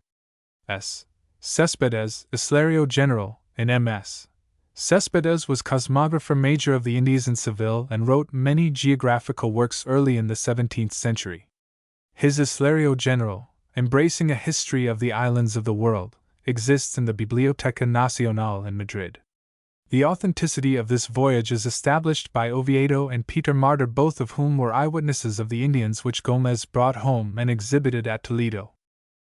S. Céspedes, Islario General, in M.S. Céspedes was cosmographer major of the Indies in Seville and wrote many geographical works early in the 17th century. His Islario General, embracing a history of the islands of the world, exists in the Biblioteca Nacional in Madrid. The authenticity of this voyage is established by Oviedo and Peter Martyr, both of whom were eyewitnesses of the Indians which Gomez brought home and exhibited at Toledo.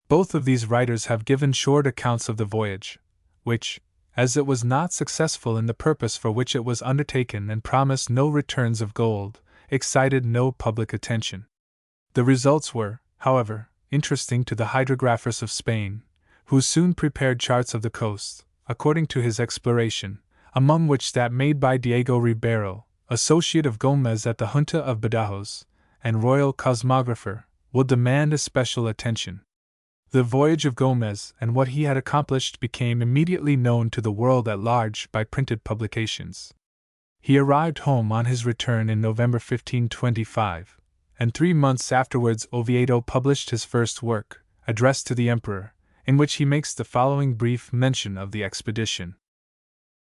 Both of these writers have given short accounts of the voyage, which, as it was not successful in the purpose for which it was undertaken and promised no returns of gold, excited no public attention. The results were, however, interesting to the hydrographers of Spain, who soon prepared charts of the coast, according to his exploration, among which that made by Diego Ribeiro, associate of Gomez at the Junta of Badajoz, and royal cosmographer, will demand especial attention. The voyage of Gomez and what he had accomplished became immediately known to the world at large by printed publications. He arrived home on his return in November 1525, and 3 months afterwards Oviedo published his first work, addressed to the Emperor, in which he makes the following brief mention of the expedition.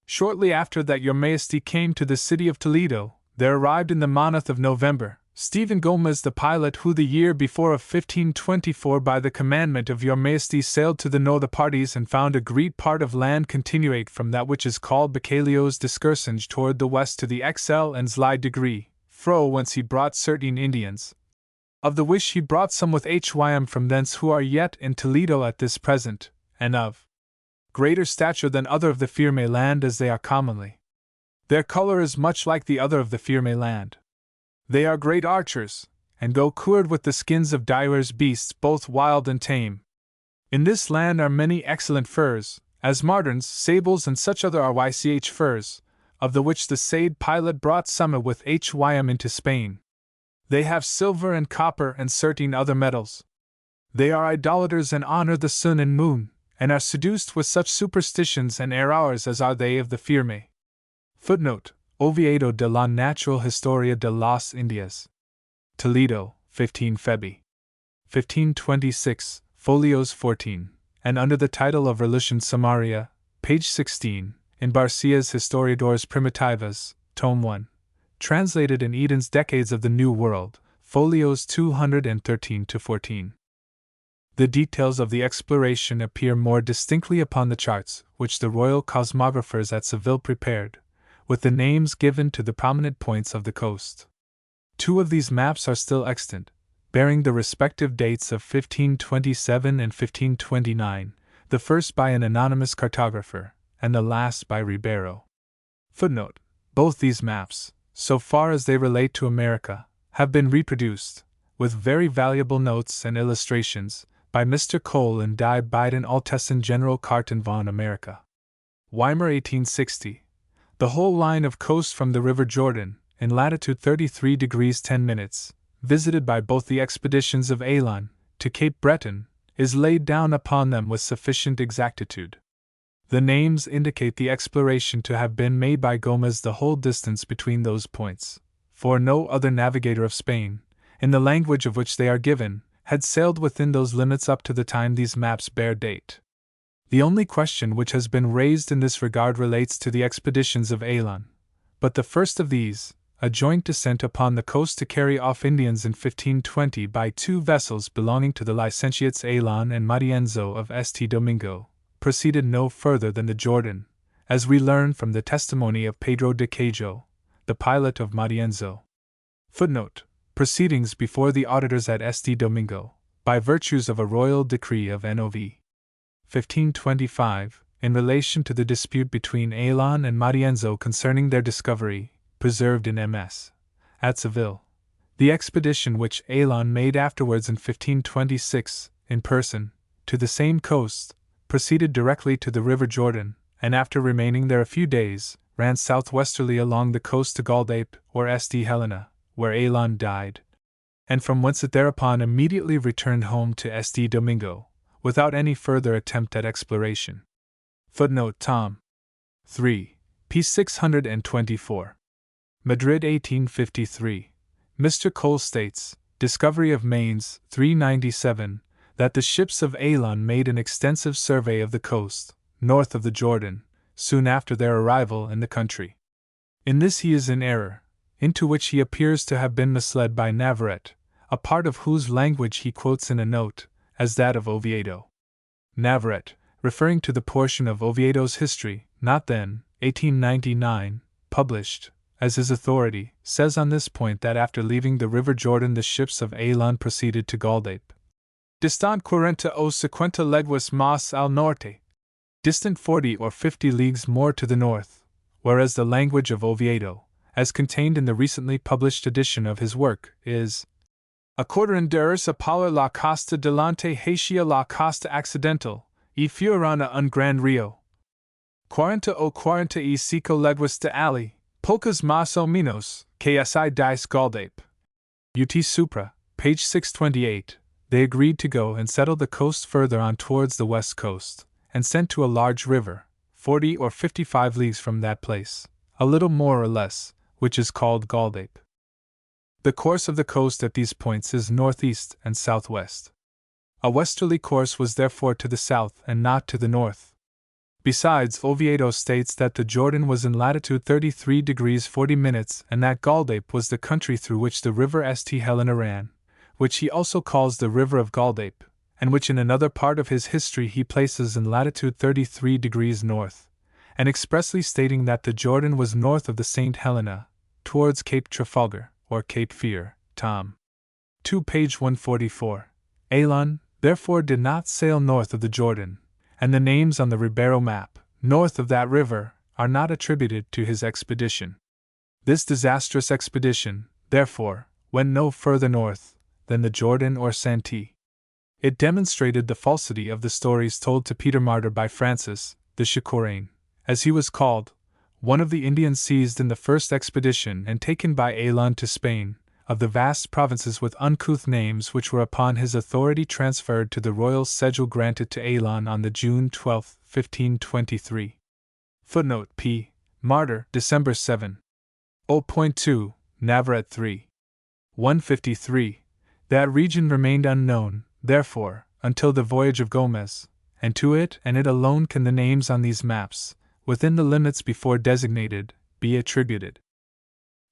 Shortly after that your Majesty came to the city of Toledo, there arrived in the month of November, Stephen Gomez the pilot who the year before of 1524 by the commandment of your Majesty sailed to the northern parties and found a great part of land continuate from that which is called Bacalio's discursange toward the west to the XL and Zli degree, fro whence he brought certain Indians, of the which he brought some with Hym from thence who are yet in Toledo at this present, and of greater stature than other of the Firme land as they are commonly. Their color is much like the other of the Firme land. They are great archers, and go cured with the skins of divers beasts both wild and tame. In this land are many excellent furs, as martens, sables and such other RYCH furs, of the which the Sade pilot brought some with Hym into Spain. They have silver and copper and certain other metals. They are idolaters and honor the sun and moon, and are seduced with such superstitions and errors as are they of the Firme. Footnote: Oviedo de la Natural Historia de las Indias. Toledo, 15 Feb. 1526, folios 14, and under the title of Religion Summaria, page 16, in Barcia's Historiadores Primitivas, tome 1, translated in Eden's Decades of the New World, folios 213-14. The details of the exploration appear more distinctly upon the charts which the royal cosmographers at Seville prepared, with the names given to the prominent points of the coast. 2 of these maps are still extant, bearing the respective dates of 1527 and 1529, the first by an anonymous cartographer, and the last by Ribeiro. Footnote: both these maps, so far as they relate to America, have been reproduced, with very valuable notes and illustrations, by Mr. Cole in Die beiden Altessen General Karten von Amerika. Weimar 1860. The whole line of coast from the River Jordan, in latitude 33 degrees 10 minutes, visited by both the expeditions of Elan to Cape Breton, is laid down upon them with sufficient exactitude. The names indicate the exploration to have been made by Gomez the whole distance between those points, for no other navigator of Spain, in the language of which they are given, had sailed within those limits up to the time these maps bear date. The only question which has been raised in this regard relates to the expeditions of Elan, but the first of these, a joint descent upon the coast to carry off Indians in 1520 by 2 vessels belonging to the licentiates Elan and Matienzo of St. Domingo, proceeded no further than the Jordan, as we learn from the testimony of Pedro de Cajo, the pilot of Matienzo. Footnote: proceedings before the auditors at St. Domingo, by virtues of a royal decree of Nov. 1525, in relation to the dispute between Elan and Matienzo concerning their discovery, preserved in MS. at Seville. The expedition which Elan made afterwards in 1526, in person, to the same coast, proceeded directly to the River Jordan, and after remaining there a few days, ran southwesterly along the coast to Galdape, or St. Helena, where Elan died, and from whence it thereupon immediately returned home to St. Domingo, without any further attempt at exploration. Footnote Tom. 3. p. 624. Madrid 1853. Mr. Cole states, Discovery of Mains, 397, that the ships of Elan made an extensive survey of the coast, north of the Jordan, soon after their arrival in the country. In this he is in error, into which he appears to have been misled by Navarrete, a part of whose language he quotes in a note, as that of Oviedo. Navarrete, referring to the portion of Oviedo's history, not then, 1899, published, as his authority, says on this point that after leaving the River Jordan the ships of Elan proceeded to Galdape. Distant 40 o 50 leguas más al norte. Distant 40 or 50 leagues more to the north, whereas the language of Oviedo, as contained in the recently published edition of his work, is Acordar a Polar la costa delante hacia la costa accidental, y fiorana un gran rio. 40 o 40 y 5 leguas de allí, Pocas más o menos, KSI dice Galdape. UT Supra, page 628. They agreed to go and settle the coast further on towards the west coast, and sent to a large river, 40 or 55 leagues from that place, a little more or less, which is called Galdape. The course of the coast at these points is northeast and southwest. A westerly course was therefore to the south and not to the north. Besides, Oviedo states that the Jordan was in latitude 33 degrees 40 minutes and that Galdape was the country through which the river St. Helena ran, which he also calls the river of Galdape, and which in another part of his history he places in latitude 33 degrees north, and expressly stating that the Jordan was north of the St. Helena, towards Cape Trafalgar, or Cape Fear, Tom. 2 page 144. Elon, therefore, did not sail north of the Jordan, and the names on the Ribeiro map, north of that river, are not attributed to his expedition. This disastrous expedition, therefore, went no further north than the Jordan or Santee. It demonstrated the falsity of the stories told to Peter Martyr by Francis, the Chicurain, as he was called, one of the Indians seized in the first expedition and taken by Elon to Spain, of the vast provinces with uncouth names which were upon his authority transferred to the royal sigil granted to Elon on the June 12, 1523. Footnote P. Martyr, December 7. 0.2, Navarrete 3. 153. That region remained unknown, therefore, until the voyage of Gomez, and to it and it alone can the names on these maps, within the limits before designated, be attributed.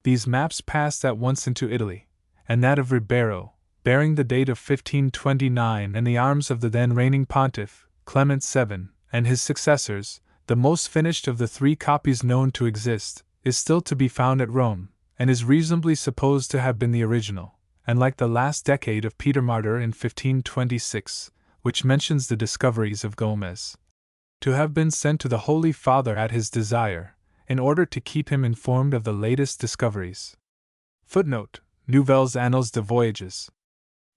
These maps passed at once into Italy, and that of Ribeiro, bearing the date of 1529 and the arms of the then reigning pontiff, Clement VII, and his successors, the most finished of the 3 copies known to exist, is still to be found at Rome, and is reasonably supposed to have been the original, and like the last decade of Peter Martyr in 1526, which mentions the discoveries of Gomez, to have been sent to the Holy Father at his desire, in order to keep him informed of the latest discoveries. Footnote: Nouvelles Annales de Voyages.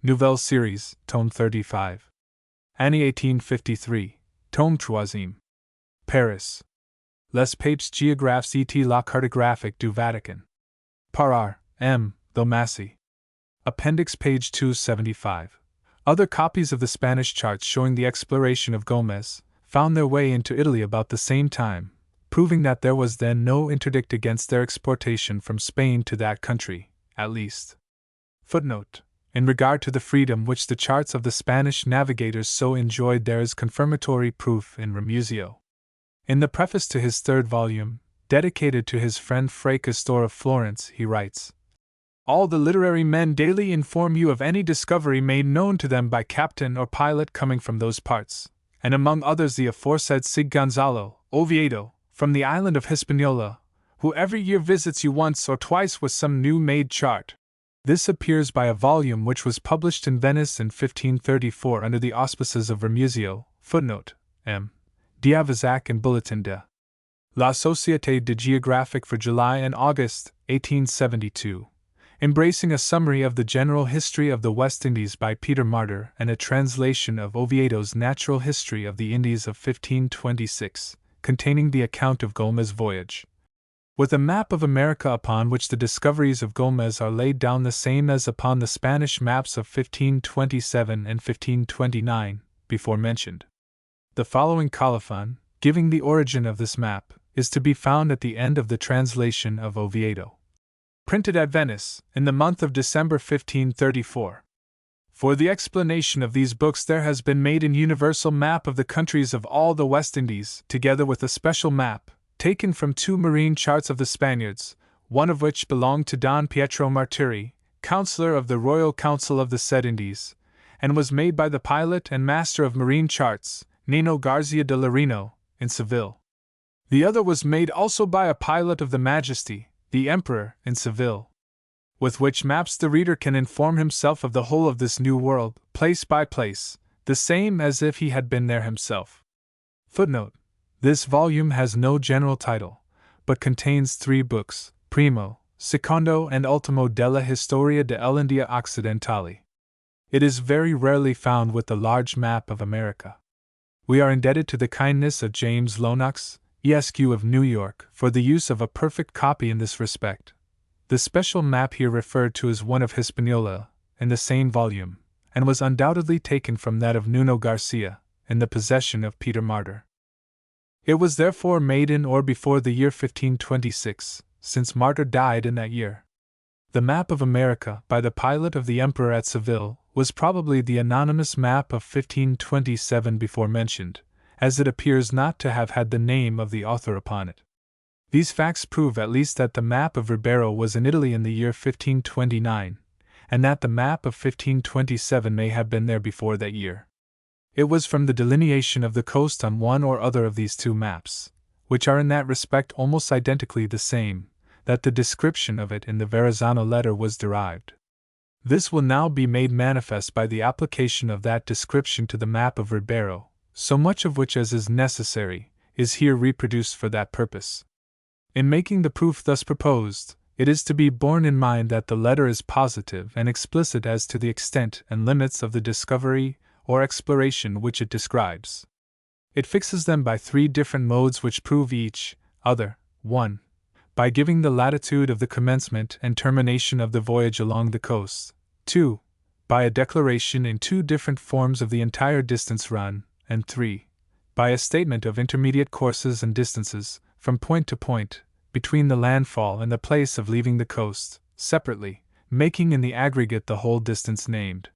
Nouvelle Series, Tome 35. Année 1853, Tome 3. Paris. Les Pages Géographes et la Cartographique du Vatican. Par R. M. Thomasy. Appendix page 275. Other copies of the Spanish charts showing the exploration of Gomez found their way into Italy about the same time, proving that there was then no interdict against their exportation from Spain to that country, at least. Footnote: In regard to the freedom which the charts of the Spanish navigators so enjoyed, there is confirmatory proof in Ramusio. In the preface to his 3rd volume, dedicated to his friend Fray Castor of Florence, he writes, "All the literary men daily inform you of any discovery made known to them by captain or pilot coming from those parts, and among others the aforesaid Sig Gonzalo, Oviedo, from the island of Hispaniola, who every year visits you once or twice with some new-made chart. This appears by a volume which was published in Venice in 1534 under the auspices of Ramusio." Footnote: M. D'Avezac and Bulletin de la Société de Géographique for July and August, 1872, embracing a summary of the general history of the West Indies by Peter Martyr and a translation of Oviedo's Natural History of the Indies of 1526, containing the account of Gomez's voyage, with a map of America upon which the discoveries of Gomez are laid down the same as upon the Spanish maps of 1527 and 1529, before mentioned. The following colophon, giving the origin of this map, is to be found at the end of the translation of Oviedo. Printed at Venice, in the month of December 1534. For the explanation of these books there has been made an universal map of the countries of all the West Indies, together with a special map, taken from 2 marine charts of the Spaniards, one of which belonged to Don Pietro Martiri, Councillor of the Royal Council of the said Indies, and was made by the pilot and master of marine charts, Nino Garcia de Larino, in Seville. The other was made also by a pilot of the Majesty, the Emperor, in Seville. With which maps the reader can inform himself of the whole of this new world, place by place, the same as if he had been there himself. Footnote: This volume has no general title, but contains 3 books, Primo, Secondo and Ultimo della Historia dell'India Occidentale. It is very rarely found with the large map of America. We are indebted to the kindness of James Lonox, Esq. of New York for the use of a perfect copy in this respect. The special map here referred to is one of Hispaniola, in the same volume, and was undoubtedly taken from that of Nuno Garcia, in the possession of Peter Martyr. It was therefore made in or before the year 1526, since Martyr died in that year. The map of America, by the pilot of the Emperor at Seville, was probably the anonymous map of 1527 before mentioned, as it appears not to have had the name of the author upon it. These facts prove at least that the map of Ribeiro was in Italy in the year 1529, and that the map of 1527 may have been there before that year. It was from the delineation of the coast on one or other of these two maps, which are in that respect almost identically the same, that the description of it in the Verrazzano letter was derived. This will now be made manifest by the application of that description to the map of Ribeiro, so much of which as is necessary is here reproduced for that purpose. In making the proof thus proposed, it is to be borne in mind that the letter is positive and explicit as to the extent and limits of the discovery or exploration which it describes. It fixes them by three different modes which prove each other: 1. By giving the latitude of the commencement and termination of the voyage along the coast; 2. By a declaration in two different forms of the entire distance run; and 3. By a statement of intermediate courses and distances, from point to point, between the landfall and the place of leaving the coast, separately, making in the aggregate the whole distance named.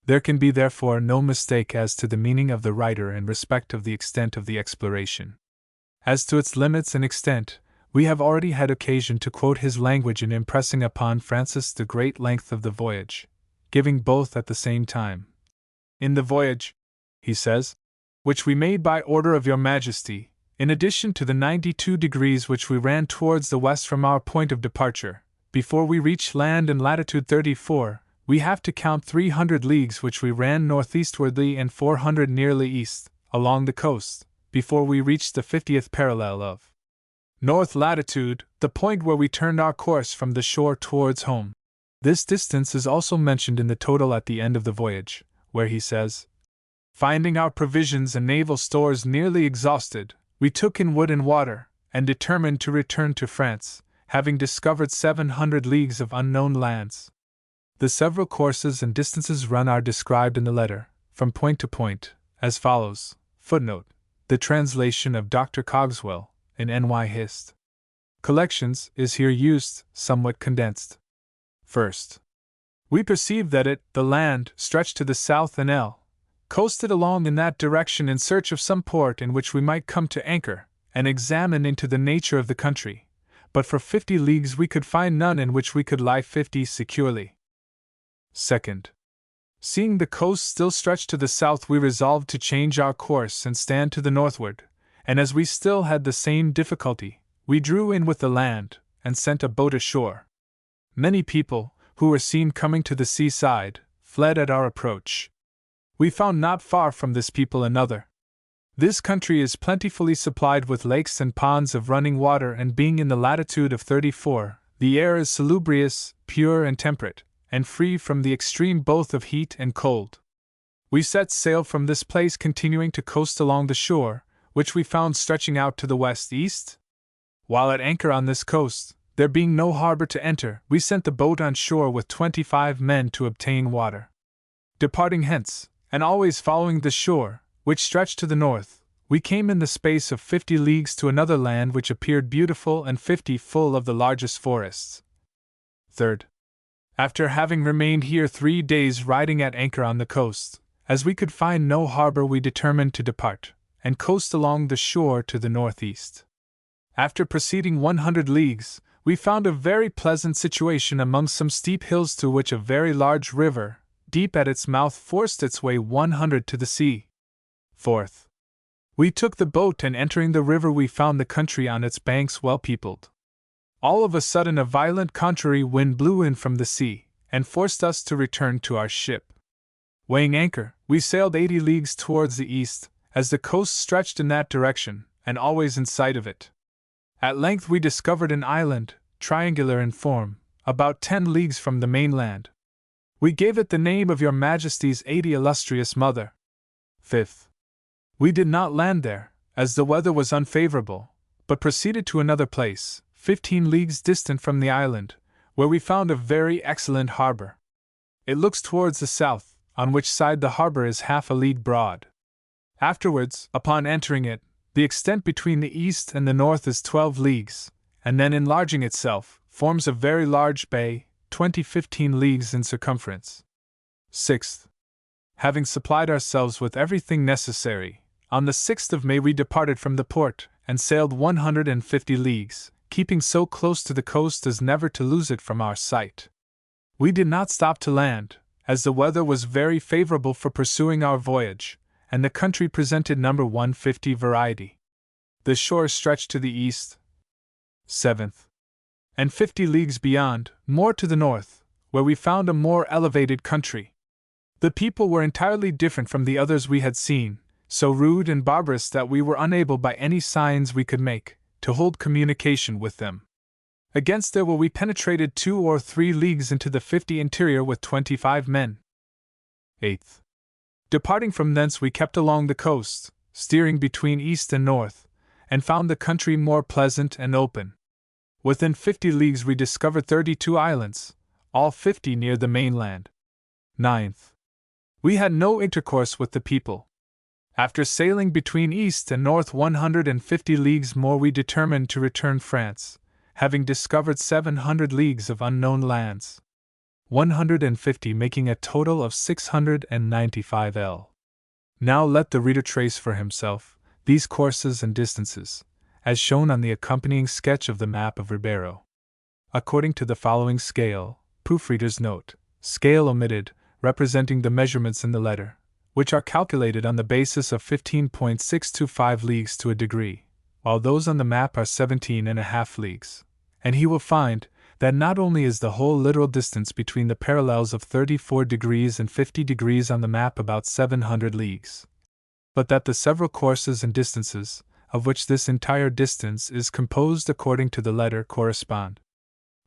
There can be therefore no mistake as to the meaning of the writer in respect of the extent of the exploration. As to its limits and extent, we have already had occasion to quote his language in impressing upon Francis the great length of the voyage, giving both at the same time. In the voyage, he says, which we made by order of your Majesty, in addition to the 92 degrees which we ran towards the west from our point of departure, before we reached land in latitude 34, we have to count 300 leagues which we ran northeastwardly and 400 nearly east, along the coast, before we reached the 50th parallel of north latitude, the point where we turned our course from the shore towards home. This distance is also mentioned in the total at the end of the voyage, where he says, finding our provisions and naval stores nearly exhausted, we took in wood and water, and determined to return to France, having discovered 700 leagues of unknown lands. The several courses and distances run are described in the letter, from point to point, as follows. Footnote: the translation of Dr. Cogswell, in N.Y. Hist. Collections, is here used, somewhat condensed. First, we perceived that the land, stretched to the south and coasted along in that direction in search of some port in which we might come to anchor, and examine into the nature of the country, but for 50 leagues we could find none in which we could lie 50 securely. Second, seeing the coast still stretched to the south, we resolved to change our course and stand to the northward, and as we still had the same difficulty, we drew in with the land, and sent a boat ashore. Many people, who were seen coming to the seaside, fled at our approach. We found not far from this people another. This country is plentifully supplied with lakes and ponds of running water, and being in the latitude of 34, the air is salubrious, pure and temperate, and free from the extreme both of heat and cold. We set sail from this place, continuing to coast along the shore, which we found stretching out to the west-east. While at anchor on this coast, there being no harbor to enter, we sent the boat on shore with 25 men to obtain water. Departing hence, and always following the shore, which stretched to the north, we came in the space of 50 leagues to another land which appeared beautiful and 50 full of the largest forests. Third, after having remained here 3 days riding at anchor on the coast, as we could find no harbor, we determined to depart, and coast along the shore to the northeast. After proceeding 100 leagues, we found a very pleasant situation among some steep hills, to which a very large river, deep at its mouth, forced its way 100 to the sea. Fourth, we took the boat, and entering the river we found the country on its banks well peopled. All of a sudden a violent contrary wind blew in from the sea, and forced us to return to our ship. Weighing anchor, we sailed 80 leagues towards the east, as the coast stretched in that direction, and always in sight of it. At length we discovered an island, triangular in form, about 10 leagues from the mainland. We gave it the name of your Majesty's 80 illustrious mother. Fifth, we did not land there, as the weather was unfavorable, but proceeded to another place, 15 leagues distant from the island, where we found a very excellent harbor. It looks towards the south, on which side the harbor is half a league broad. Afterwards, upon entering it, the extent between the east and the north is 12 leagues, and then enlarging itself, forms a very large bay, 15 leagues in circumference. 6th. Having supplied ourselves with everything necessary, on the 6th of May we departed from the port, and sailed 150 leagues, keeping so close to the coast as never to lose it from our sight. We did not stop to land, as the weather was very favorable for pursuing our voyage, and the country presented number 150 variety. The shore stretched to the east. 7th. And 50 leagues beyond, more to the north, where we found a more elevated country. The people were entirely different from the others we had seen, so rude and barbarous that we were unable by any signs we could make, to hold communication with them. Against their will we penetrated 2 or 3 leagues into the 50 interior with 25 men. 8th. Departing from thence we kept along the coast, steering between east and north, and found the country more pleasant and open. Within 50 leagues we discovered 32 islands, all 50 near the mainland. 9th. We had no intercourse with the people. After sailing between east and north 150 leagues more we determined to return France, having discovered 700 leagues of unknown lands. 150 making a total of 695 L. Now let the reader trace for himself these courses and distances, as shown on the accompanying sketch of the map of Ribeiro. According to the following scale, proofreader's note, scale omitted, representing the measurements in the letter, which are calculated on the basis of 15.625 leagues to a degree, while those on the map are 17.5 leagues. And he will find that not only is the whole literal distance between the parallels of 34 degrees and 50 degrees on the map about 700 leagues, but that the several courses and distances, of which this entire distance is composed according to the letter, correspond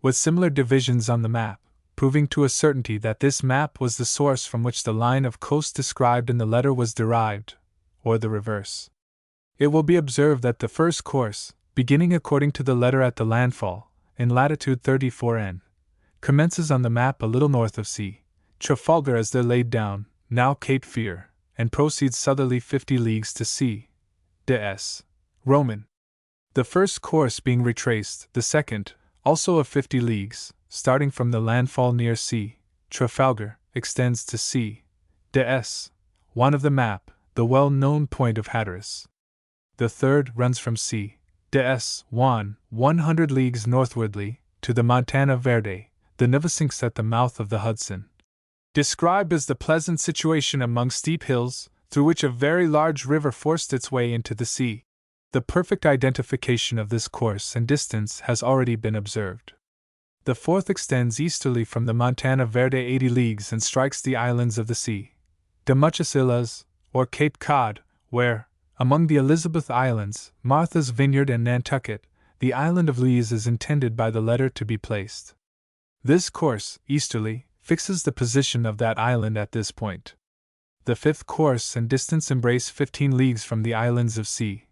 with similar divisions on the map, proving to a certainty that this map was the source from which the line of coast described in the letter was derived, or the reverse. It will be observed that the first course, beginning according to the letter at the landfall, in latitude 34°N, commences on the map a little north of C. Trafalgar as there laid down, now Cape Fear, and proceeds southerly 50 leagues to C. Des. Roman. The first course being retraced, the second, also of 50 leagues, starting from the landfall near C. Trafalgar, extends to C. Des. One of the map, the well-known point of Hatteras. The third runs from C. Des. 100 leagues northwardly, to the Montana Verde, the Nivassinks at the mouth of the Hudson. Described as the pleasant situation among steep hills, through which a very large river forced its way into the sea. The perfect identification of this course and distance has already been observed. The fourth extends easterly from the Montana Verde 80 leagues and strikes the islands of the sea, de muchas Islas, or Cape Cod, where, among the Elizabeth Islands, Martha's Vineyard and Nantucket, the island of Lees is intended by the letter to be placed. This course, easterly, fixes the position of that island at this point. The fifth course and distance embrace 15 leagues from the islands of C.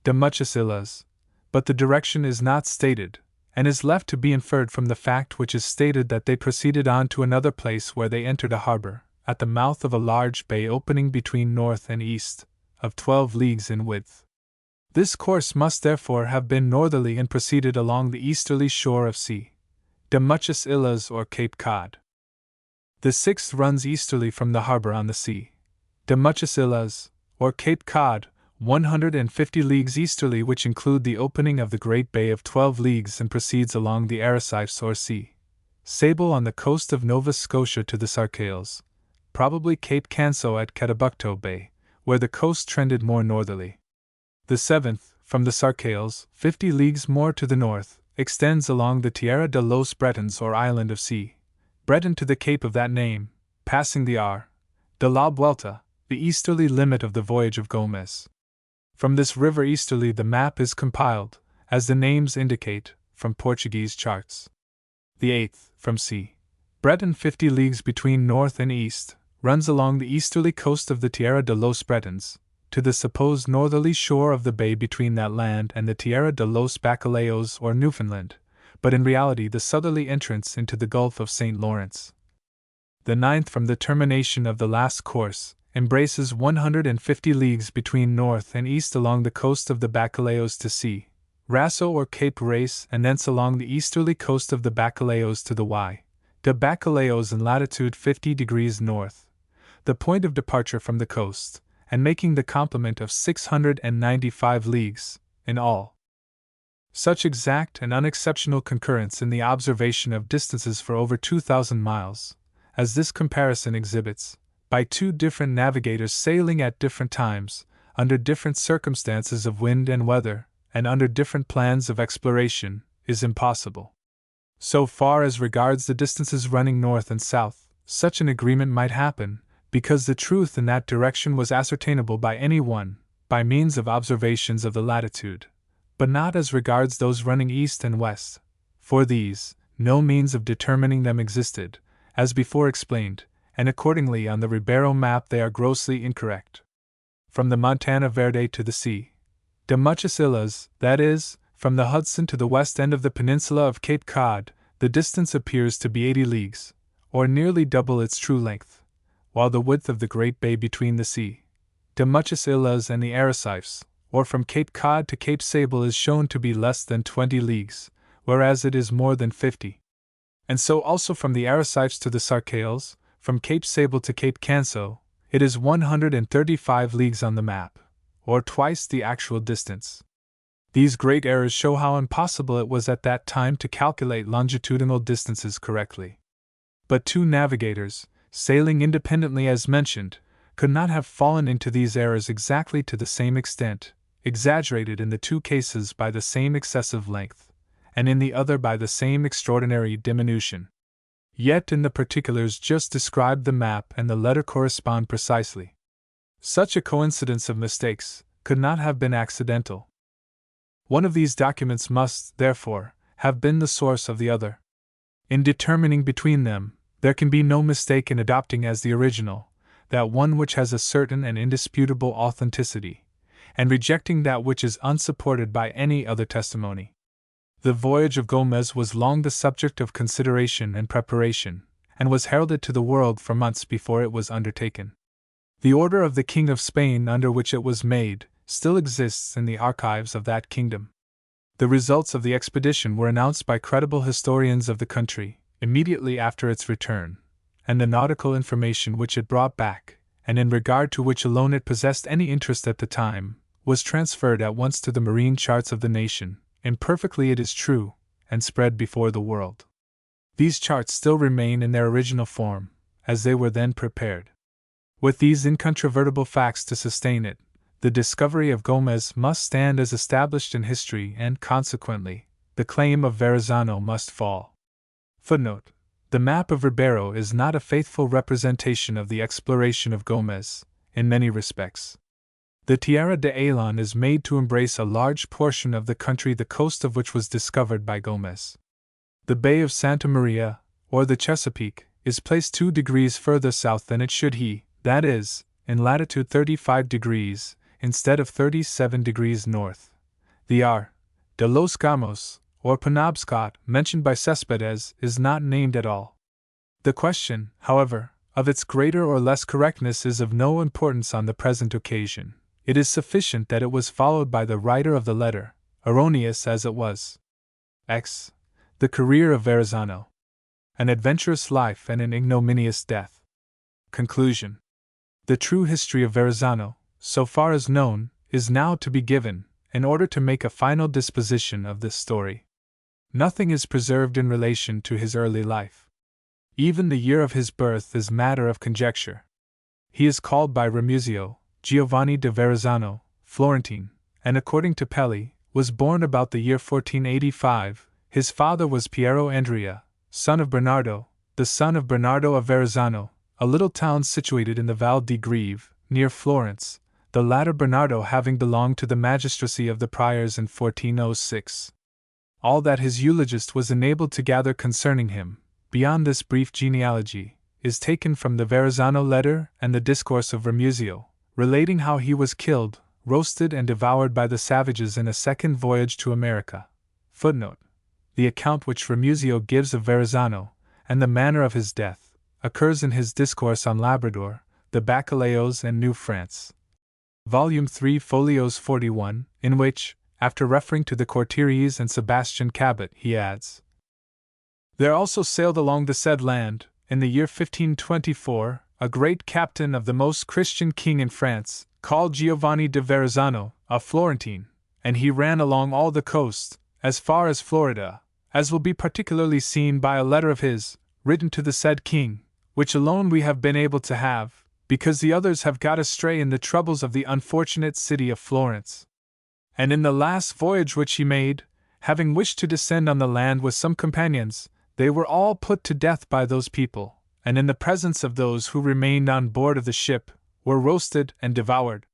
de muchas Islas, but the direction is not stated, and is left to be inferred from the fact which is stated that they proceeded on to another place where they entered a harbor, at the mouth of a large bay opening between north and east, of 12 leagues in width. This course must therefore have been northerly and proceeded along the easterly shore of C. de muchas Islas or Cape Cod. The sixth runs easterly from the harbor on the sea, de muchas Islas, or Cape Cod, 150 leagues easterly, which include the opening of the Great Bay of 12 leagues, and proceeds along the Arrecifes or sea. Sable on the coast of Nova Scotia to the Sarcelles, probably Cape Canso at Catabucto Bay, where the coast trended more northerly. The seventh, from the Sarcelles, 50 leagues more to the north, extends along the Tierra de los Bretons or island of C. Breton to the cape of that name, passing the R. de la Vuelta, the easterly limit of the Voyage of Gomez. From this river easterly the map is compiled, as the names indicate, from Portuguese charts. The eighth, from C. Breton 50 leagues between north and east, runs along the easterly coast of the Tierra de los Bretons, to the supposed northerly shore of the bay between that land and the Tierra de los Bacalhaos or Newfoundland, but in reality the southerly entrance into the Gulf of St. Lawrence. The ninth from the termination of the last course, embraces 150 leagues between north and east along the coast of the Bacalhaos to Cape Raso or Cape Race, and thence along the easterly coast of the Bacalhaos to the de Bacalhaos in latitude 50 degrees north, the point of departure from the coast, and making the complement of 695 leagues, in all. Such exact and unexceptional concurrence in the observation of distances for over 2,000 miles, as this comparison exhibits, by two different navigators sailing at different times, under different circumstances of wind and weather, and under different plans of exploration, is impossible. So far as regards the distances running north and south, such an agreement might happen, because the truth in that direction was ascertainable by any one, by means of observations of the latitude, but not as regards those running east and west. For these, no means of determining them existed, as before explained, and accordingly on the Ribeiro map they are grossly incorrect. From the Montana Verde to the sea de Muchas Islas, that is, from the Hudson to the west end of the peninsula of Cape Cod, the distance appears to be 80 leagues, or nearly double its true length, while the width of the great bay between the sea de Muchas Islas and the Arrecifes, or from Cape Cod to Cape Sable, is shown to be less than 20 leagues, whereas it is more than 50. And so also from the Arrecifes to the Sarcelles, from Cape Sable to Cape Canso, it is 135 leagues on the map, or twice the actual distance. These great errors show how impossible it was at that time to calculate longitudinal distances correctly. But two navigators, sailing independently as mentioned, could not have fallen into these errors exactly to the same extent, exaggerated in the two cases by the same excessive length, and in the other by the same extraordinary diminution. Yet in the particulars just described the map and the letter correspond precisely. Such a coincidence of mistakes could not have been accidental. One of these documents must, therefore, have been the source of the other. In determining between them, there can be no mistake in adopting as the original that one which has a certain and indisputable authenticity, and rejecting that which is unsupported by any other testimony. The voyage of Gomez was long the subject of consideration and preparation, and was heralded to the world for months before it was undertaken. The order of the King of Spain under which it was made still exists in the archives of that kingdom. The results of the expedition were announced by credible historians of the country immediately after its return, and the nautical information which it brought back, and in regard to which alone it possessed any interest at the time, was transferred at once to the marine charts of the nation, imperfectly it is true, and spread before the world. These charts still remain in their original form, as they were then prepared. With these incontrovertible facts to sustain it, the discovery of Gomez must stand as established in history, and consequently, the claim of Verrazzano must fall. Footnote: the map of Ribeiro is not a faithful representation of the exploration of Gomez, in many respects. The Tierra de Alon is made to embrace a large portion of the country the coast of which was discovered by Gomez. The Bay of Santa Maria, or the Chesapeake, is placed 2 degrees further south than it should that is, in latitude 35 degrees, instead of 37 degrees north. The R. de los Gamos, or Penobscot, mentioned by Cespedes, is not named at all. The question, however, of its greater or less correctness is of no importance on the present occasion. It is sufficient that it was followed by the writer of the letter, erroneous as it was. X. The career of Verrazzano. An adventurous life and an ignominious death. Conclusion. The true history of Verrazzano, so far as known, is now to be given, in order to make a final disposition of this story. Nothing is preserved in relation to his early life. Even the year of his birth is matter of conjecture. He is called by Ramusio, Giovanni de Verrazzano, Florentine, and according to Pelli, was born about the year 1485. His father was Piero Andrea, son of Bernardo, the son of Bernardo of Verrazzano, a little town situated in the Val di Greve, near Florence, the latter Bernardo having belonged to the magistracy of the Priors in 1406. All that his eulogist was enabled to gather concerning him, beyond this brief genealogy, is taken from the Verrazzano letter and the discourse of Ramusio, relating how he was killed, roasted, and devoured by the savages in a second voyage to America. Footnote: the account which Ramusio gives of Verrazzano, and the manner of his death, occurs in his Discourse on Labrador, the Bacalhaos and New France. Volume 3, Folios 41, in which, after referring to the Cortériès and Sebastian Cabot, he adds: There also sailed along the said land, in the year 1524, a great captain of the most Christian king in France, called Giovanni de Verrazzano, a Florentine, and he ran along all the coast, as far as Florida, as will be particularly seen by a letter of his, written to the said king, which alone we have been able to have, because the others have got astray in the troubles of the unfortunate city of Florence. And in the last voyage which he made, having wished to descend on the land with some companions, they were all put to death by those people, and in the presence of those who remained on board of the ship, were roasted and devoured.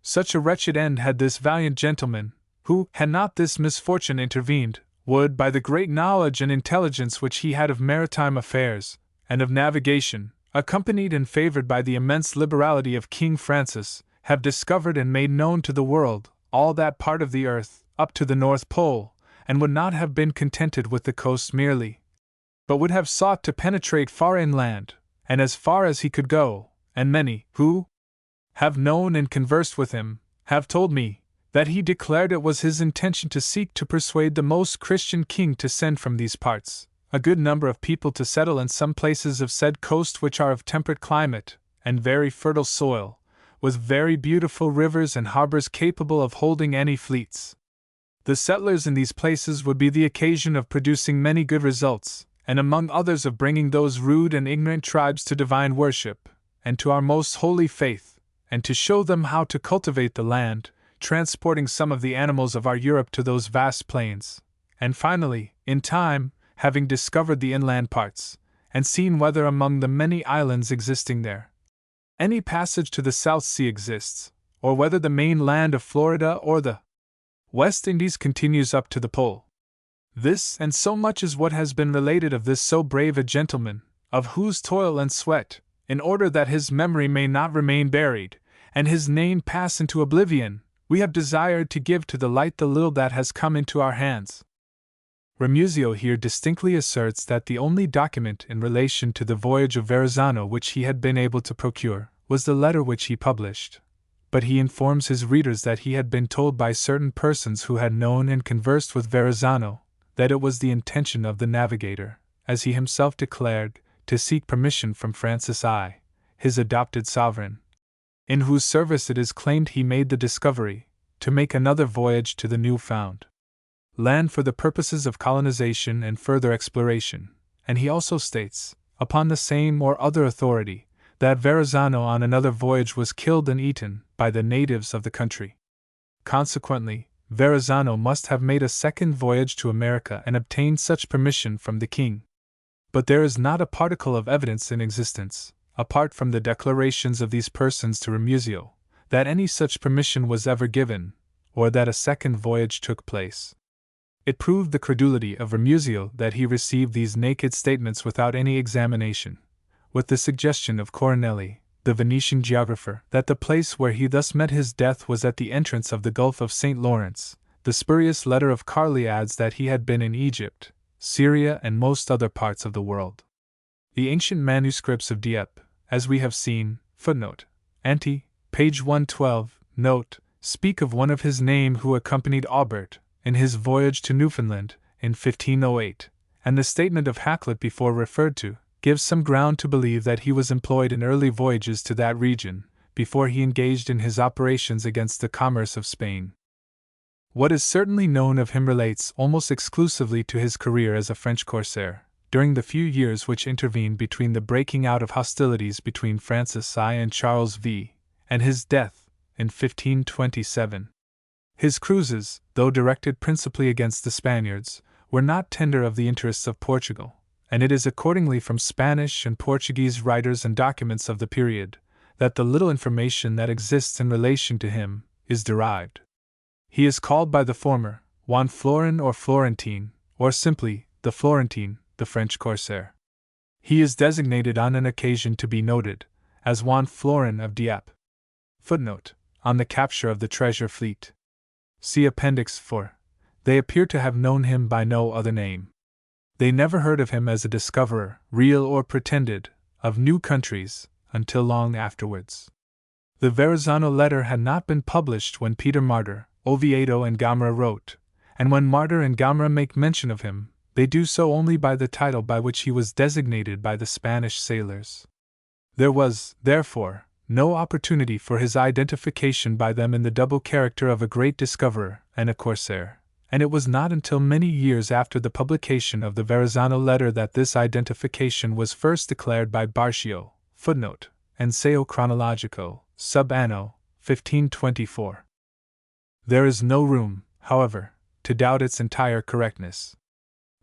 Such a wretched end had this valiant gentleman, who, had not this misfortune intervened, would, by the great knowledge and intelligence which he had of maritime affairs, and of navigation, accompanied and favored by the immense liberality of King Francis, have discovered and made known to the world all that part of the earth, up to the North Pole, and would not have been contented with the coast merely, but would have sought to penetrate far inland, and as far as he could go, and many, who have known and conversed with him, have told me, that he declared it was his intention to seek to persuade the most Christian king to send from these parts a good number of people to settle in some places of said coast which are of temperate climate, and very fertile soil, with very beautiful rivers and harbors capable of holding any fleets. The settlers in these places would be the occasion of producing many good results, and among others of bringing those rude and ignorant tribes to divine worship, and to our most holy faith, and to show them how to cultivate the land, transporting some of the animals of our Europe to those vast plains, and finally, in time, having discovered the inland parts, and seen whether among the many islands existing there, any passage to the South Sea exists, or whether the main land of Florida or the West Indies continues up to the Pole. This and so much is what has been related of this so brave a gentleman, of whose toil and sweat, in order that his memory may not remain buried, and his name pass into oblivion, we have desired to give to the light the little that has come into our hands. Ramusio here distinctly asserts that the only document in relation to the voyage of Verrazzano which he had been able to procure was the letter which he published, but he informs his readers that he had been told by certain persons who had known and conversed with Verrazzano that it was the intention of the navigator, as he himself declared, to seek permission from Francis I, his adopted sovereign, in whose service it is claimed he made the discovery, to make another voyage to the new-found land for the purposes of colonization and further exploration, and he also states, upon the same or other authority, that Verrazzano on another voyage was killed and eaten by the natives of the country. Consequently, Verrazzano must have made a second voyage to America and obtained such permission from the king. But there is not a particle of evidence in existence, apart from the declarations of these persons to Ramusio, that any such permission was ever given, or that a second voyage took place. It proved the credulity of Ramusio that he received these naked statements without any examination, with the suggestion of Coronelli, the Venetian geographer, that the place where he thus met his death was at the entrance of the Gulf of St. Lawrence. The spurious letter of Carli adds that he had been in Egypt, Syria, and most other parts of the world. The ancient manuscripts of Dieppe, as we have seen, footnote, ante, page 112, note, speak of one of his name who accompanied Aubert in his voyage to Newfoundland in 1508, and the statement of Hakluyt before referred to gives some ground to believe that he was employed in early voyages to that region, before he engaged in his operations against the commerce of Spain. What is certainly known of him relates almost exclusively to his career as a French corsair, during the few years which intervened between the breaking out of hostilities between Francis I and Charles V, and his death in 1527. His cruises, though directed principally against the Spaniards, were not tender of the interests of Portugal, and it is accordingly from Spanish and Portuguese writers and documents of the period that the little information that exists in relation to him is derived. He is called by the former Juan Florin or Florentine, or simply the Florentine, the French corsair. He is designated on an occasion to be noted as Juan Florin of Dieppe. Footnote: on the capture of the treasure fleet. See Appendix 4. They appear to have known him by no other name. They never heard of him as a discoverer, real or pretended, of new countries, until long afterwards. The Verrazzano letter had not been published when Peter Martyr, Oviedo, and Gomera wrote, and when Martyr and Gomera make mention of him, they do so only by the title by which he was designated by the Spanish sailors. There was, therefore, no opportunity for his identification by them in the double character of a great discoverer and a corsair, and it was not until many years after the publication of the Verrazzano letter that this identification was first declared by Barcio, footnote, Enseo Chronologico, sub anno, 1524. There is no room, however, to doubt its entire correctness.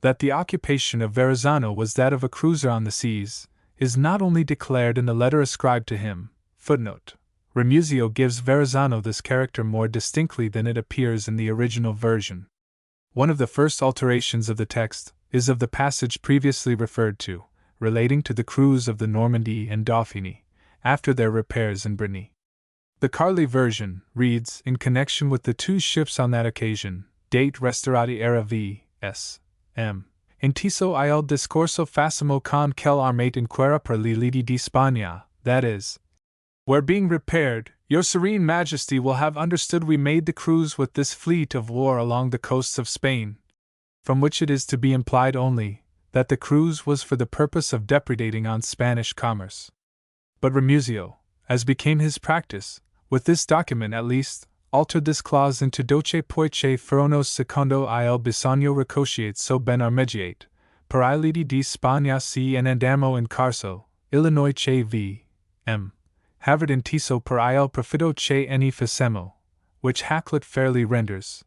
That the occupation of Verrazzano was that of a cruiser on the seas, is not only declared in the letter ascribed to him, footnote. Remuzio gives Verrazzano this character more distinctly than it appears in the original version. One of the first alterations of the text is of the passage previously referred to, relating to the cruise of the Normandy and Dauphine, after their repairs in Brittany. The Carli version reads, in connection with the 2 ships on that occasion, date restaurati era v. s. m. Intiso il discorso facimo con quel armate inquera per li lidi di Spagna, that is, where being repaired, your serene majesty will have understood we made the cruise with this fleet of war along the coasts of Spain, from which it is to be implied only that the cruise was for the purpose of depredating on Spanish commerce. But Remuzio, as became his practice, with this document at least, altered this clause into doce poiche furono secondo il bisogno recociate so ben armeggiate, per I lidi di Spagna si en andamo in carso, Illinois che v. m. Havard intiso per il profido che ne facemo, which Hakluyt fairly renders.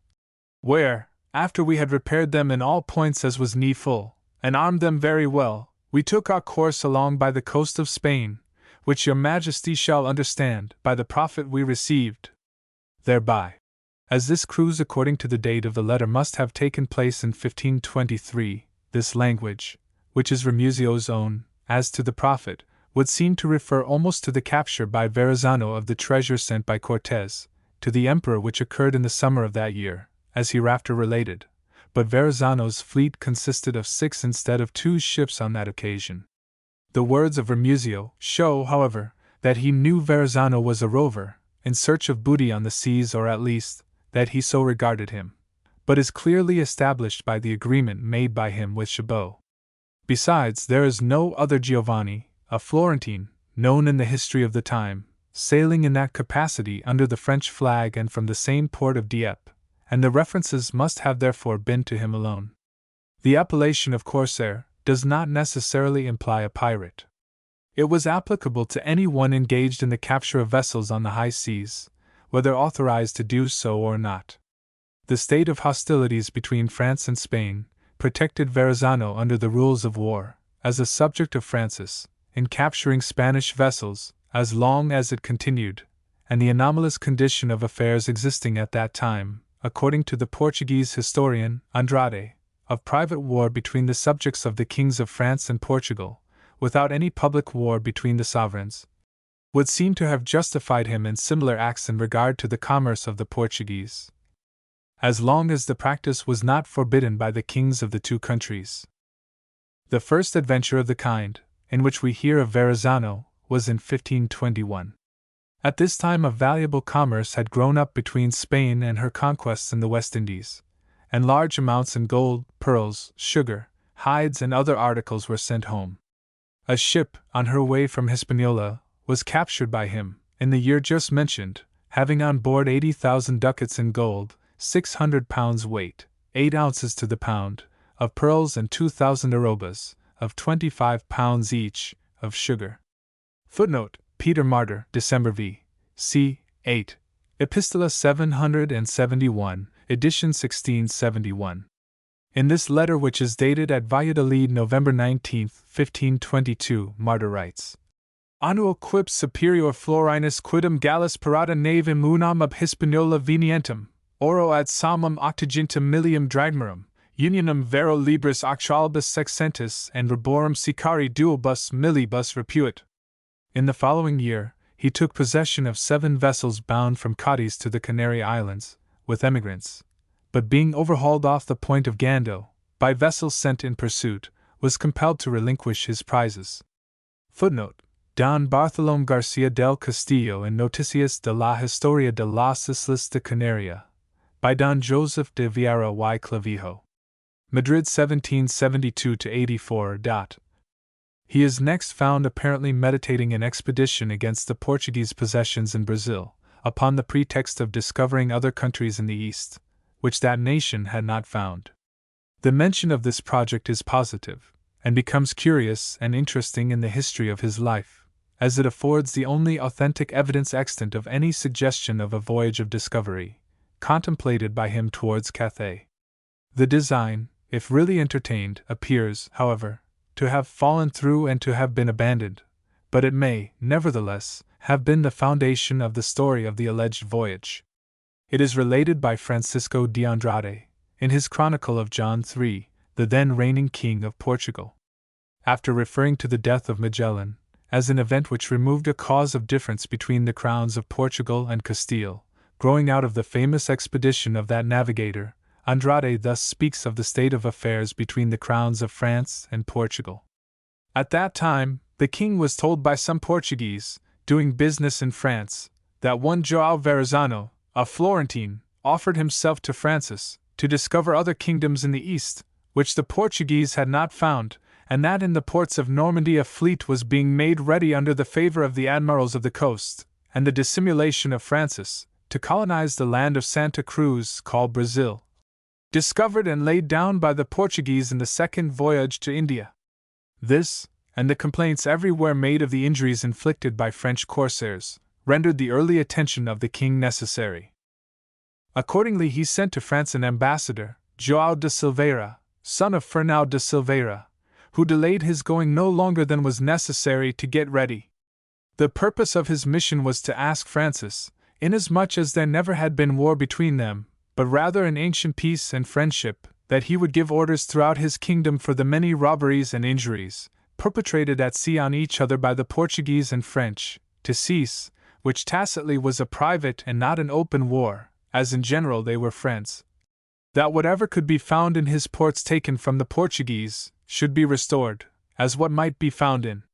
Where, after we had repaired them in all points as was needful, and armed them very well, we took our course along by the coast of Spain, which your majesty shall understand by the profit we received thereby. As this cruise according to the date of the letter must have taken place in 1523, this language, which is Remuzio's own, as to the profit, would seem to refer almost to the capture by Verrazzano of the treasure sent by Cortes to the emperor, which occurred in the summer of that year, as hereafter related, but Verrazzano's fleet consisted of 6 instead of 2 ships on that occasion. The words of Remuzio show, however, that he knew Verrazzano was a rover, in search of booty on the seas, or at least, that he so regarded him, but is clearly established by the agreement made by him with Chabot. Besides, there is no other Giovanni, a Florentine, known in the history of the time, sailing in that capacity under the French flag and from the same port of Dieppe, and the references must have therefore been to him alone. The appellation of corsair does not necessarily imply a pirate. It was applicable to any one engaged in the capture of vessels on the high seas, whether authorized to do so or not. The state of hostilities between France and Spain protected Verrazzano under the rules of war, as a subject of Francis, in capturing Spanish vessels, as long as it continued, and the anomalous condition of affairs existing at that time, according to the Portuguese historian Andrade, of private war between the subjects of the kings of France and Portugal, without any public war between the sovereigns, would seem to have justified him in similar acts in regard to the commerce of the Portuguese, as long as the practice was not forbidden by the kings of the 2 countries. The first adventure of the kind, in which we hear of Verrazzano, was in 1521. At this time a valuable commerce had grown up between Spain and her conquests in the West Indies, and large amounts in gold, pearls, sugar, hides, and other articles were sent home. A ship, on her way from Hispaniola, was captured by him, in the year just mentioned, having on board 80,000 ducats in gold, 600 pounds weight, 8 ounces to the pound, of pearls, and 2,000 arrobas, of 25 pounds each, of sugar. Footnote: Peter Martyr, December v. c. 8, Epistola 771, edition 1671. In this letter, which is dated at Valladolid November 19, 1522, Martyr writes, Annuo quib superior Florinus quidem Gallus parata navem unam ab Hispaniola venientem, oro ad salmum octogentum millium drachmarum, unionum vero libris actualibus sexcentus and reborum sicari duobus millibus repuit. In the following year, he took possession of 7 vessels bound from Cadiz to the Canary Islands, with emigrants, but being overhauled off the point of Gando, by vessels sent in pursuit, was compelled to relinquish his prizes. Footnote: Don Bartolomé García del Castillo en Noticias de la Historia de las Islas de Canaria, by Don Joseph de Vieira y Clavijo. Madrid 1772-84. He is next found apparently meditating an expedition against the Portuguese possessions in Brazil, upon the pretext of discovering other countries in the East, which that nation had not found. The mention of this project is positive, and becomes curious and interesting in the history of his life, as it affords the only authentic evidence extant of any suggestion of a voyage of discovery, contemplated by him towards Cathay. The design, if really entertained, appears, however, to have fallen through and to have been abandoned, but it may, nevertheless, have been the foundation of the story of the alleged voyage. It is related by Francisco de Andrade, in his Chronicle of John III, the then reigning king of Portugal. After referring to the death of Magellan, as an event which removed a cause of difference between the crowns of Portugal and Castile, growing out of the famous expedition of that navigator, Andrade thus speaks of the state of affairs between the crowns of France and Portugal. At that time, the king was told by some Portuguese, doing business in France, that one João Verrazzano, a Florentine, offered himself to Francis, to discover other kingdoms in the East, which the Portuguese had not found, and that in the ports of Normandy a fleet was being made ready under the favor of the admirals of the coast, and the dissimulation of Francis, to colonize the land of Santa Cruz called Brazil, discovered and laid down by the Portuguese in the second voyage to India. This, and the complaints everywhere made of the injuries inflicted by French corsairs, rendered the early attention of the king necessary. Accordingly he sent to France an ambassador, João de Silveira, son of Fernão de Silveira, who delayed his going no longer than was necessary to get ready. The purpose of his mission was to ask Francis, inasmuch as there never had been war between them, but rather an ancient peace and friendship, that he would give orders throughout his kingdom for the many robberies and injuries, perpetrated at sea on each other by the Portuguese and French, to cease, which tacitly was a private and not an open war, as in general they were friends. That whatever could be found in his ports taken from the Portuguese, should be restored, as what might be found in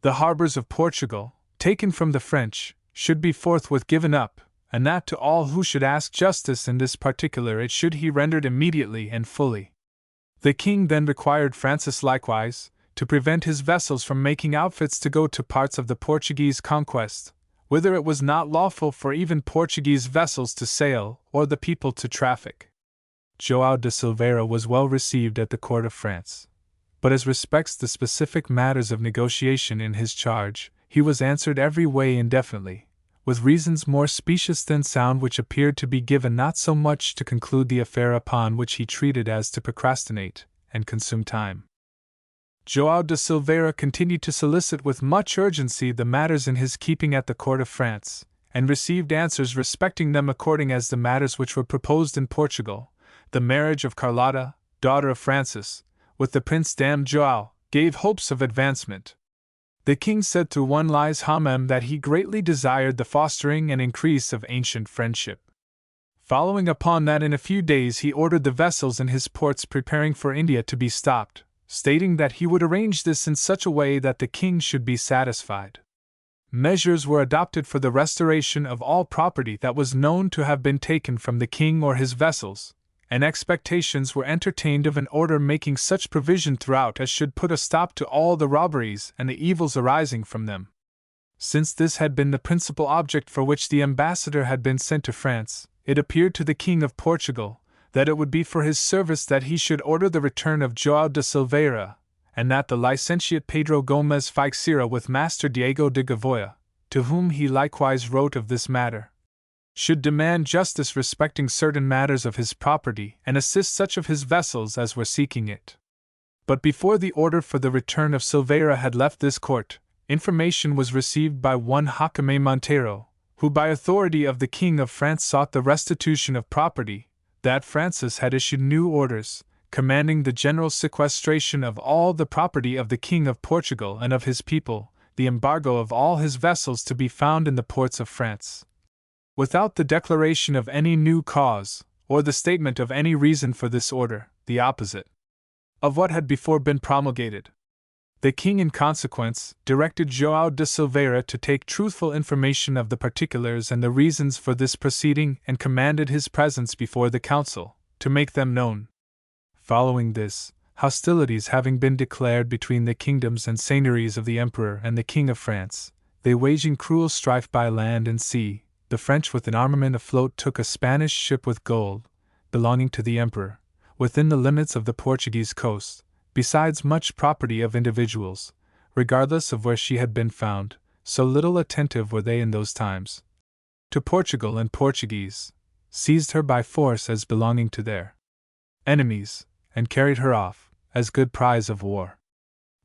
the harbors of Portugal, taken from the French, should be forthwith given up, and that to all who should ask justice in this particular it should be rendered immediately and fully. The king then required Francis likewise, to prevent his vessels from making outfits to go to parts of the Portuguese conquest, whither it was not lawful for even Portuguese vessels to sail or the people to traffic. João de Silveira was well received at the court of France, but as respects the specific matters of negotiation in his charge, he was answered every way indefinitely, with reasons more specious than sound, which appeared to be given not so much to conclude the affair upon which he treated as to procrastinate and consume time. João de Silveira continued to solicit with much urgency the matters in his keeping at the court of France, and received answers respecting them according as the matters which were proposed in Portugal, the marriage of Carlotta, daughter of Francis, with the Prince Dam João, gave hopes of advancement. The king said through one Lys Hamem that he greatly desired the fostering and increase of ancient friendship. Following upon that, in a few days he ordered the vessels in his ports preparing for India to be stopped, stating that he would arrange this in such a way that the king should be satisfied. Measures were adopted for the restoration of all property that was known to have been taken from the king or his vessels, and expectations were entertained of an order making such provision throughout as should put a stop to all the robberies and the evils arising from them. Since this had been the principal object for which the ambassador had been sent to France, it appeared to the King of Portugal that it would be for his service that he should order the return of João de Silveira, and that the licentiate Pedro Gomes Feixeira with Master Diego de Gavoia, to whom he likewise wrote of this matter, should demand justice respecting certain matters of his property and assist such of his vessels as were seeking it. But before the order for the return of Silveira had left this court, information was received by one Jacome Monteiro, who by authority of the King of France sought the restitution of property, that Francis had issued new orders, commanding the general sequestration of all the property of the King of Portugal and of his people, the embargo of all his vessels to be found in the ports of France. Without the declaration of any new cause, or the statement of any reason for this order, the opposite of what had before been promulgated. The king, in consequence, directed João de Silveira to take truthful information of the particulars and the reasons for this proceeding, and commanded his presence before the council, to make them known. Following this, hostilities having been declared between the kingdoms and seigneuries of the emperor and the king of France, they waging cruel strife by land and sea, the French with an armament afloat took a Spanish ship with gold, belonging to the emperor, within the limits of the Portuguese coast, besides much property of individuals, regardless of where she had been found, so little attentive were they in those times to Portugal, and Portuguese, seized her by force as belonging to their enemies, and carried her off, as good prize of war.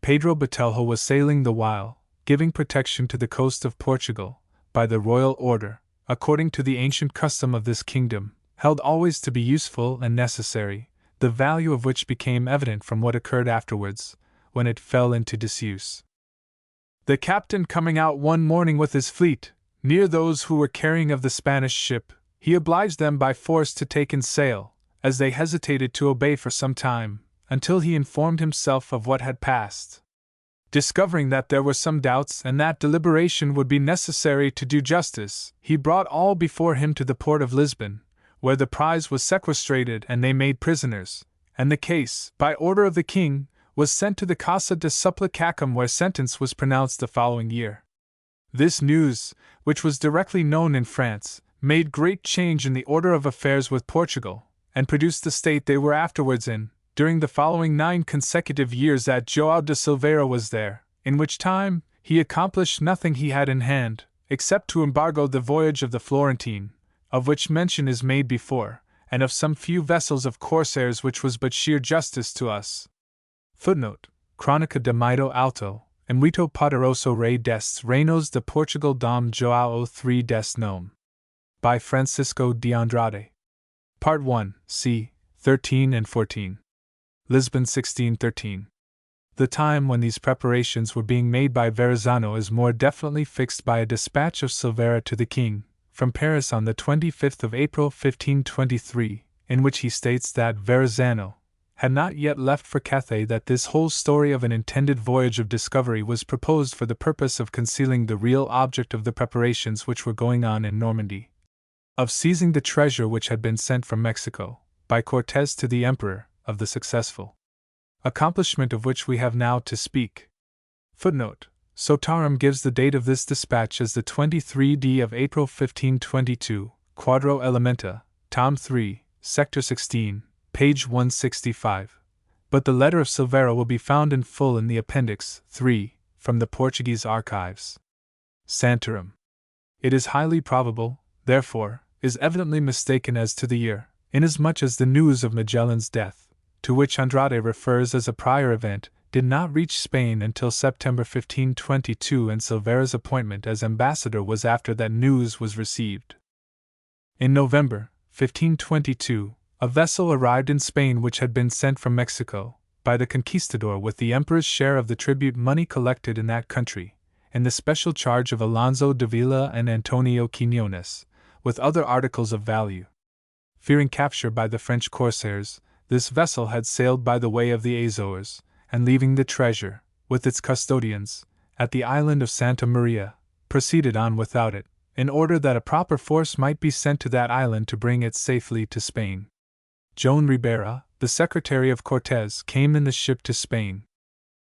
Pedro Botelho was sailing the while, giving protection to the coast of Portugal, by the royal order, according to the ancient custom of this kingdom, held always to be useful and necessary, the value of which became evident from what occurred afterwards, when it fell into disuse. The captain coming out one morning with his fleet, near those who were carrying of the Spanish ship, he obliged them by force to take in sail, as they hesitated to obey for some time, until he informed himself of what had passed. Discovering that there were some doubts and that deliberation would be necessary to do justice, he brought all before him to the port of Lisbon, where the prize was sequestrated and they made prisoners, and the case, by order of the king, was sent to the Casa de Supplicacum, where sentence was pronounced the following year. This news, which was directly known in France, made great change in the order of affairs with Portugal, and produced the state they were afterwards in, during the following 9 consecutive years that João de Silveira was there, in which time he accomplished nothing he had in hand, except to embargo the voyage of the Florentine, of which mention is made before, and of some few vessels of corsairs, which was but sheer justice to us. Footnote: Crónica de Mito Alto, and Muito Poderoso Rei des Reinos de Portugal dom João III des Nome. By Francisco de Andrade. Part 1, c. 13 and 14. Lisbon 1613. The time when these preparations were being made by Verrazzano is more definitely fixed by a dispatch of Silveira to the king, from Paris on the 25th of April 1523, in which he states that Verrazzano had not yet left for Cathay, that this whole story of an intended voyage of discovery was proposed for the purpose of concealing the real object of the preparations which were going on in Normandy, of seizing the treasure which had been sent from Mexico, by Cortés to the emperor, of the successful accomplishment of which we have now to speak. Footnote: Sotarum gives the date of this dispatch as the 23d of April 1522, Quadro Elementa, Tom 3, Sector 16, page 165. But the letter of Silveira will be found in full in the Appendix 3, from the Portuguese archives. Santorum. It is highly probable, therefore, is evidently mistaken as to the year, inasmuch as the news of Magellan's death, to which Andrade refers as a prior event, did not reach Spain until September 1522, and Silveira's appointment as ambassador was after that news was received. In November 1522, a vessel arrived in Spain which had been sent from Mexico by the conquistador with the emperor's share of the tribute money collected in that country, in the special charge of Alonso de Villa and Antonio Quiñones, with other articles of value. Fearing capture by the French corsairs, this vessel had sailed by the way of the Azores, and leaving the treasure, with its custodians, at the island of Santa Maria, proceeded on without it, in order that a proper force might be sent to that island to bring it safely to Spain. Joan Ribera, the secretary of Cortés, came in the ship to Spain.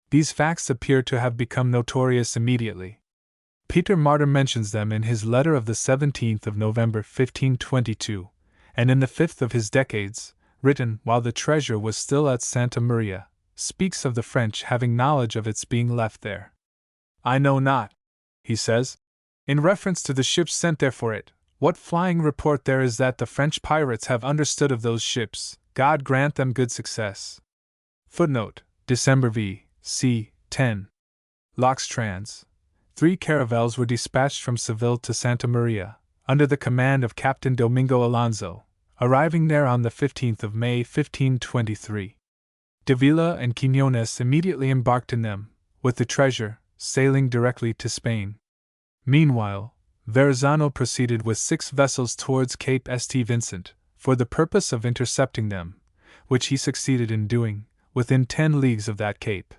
These facts appear to have become notorious immediately. Peter Martyr mentions them in his letter of the 17th of November 1522, and in the 5th of his Decades, written while the treasure was still at Santa Maria, speaks of the French having knowledge of its being left there. I know not, he says, in reference to the ships sent there for it, what flying report there is that the French pirates have understood of those ships. God grant them good success. Footnote: December v. c. 10. Lox Trans. 3 caravels were dispatched from Seville to Santa Maria, under the command of Captain Domingo Alonso, arriving there on the 15th of May 1523. De Villa and Quiñones immediately embarked in them, with the treasure, sailing directly to Spain. Meanwhile, Verrazzano proceeded with 6 vessels towards Cape St. Vincent, for the purpose of intercepting them, which he succeeded in doing, within 10 leagues of that cape.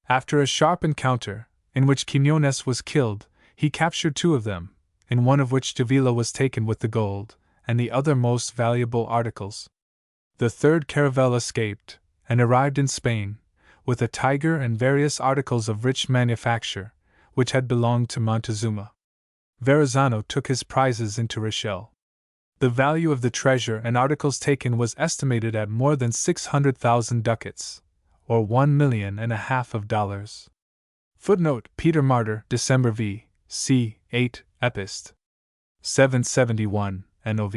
After a sharp encounter, in which Quiñones was killed, he captured 2 of them, in one of which Davila was taken with the gold, and the other most valuable articles. The 3rd caravel escaped, and arrived in Spain, with a tiger and various articles of rich manufacture, which had belonged to Montezuma. Verrazzano took his prizes into Rochelle. The value of the treasure and articles taken was estimated at more than 600,000 ducats, or $1.5 million. Footnote: Peter Martyr, December v. c. 8, Epist. 771, NOV.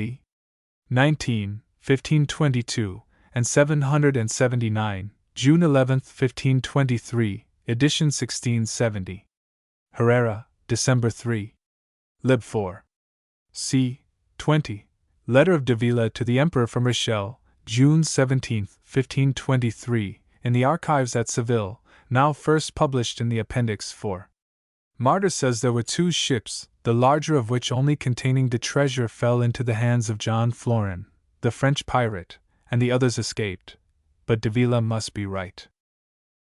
19, 1522, and 779, June 11, 1523, edition 1670. Herrera, December 3. Lib 4. c. 20. Letter of Davila to the Emperor from Rochelle, June 17, 1523, in the archives at Seville, now first published in the Appendix 4. Martyr says there were 2 ships, the larger of which only containing the treasure fell into the hands of John Florin, the French pirate, and the others escaped, but Davila must be right.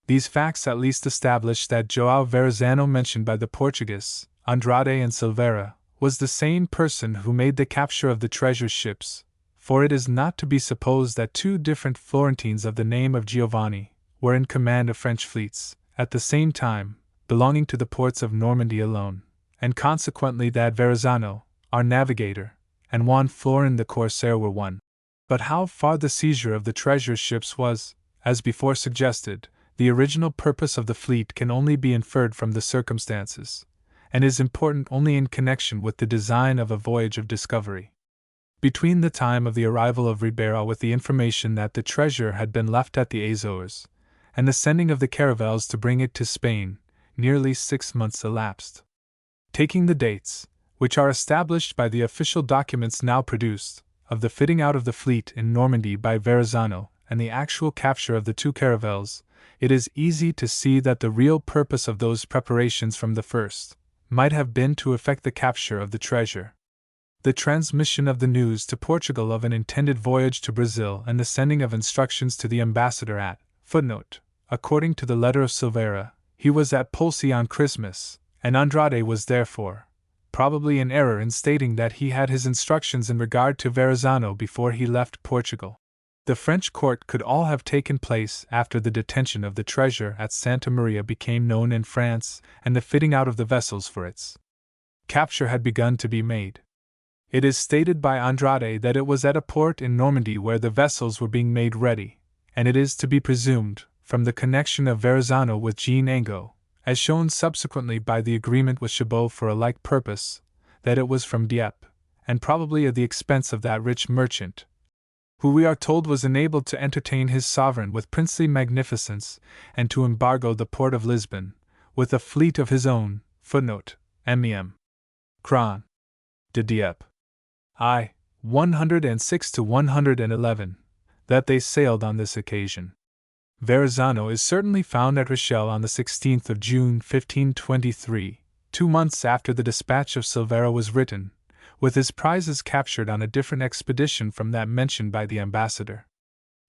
These facts at least establish that João Verrazzano mentioned by the Portuguese, Andrade and Silveira, was the same person who made the capture of the treasure ships, for it is not to be supposed that 2 different Florentines of the name of Giovanni were in command of French fleets, at the same time, belonging to the ports of Normandy alone, and consequently that Verrazzano, our navigator, and Juan Florin the corsair were one. But how far the seizure of the treasure ships was, as before suggested, the original purpose of the fleet can only be inferred from the circumstances, and is important only in connection with the design of a voyage of discovery. Between the time of the arrival of Ribera with the information that the treasure had been left at the Azores, and the sending of the caravels to bring it to Spain, nearly 6 months elapsed. Taking the dates, which are established by the official documents now produced, of the fitting out of the fleet in Normandy by Verrazzano and the actual capture of the 2 caravels, it is easy to see that the real purpose of those preparations from the first might have been to effect the capture of the treasure. The transmission of the news to Portugal of an intended voyage to Brazil and the sending of instructions to the ambassador at footnote, according to the letter of Silveira, he was at Polsi on Christmas, and Andrade was therefore probably in error in stating that he had his instructions in regard to Verrazzano before he left Portugal. The French court could all have taken place after the detention of the treasure at Santa Maria became known in France and the fitting out of the vessels for its capture had begun to be made. It is stated by Andrade that it was at a port in Normandy where the vessels were being made ready, and it is to be presumed, from the connection of Verrazzano with Jean Angot, as shown subsequently by the agreement with Chabot for a like purpose, that it was from Dieppe, and probably at the expense of that rich merchant, who we are told was enabled to entertain his sovereign with princely magnificence and to embargo the port of Lisbon, with a fleet of his own. Footnote: Mem. Cron. de Dieppe. I. 106 to 111, that they sailed on this occasion. Verrazzano is certainly found at Rochelle on the 16th of June 1523, 2 months after the dispatch of Silveira was written, with his prizes captured on a different expedition from that mentioned by the ambassador.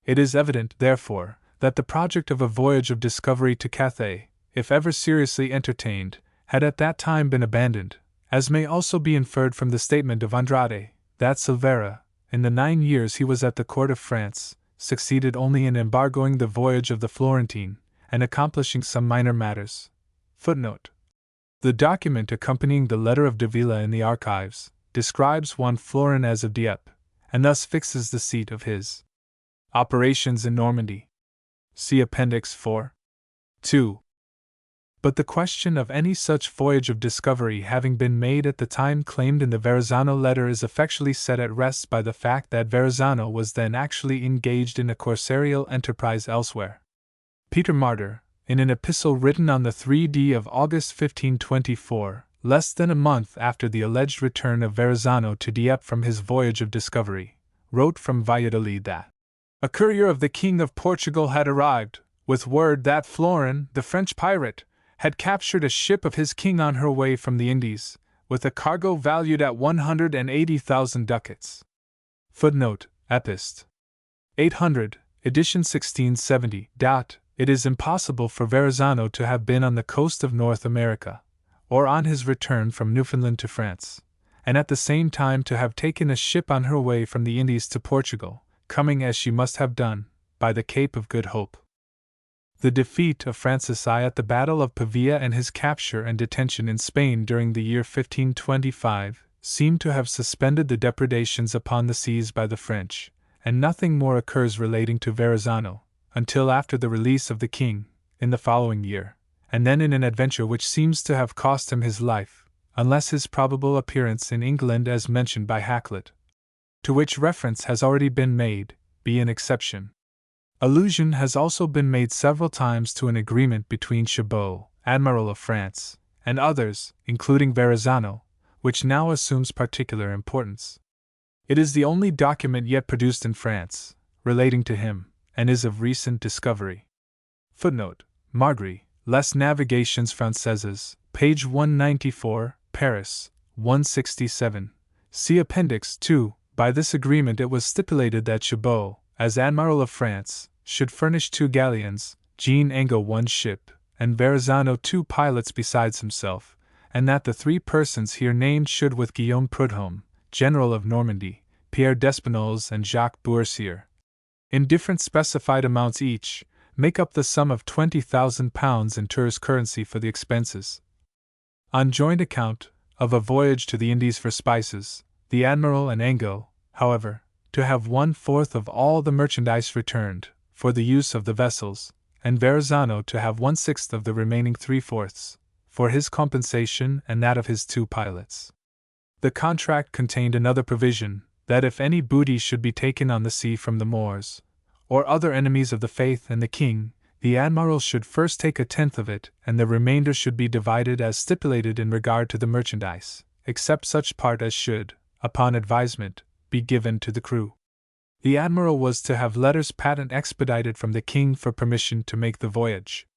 It is evident, therefore, that the project of a voyage of discovery to Cathay, if ever seriously entertained, had at that time been abandoned, as may also be inferred from the statement of Andrade, that Silveira, in the 9 years he was at the court of France, succeeded only in embargoing the voyage of the Florentine, and accomplishing some minor matters. Footnote: the document accompanying the letter of Davila in the archives describes Juan Florin as of Dieppe, and thus fixes the seat of his operations in Normandy. See Appendix 4. 2. But the question of any such voyage of discovery having been made at the time claimed in the Verrazzano letter is effectually set at rest by the fact that Verrazzano was then actually engaged in a corsarial enterprise elsewhere. Peter Martyr, in an epistle written on the 3d of August 1524, less than a month after the alleged return of Verrazzano to Dieppe from his voyage of discovery, wrote from Valladolid that a courier of the King of Portugal had arrived, with word that Florin, the French pirate, had captured a ship of his king on her way from the Indies, with a cargo valued at 180,000 ducats. Footnote: Epist. 800, edition 1670. It is impossible for Verrazzano to have been on the coast of North America, or on his return from Newfoundland to France, and at the same time to have taken a ship on her way from the Indies to Portugal, coming as she must have done, by the Cape of Good Hope. The defeat of Francis I at the Battle of Pavia and his capture and detention in Spain during the year 1525 seem to have suspended the depredations upon the seas by the French, and nothing more occurs relating to Verrazzano until after the release of the king, in the following year, and then in an adventure which seems to have cost him his life, unless his probable appearance in England as mentioned by Hakluyt, to which reference has already been made, be an exception. Allusion has also been made several times to an agreement between Chabot, Admiral of France, and others, including Verrazzano, which now assumes particular importance. It is the only document yet produced in France, relating to him, and is of recent discovery. Footnote: Margry, Les Navigations Françaises, page 194, Paris, 167. See Appendix 2. By this agreement it was stipulated that Chabot, as Admiral of France, should furnish 2 galleons, Jean Angot 1 ship, and Verrazzano 2 pilots besides himself, and that the 3 persons here named should with Guillaume Prudhomme, General of Normandy, Pierre d'Espinoles and Jacques Boursier, in different specified amounts each, make up the sum of £20,000 in Tours currency for the expenses. On joint account of a voyage to the Indies for spices, the Admiral and Angot, however, to have 1/4 of all the merchandise returned, for the use of the vessels, and Verrazzano to have 1/6 of the remaining 3/4, for his compensation and that of his 2 pilots. The contract contained another provision, that if any booty should be taken on the sea from the Moors, or other enemies of the faith and the king, the admiral should first take 1/10 of it, and the remainder should be divided as stipulated in regard to the merchandise, except such part as should, upon advisement, be given to the crew. The admiral was to have letters patent expedited from the king for permission to make the voyage.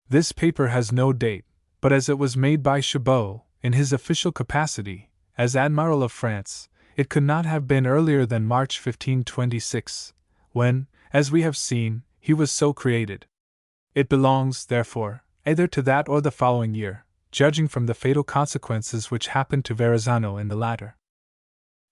This paper has no date, but as it was made by Chabot, in his official capacity, as Admiral of France, it could not have been earlier than March 1526, when, as we have seen, he was so created. It belongs, therefore, either to that or the following year, judging from the fatal consequences which happened to Verrazzano in the latter.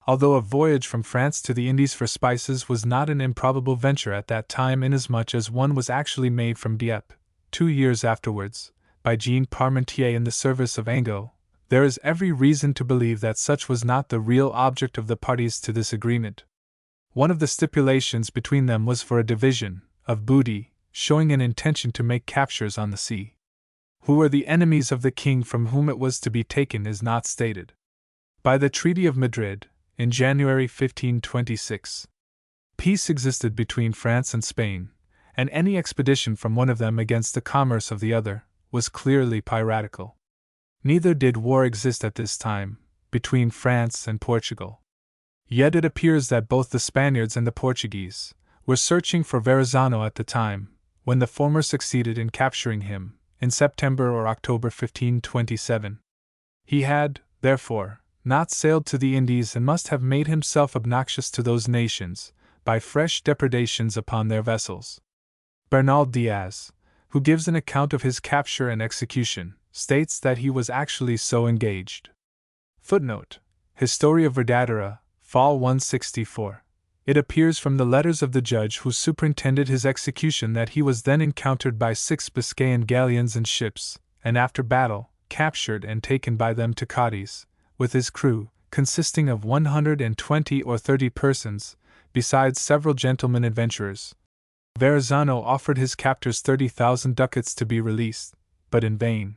Although a voyage from France to the Indies for spices was not an improbable venture at that time, inasmuch as one was actually made from Dieppe, 2 years afterwards, by Jean Parmentier in the service of Angot, there is every reason to believe that such was not the real object of the parties to this agreement. One of the stipulations between them was for a division of booty, showing an intention to make captures on the sea. Who were the enemies of the king from whom it was to be taken is not stated. By the Treaty of Madrid, in January 1526, peace existed between France and Spain, and any expedition from one of them against the commerce of the other was clearly piratical. Neither did war exist at this time between France and Portugal. Yet it appears that both the Spaniards and the Portuguese were searching for Verrazzano at the time, when the former succeeded in capturing him, in September or October 1527. He had, therefore, not sailed to the Indies and must have made himself obnoxious to those nations by fresh depredations upon their vessels. Bernal Diaz, who gives an account of his capture and execution, states that he was actually so engaged. Footnote: Historia Verdadera, Fall 164. It appears from the letters of the judge who superintended his execution that he was then encountered by 6 Biscayan galleons and ships, and after battle, captured and taken by them to Cadiz, with his crew, consisting of 120 or 30 persons, besides several gentlemen adventurers. Verrazzano offered his captors 30,000 ducats to be released, but in vain.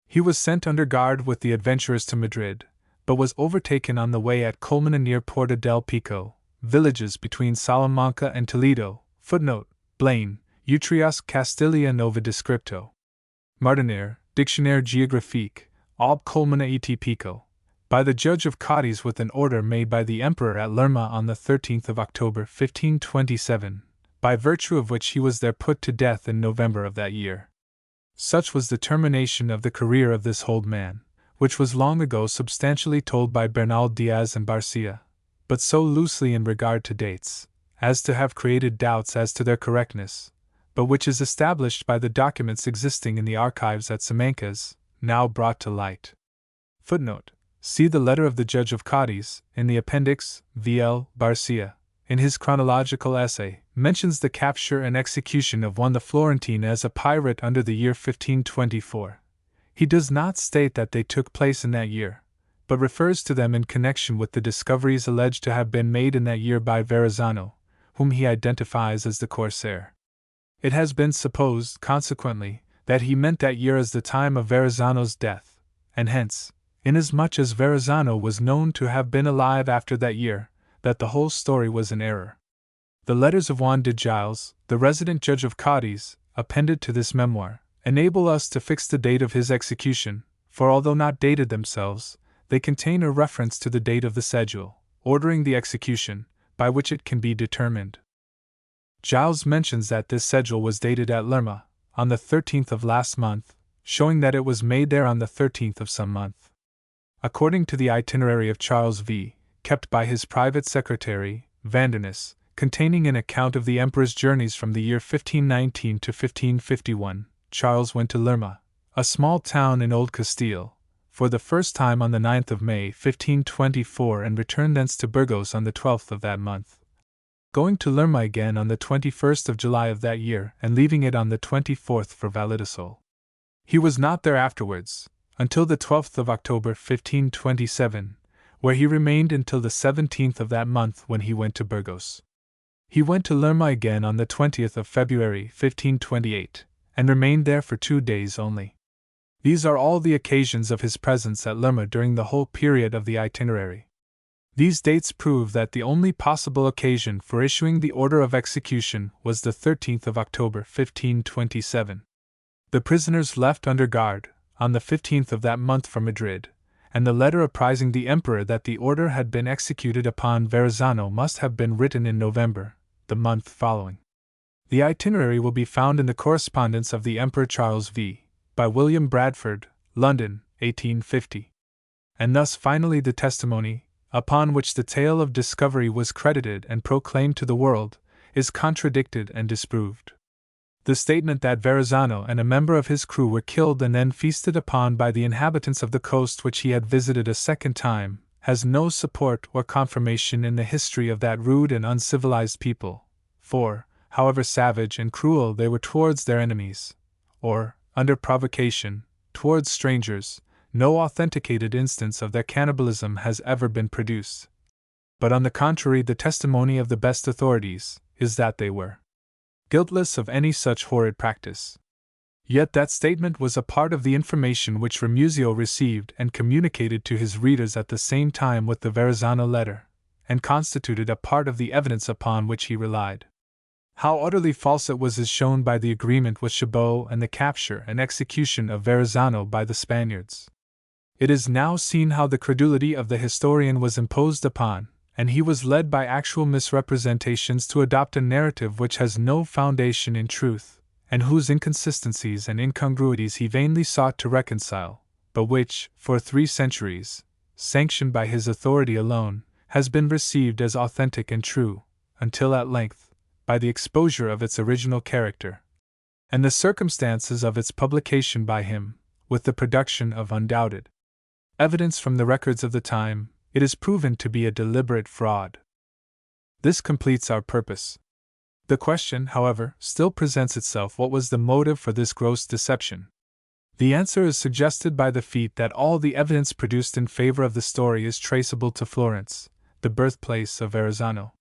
He was sent under guard with the adventurers to Madrid, but was overtaken on the way at Colmena near Porta del Pico, villages between Salamanca and Toledo. Footnote: Blaine, Utrias Castilia Nova Descripto. Martiniere, Dictionnaire Géographique, Aub Colmena et Pico. By the judge of Cadiz with an order made by the emperor at Lerma on the 13th of October 1527, by virtue of which he was there put to death in November of that year. Such was the termination of the career of this old man, which was long ago substantially told by Bernal Diaz and Barcia, but so loosely in regard to dates, as to have created doubts as to their correctness, but which is established by the documents existing in the archives at Simancas, now brought to light. Footnote: see the letter of the Judge of Cadiz, in the appendix. V.L. Barcia, in his chronological essay, mentions the capture and execution of Juan the Florentine as a pirate under the year 1524. He does not state that they took place in that year, but refers to them in connection with the discoveries alleged to have been made in that year by Verrazzano, whom he identifies as the corsair. It has been supposed, consequently, that he meant that year as the time of Verrazzano's death, and hence, inasmuch as Verrazzano was known to have been alive after that year, that the whole story was in error. The letters of Juan de Giles, the resident judge of Cadiz, appended to this memoir, enable us to fix the date of his execution, for although not dated themselves, they contain a reference to the date of the cedule, ordering the execution, by which it can be determined. Giles mentions that this cedule was dated at Lerma, on the 13th of last month, showing that it was made there on the 13th of some month. According to the itinerary of Charles V., kept by his private secretary, Vandenus, containing an account of the emperor's journeys from the year 1519 to 1551, Charles went to Lerma, a small town in Old Castile, for the first time on the 9th of May 1524 and returned thence to Burgos on the 12th of that month, going to Lerma again on the 21st of July of that year and leaving it on the 24th for Validasol. He was not there afterwards, until the 12th of October 1527, where he remained until the 17th of that month when he went to Burgos. He went to Lerma again on the 20th of February 1528, and remained there for 2 days only. These are all the occasions of his presence at Lerma during the whole period of the itinerary. These dates prove that the only possible occasion for issuing the order of execution was the 13th of October 1527. The prisoners left under guard, on the 15th of that month for Madrid, and the letter apprising the emperor that the order had been executed upon Verrazzano must have been written in November, the month following. The itinerary will be found in the correspondence of the Emperor Charles V., by William Bradford, London, 1850. And thus finally the testimony, upon which the tale of discovery was credited and proclaimed to the world, is contradicted and disproved. The statement that Verrazzano and a member of his crew were killed and then feasted upon by the inhabitants of the coast which he had visited a second time, has no support or confirmation in the history of that rude and uncivilized people, for, however savage and cruel they were towards their enemies, or, under provocation, towards strangers, no authenticated instance of their cannibalism has ever been produced. But on the contrary, the testimony of the best authorities is that they were guiltless of any such horrid practice. Yet that statement was a part of the information which Ramusio received and communicated to his readers at the same time with the Verrazzano letter, and constituted a part of the evidence upon which he relied. How utterly false it was is shown by the agreement with Chabot and the capture and execution of Verrazzano by the Spaniards. It is now seen how the credulity of the historian was imposed upon, and he was led by actual misrepresentations to adopt a narrative which has no foundation in truth, and whose inconsistencies and incongruities he vainly sought to reconcile, but which, for 3 centuries, sanctioned by his authority alone, has been received as authentic and true, until at length, by the exposure of its original character, and the circumstances of its publication by him, with the production of undoubted evidence from the records of the time, it is proven to be a deliberate fraud. This completes our purpose. The question, however, still presents itself: what was the motive for this gross deception? The answer is suggested by the feat that all the evidence produced in favor of the story is traceable to Florence, the birthplace of Verrazzano.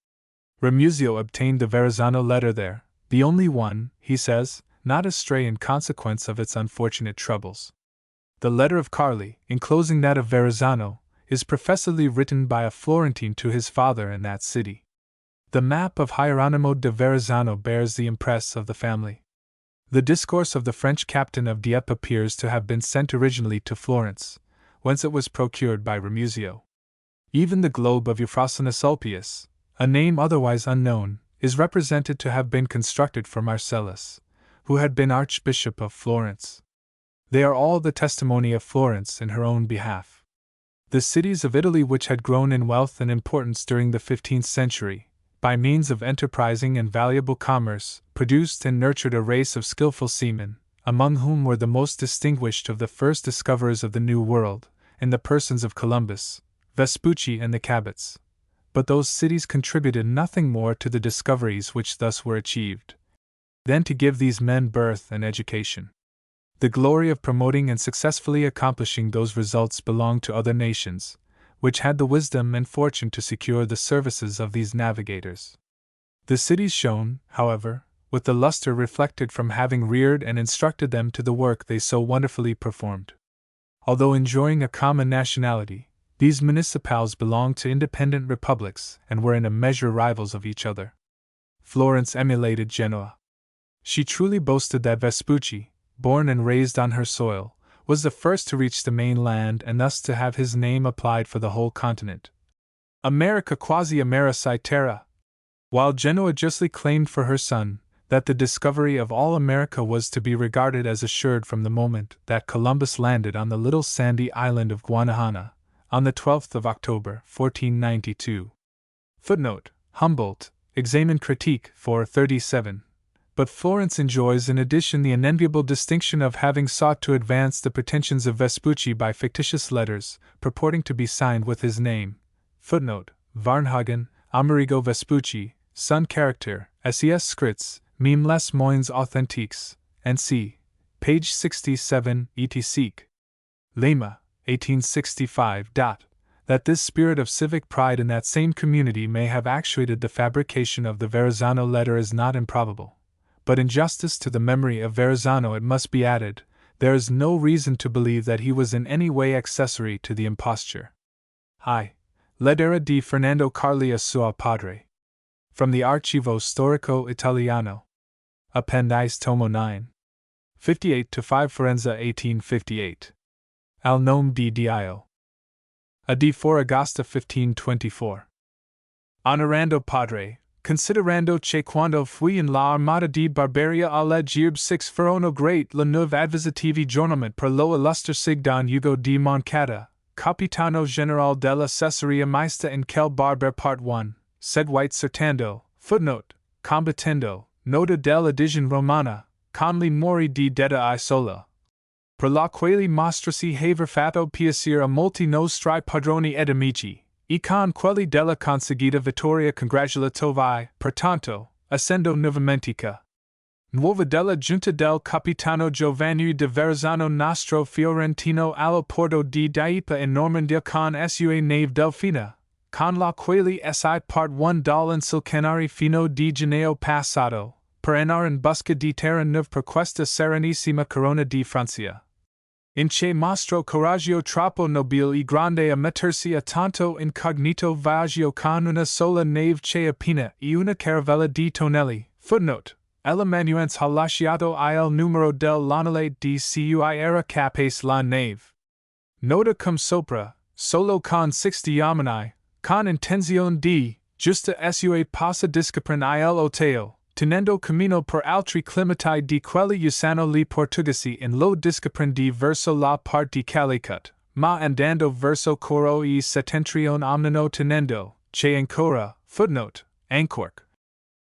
Ramusio obtained the Verrazzano letter there, the only one, he says, not astray in consequence of its unfortunate troubles. The letter of Carli, enclosing that of Verrazzano, is professedly written by a Florentine to his father in that city. The map of Hieronimo de Verrazzano bears the impress of the family. The discourse of the French captain of Dieppe appears to have been sent originally to Florence, whence it was procured by Ramusio. Even the globe of Euphrosyne Ulpius, a name otherwise unknown, is represented to have been constructed for Marcellus, who had been Archbishop of Florence. They are all the testimony of Florence in her own behalf. The cities of Italy, which had grown in wealth and importance during the 15th century, by means of enterprising and valuable commerce, produced and nurtured a race of skillful seamen, among whom were the most distinguished of the first discoverers of the New World, in the persons of Columbus, Vespucci, and the Cabots. But those cities contributed nothing more to the discoveries which thus were achieved than to give these men birth and education. The glory of promoting and successfully accomplishing those results belonged to other nations, which had the wisdom and fortune to secure the services of these navigators. The cities shone, however, with the luster reflected from having reared and instructed them to the work they so wonderfully performed. Although enjoying a common nationality, these municipals belonged to independent republics and were in a measure rivals of each other. Florence emulated Genoa. She truly boasted that Vespucci, born and raised on her soil, was the first to reach the mainland and thus to have his name applied for the whole continent. America quasi Americae terra. While Genoa justly claimed for her son that the discovery of all America was to be regarded as assured from the moment that Columbus landed on the little sandy island of Guanahana, on the 12th of October, 1492. Footnote: Humboldt, Examen Critique, 437. But Florence enjoys in addition the unenviable distinction of having sought to advance the pretensions of Vespucci by fictitious letters, purporting to be signed with his name. Footnote: Varnhagen, Amerigo Vespucci, Son Character, SES Scrits, Meme les Moines Authentiques, NC. Page 67, etc. Lema, 1865. That this spirit of civic pride in that same community may have actuated the fabrication of the Verrazzano letter is not improbable. But in justice to the memory of Verrazzano it must be added, there is no reason to believe that he was in any way accessory to the imposture. I. Lettera di Fernando Carli a suo padre. From the Archivo Storico Italiano. Appendice Tomo 9. 58-5 Firenze 1858. Al nome di Dio. A di for Agosta 1524. Honorando padre, considerando che quando fui in la armata di Barbaria alle Gerbe 6 furono great la nuove advisitivi giornament per lo illustre Sigdon Ugo di Moncada, Capitano General della Cesarea Maesta in quel barber part 1, sed white certando, footnote, combattendo, nota dell'edizione romana, con li mori di detta I sola. Per la quali mostrasi haver fatto piacere a molti nostri padroni ed amici, e con quelli della conseguita vittoria congratulatovi, pertanto, essendo nuovamente nuova della giunta del capitano Giovanni de Verrazzano nostro fiorentino allo porto di Dieppe in Normandia con sua nave Delfina, con la quali si part 1 dall'insulcanare fino di Gennaio passato, per andare in busca di terra nuova per questa serenissima corona di Francia. In che mostro coraggio troppo nobile e grande a mettersi a tanto incognito viaggio con una sola nave che appena e una caravella di tonnelli. Footnote: L'amanuense ha lasciato il numero dell'onale di cui era capace la nave. Nota cum sopra, solo con 60 uomini, con intenzione di, giusta sua passa disciprin il oteo. Tenendo camino per altri climati di quelli usano li portuguesi in lo disciprin di verso la part di Calicut, ma andando verso coro e settentrione omnino tenendo, che ancora, footnote, Ancorc.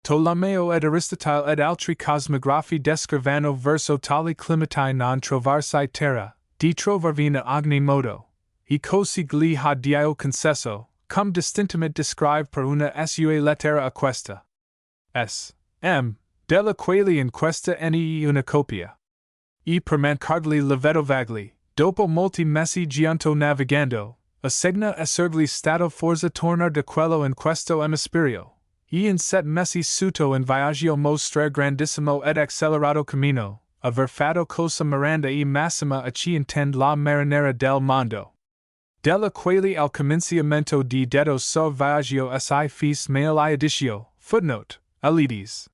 Tolomeo ed Aristotile ed altri cosmografi descrivano verso tali climati non trovarsi terra, di trovarvina ogni modo, e così gli ha Dio concesso, cum distintamente descrive per una sua lettera a questa. S. M. Della quali in questa ne una copia. E per mancargli levedo vagli, dopo molti mesi giunto navigando, assegna essergli stato forza tornar de quello in questo emisperio, e in set mesi suto in viaggio mostrar grandissimo ed accelerato camino, aver fatto cosa miranda e massima a ci intend la marinera del mondo. Della quali al cominciamento di detto so viaggio si fis mail iadicio, footnote, Alides.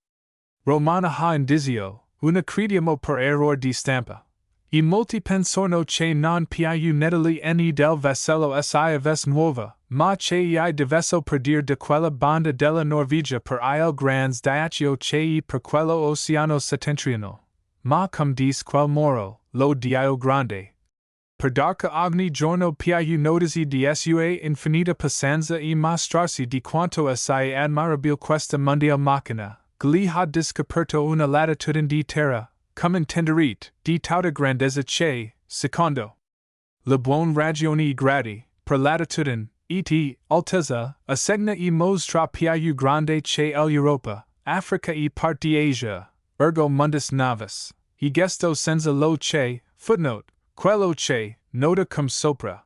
Romana ha indizio, una crediamo per error di stampa. E molti pensorno che non più nettali ne del vascello si aves nuova, ma che I devesso perdir de quella banda della Norvegia per il grands diaccio che per quello oceano settentrionale. ma cum dis quel moro, lo dio grande. Per darca ogni giorno più notisi di sua infinita passanza e mostrarsi di quanto assai admirabile questa mondial macchina, gli ha discoperto una latitudine di terra, cum intenderit, di tauta grandezza che, secondo le buone ragioni e gradi, per latitudine, et altezza, assegna e mostra più grande che l'Europa, Africa e part di Asia, ergo mundus novus, e gesto senza lo che, footnote, quello che, nota cum sopra.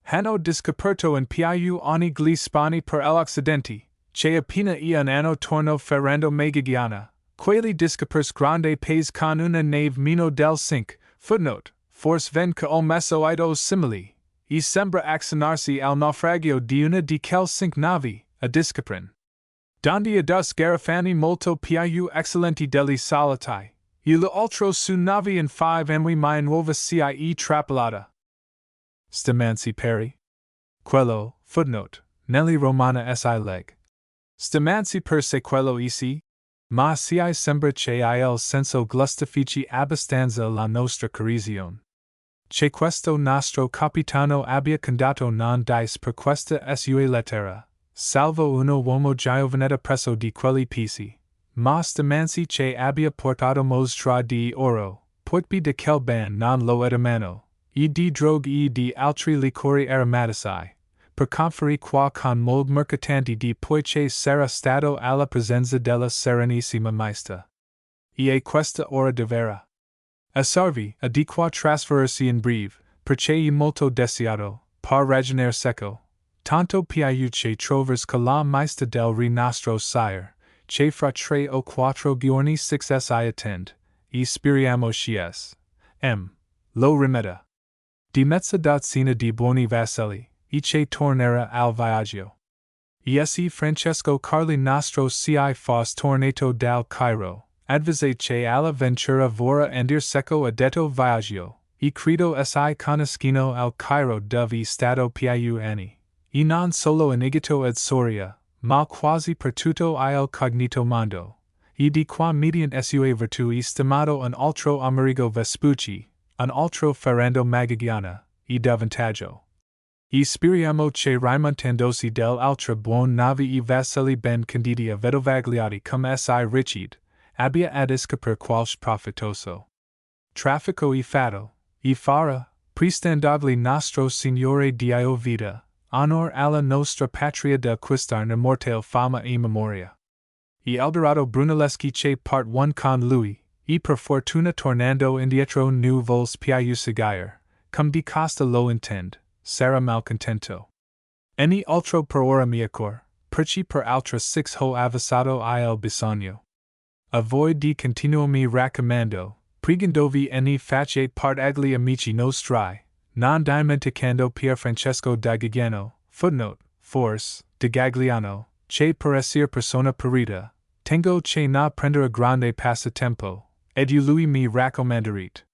Hanno discoperto in più ogni gli spani per l'Occidente, che appena e un anno torno ferrando Megigiana, quelli discopers grande paese con una nave meno del 5, footnote, forse ven che o messo ido simili, e sembra accionarsi al naufragio di una di quel 5 navi, a discoprin. Donde adus garifani molto più eccellenti degli soliti, e l'altro su navi in 5 anni mai nuova cie trappolata. Stimansi peri. Quello, footnote, nelli romana si leg. Stimansi per se quello isi? Ma cie sembra che il senso gustifici abbastanza la nostra carrizione. Che questo nostro capitano abbia condato non dice per questa sua lettera, salvo uno uomo giovanetta presso di quelli pisi, ma stimansi che abbia portato mostra di oro, portbi de quel ban non lo edamano, e di droghe e di altri liquori aromatici, per conferire qua con mold mercatanti di poiché sarà stato alla presenza della Serenissima Maesta. E questa ora de vera. Asservi, a di qua trasferirsi in breve, perché è molto desiato, par ragioner secco, tanto più che trovers che la maesta del re nostro sire, che fra 3 o 4 giorni 6 si attend, e speriamo scies. Lo rimetta. Di mezza dozzina di buoni vascelli, e che tornerà al viaggio. Essi Francesco Carli nostro ci fos tornato dal Cairo, advise che alla ventura vora andir secco addetto viaggio, e credo si conoscino al Cairo dove stato più anni, e non solo in Egitto ed Soria, ma quasi per tutto il cognito mondo, e di qua mediant sua virtui stimato un altro Amerigo Vespucci, un altro Ferrando Magagiana, e davantaggio. E speriamo che rimontandosi del altra buon navi e vascelli ben conditi a vedovagliati come si ricid, abbia ad iscaper qualche profitoso traffico e fatto, e fara, prestandogli nostro Signore Dio vita, honor alla nostra patria de acquistar immortal fama e memoria. E Eldorado Brunelleschi che part 1 con lui, e per fortuna tornando indietro nu vols più seguire, cum di costa lo intend, sarà malcontento. Any altro per ora mia cor, perci per altra 6 ho avvisato il bisogno. A voi di continuo mi raccomando, pregandovi any facete part agli amici nostri, non dimenticando Pier Francesco da Gagliano, footnote, forse, de Gagliano, che per essere persona perita, tengo che na prendere grande passatempo, ed lui mi raccomanderit.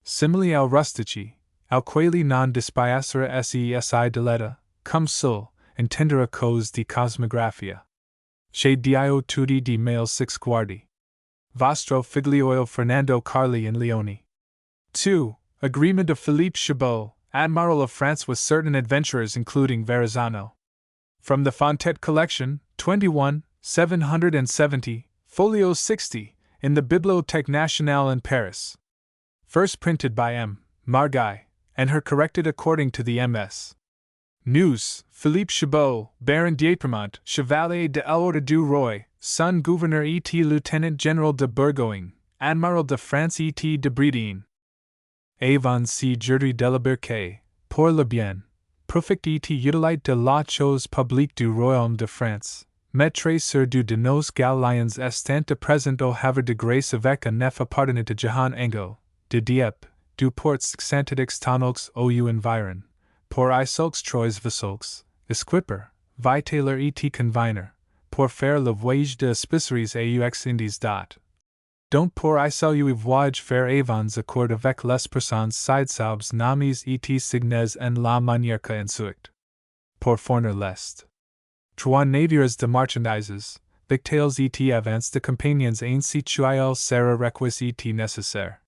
Simili al rustici, al quelli non dispiacere si deletta, cum sul, intendere cose di cosmografia. Che dio tutti di mail 6 guardi. Vostro figlioio Fernando Carli in Leone. 2. Agreement of Philippe Chabot, Admiral of France with certain adventurers including Verrazzano. From the Fontet Collection, 21, 770, folio 60, in the Bibliothèque Nationale in Paris. First printed by M. Margai, and her corrected according to the MS. News, Philippe Chabot, Baron d'Étremont, Chevalier de l'Ordre du Roi, son Gouverneur et Lieutenant General de Bourgogne, Admiral de France et de Brédine. Avon si Jurdi de la Berquet, pour le bien, profit et utilite de la chose publique du Royaume de France, Maître sur du de nos gallions estant de présent au havre de grâce avec un nef appartenant à Jahan Ango, de Dieppe, du port Xantidix Tonox ou environ, pour isolx Troyes Vesolx, Esquipper, Vitaler et conviner, pour faire le voyage de Spiceries aux Indies. Donc pour isolu voyage faire avons accord avec les personnes sidesaubs nomies et signes en la manière que insuict. Pour fournir l'est. 3 navires de marchandises, victuals et avance de companions ainsi tuil sera requis et nécessaire.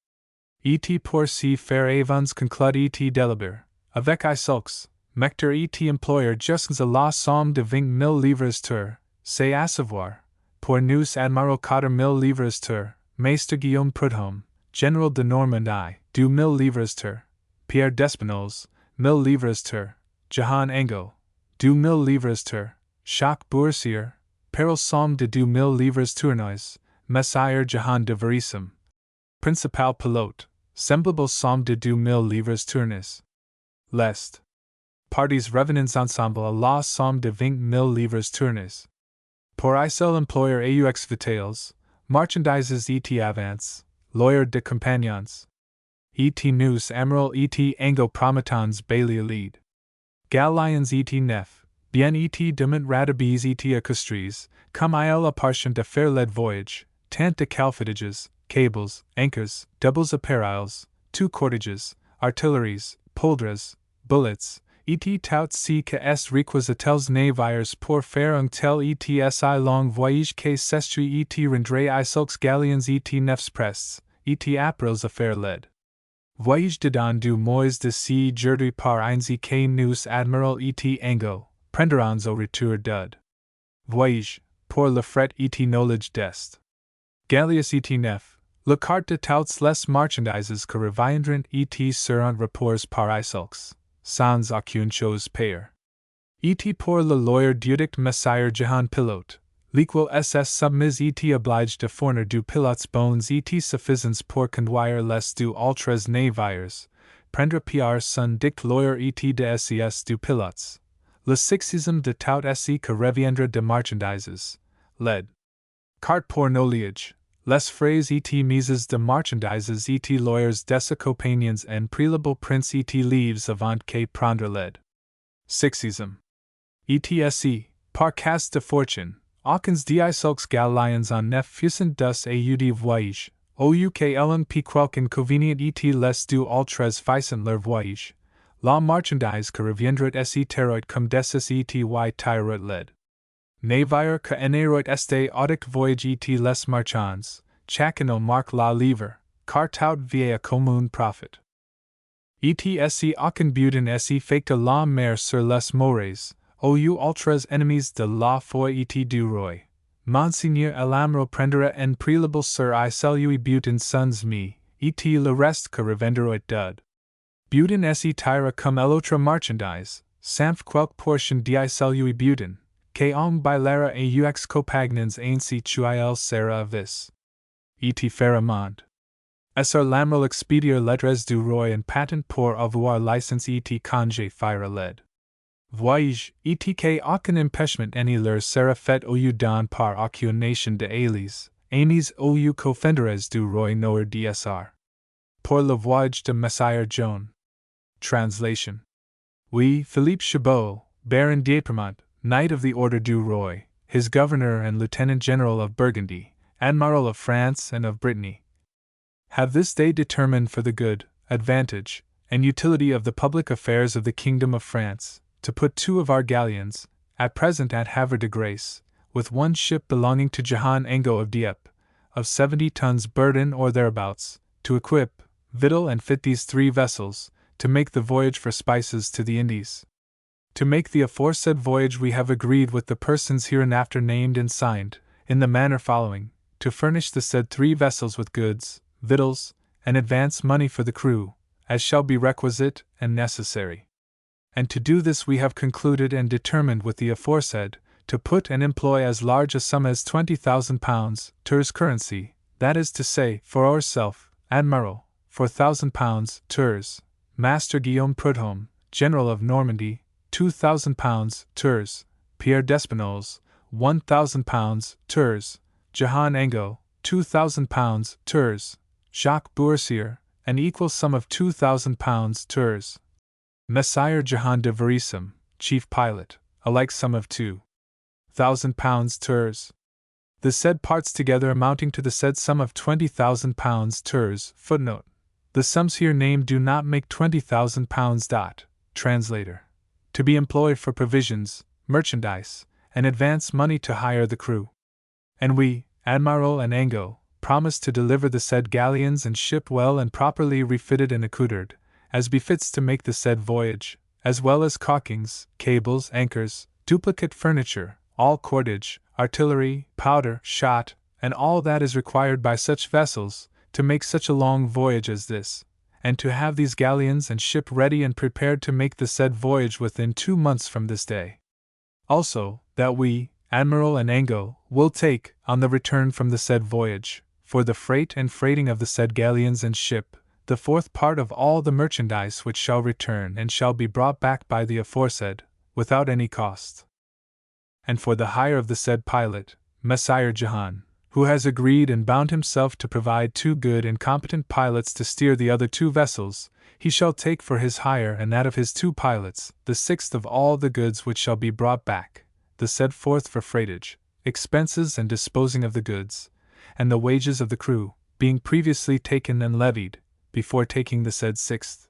Et pour si faire avans conclude et délibère, avec isulx, mector et employer jusqu'à la somme de 20,000 livres tur, c'est à savoir, pour nous admiral 4,000 livres tur, Maître Guillaume Prudhomme, General de Normandie, 2,000 livres tur, Pierre d'Espinoles, 1,000 livres tur, Jehan Angot, 2,000 livres tur, Jacques Boursier, Peril somme de 2,000 livres tournois, Messire Jehan de Verrazzano, Principal Pilote, semblable somme de 2,000 livres tournois. Lest. Parties revenants ensemble à la somme de 20,000 livres tournois. Pour seul employer aux vitales, marchandises et avance, lawyer de compagnons. Et nous amiral et ango prometons bailey lead. Gallions et nef, bien et dement radibes et accustres, comme il appartient de faire lead voyage, tant de calfatages, cables, anchors, doubles appareils, two cordages, artilleries, poldres, bullets, et tout ce que est requisitels navires pour faire un tel et si long voyage que s'estrie et rendre isulx gallions et nefs prestes, et aprils à faire lead. Voyage dedans du mois de si jourdui par ainsi que nous admiral et ango, prenderons au retour dud. Voyage, pour le fret et knowledge d'est. Gallius et nef, le carte de toutes les marchandises que reviendront et seront rapports par isulx, sans aucune chose payer. Et pour le lawyer dudict Messire Jehan Pilote, l'équal ss submis et obliged de fournir du pilotes bones et suffisance pour conduire les du autres navires, prendre pr son dict lawyer et de ses du pilotes. Le sexisme de tout se que reviendra de marchandises, led. Carte pour knowledge, les phrases et mises de marchandises et lawyers des companions en prélable prince et leaves avant que prendre led. Sexisme. ETSE, par casse de fortune, aucans disulx gallions en nef fussent dus aud voyage, ou que ellen p quelques inconvenient et les du autres fissent leur voyage, la marchandise que reviendront se teroit comme desis et tirot led. Navire que eneroit este audic voyage et les marchands, chacun marque la livre, car tout via commune profit. ETSE aucun buden se fait la mer sur les mores, ou autres ennemis de la foi et du roi. Monseigneur Alamro prendera en prélable sur I celui buten sons mi, et le reste que revenderoit dud. Buten se tira comme l'autre marchandise, samf quelques portion di celui buten, que om bilera aux copagnons ainsi tuil sera vis. Et ferramond. Sr l'amiral expedier lettres du roi en patent pour avoir licence et congé fire led. Voyage, et que aucun empêchement any leur sera fait au don par aucune nation de alies, amis au cofenderes du roi noir dsr. Pour le voyage de Messire Joan. Translation. We, Philippe Chabot, Baron d'Épermont, Knight of the Order du Roi, his Governor and Lieutenant General of Burgundy, Admiral of France and of Brittany, have this day determined for the good, advantage, and utility of the public affairs of the Kingdom of France, to put 2 of our galleons, at present at Havre de Grace, with 1 ship belonging to Jehan Angot of Dieppe, of 70 tons burden or thereabouts, to equip, victual and fit these 3 vessels, to make the voyage for spices to the Indies. To make the aforesaid voyage we have agreed with the persons hereinafter named and signed, in the manner following, to furnish the said 3 vessels with goods, victuals, and advance money for the crew, as shall be requisite and necessary. And to do this we have concluded and determined with the aforesaid, to put and employ as large a sum as 20,000 pounds, Tours currency, that is to say, for ourself, Admiral, 4,000 pounds, Tours, Master Guillaume Prudhomme, General of Normandy, 2,000 pounds, Tours, Pierre d'Espinoles, 1,000 pounds, Tours, Jehan Angot, 2,000 pounds, Tours, Jacques Boursier, an equal sum of 2,000 pounds, Tours, Messire Jehan de Verrazzano, Chief Pilot, a like sum of 2,000 pounds, Tours. The said parts together amounting to the said sum of 20,000 pounds, Tours. Footnote. The sums here named do not make 20,000 pounds. Translator. To be employed for provisions, merchandise, and advance money to hire the crew. And we, Admiral and Ango, promise to deliver the said galleons and ship well and properly refitted and accoutred, as befits to make the said voyage, as well as caulkings, cables, anchors, duplicate furniture, all cordage, artillery, powder, shot, and all that is required by such vessels, to make such a long voyage as this, and to have these galleons and ship ready and prepared to make the said voyage within 2 months from this day. Also, that we, Admiral and Ango, will take, on the return from the said voyage, for the freight and freighting of the said galleons and ship, the 4th part of all the merchandise which shall return and shall be brought back by the aforesaid, without any cost. And for the hire of the said pilot, Messire Jahan, who has agreed and bound himself to provide 2 good and competent pilots to steer the other 2 vessels, he shall take for his hire and that of his 2 pilots, the 6th of all the goods which shall be brought back, the said 4th for freightage, expenses and disposing of the goods, and the wages of the crew, being previously taken and levied, before taking the said 6th.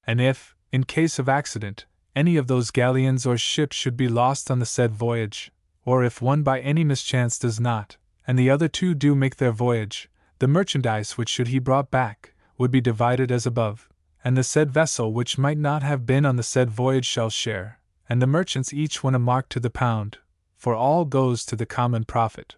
And if, in case of accident, any of those galleons or ships should be lost on the said voyage, or if one by any mischance does not, and the other 2 do make their voyage, the merchandise which should he brought back, would be divided as above, and the said vessel which might not have been on the said voyage shall share, and the merchants each one a mark to the pound, for all goes to the common profit.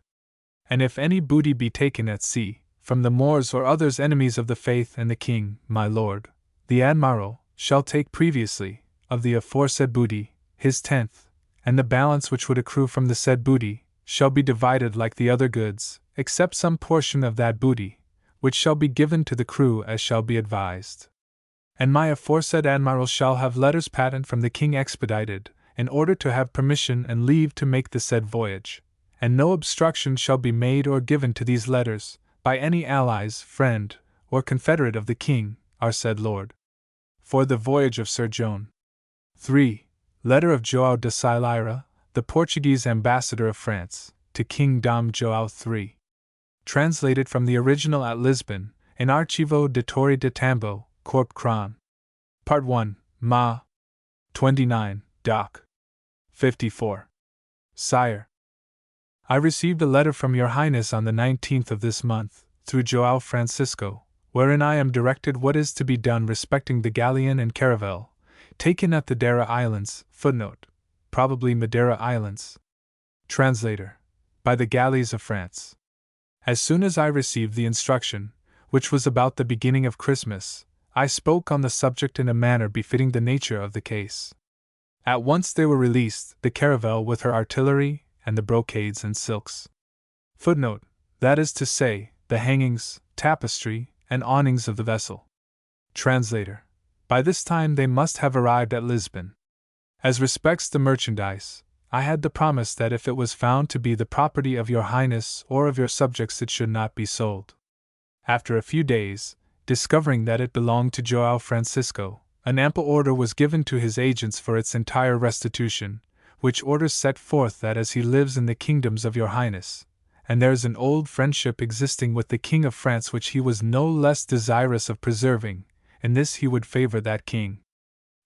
And if any booty be taken at sea, from the Moors or others enemies of the faith, and the king, my lord, the admiral, shall take previously, of the aforesaid booty, his 10th, and the balance which would accrue from the said booty, shall be divided like the other goods, except some portion of that booty, which shall be given to the crew as shall be advised. And my aforesaid admiral shall have letters patent from the king expedited, in order to have permission and leave to make the said voyage, and no obstruction shall be made or given to these letters, by any allies, friend, or confederate of the king, our said lord. For the voyage of Sir John. 3. Letter of João de Silveira, the Portuguese ambassador of France, to King Dom João III. Translated from the original at Lisbon, in Archivo de Torre de Tambo, Corp. Cron. Part 1, Ma. 29, Doc. 54. Sire, I received a letter from Your Highness on the 19th of this month, through João Francisco, wherein I am directed what is to be done respecting the galleon and caravel, taken at the Dara Islands, footnote, probably Madeira Islands. Translator, by the galleys of France. As soon as I received the instruction, which was about the beginning of Christmas, I spoke on the subject in a manner befitting the nature of the case. At once they were released, the caravel with her artillery, and the brocades and silks. Footnote, that is to say, the hangings, tapestry, and awnings of the vessel. Translator, by this time they must have arrived at Lisbon. As respects the merchandise, I had the promise that if it was found to be the property of Your Highness or of your subjects it should not be sold. After a few days, discovering that it belonged to João Francisco, an ample order was given to his agents for its entire restitution, which orders set forth that as he lives in the kingdoms of Your Highness, and there is an old friendship existing with the King of France which he was no less desirous of preserving, in this he would favor that king.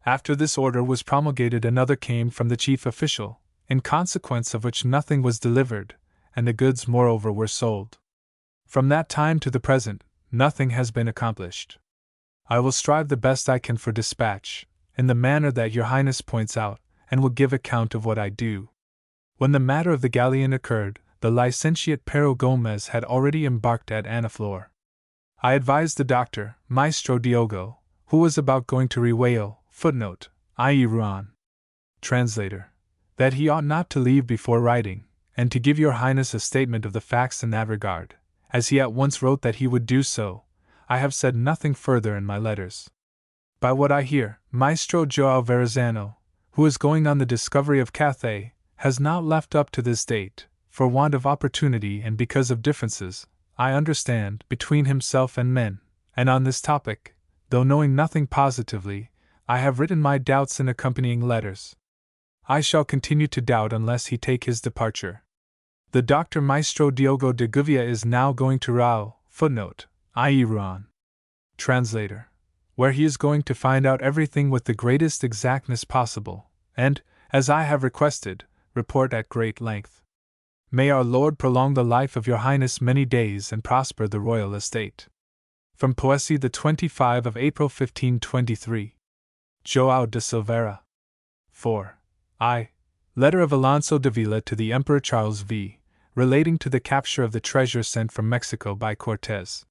After this order was promulgated another came from the chief official, in consequence of which nothing was delivered, and the goods moreover were sold. From that time to the present, nothing has been accomplished. I will strive the best I can for dispatch, in the manner that Your Highness points out, and will give account of what I do. When the matter of the galleon occurred, the licentiate Pero Gomez had already embarked at Anaflor. I advised the doctor, Maestro Diogo, who was about going to Rihueo, footnote, i.e. Rouen. Translator, that he ought not to leave before writing, and to give Your Highness a statement of the facts in that regard. As he at once wrote that he would do so, I have said nothing further in my letters. By what I hear, Maestro João Verrazzano, who is going on the discovery of Cathay, has not left up to this date, for want of opportunity and because of differences, I understand, between himself and men, and on this topic, though knowing nothing positively, I have written my doubts in accompanying letters. I shall continue to doubt unless he take his departure. The Dr. Maestro Diogo de Gouveia is now going to Rao, footnote, i.e. Rouen. Translator, where he is going to find out everything with the greatest exactness possible, and, as I have requested, report at great length. May our Lord prolong the life of your Highness many days and prosper the royal estate. From Poissy, the 25 of April 1523. João de Silveira. 4. Letter of Alonso de Villa to the Emperor Charles V, relating to the capture of the treasure sent from Mexico by Cortés.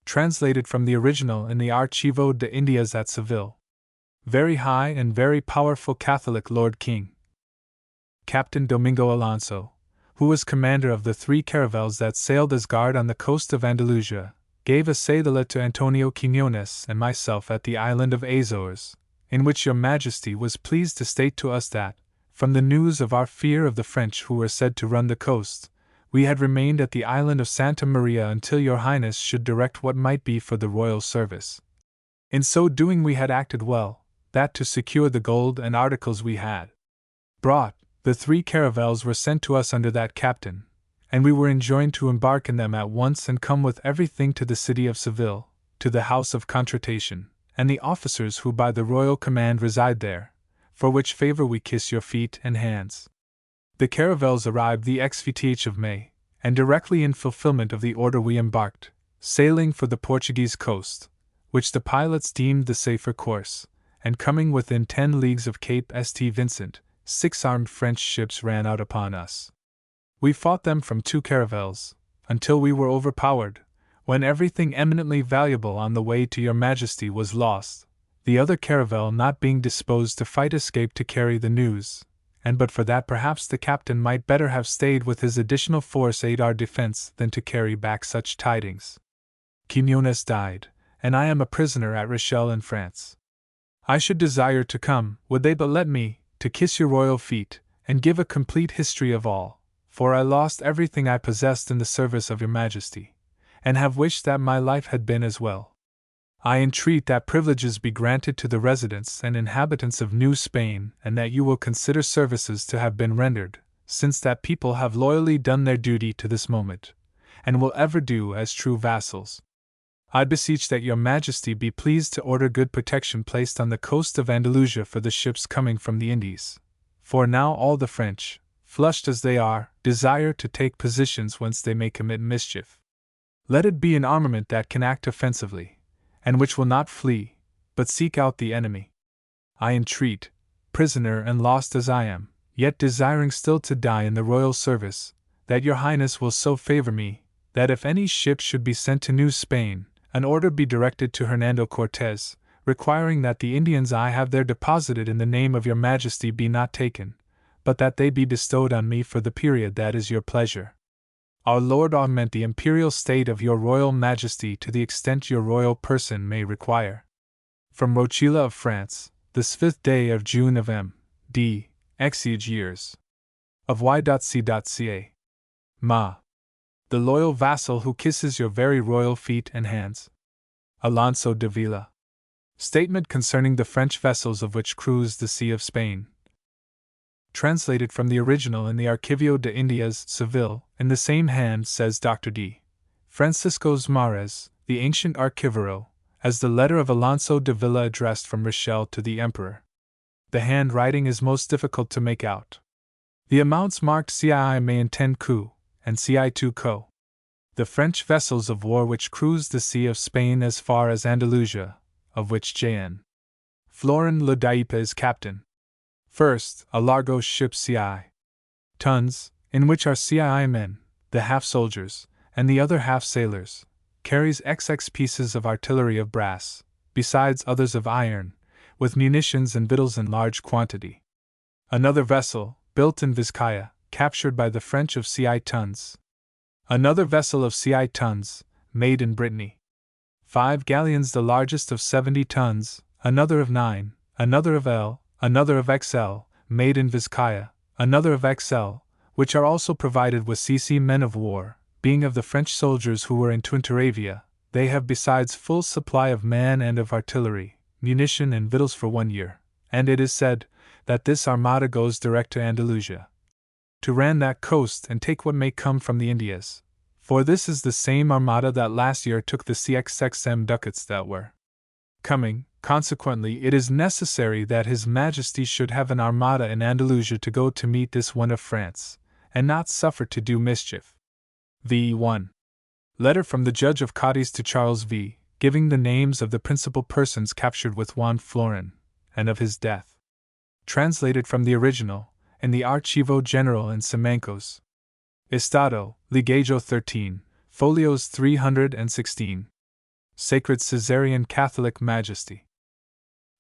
Translated from the original in the Archivo de Indias at Seville. Very high and very powerful Catholic Lord King Captain Domingo Alonso, who was commander of the 3 caravels that sailed as guard on the coast of Andalusia, gave a cédula to Antonio Quiñones and myself at the island of Azores, in which your Majesty was pleased to state to us that, from the news of our fear of the French who were said to run the coast, we had remained at the island of Santa Maria until your Highness should direct what might be for the royal service. In so doing we had acted well, that to secure the gold and articles we had brought, the 3 caravels were sent to us under that captain, and we were enjoined to embark in them at once and come with everything to the city of Seville, to the house of contratation, and the officers who by the royal command reside there, for which favor we kiss your feet and hands. The caravels arrived the XVth of May, and directly in fulfillment of the order we embarked, sailing for the Portuguese coast, which the pilots deemed the safer course, and coming within 10 leagues of Cape St. Vincent, 6 armed French ships ran out upon us. We fought them from 2 caravels, until we were overpowered, when everything eminently valuable on the way to your Majesty was lost, the other caravel not being disposed to fight escaped to carry the news, and but for that perhaps the captain might better have stayed with his additional force aid our defense than to carry back such tidings. Quiñones died, and I am a prisoner at Rochelle in France. I should desire to come, would they but let me, to kiss your royal feet, and give a complete history of all, for I lost everything I possessed in the service of your Majesty, and have wished that my life had been as well. I entreat that privileges be granted to the residents and inhabitants of New Spain, and that you will consider services to have been rendered, since that people have loyally done their duty to this moment, and will ever do as true vassals. I beseech that your Majesty be pleased to order good protection placed on the coast of Andalusia for the ships coming from the Indies, for now all the French, flushed as they are, desire to take positions whence they may commit mischief. Let it be an armament that can act offensively, and which will not flee, but seek out the enemy. I entreat, prisoner and lost as I am, yet desiring still to die in the royal service, that your Highness will so favor me, that if any ship should be sent to New Spain, an order be directed to Hernando Cortés, requiring that the Indians I have there deposited in the name of your Majesty be not taken, but that they be bestowed on me for the period that is your pleasure. Our Lord augment the imperial state of your royal Majesty to the extent your royal person may require. From Rochilla of France, this 5th day of June of M.D. Exige years. Of Y.C.ca. Ma. The loyal vassal who kisses your very royal feet and hands. Alonso de Villa. Statement concerning the French vessels of which cruise the Sea of Spain. Translated from the original in the Archivio de Indias, Seville, in the same hand says Dr. D. Franciscos Mares, the ancient archivero, as the letter of Alonso de Villa addressed from Rochelle to the Emperor. The handwriting is most difficult to make out. The amounts marked CII may intend coup, and CI2 co. The French vessels of war which cruised the Sea of Spain as far as Andalusia, of which J.N. Florin Le Daipe is captain. First, a Largo ship CI tons, in which are CII men, the half soldiers, and the other half sailors, carries XX pieces of artillery of brass, besides others of iron, with munitions and victuals in large quantity. Another vessel, built in Vizcaya, captured by the French of CI tons. Another vessel of CI tons, made in Brittany. 5 galleons, the largest of 70 tons, another of 9, another of L, another of XL, made in Vizcaya, another of XL, which are also provided with CC men of war, being of the French soldiers who were in Twinteravia. They have besides full supply of man and of artillery, munition and victuals for 1 year, and it is said that this armada goes direct to Andalusia, to ran that coast and take what may come from the Indias, for this is the same armada that last year took the CXXM ducats that were coming. Consequently, it is necessary that His Majesty should have an armada in Andalusia to go to meet this one of France, and not suffer to do mischief. V. 1. Letter from the Judge of Cadiz to Charles V., giving the names of the principal persons captured with Juan Florin, and of his death. Translated from the original, in the Archivo General in Simancas. Estado, Ligejo 13, folios 316. Sacred Caesarian Catholic Majesty.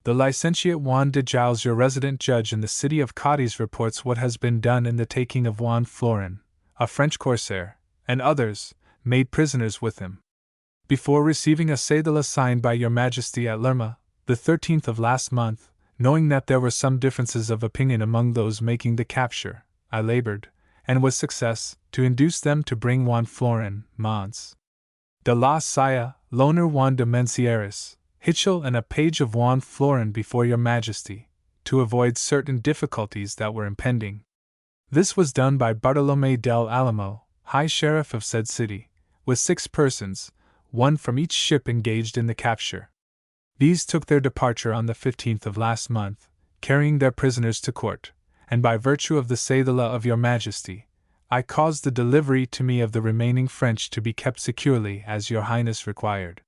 The Licentiate Juan de Giles, your resident judge in the city of Cadiz, reports what has been done in the taking of Juan Florin, a French corsair, and others, made prisoners with him. Before receiving a cedula signed by your Majesty at Lerma, the 13th of last month, knowing that there were some differences of opinion among those making the capture, I labored, and with success, to induce them to bring Juan Florin, Mons. de la Saya, loner Juan de Mencieres, Hitchell, and a page of Juan Florin before your Majesty, to avoid certain difficulties that were impending. This was done by Bartolome del Alamo, High Sheriff of said city, with 6 persons, one from each ship engaged in the capture. These took their departure on the 15th of last month, carrying their prisoners to court, and by virtue of the cedula of your Majesty, I caused the delivery to me of the remaining French to be kept securely as your Highness required.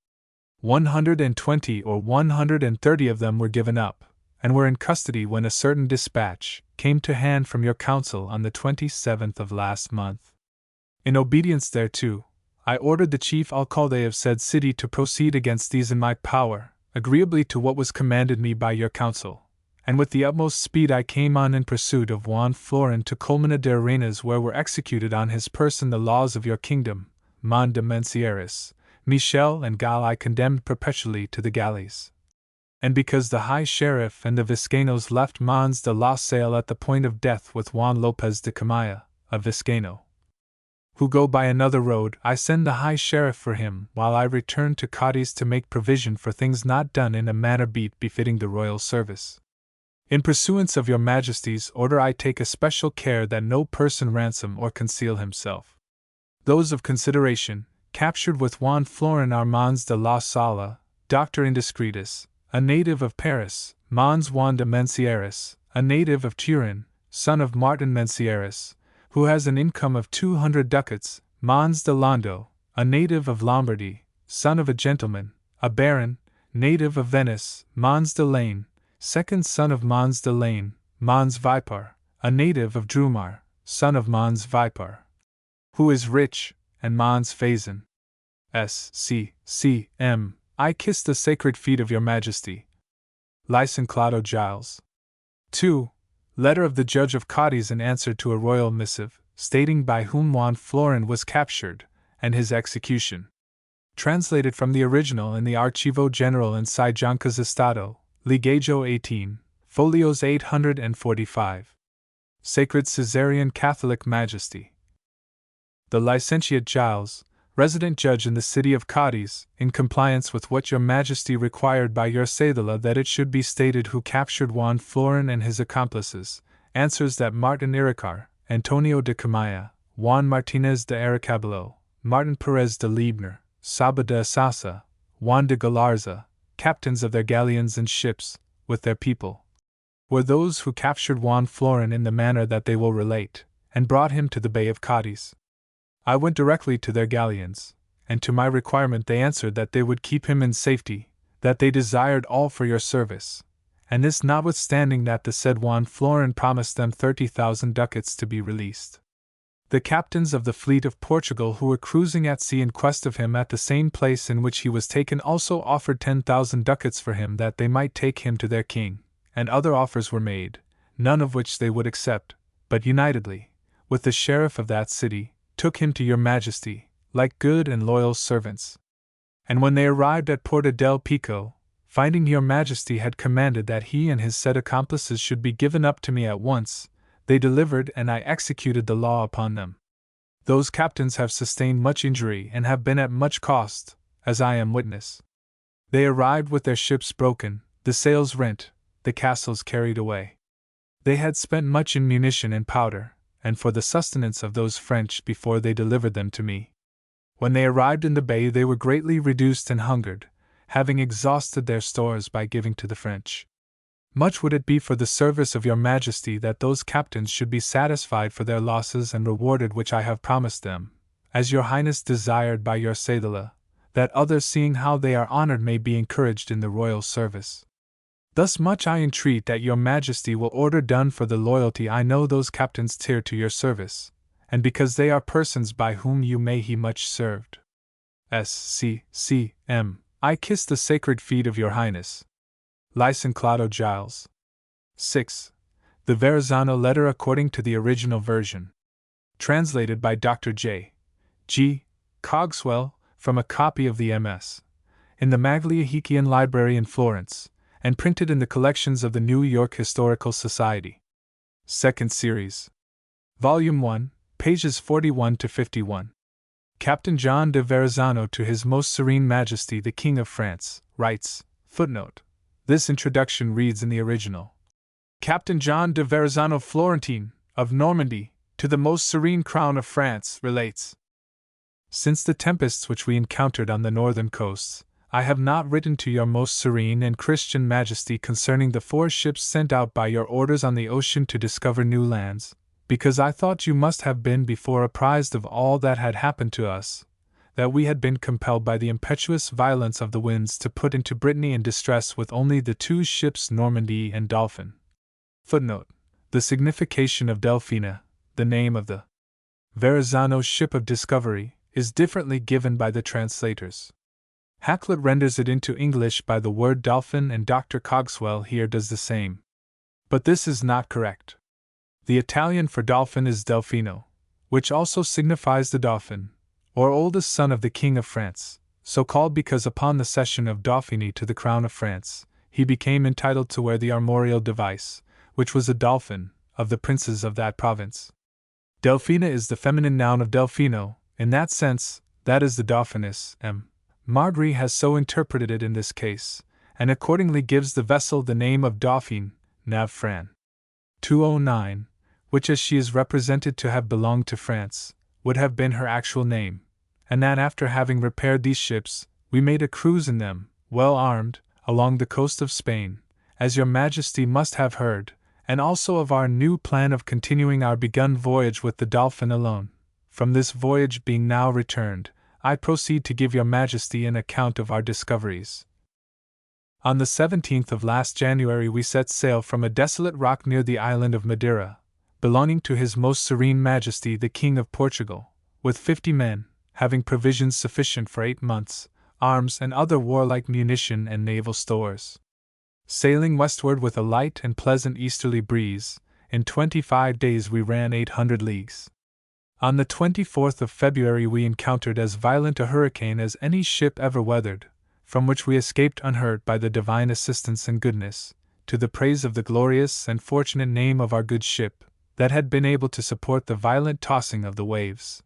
120 or 130 of them were given up, and were in custody when a certain dispatch came to hand from your council on the 27th of last month. In obedience thereto, I ordered the chief alcalde of said city to proceed against these in my power, agreeably to what was commanded me by your council, and with the utmost speed I came on in pursuit of Juan Florin to Colmena de Arenas, where were executed on his person the laws of your kingdom. Mon de Mencieres, Michel, and Gal I condemned perpetually to the galleys. And because the High Sheriff and the Vizcaínos left Mons de la Salle at the point of death with Juan Lopez de Camaya, a Vizcaíno, who go by another road, I send the High Sheriff for him, while I return to Cadiz to make provision for things not done in a manner befitting the royal service. In pursuance of your Majesty's order, I take especial care that no person ransom or conceal himself. Those of consideration, captured with Juan Florin are Mons de la Salle, Doctor Indiscretus, a native of Paris, Mons Juan de Mencieres, a native of Turin, son of Martin Mencieres, who has an income of 200 ducats, Mons de Londo, a native of Lombardy, son of a gentleman, a baron, native of Venice, Mons de Lane, second son of Mons de Lane, Mons Vipar, a native of Drumar, son of Mons Vipar, who is rich, and Mons Fazan. S.C.C.M. I kiss the sacred feet of your Majesty. Licenciado Giles. 2. Letter of the Judge of Cadiz in answer to a royal missive, stating by whom Juan Florin was captured, and his execution. Translated from the original in the Archivo General in Sijancas Estado, Ligejo 18, folios 845. Sacred Caesarian Catholic Majesty. The Licentiate Giles, resident judge in the city of Cadiz, in compliance with what your Majesty required by your cedula that it should be stated who captured Juan Florin and his accomplices, answers that Martin Iricar, Antonio de Camaya, Juan Martinez de Aracabalo, Martin Perez de Liebner, Saba de Sasa, Juan de Galarza, captains of their galleons and ships, with their people, were those who captured Juan Florin in the manner that they will relate, and brought him to the Bay of Cadiz. I went directly to their galleons, and to my requirement they answered that they would keep him in safety, that they desired all for your service, and this notwithstanding that the said Juan Florin promised them 30,000 ducats to be released. The captains of the fleet of Portugal who were cruising at sea in quest of him at the same place in which he was taken also offered 10,000 ducats for him that they might take him to their king, and other offers were made, none of which they would accept, but unitedly, with the sheriff of that city, took him to your Majesty, like good and loyal servants. And when they arrived at Porta del Pico, finding your Majesty had commanded that he and his said accomplices should be given up to me at once, they delivered and I executed the law upon them. Those captains have sustained much injury and have been at much cost, as I am witness. They arrived with their ships broken, the sails rent, the castles carried away. They had spent much in munition and powder, and for the sustenance of those French before they delivered them to me. When they arrived in the bay they were greatly reduced and hungered, having exhausted their stores by giving to the French. Much would it be for the service of your Majesty that those captains should be satisfied for their losses and rewarded which I have promised them, as your Highness desired by your cedula, that others seeing how they are honored may be encouraged in the royal service. Thus much I entreat that your Majesty will order done for the loyalty I know those captains tear to your service, and because they are persons by whom you may he much served. S.C.C.M. I kiss the sacred feet of your Highness. Lysinclado Giles. 6. The Verrazzano letter according to the original version. Translated by Dr. J. G. Cogswell, from a copy of the MS. in the Magliahikian Library in Florence, and printed in the collections of the New York Historical Society. Second Series. Volume 1, pages 41 to 51. Captain John de Verrazzano to His Most Serene Majesty the King of France, writes, footnote. This introduction reads in the original. Captain John de Verrazzano Florentine, of Normandy, to the Most Serene Crown of France, relates. Since the tempests which we encountered on the northern coasts, I have not written to your Most Serene and Christian Majesty concerning the 4 ships sent out by your orders on the ocean to discover new lands, because I thought you must have been before apprised of all that had happened to us, that we had been compelled by the impetuous violence of the winds to put into Brittany in distress with only the 2 ships Normandy and Dolphin. Footnote. The signification of Delphina, the name of the Verrazzano ship of discovery, is differently given by the translators. Hakluyt renders it into English by the word dolphin, and Dr. Cogswell here does the same. But this is not correct. The Italian for dolphin is Delfino, which also signifies the dauphin, or oldest son of the King of France, so called because upon the cession of Dauphiny to the crown of France, he became entitled to wear the armorial device, which was a dolphin, of the princes of that province. Delphina is the feminine noun of Delfino. In that sense, that is the Dauphiness. Margery has so interpreted it in this case, and accordingly gives the vessel the name of Dauphine, Nav Fran. 209, which as she is represented to have belonged to France, would have been her actual name, and that after having repaired these ships, we made a cruise in them, well armed, along the coast of Spain, as your Majesty must have heard, and also of our new plan of continuing our begun voyage with the Dolphin alone. From this voyage being now returned, I proceed to give your Majesty an account of our discoveries. On the 17th of last January we set sail from a desolate rock near the island of Madeira, belonging to His Most Serene Majesty the King of Portugal, with 50 men, having provisions sufficient for 8 months, arms and other warlike munition and naval stores. Sailing westward with a light and pleasant easterly breeze, in 25 days we ran 800 leagues. On the 24th of February we encountered as violent a hurricane as any ship ever weathered, from which we escaped unhurt by the divine assistance and goodness, to the praise of the glorious and fortunate name of our good ship, that had been able to support the violent tossing of the waves.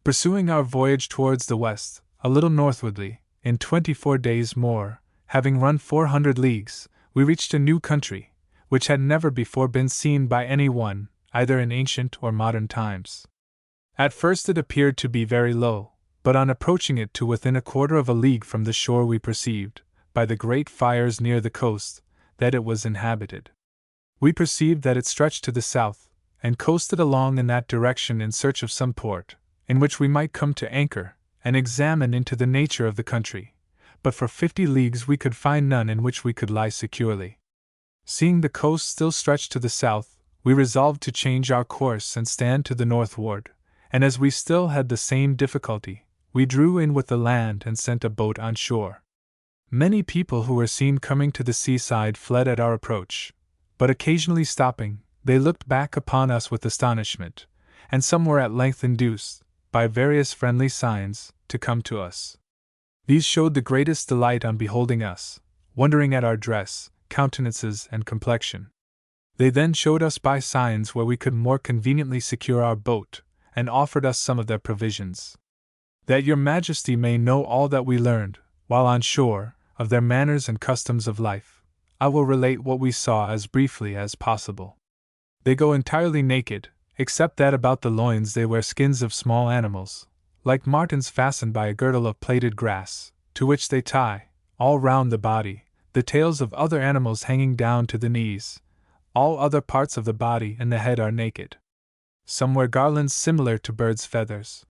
Pursuing our voyage towards the west, a little northwardly, in 24 days more, having run 400 leagues, we reached a new country, which had never before been seen by any one, either in ancient or modern times. At first it appeared to be very low, but on approaching it to within a quarter of a league from the shore we perceived, by the great fires near the coast, that it was inhabited. We perceived that it stretched to the south, and coasted along in that direction in search of some port, in which we might come to anchor, and examine into the nature of the country, but for 50 leagues we could find none in which we could lie securely. Seeing the coast still stretched to the south, we resolved to change our course and stand to the northward, and as we still had the same difficulty, we drew in with the land and sent a boat on shore. Many people who were seen coming to the seaside fled at our approach, but occasionally stopping, they looked back upon us with astonishment, and some were at length induced, by various friendly signs, to come to us. These showed the greatest delight on beholding us, wondering at our dress, countenances, and complexion. They then showed us by signs where we could more conveniently secure our boat, and offered us some of their provisions. That your Majesty may know all that we learned, while on shore, of their manners and customs of life, I will relate what we saw as briefly as possible. They go entirely naked, except that about the loins they wear skins of small animals, like martens fastened by a girdle of plaited grass, to which they tie, all round the body, the tails of other animals hanging down to the knees. All other parts of the body and the head are naked. Some wear garlands similar to birds' feathers.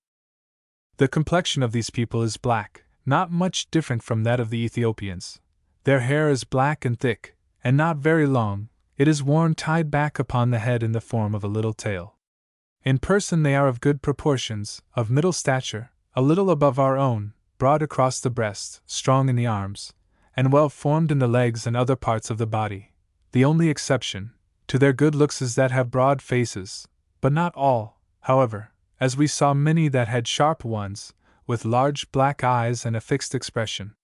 The complexion of these people is black, not much different from that of the Ethiopians. Their hair is black and thick, and not very long. It is worn tied back upon the head in the form of a little tail. In person they are of good proportions, of middle stature, a little above our own, broad across the breast, strong in the arms, and well formed in the legs and other parts of the body. The only exception to their good looks is that have broad faces, but not all, however, as we saw many that had sharp ones, with large black eyes and a fixed expression.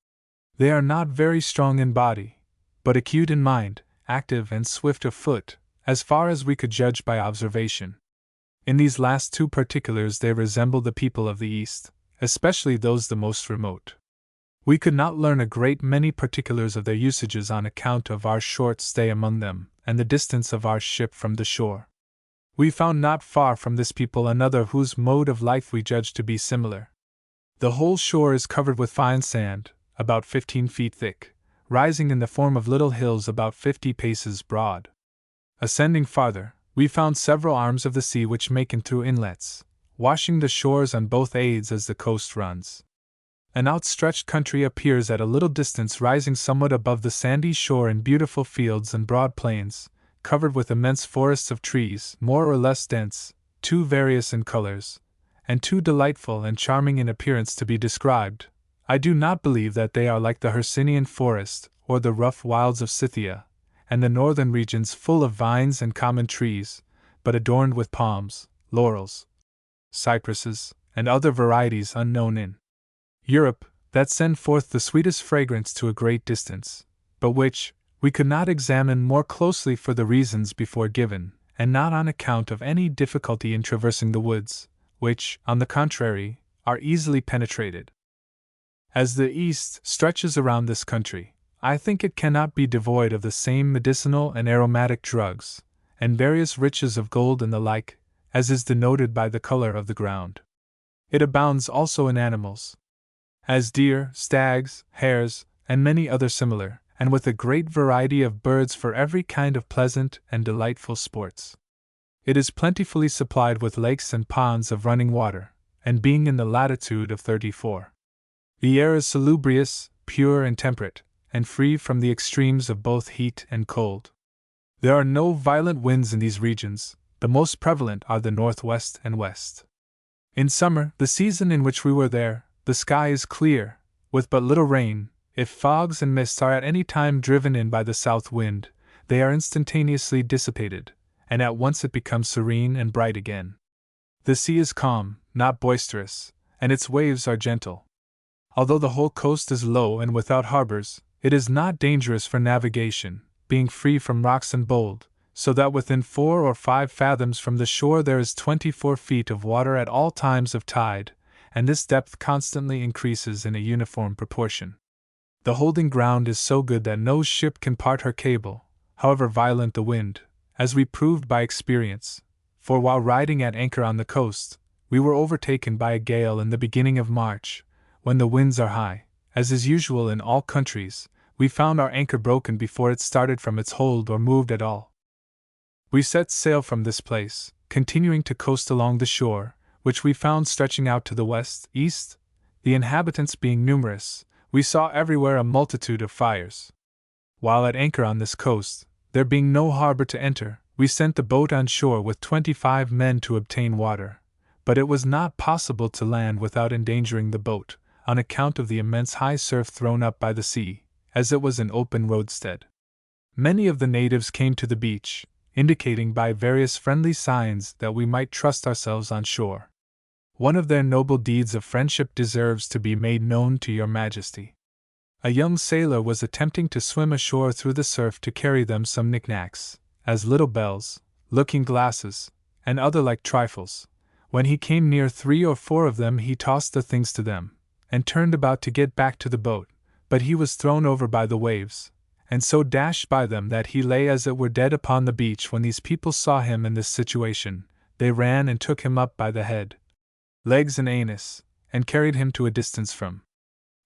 They are not very strong in body, but acute in mind, active and swift of foot, as far as we could judge by observation. In these last two particulars they resemble the people of the East, especially those the most remote. We could not learn a great many particulars of their usages on account of our short stay among them and the distance of our ship from the shore. We found not far from this people another whose mode of life we judged to be similar. The whole shore is covered with fine sand, about 15 feet thick, rising in the form of little hills about 50 paces broad. Ascending farther, we found several arms of the sea which make in through inlets, washing the shores on both sides as the coast runs. An outstretched country appears at a little distance, rising somewhat above the sandy shore in beautiful fields and broad plains, covered with immense forests of trees, more or less dense, too various in colors, and too delightful and charming in appearance to be described. I do not believe that they are like the Hercynian forest, or the rough wilds of Scythia, and the northern regions full of vines and common trees, but adorned with palms, laurels, cypresses, and other varieties unknown in Europe, that send forth the sweetest fragrance to a great distance, but which we could not examine more closely for the reasons before given, and not on account of any difficulty in traversing the woods, which, on the contrary, are easily penetrated. As the East stretches around this country, I think it cannot be devoid of the same medicinal and aromatic drugs, and various riches of gold and the like, as is denoted by the color of the ground. It abounds also in animals, as deer, stags, hares, and many other similar, and with a great variety of birds for every kind of pleasant and delightful sports. It is plentifully supplied with lakes and ponds of running water, and being in the latitude of 34, the air is salubrious, pure and temperate, and free from the extremes of both heat and cold. There are no violent winds in these regions, the most prevalent are the northwest and west. In summer, the season in which we were there, the sky is clear, with but little rain. If fogs and mists are at any time driven in by the south wind, they are instantaneously dissipated, and at once it becomes serene and bright again. The sea is calm, not boisterous, and its waves are gentle. Although the whole coast is low and without harbors, it is not dangerous for navigation, being free from rocks and bold, so that within 4 or 5 fathoms from the shore there is 24 feet of water at all times of tide, and this depth constantly increases in a uniform proportion. The holding ground is so good that no ship can part her cable, however violent the wind, as we proved by experience, for while riding at anchor on the coast, we were overtaken by a gale in the beginning of March, when the winds are high. As is usual in all countries, we found our anchor broken before it started from its hold or moved at all. We set sail from this place, continuing to coast along the shore, which we found stretching out to the west, east. The inhabitants being numerous, we saw everywhere a multitude of fires. While at anchor on this coast, there being no harbor to enter, we sent the boat on shore with 25 men to obtain water, but it was not possible to land without endangering the boat, on account of the immense high surf thrown up by the sea, as it was an open roadstead. Many of the natives came to the beach, indicating by various friendly signs that we might trust ourselves on shore. One of their noble deeds of friendship deserves to be made known to your Majesty. A young sailor was attempting to swim ashore through the surf to carry them some knickknacks, as little bells, looking-glasses, and other like trifles. When he came near 3 or 4 of them he tossed the things to them, and turned about to get back to the boat, but he was thrown over by the waves, and so dashed by them that he lay as it were dead upon the beach. When these people saw him in this situation, they ran and took him up by the head, legs and anus, and carried him to a distance from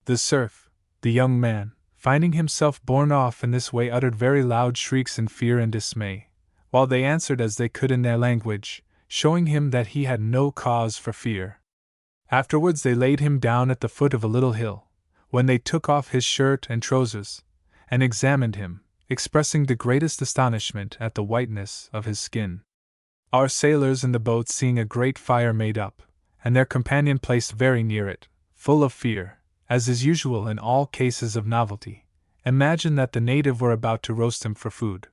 the surf. The young man, finding himself borne off in this way, uttered very loud shrieks in fear and dismay, while they answered as they could in their language, showing him that he had no cause for fear. Afterwards they laid him down at the foot of a little hill, when they took off his shirt and trousers, and examined him, expressing the greatest astonishment at the whiteness of his skin. Our sailors in the boat, seeing a great fire made up, and their companion placed very near it, full of fear, as is usual in all cases of novelty, imagined that the native were about to roast him for food.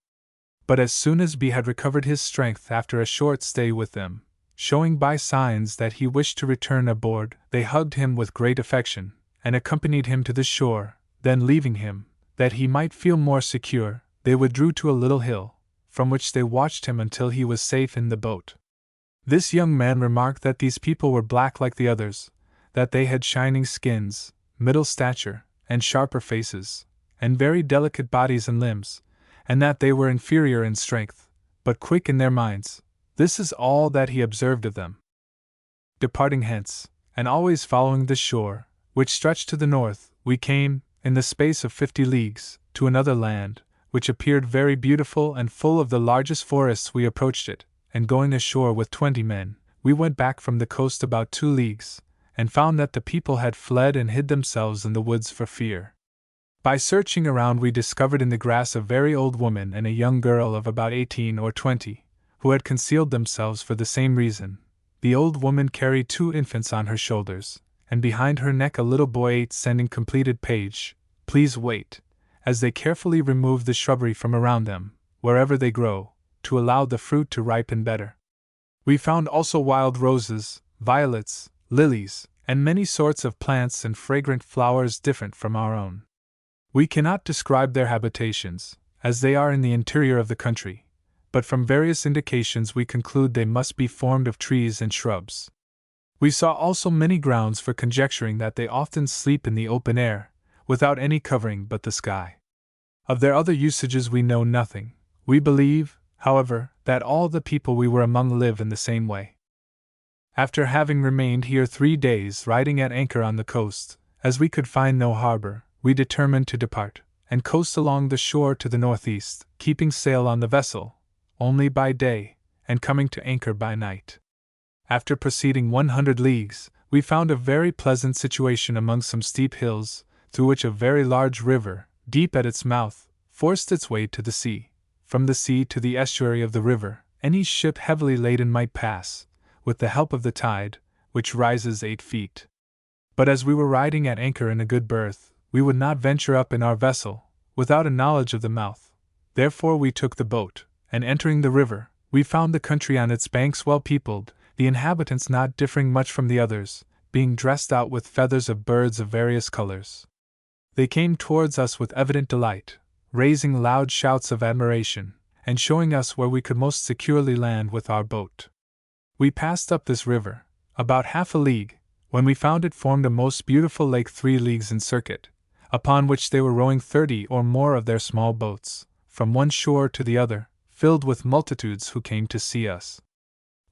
But as soon as B had recovered his strength after a short stay with them, showing by signs that he wished to return aboard, they hugged him with great affection, and accompanied him to the shore. Then leaving him, that he might feel more secure, they withdrew to a little hill, from which they watched him until he was safe in the boat. This young man remarked that these people were black like the others, that they had shining skins, middle stature, and sharper faces, and very delicate bodies and limbs, and that they were inferior in strength, but quick in their minds. This is all that he observed of them. Departing hence, and always following the shore, which stretched to the north, we came, in the space of 50 leagues, to another land, which appeared very beautiful and full of the largest forests. We approached it, and going ashore with 20 men, we went back from the coast about 2 leagues, and found that the people had fled and hid themselves in the woods for fear. By searching around we discovered in the grass a very old woman and a young girl of about 18 or 20, who had concealed themselves for the same reason. The old woman carried 2 infants on her shoulders, and behind her neck a little boy 8, sending completed page, "Please wait," as they carefully removed the shrubbery from around them, wherever they grow, to allow the fruit to ripen better. We found also wild roses, violets, lilies, and many sorts of plants and fragrant flowers different from our own. We cannot describe their habitations, as they are in the interior of the country, but from various indications we conclude they must be formed of trees and shrubs. We saw also many grounds for conjecturing that they often sleep in the open air, without any covering but the sky. Of their other usages we know nothing. We believe, however, that all the people we were among live in the same way. After having remained here 3 days riding at anchor on the coast, as we could find no harbor, we determined to depart, and coast along the shore to the northeast, keeping sail on the vessel only by day, and coming to anchor by night. After proceeding 100 leagues, we found a very pleasant situation among some steep hills, through which a very large river, deep at its mouth, forced its way to the sea. From the sea to the estuary of the river, any ship heavily laden might pass, with the help of the tide, which rises 8 feet. But as we were riding at anchor in a good berth, we would not venture up in our vessel, without a knowledge of the mouth. Therefore we took the boat, and entering the river, we found the country on its banks well peopled, the inhabitants not differing much from the others, being dressed out with feathers of birds of various colors. They came towards us with evident delight, raising loud shouts of admiration, and showing us where we could most securely land with our boat. We passed up this river, about half a league, when we found it formed a most beautiful lake 3 leagues in circuit, upon which they were rowing 30 or more of their small boats, from one shore to the other, filled with multitudes who came to see us.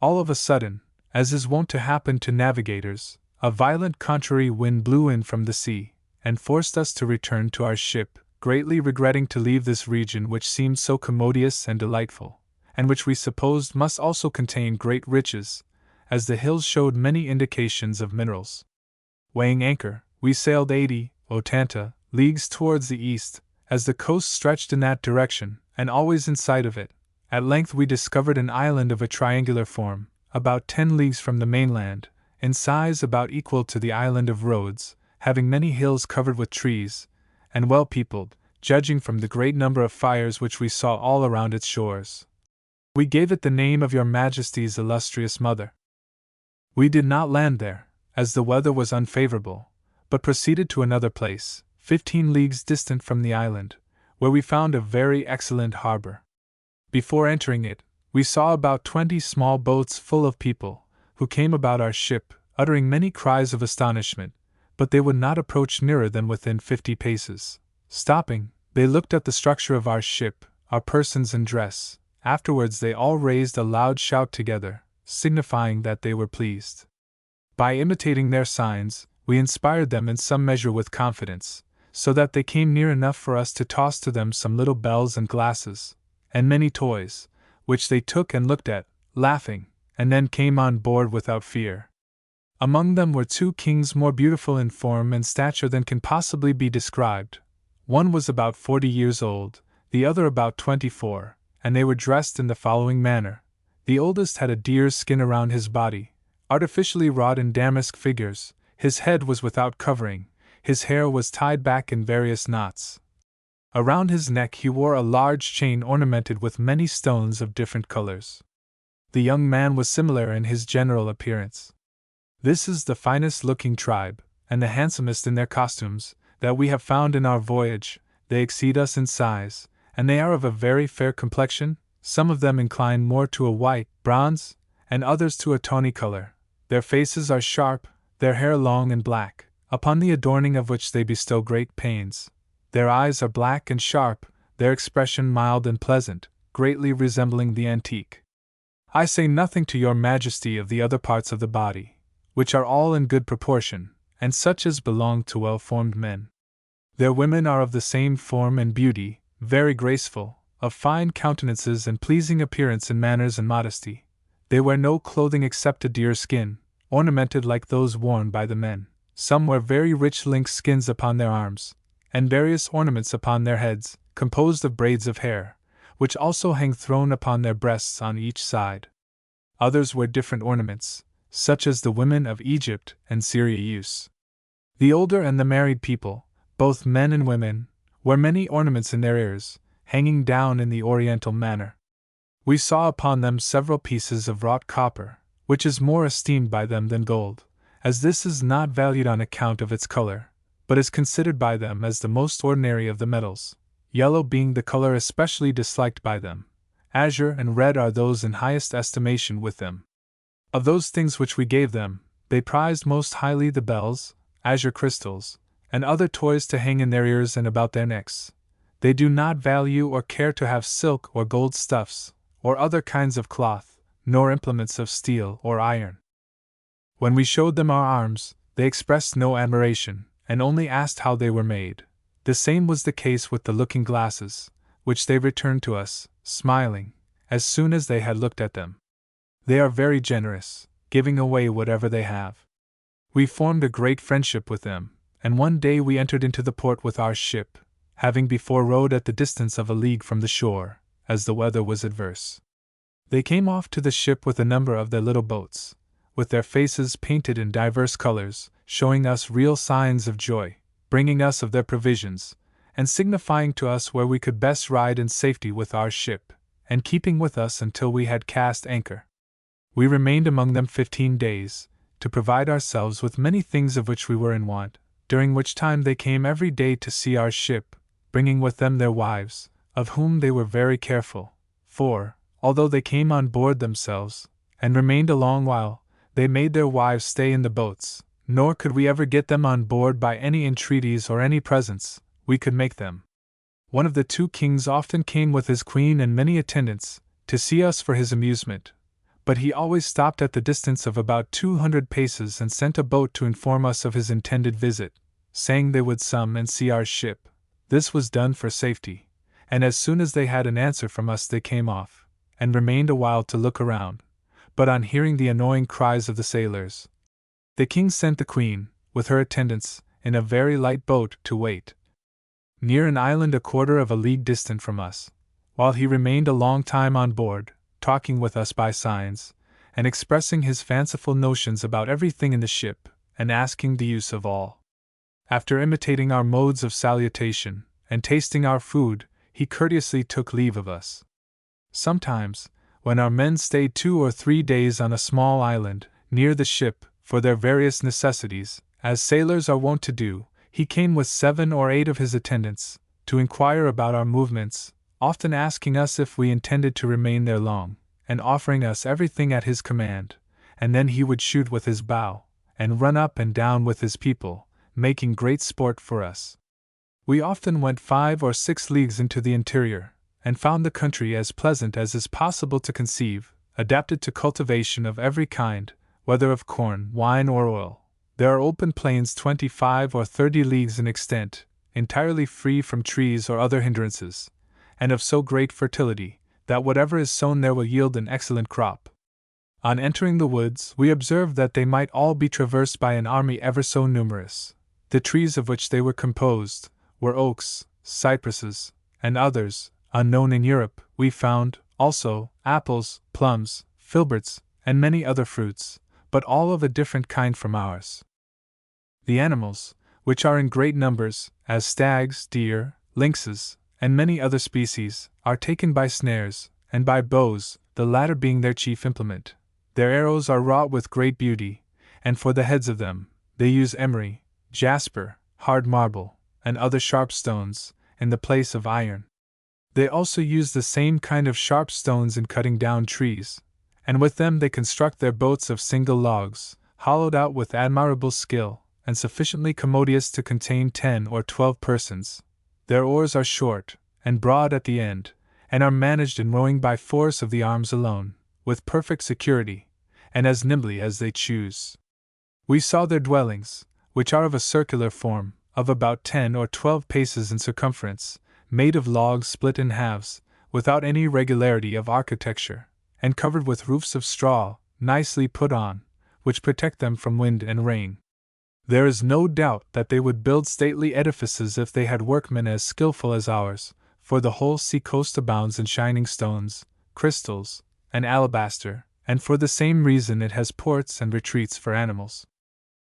All of a sudden, as is wont to happen to navigators, a violent contrary wind blew in from the sea, and forced us to return to our ship, greatly regretting to leave this region which seemed so commodious and delightful, and which we supposed must also contain great riches, as the hills showed many indications of minerals. Weighing anchor, we sailed 80 leagues towards the east, as the coast stretched in that direction, and always in sight of it. At length we discovered an island of a triangular form, about 10 leagues from the mainland, in size about equal to the island of Rhodes, having many hills covered with trees, and well peopled, judging from the great number of fires which we saw all around its shores. We gave it the name of Your Majesty's illustrious mother. We did not land there, as the weather was unfavorable, but proceeded to another place, 15 leagues distant from the island, where we found a very excellent harbor. Before entering it, we saw about 20 small boats full of people, who came about our ship, uttering many cries of astonishment, but they would not approach nearer than within 50 paces. Stopping, they looked at the structure of our ship, our persons and dress. Afterwards they all raised a loud shout together, signifying that they were pleased. By imitating their signs, we inspired them in some measure with confidence, so that they came near enough for us to toss to them some little bells and glasses, and many toys, which they took and looked at, laughing, and then came on board without fear. Among them were 2 kings more beautiful in form and stature than can possibly be described. One was about 40 years old, the other about 24, and they were dressed in the following manner. The oldest had a deer's skin around his body, artificially wrought in damask figures. His head was without covering, his hair was tied back in various knots. Around his neck he wore a large chain ornamented with many stones of different colors. The young man was similar in his general appearance. This is the finest looking tribe, and the handsomest in their costumes, that we have found in our voyage. They exceed us in size, and they are of a very fair complexion, some of them incline more to a white, bronze, and others to a tawny color. Their faces are sharp, their hair long and black, upon the adorning of which they bestow great pains. Their eyes are black and sharp, their expression mild and pleasant, greatly resembling the antique. I say nothing to your majesty of the other parts of the body, which are all in good proportion, and such as belong to well-formed men. Their women are of the same form and beauty, very graceful, of fine countenances and pleasing appearance in manners and modesty. They wear no clothing except a deer skin, ornamented like those worn by the men. Some wear very rich lynx skins upon their arms, and various ornaments upon their heads, composed of braids of hair, which also hang thrown upon their breasts on each side. Others wear different ornaments, such as the women of Egypt and Syria use. The older and the married people, both men and women, wear many ornaments in their ears, hanging down in the oriental manner. We saw upon them several pieces of wrought copper, which is more esteemed by them than gold, as this is not valued on account of its color, but is considered by them as the most ordinary of the metals, yellow being the color especially disliked by them. Azure and red are those in highest estimation with them. Of those things which we gave them, they prized most highly the bells, azure crystals, and other toys to hang in their ears and about their necks. They do not value or care to have silk or gold stuffs, or other kinds of cloth, nor implements of steel or iron. When we showed them our arms, they expressed no admiration, and only asked how they were made. The same was the case with the looking glasses, which they returned to us, smiling, as soon as they had looked at them. They are very generous, giving away whatever they have. We formed a great friendship with them, and one day we entered into the port with our ship, having before rowed at the distance of a league from the shore, as the weather was adverse. They came off to the ship with a number of their little boats, with their faces painted in diverse colors, showing us real signs of joy, bringing us of their provisions, and signifying to us where we could best ride in safety with our ship, and keeping with us until we had cast anchor. We remained among them 15 days, to provide ourselves with many things of which we were in want, during which time they came every day to see our ship, bringing with them their wives, of whom they were very careful, for, although they came on board themselves, and remained a long while, they made their wives stay in the boats, nor could we ever get them on board by any entreaties or any presents we could make them. One of the 2 kings often came with his queen and many attendants, to see us for his amusement, but he always stopped at the distance of about 200 paces and sent a boat to inform us of his intended visit, saying they would come and see our ship. This was done for safety, and as soon as they had an answer from us they came off, and remained a while to look around, but on hearing the annoying cries of the sailors, the king sent the queen, with her attendants, in a very light boat to wait near an island a quarter of a league distant from us, while he remained a long time on board, talking with us by signs, and expressing his fanciful notions about everything in the ship, and asking the use of all. After imitating our modes of salutation, and tasting our food, he courteously took leave of us. Sometimes, when our men stayed 2 or 3 days on a small island, near the ship, for their various necessities, as sailors are wont to do, he came with 7 or 8 of his attendants, to inquire about our movements, often asking us if we intended to remain there long, and offering us everything at his command, and then he would shoot with his bow, and run up and down with his people, making great sport for us. We often went 5 or 6 leagues into the interior, and found the country as pleasant as is possible to conceive, adapted to cultivation of every kind, whether of corn, wine, or oil. There are open plains 25 or 30 leagues in extent, entirely free from trees or other hindrances, and of so great fertility that whatever is sown there will yield an excellent crop. On entering the woods, we observed that they might all be traversed by an army ever so numerous. The trees of which they were composed were oaks, cypresses, and others, unknown in Europe. We found, also, apples, plums, filberts, and many other fruits, but all of a different kind from ours. The animals, which are in great numbers, as stags, deer, lynxes, and many other species, are taken by snares, and by bows, the latter being their chief implement. Their arrows are wrought with great beauty, and for the heads of them, they use emery, jasper, hard marble, and other sharp stones, in the place of iron. They also use the same kind of sharp stones in cutting down trees, and with them they construct their boats of single logs, hollowed out with admirable skill, and sufficiently commodious to contain 10 or 12 persons. Their oars are short and broad at the end, and are managed in rowing by force of the arms alone, with perfect security, and as nimbly as they choose. We saw their dwellings, which are of a circular form, of about 10 or 12 paces in circumference, made of logs split in halves, without any regularity of architecture, and covered with roofs of straw, nicely put on, which protect them from wind and rain. There is no doubt that they would build stately edifices if they had workmen as skillful as ours, for the whole sea coast abounds in shining stones, crystals, and alabaster, and for the same reason it has ports and retreats for animals.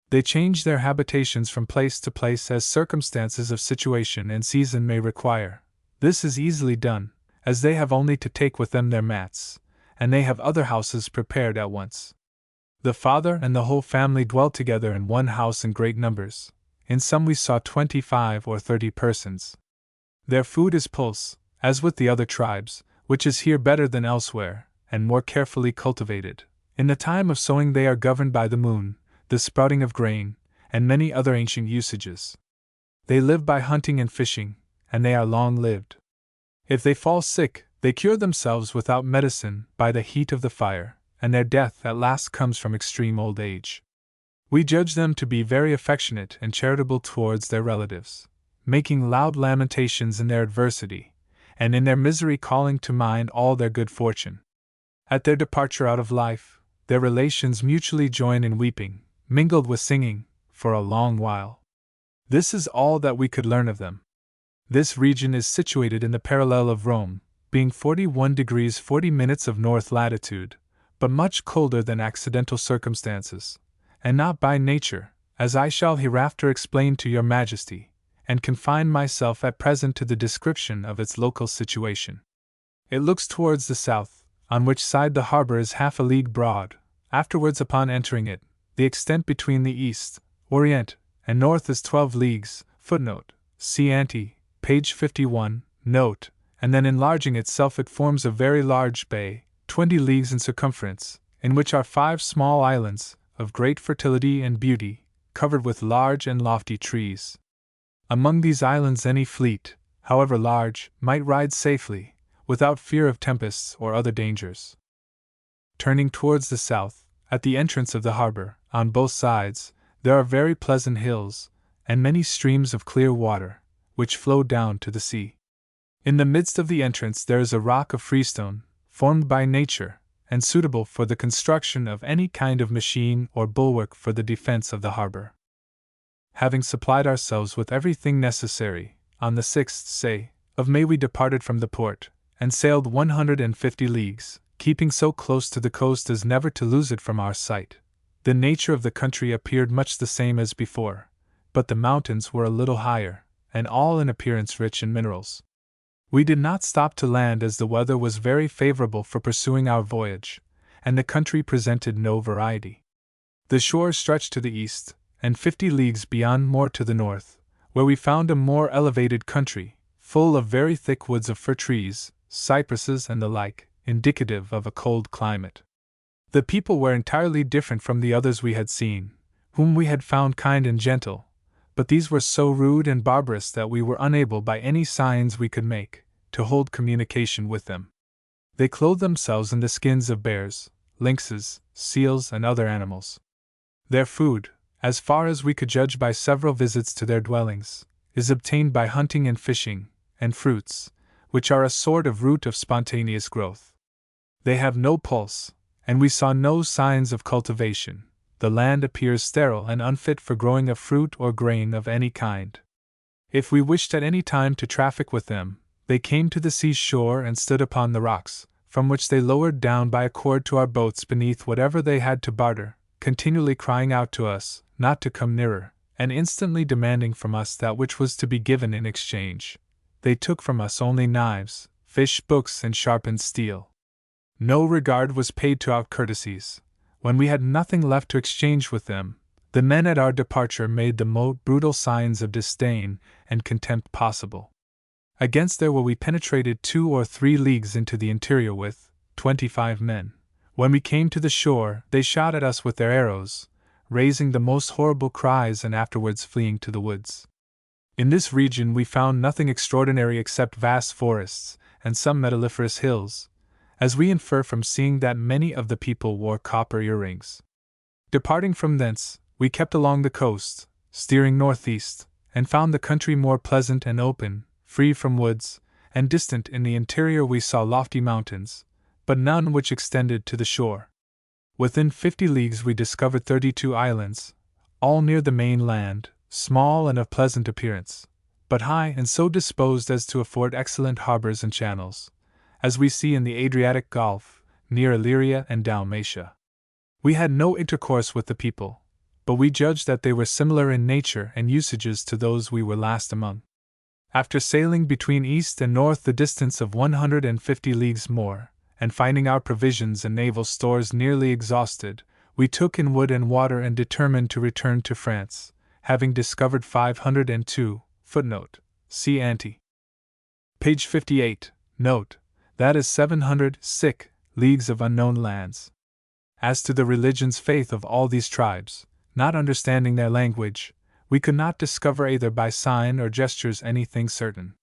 They change their habitations from place to place as circumstances of situation and season may require. This is easily done, as they have only to take with them their mats, and they have other houses prepared at once. The father and the whole family dwell together in one house in great numbers. In some we saw 25 or 30 persons. Their food is pulse, as with the other tribes, which is here better than elsewhere, and more carefully cultivated. In the time of sowing they are governed by the moon, the sprouting of grain, and many other ancient usages. They live by hunting and fishing, and they are long-lived. If they fall sick, they cure themselves without medicine by the heat of the fire, and their death at last comes from extreme old age. We judge them to be very affectionate and charitable towards their relatives, making loud lamentations in their adversity, and in their misery calling to mind all their good fortune. At their departure out of life, their relations mutually join in weeping, mingled with singing, for a long while. This is all that we could learn of them. This region is situated in the parallel of Rome, being 41 degrees 40 minutes of north latitude, but much colder than accidental circumstances, and not by nature, as I shall hereafter explain to your Majesty, and confine myself at present to the description of its local situation. It looks towards the south, on which side the harbor is half a league broad. Afterwards, upon entering it, the extent between the east, orient, and north is 12 leagues. Footnote: see ante, page 51, note, and then enlarging itself it forms a very large bay, 20 leagues in circumference, in which are 5 small islands, of great fertility and beauty, covered with large and lofty trees. Among these islands any fleet, however large, might ride safely, without fear of tempests or other dangers. Turning towards the south, at the entrance of the harbor, on both sides, there are very pleasant hills, and many streams of clear water, which flow down to the sea. In the midst of the entrance there is a rock of freestone, formed by nature, and suitable for the construction of any kind of machine or bulwark for the defense of the harbor. Having supplied ourselves with everything necessary, on the 6th, say, of May we departed from the port, and sailed 150 leagues, keeping so close to the coast as never to lose it from our sight. The nature of the country appeared much the same as before, but the mountains were a little higher, and all in appearance rich in minerals. We did not stop to land as the weather was very favorable for pursuing our voyage, and the country presented no variety. The shore stretched to the east, and 50 leagues beyond more to the north, where we found a more elevated country, full of very thick woods of fir trees, cypresses and the like, indicative of a cold climate. The people were entirely different from the others we had seen, whom we had found kind and gentle, but these were so rude and barbarous that we were unable by any signs we could make, to hold communication with them. They clothed themselves in the skins of bears, lynxes, seals, and other animals. Their food, as far as we could judge by several visits to their dwellings, is obtained by hunting and fishing, and fruits, which are a sort of root of spontaneous growth. They have no pulse, and we saw no signs of cultivation. The land appears sterile and unfit for growing a fruit or grain of any kind. If we wished at any time to traffic with them, they came to the sea's shore and stood upon the rocks, from which they lowered down by a cord to our boats beneath whatever they had to barter, continually crying out to us not to come nearer, and instantly demanding from us that which was to be given in exchange. They took from us only knives, fish books, and sharpened steel. No regard was paid to our courtesies. When we had nothing left to exchange with them, the men at our departure made the most brutal signs of disdain and contempt possible. Against their will we penetrated 2 or 3 leagues into the interior with 25 men. When we came to the shore, they shot at us with their arrows, raising the most horrible cries and afterwards fleeing to the woods. In this region we found nothing extraordinary except vast forests and some metalliferous hills, as we infer from seeing that many of the people wore copper earrings. Departing from thence, we kept along the coast, steering northeast, and found the country more pleasant and open, free from woods, and distant in the interior we saw lofty mountains, but none which extended to the shore. Within 50 leagues we discovered 32 islands, all near the main land, small and of pleasant appearance, but high and so disposed as to afford excellent harbors and channels, as we see in the Adriatic Gulf, near Illyria and Dalmatia. We had no intercourse with the people, but we judged that they were similar in nature and usages to those we were last among. After sailing between east and north the distance of 150 leagues more, and finding our provisions and naval stores nearly exhausted, we took in wood and water and determined to return to France, having discovered 502. Footnote. See ante. Page 58. Note. That is 700 leagues of unknown lands. As to the religions faith of all these tribes, not understanding their language, we could not discover either by sign or gestures anything certain.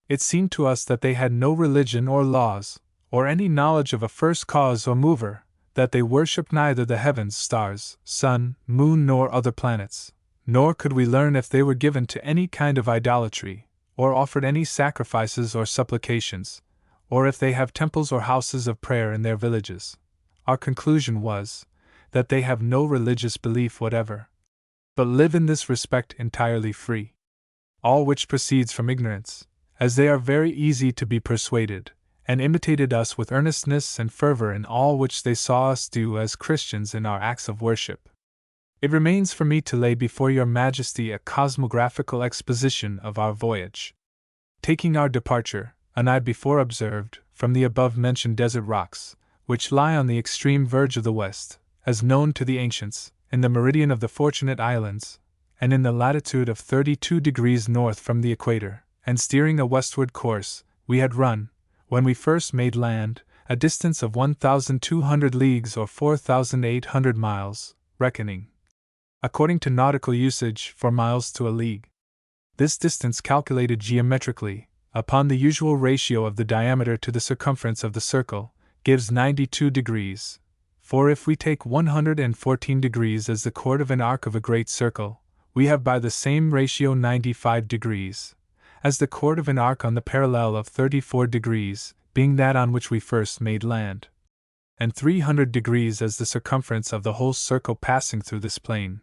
It seemed to us that they had no religion or laws, or any knowledge of a first cause or mover, that they worshipped neither the heavens, stars, sun, moon, nor other planets, nor could we learn if they were given to any kind of idolatry, or offered any sacrifices or supplications, or if they have temples or houses of prayer in their villages. Our conclusion was, that they have no religious belief whatever, but live in this respect entirely free. All which proceeds from ignorance, as they are very easy to be persuaded, and imitated us with earnestness and fervor in all which they saw us do as Christians in our acts of worship. It remains for me to lay before your Majesty a cosmographical exposition of our voyage. Taking our departure, and I before observed, from the above-mentioned desert rocks, which lie on the extreme verge of the west, as known to the ancients, in the meridian of the Fortunate Islands, and in the latitude of 32 degrees north from the equator, and steering a westward course, we had run, when we first made land, a distance of 1,200 leagues or 4,800 miles, reckoning, according to nautical usage, 4 miles to a league. This distance calculated geometrically, upon the usual ratio of the diameter to the circumference of the circle, gives 92 degrees, for if we take 114 degrees as the chord of an arc of a great circle, we have by the same ratio 95 degrees, as the chord of an arc on the parallel of 34 degrees, being that on which we first made land, and 300 degrees as the circumference of the whole circle passing through this plane.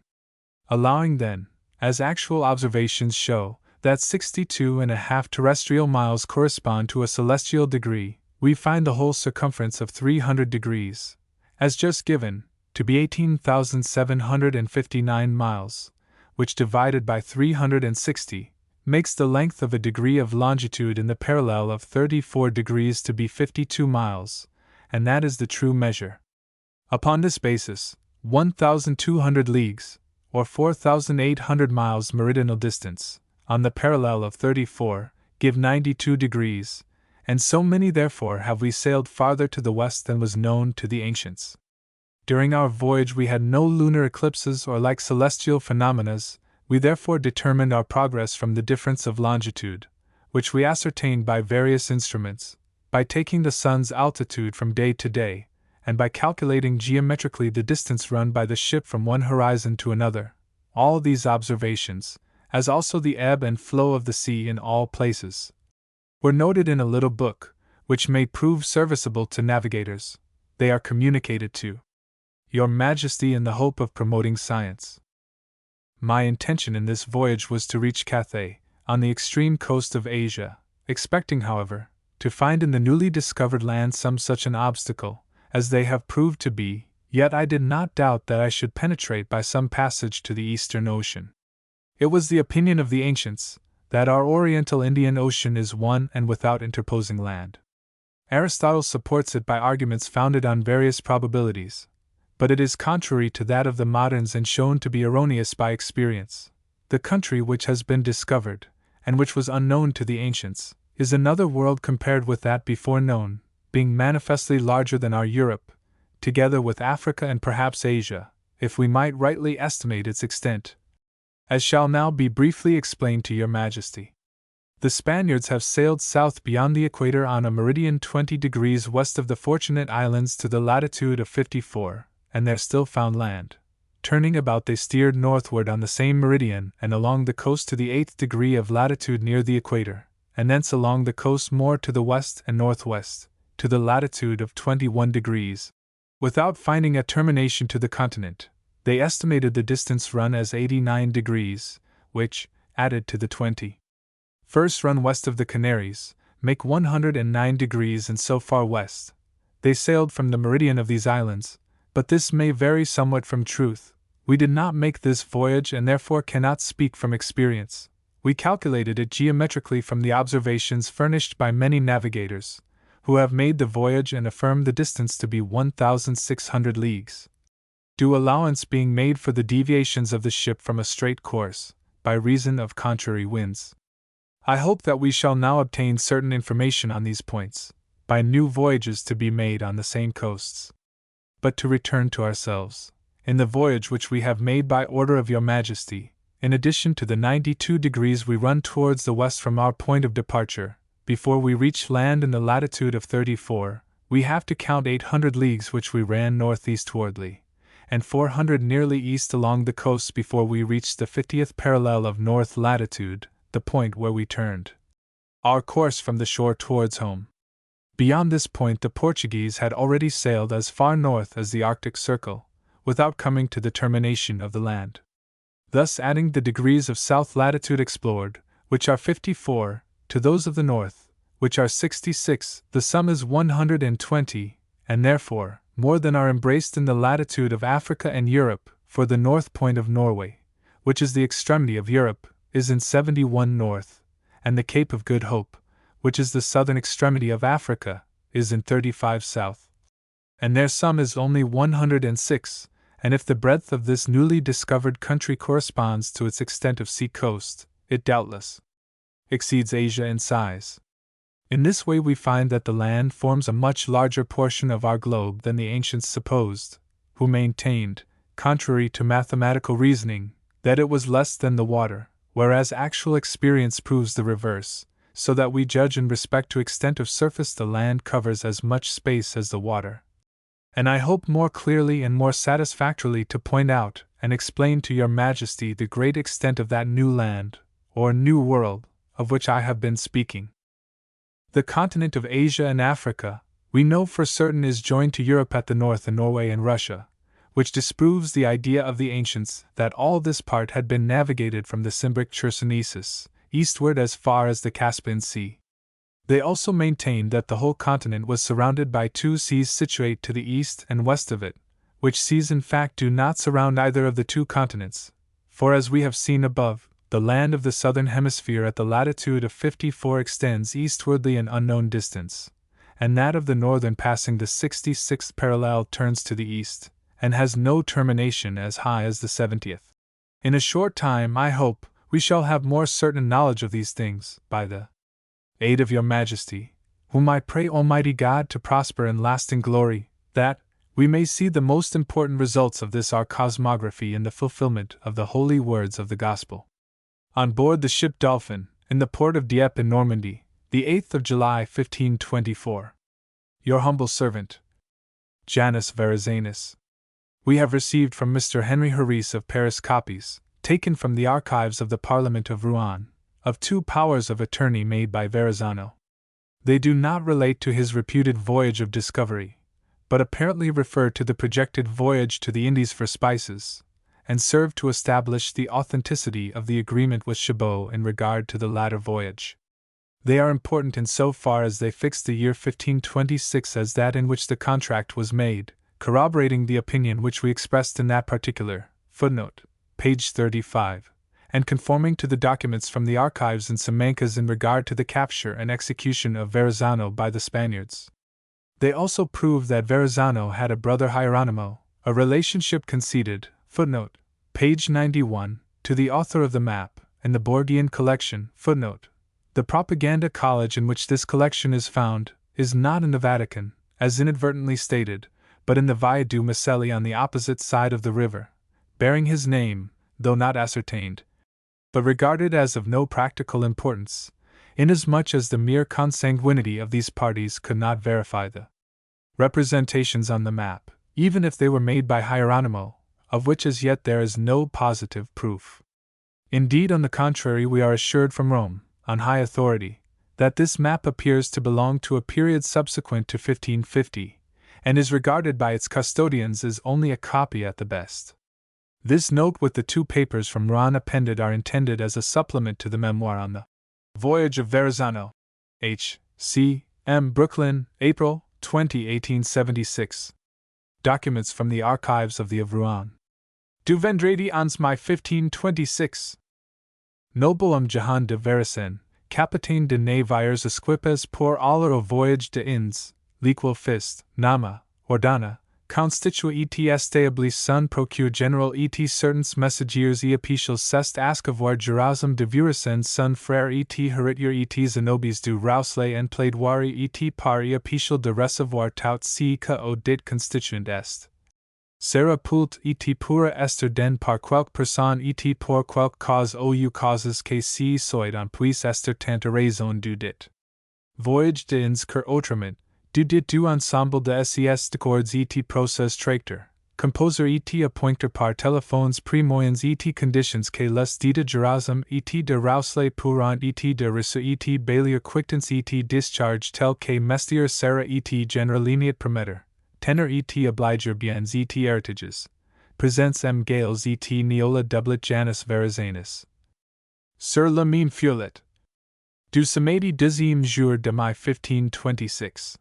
Allowing then, as actual observations show, that 62.5 terrestrial miles correspond to a celestial degree, we find the whole circumference of 300 degrees, as just given, to be 18,759 miles, which divided by 360, makes the length of a degree of longitude in the parallel of 34 degrees to be 52 miles, and that is the true measure. Upon this basis, 1,200 leagues, or 4,800 miles meridional distance, on the parallel of 34, give 92 degrees, and so many therefore have we sailed farther to the west than was known to the ancients. During our voyage we had no lunar eclipses or like celestial phenomena. We therefore determined our progress from the difference of longitude, which we ascertained by various instruments, by taking the sun's altitude from day to day, and by calculating geometrically the distance run by the ship from one horizon to another. All these observations, as also the ebb and flow of the sea in all places, were noted in a little book, which may prove serviceable to navigators. They are communicated to Your Majesty in the hope of promoting science. My intention in this voyage was to reach Cathay, on the extreme coast of Asia, expecting, however, to find in the newly discovered land some such an obstacle, as they have proved to be, yet I did not doubt that I should penetrate by some passage to the Eastern Ocean. It was the opinion of the ancients, that our Oriental Indian Ocean is one and without interposing land. Aristotle supports it by arguments founded on various probabilities, but it is contrary to that of the moderns and shown to be erroneous by experience. The country which has been discovered, and which was unknown to the ancients, is another world compared with that before known, being manifestly larger than our Europe, together with Africa and perhaps Asia, if we might rightly estimate its extent, as shall now be briefly explained to Your Majesty. The Spaniards have sailed south beyond the equator on a meridian 20 degrees west of the Fortunate Islands to the latitude of 54, and there still found land. Turning about, they steered northward on the same meridian and along the coast to the 8th degree of latitude near the equator, and thence along the coast more to the west and northwest, to the latitude of 21 degrees. Without finding a termination to the continent, they estimated the distance run as 89 degrees, which, added to the 20 first run west of the Canaries, make 109 degrees, and so far west. They sailed from the meridian of these islands, but this may vary somewhat from truth. We did not make this voyage and therefore cannot speak from experience. We calculated it geometrically from the observations furnished by many navigators, who have made the voyage and affirm the distance to be 1,600 leagues. Due allowance being made for the deviations of the ship from a straight course, by reason of contrary winds. I hope that we shall now obtain certain information on these points, by new voyages to be made on the same coasts. But to return to ourselves. In the voyage which we have made by order of Your Majesty, in addition to the 92 degrees we run towards the west from our point of departure, before we reach land in the latitude of 34, we have to count 800 leagues which we ran northeastwardly, and 400 nearly east along the coast before we reached the 50th parallel of north latitude, the point where we turned our course from the shore towards home. Beyond this point the Portuguese had already sailed as far north as the Arctic Circle, without coming to the termination of the land. Thus adding the degrees of south latitude explored, which are 54, to those of the north, which are 66, the sum is 120, and therefore more than are embraced in the latitude of Africa and Europe, for the north point of Norway, which is the extremity of Europe, is in 71 north, and the Cape of Good Hope, which is the southern extremity of Africa, is in 35 south. And their sum is only 106, and if the breadth of this newly discovered country corresponds to its extent of sea coast, it doubtless exceeds Asia in size. In this way we find that the land forms a much larger portion of our globe than the ancients supposed, who maintained, contrary to mathematical reasoning, that it was less than the water, whereas actual experience proves the reverse, so that we judge in respect to extent of surface the land covers as much space as the water. And I hope more clearly and more satisfactorily to point out and explain to Your Majesty the great extent of that new land, or new world, of which I have been speaking. The continent of Asia and Africa, we know for certain is joined to Europe at the north and Norway and Russia, which disproves the idea of the ancients that all this part had been navigated from the Cimbric Chersonesus, eastward as far as the Caspian Sea. They also maintained that the whole continent was surrounded by two seas situate to the east and west of it, which seas in fact do not surround either of the two continents, for as we have seen above, the land of the southern hemisphere at the latitude of 54 extends eastwardly an unknown distance, and that of the northern passing the 66th parallel turns to the east, and has no termination as high as the 70th. In a short time, I hope, we shall have more certain knowledge of these things, by the aid of Your Majesty, whom I pray Almighty God to prosper in lasting glory, that we may see the most important results of this our cosmography in the fulfillment of the holy words of the Gospel. On board the ship Dolphin, in the port of Dieppe in Normandy, the 8th of July 1524. Your humble servant, Janus Verrazzanus. We have received from Mr. Henry Harris of Paris copies, taken from the archives of the Parliament of Rouen, of 2 powers of attorney made by Verrazzano. They do not relate to his reputed voyage of discovery, but apparently refer to the projected voyage to the Indies for spices, and serve to establish the authenticity of the agreement with Chabot in regard to the latter voyage. They are important in so far as they fix the year 1526 as that in which the contract was made, corroborating the opinion which we expressed in that particular footnote, page 35, and conforming to the documents from the archives in Simancas in regard to the capture and execution of Verrazzano by the Spaniards. They also prove that Verrazzano had a brother Hieronimo, a relationship conceded, footnote, page 91, to the author of the map, in the Borgian collection, footnote. The propaganda college in which this collection is found is not in the Vatican, as inadvertently stated, but in the Via du Macelli on the opposite side of the river, bearing his name, though not ascertained, but regarded as of no practical importance, inasmuch as the mere consanguinity of these parties could not verify the representations on the map, even if they were made by Hieronimo, of which as yet there is no positive proof. Indeed, on the contrary, we are assured from Rome, on high authority, that this map appears to belong to a period subsequent to 1550, and is regarded by its custodians as only a copy at the best. This note with the 2 papers from Rouen appended are intended as a supplement to the memoir on the Voyage of Verrazzano. H. C. M. Brooklyn, April 20, 1876. Documents from the archives of the of Rouen. Du Vendredi ans Mai 1526. Noble Jehan de Verrazzano, Capitaine de Navires Esquipes pour aller au voyage de Indes, liquel fist, nama, ordana, constitua et establis son procure general et certains messagers et officials cest ascavoir Gerazim de Verrazzano son frère et heritier et Zenobis du Rousselet en plaidoirie et par et official de recevoir tout ce que au dit constituant est. Sera pult et pura ester den par quelques personnes et pour quelques cause ou causes que si soit en puis ester tante raison du dit. Voyage de Indes que autrement, du dit du ensemble de ses d'accords et procès tractor, composer et appointer par téléphones primoyens et conditions que les dita Gerazim et de Rousselet pourront et de reçu et bailier quittance et discharge tel que mestier sera et generalineat prometter. Tenor et obliger biens et heritages. Presents M. Gales et Neola doublet Janus Verrazanus. Sur le même feuillet. Du samedi 10e jour de mai 1526.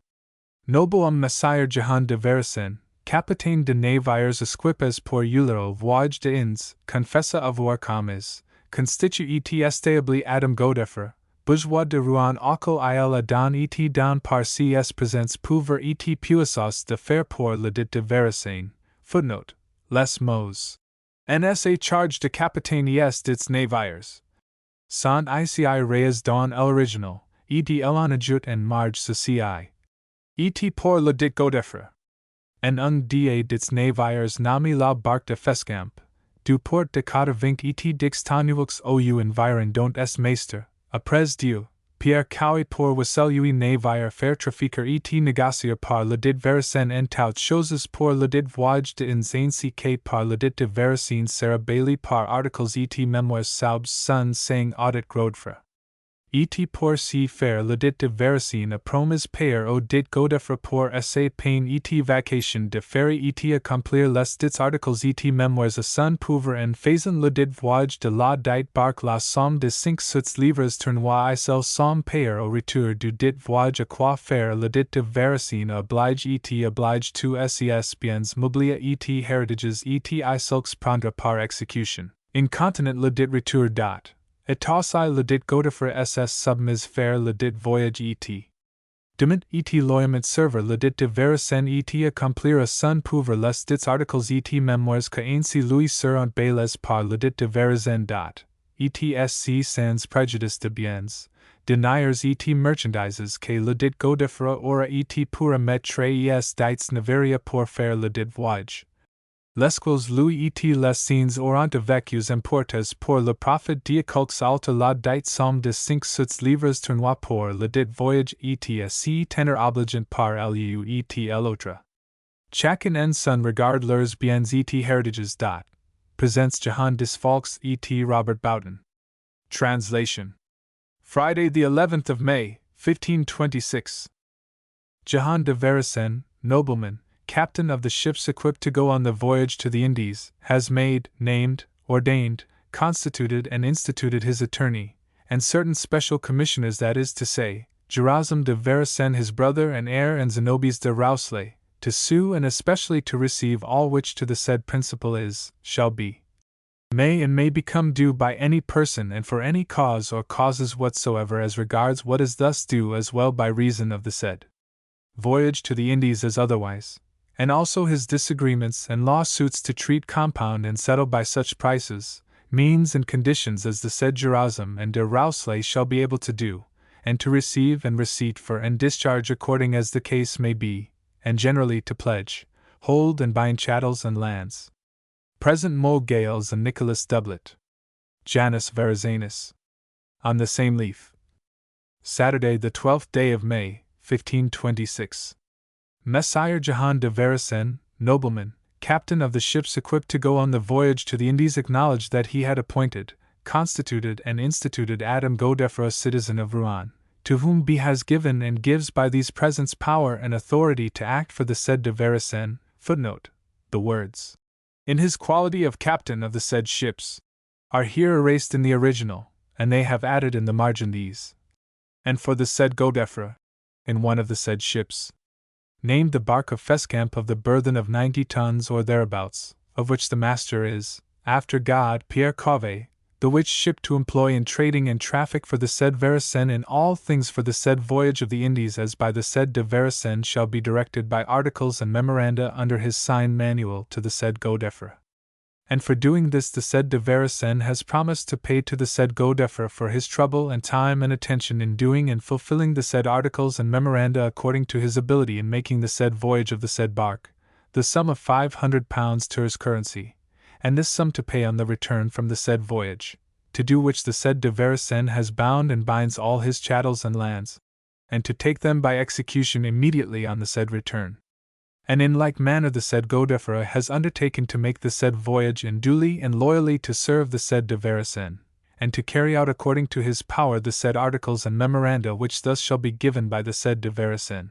Noble Messire Jehan de Verrazzano, Capitaine de Navires Esquipes pour Eulero Voyage de Indes, confessa avoir commis, constitu et establi Adam Godefroy, bourgeois de Rouen auquel il a don et don par cs présence pouvoir et puissance de faire pour le dit de Verrazzano, footnote, les mots. NSA charge de Capitaine es dits Navires. Son ici reyes don l'original, et el en ajout en marge ceci. Et pour le dit Godefroy. En da dits Navires nami la barque de Fescamp, du port de Cottevink et dix tanuux ou environ dont es meister. Après Dieu, Pierre Cowie pour Wassel Navire faire trafiquer et négocier par le dit Verrazzano en tout choses pour le dit voyage de Indes ainsi que par le dit de Verrazzano sera bailli par articles et mémoires saubs son saying audit Godefroy. Et pour si faire le dit de Verrazzano a promis payer au dit Godefroy pour essayer pain et vacation de ferry et accomplir les dits articles et mémoires à son pouvoir en faisant le dit voyage de la dite barque la somme de 500 livres tournois isel somme payer au retour du dit voyage à quoi faire le dit de Verrazzano oblige et oblige tous ses biens mobilier et heritages et iselx prendre par exécution. Incontinent le dit retour dot. Et aussi le dit Godefroy ss submis faire le dit voyage et. Dement et loyament server le dit de Verrazzano et accomplir à son pouvoir les dits articles et mémoires que ainsi lui seront bailés par le dit de Verrazzano dot. Et sc sans préjudice de biens, deniers et merchandises que le dit Godefroy aura et pourra mettre es dites navaria pour faire le dit voyage. Lesquels lui et les scenes auront vécus importes pour le profit d'Iacolx alta la dite somme de 500 livres tournois pour le dit voyage et si tenor obligeant par l'u et l'autre. Chacun en son regard leurs biens et heritages dot. presents Jehan Desfalques et Robert Boughton. Translation. Friday the 11th of May, 1526. Jehan de Verrazzano, nobleman, captain of the ships equipped to go on the voyage to the Indies, has made, named, ordained, constituted and instituted his attorney, and certain special commissioners, that is to say, Gerazim de Verrazzano his brother and heir and Zenobes de Rousselay, to sue and especially to receive all which to the said principal is, shall be, may become due by any person and for any cause or causes whatsoever as regards what is thus due, as well by reason of the said voyage to the Indies as otherwise, and also his disagreements and lawsuits to treat, compound and settle by such prices, means and conditions as the said Gerazim and de Rousselay shall be able to do, and to receive and receipt for and discharge according as the case may be, and generally to pledge, hold and bind chattels and lands. Present Mo Gales and Nicholas Doublet. Janus Verrazanus. On the same leaf. Saturday the 12th day of May, 1526. Messire Jehan de Verrazzano, nobleman, captain of the ships equipped to go on the voyage to the Indies, acknowledged that he had appointed, constituted and instituted Adam Godefroy, citizen of Rouen, to whom he has given and gives by these presents power and authority to act for the said de Verrazzano. Footnote: the words, in his quality of captain of the said ships, are here erased in the original, and they have added in the margin these. And for the said Godefroy, in one of the said ships, named the bark of Fescamp, of the burthen of 90 tons or thereabouts, of which the master is, after God, Pierre Cauvet, the which ship to employ in trading and traffic for the said Verrazzano in all things for the said voyage of the Indies, as by the said de Verrazzano shall be directed by articles and memoranda under his signed manual to the said Godefroy. And for doing this the said de Verrazzano has promised to pay to the said Godefroy for his trouble and time and attention in doing and fulfilling the said articles and memoranda according to his ability in making the said voyage of the said bark, the sum of £500 Tours currency, and this sum to pay on the return from the said voyage, to do which the said de Verrazzano has bound and binds all his chattels and lands, and to take them by execution immediately on the said return. And in like manner the said Godefroy has undertaken to make the said voyage and duly and loyally to serve the said de Verrazzano, and to carry out according to his power the said articles and memoranda which thus shall be given by the said de Verrazzano.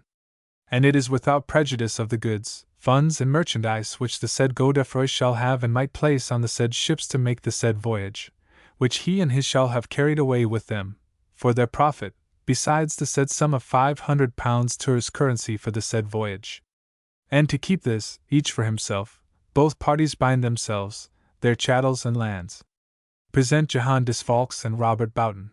And it is without prejudice of the goods, funds and merchandise which the said Godefroy shall have and might place on the said ships to make the said voyage, which he and his shall have carried away with them, for their profit, besides the said sum of £500 Tours currency for the said voyage. And to keep this, each for himself, both parties bind themselves, their chattels and lands. Present Jehan Desfalques and Robert Boughton.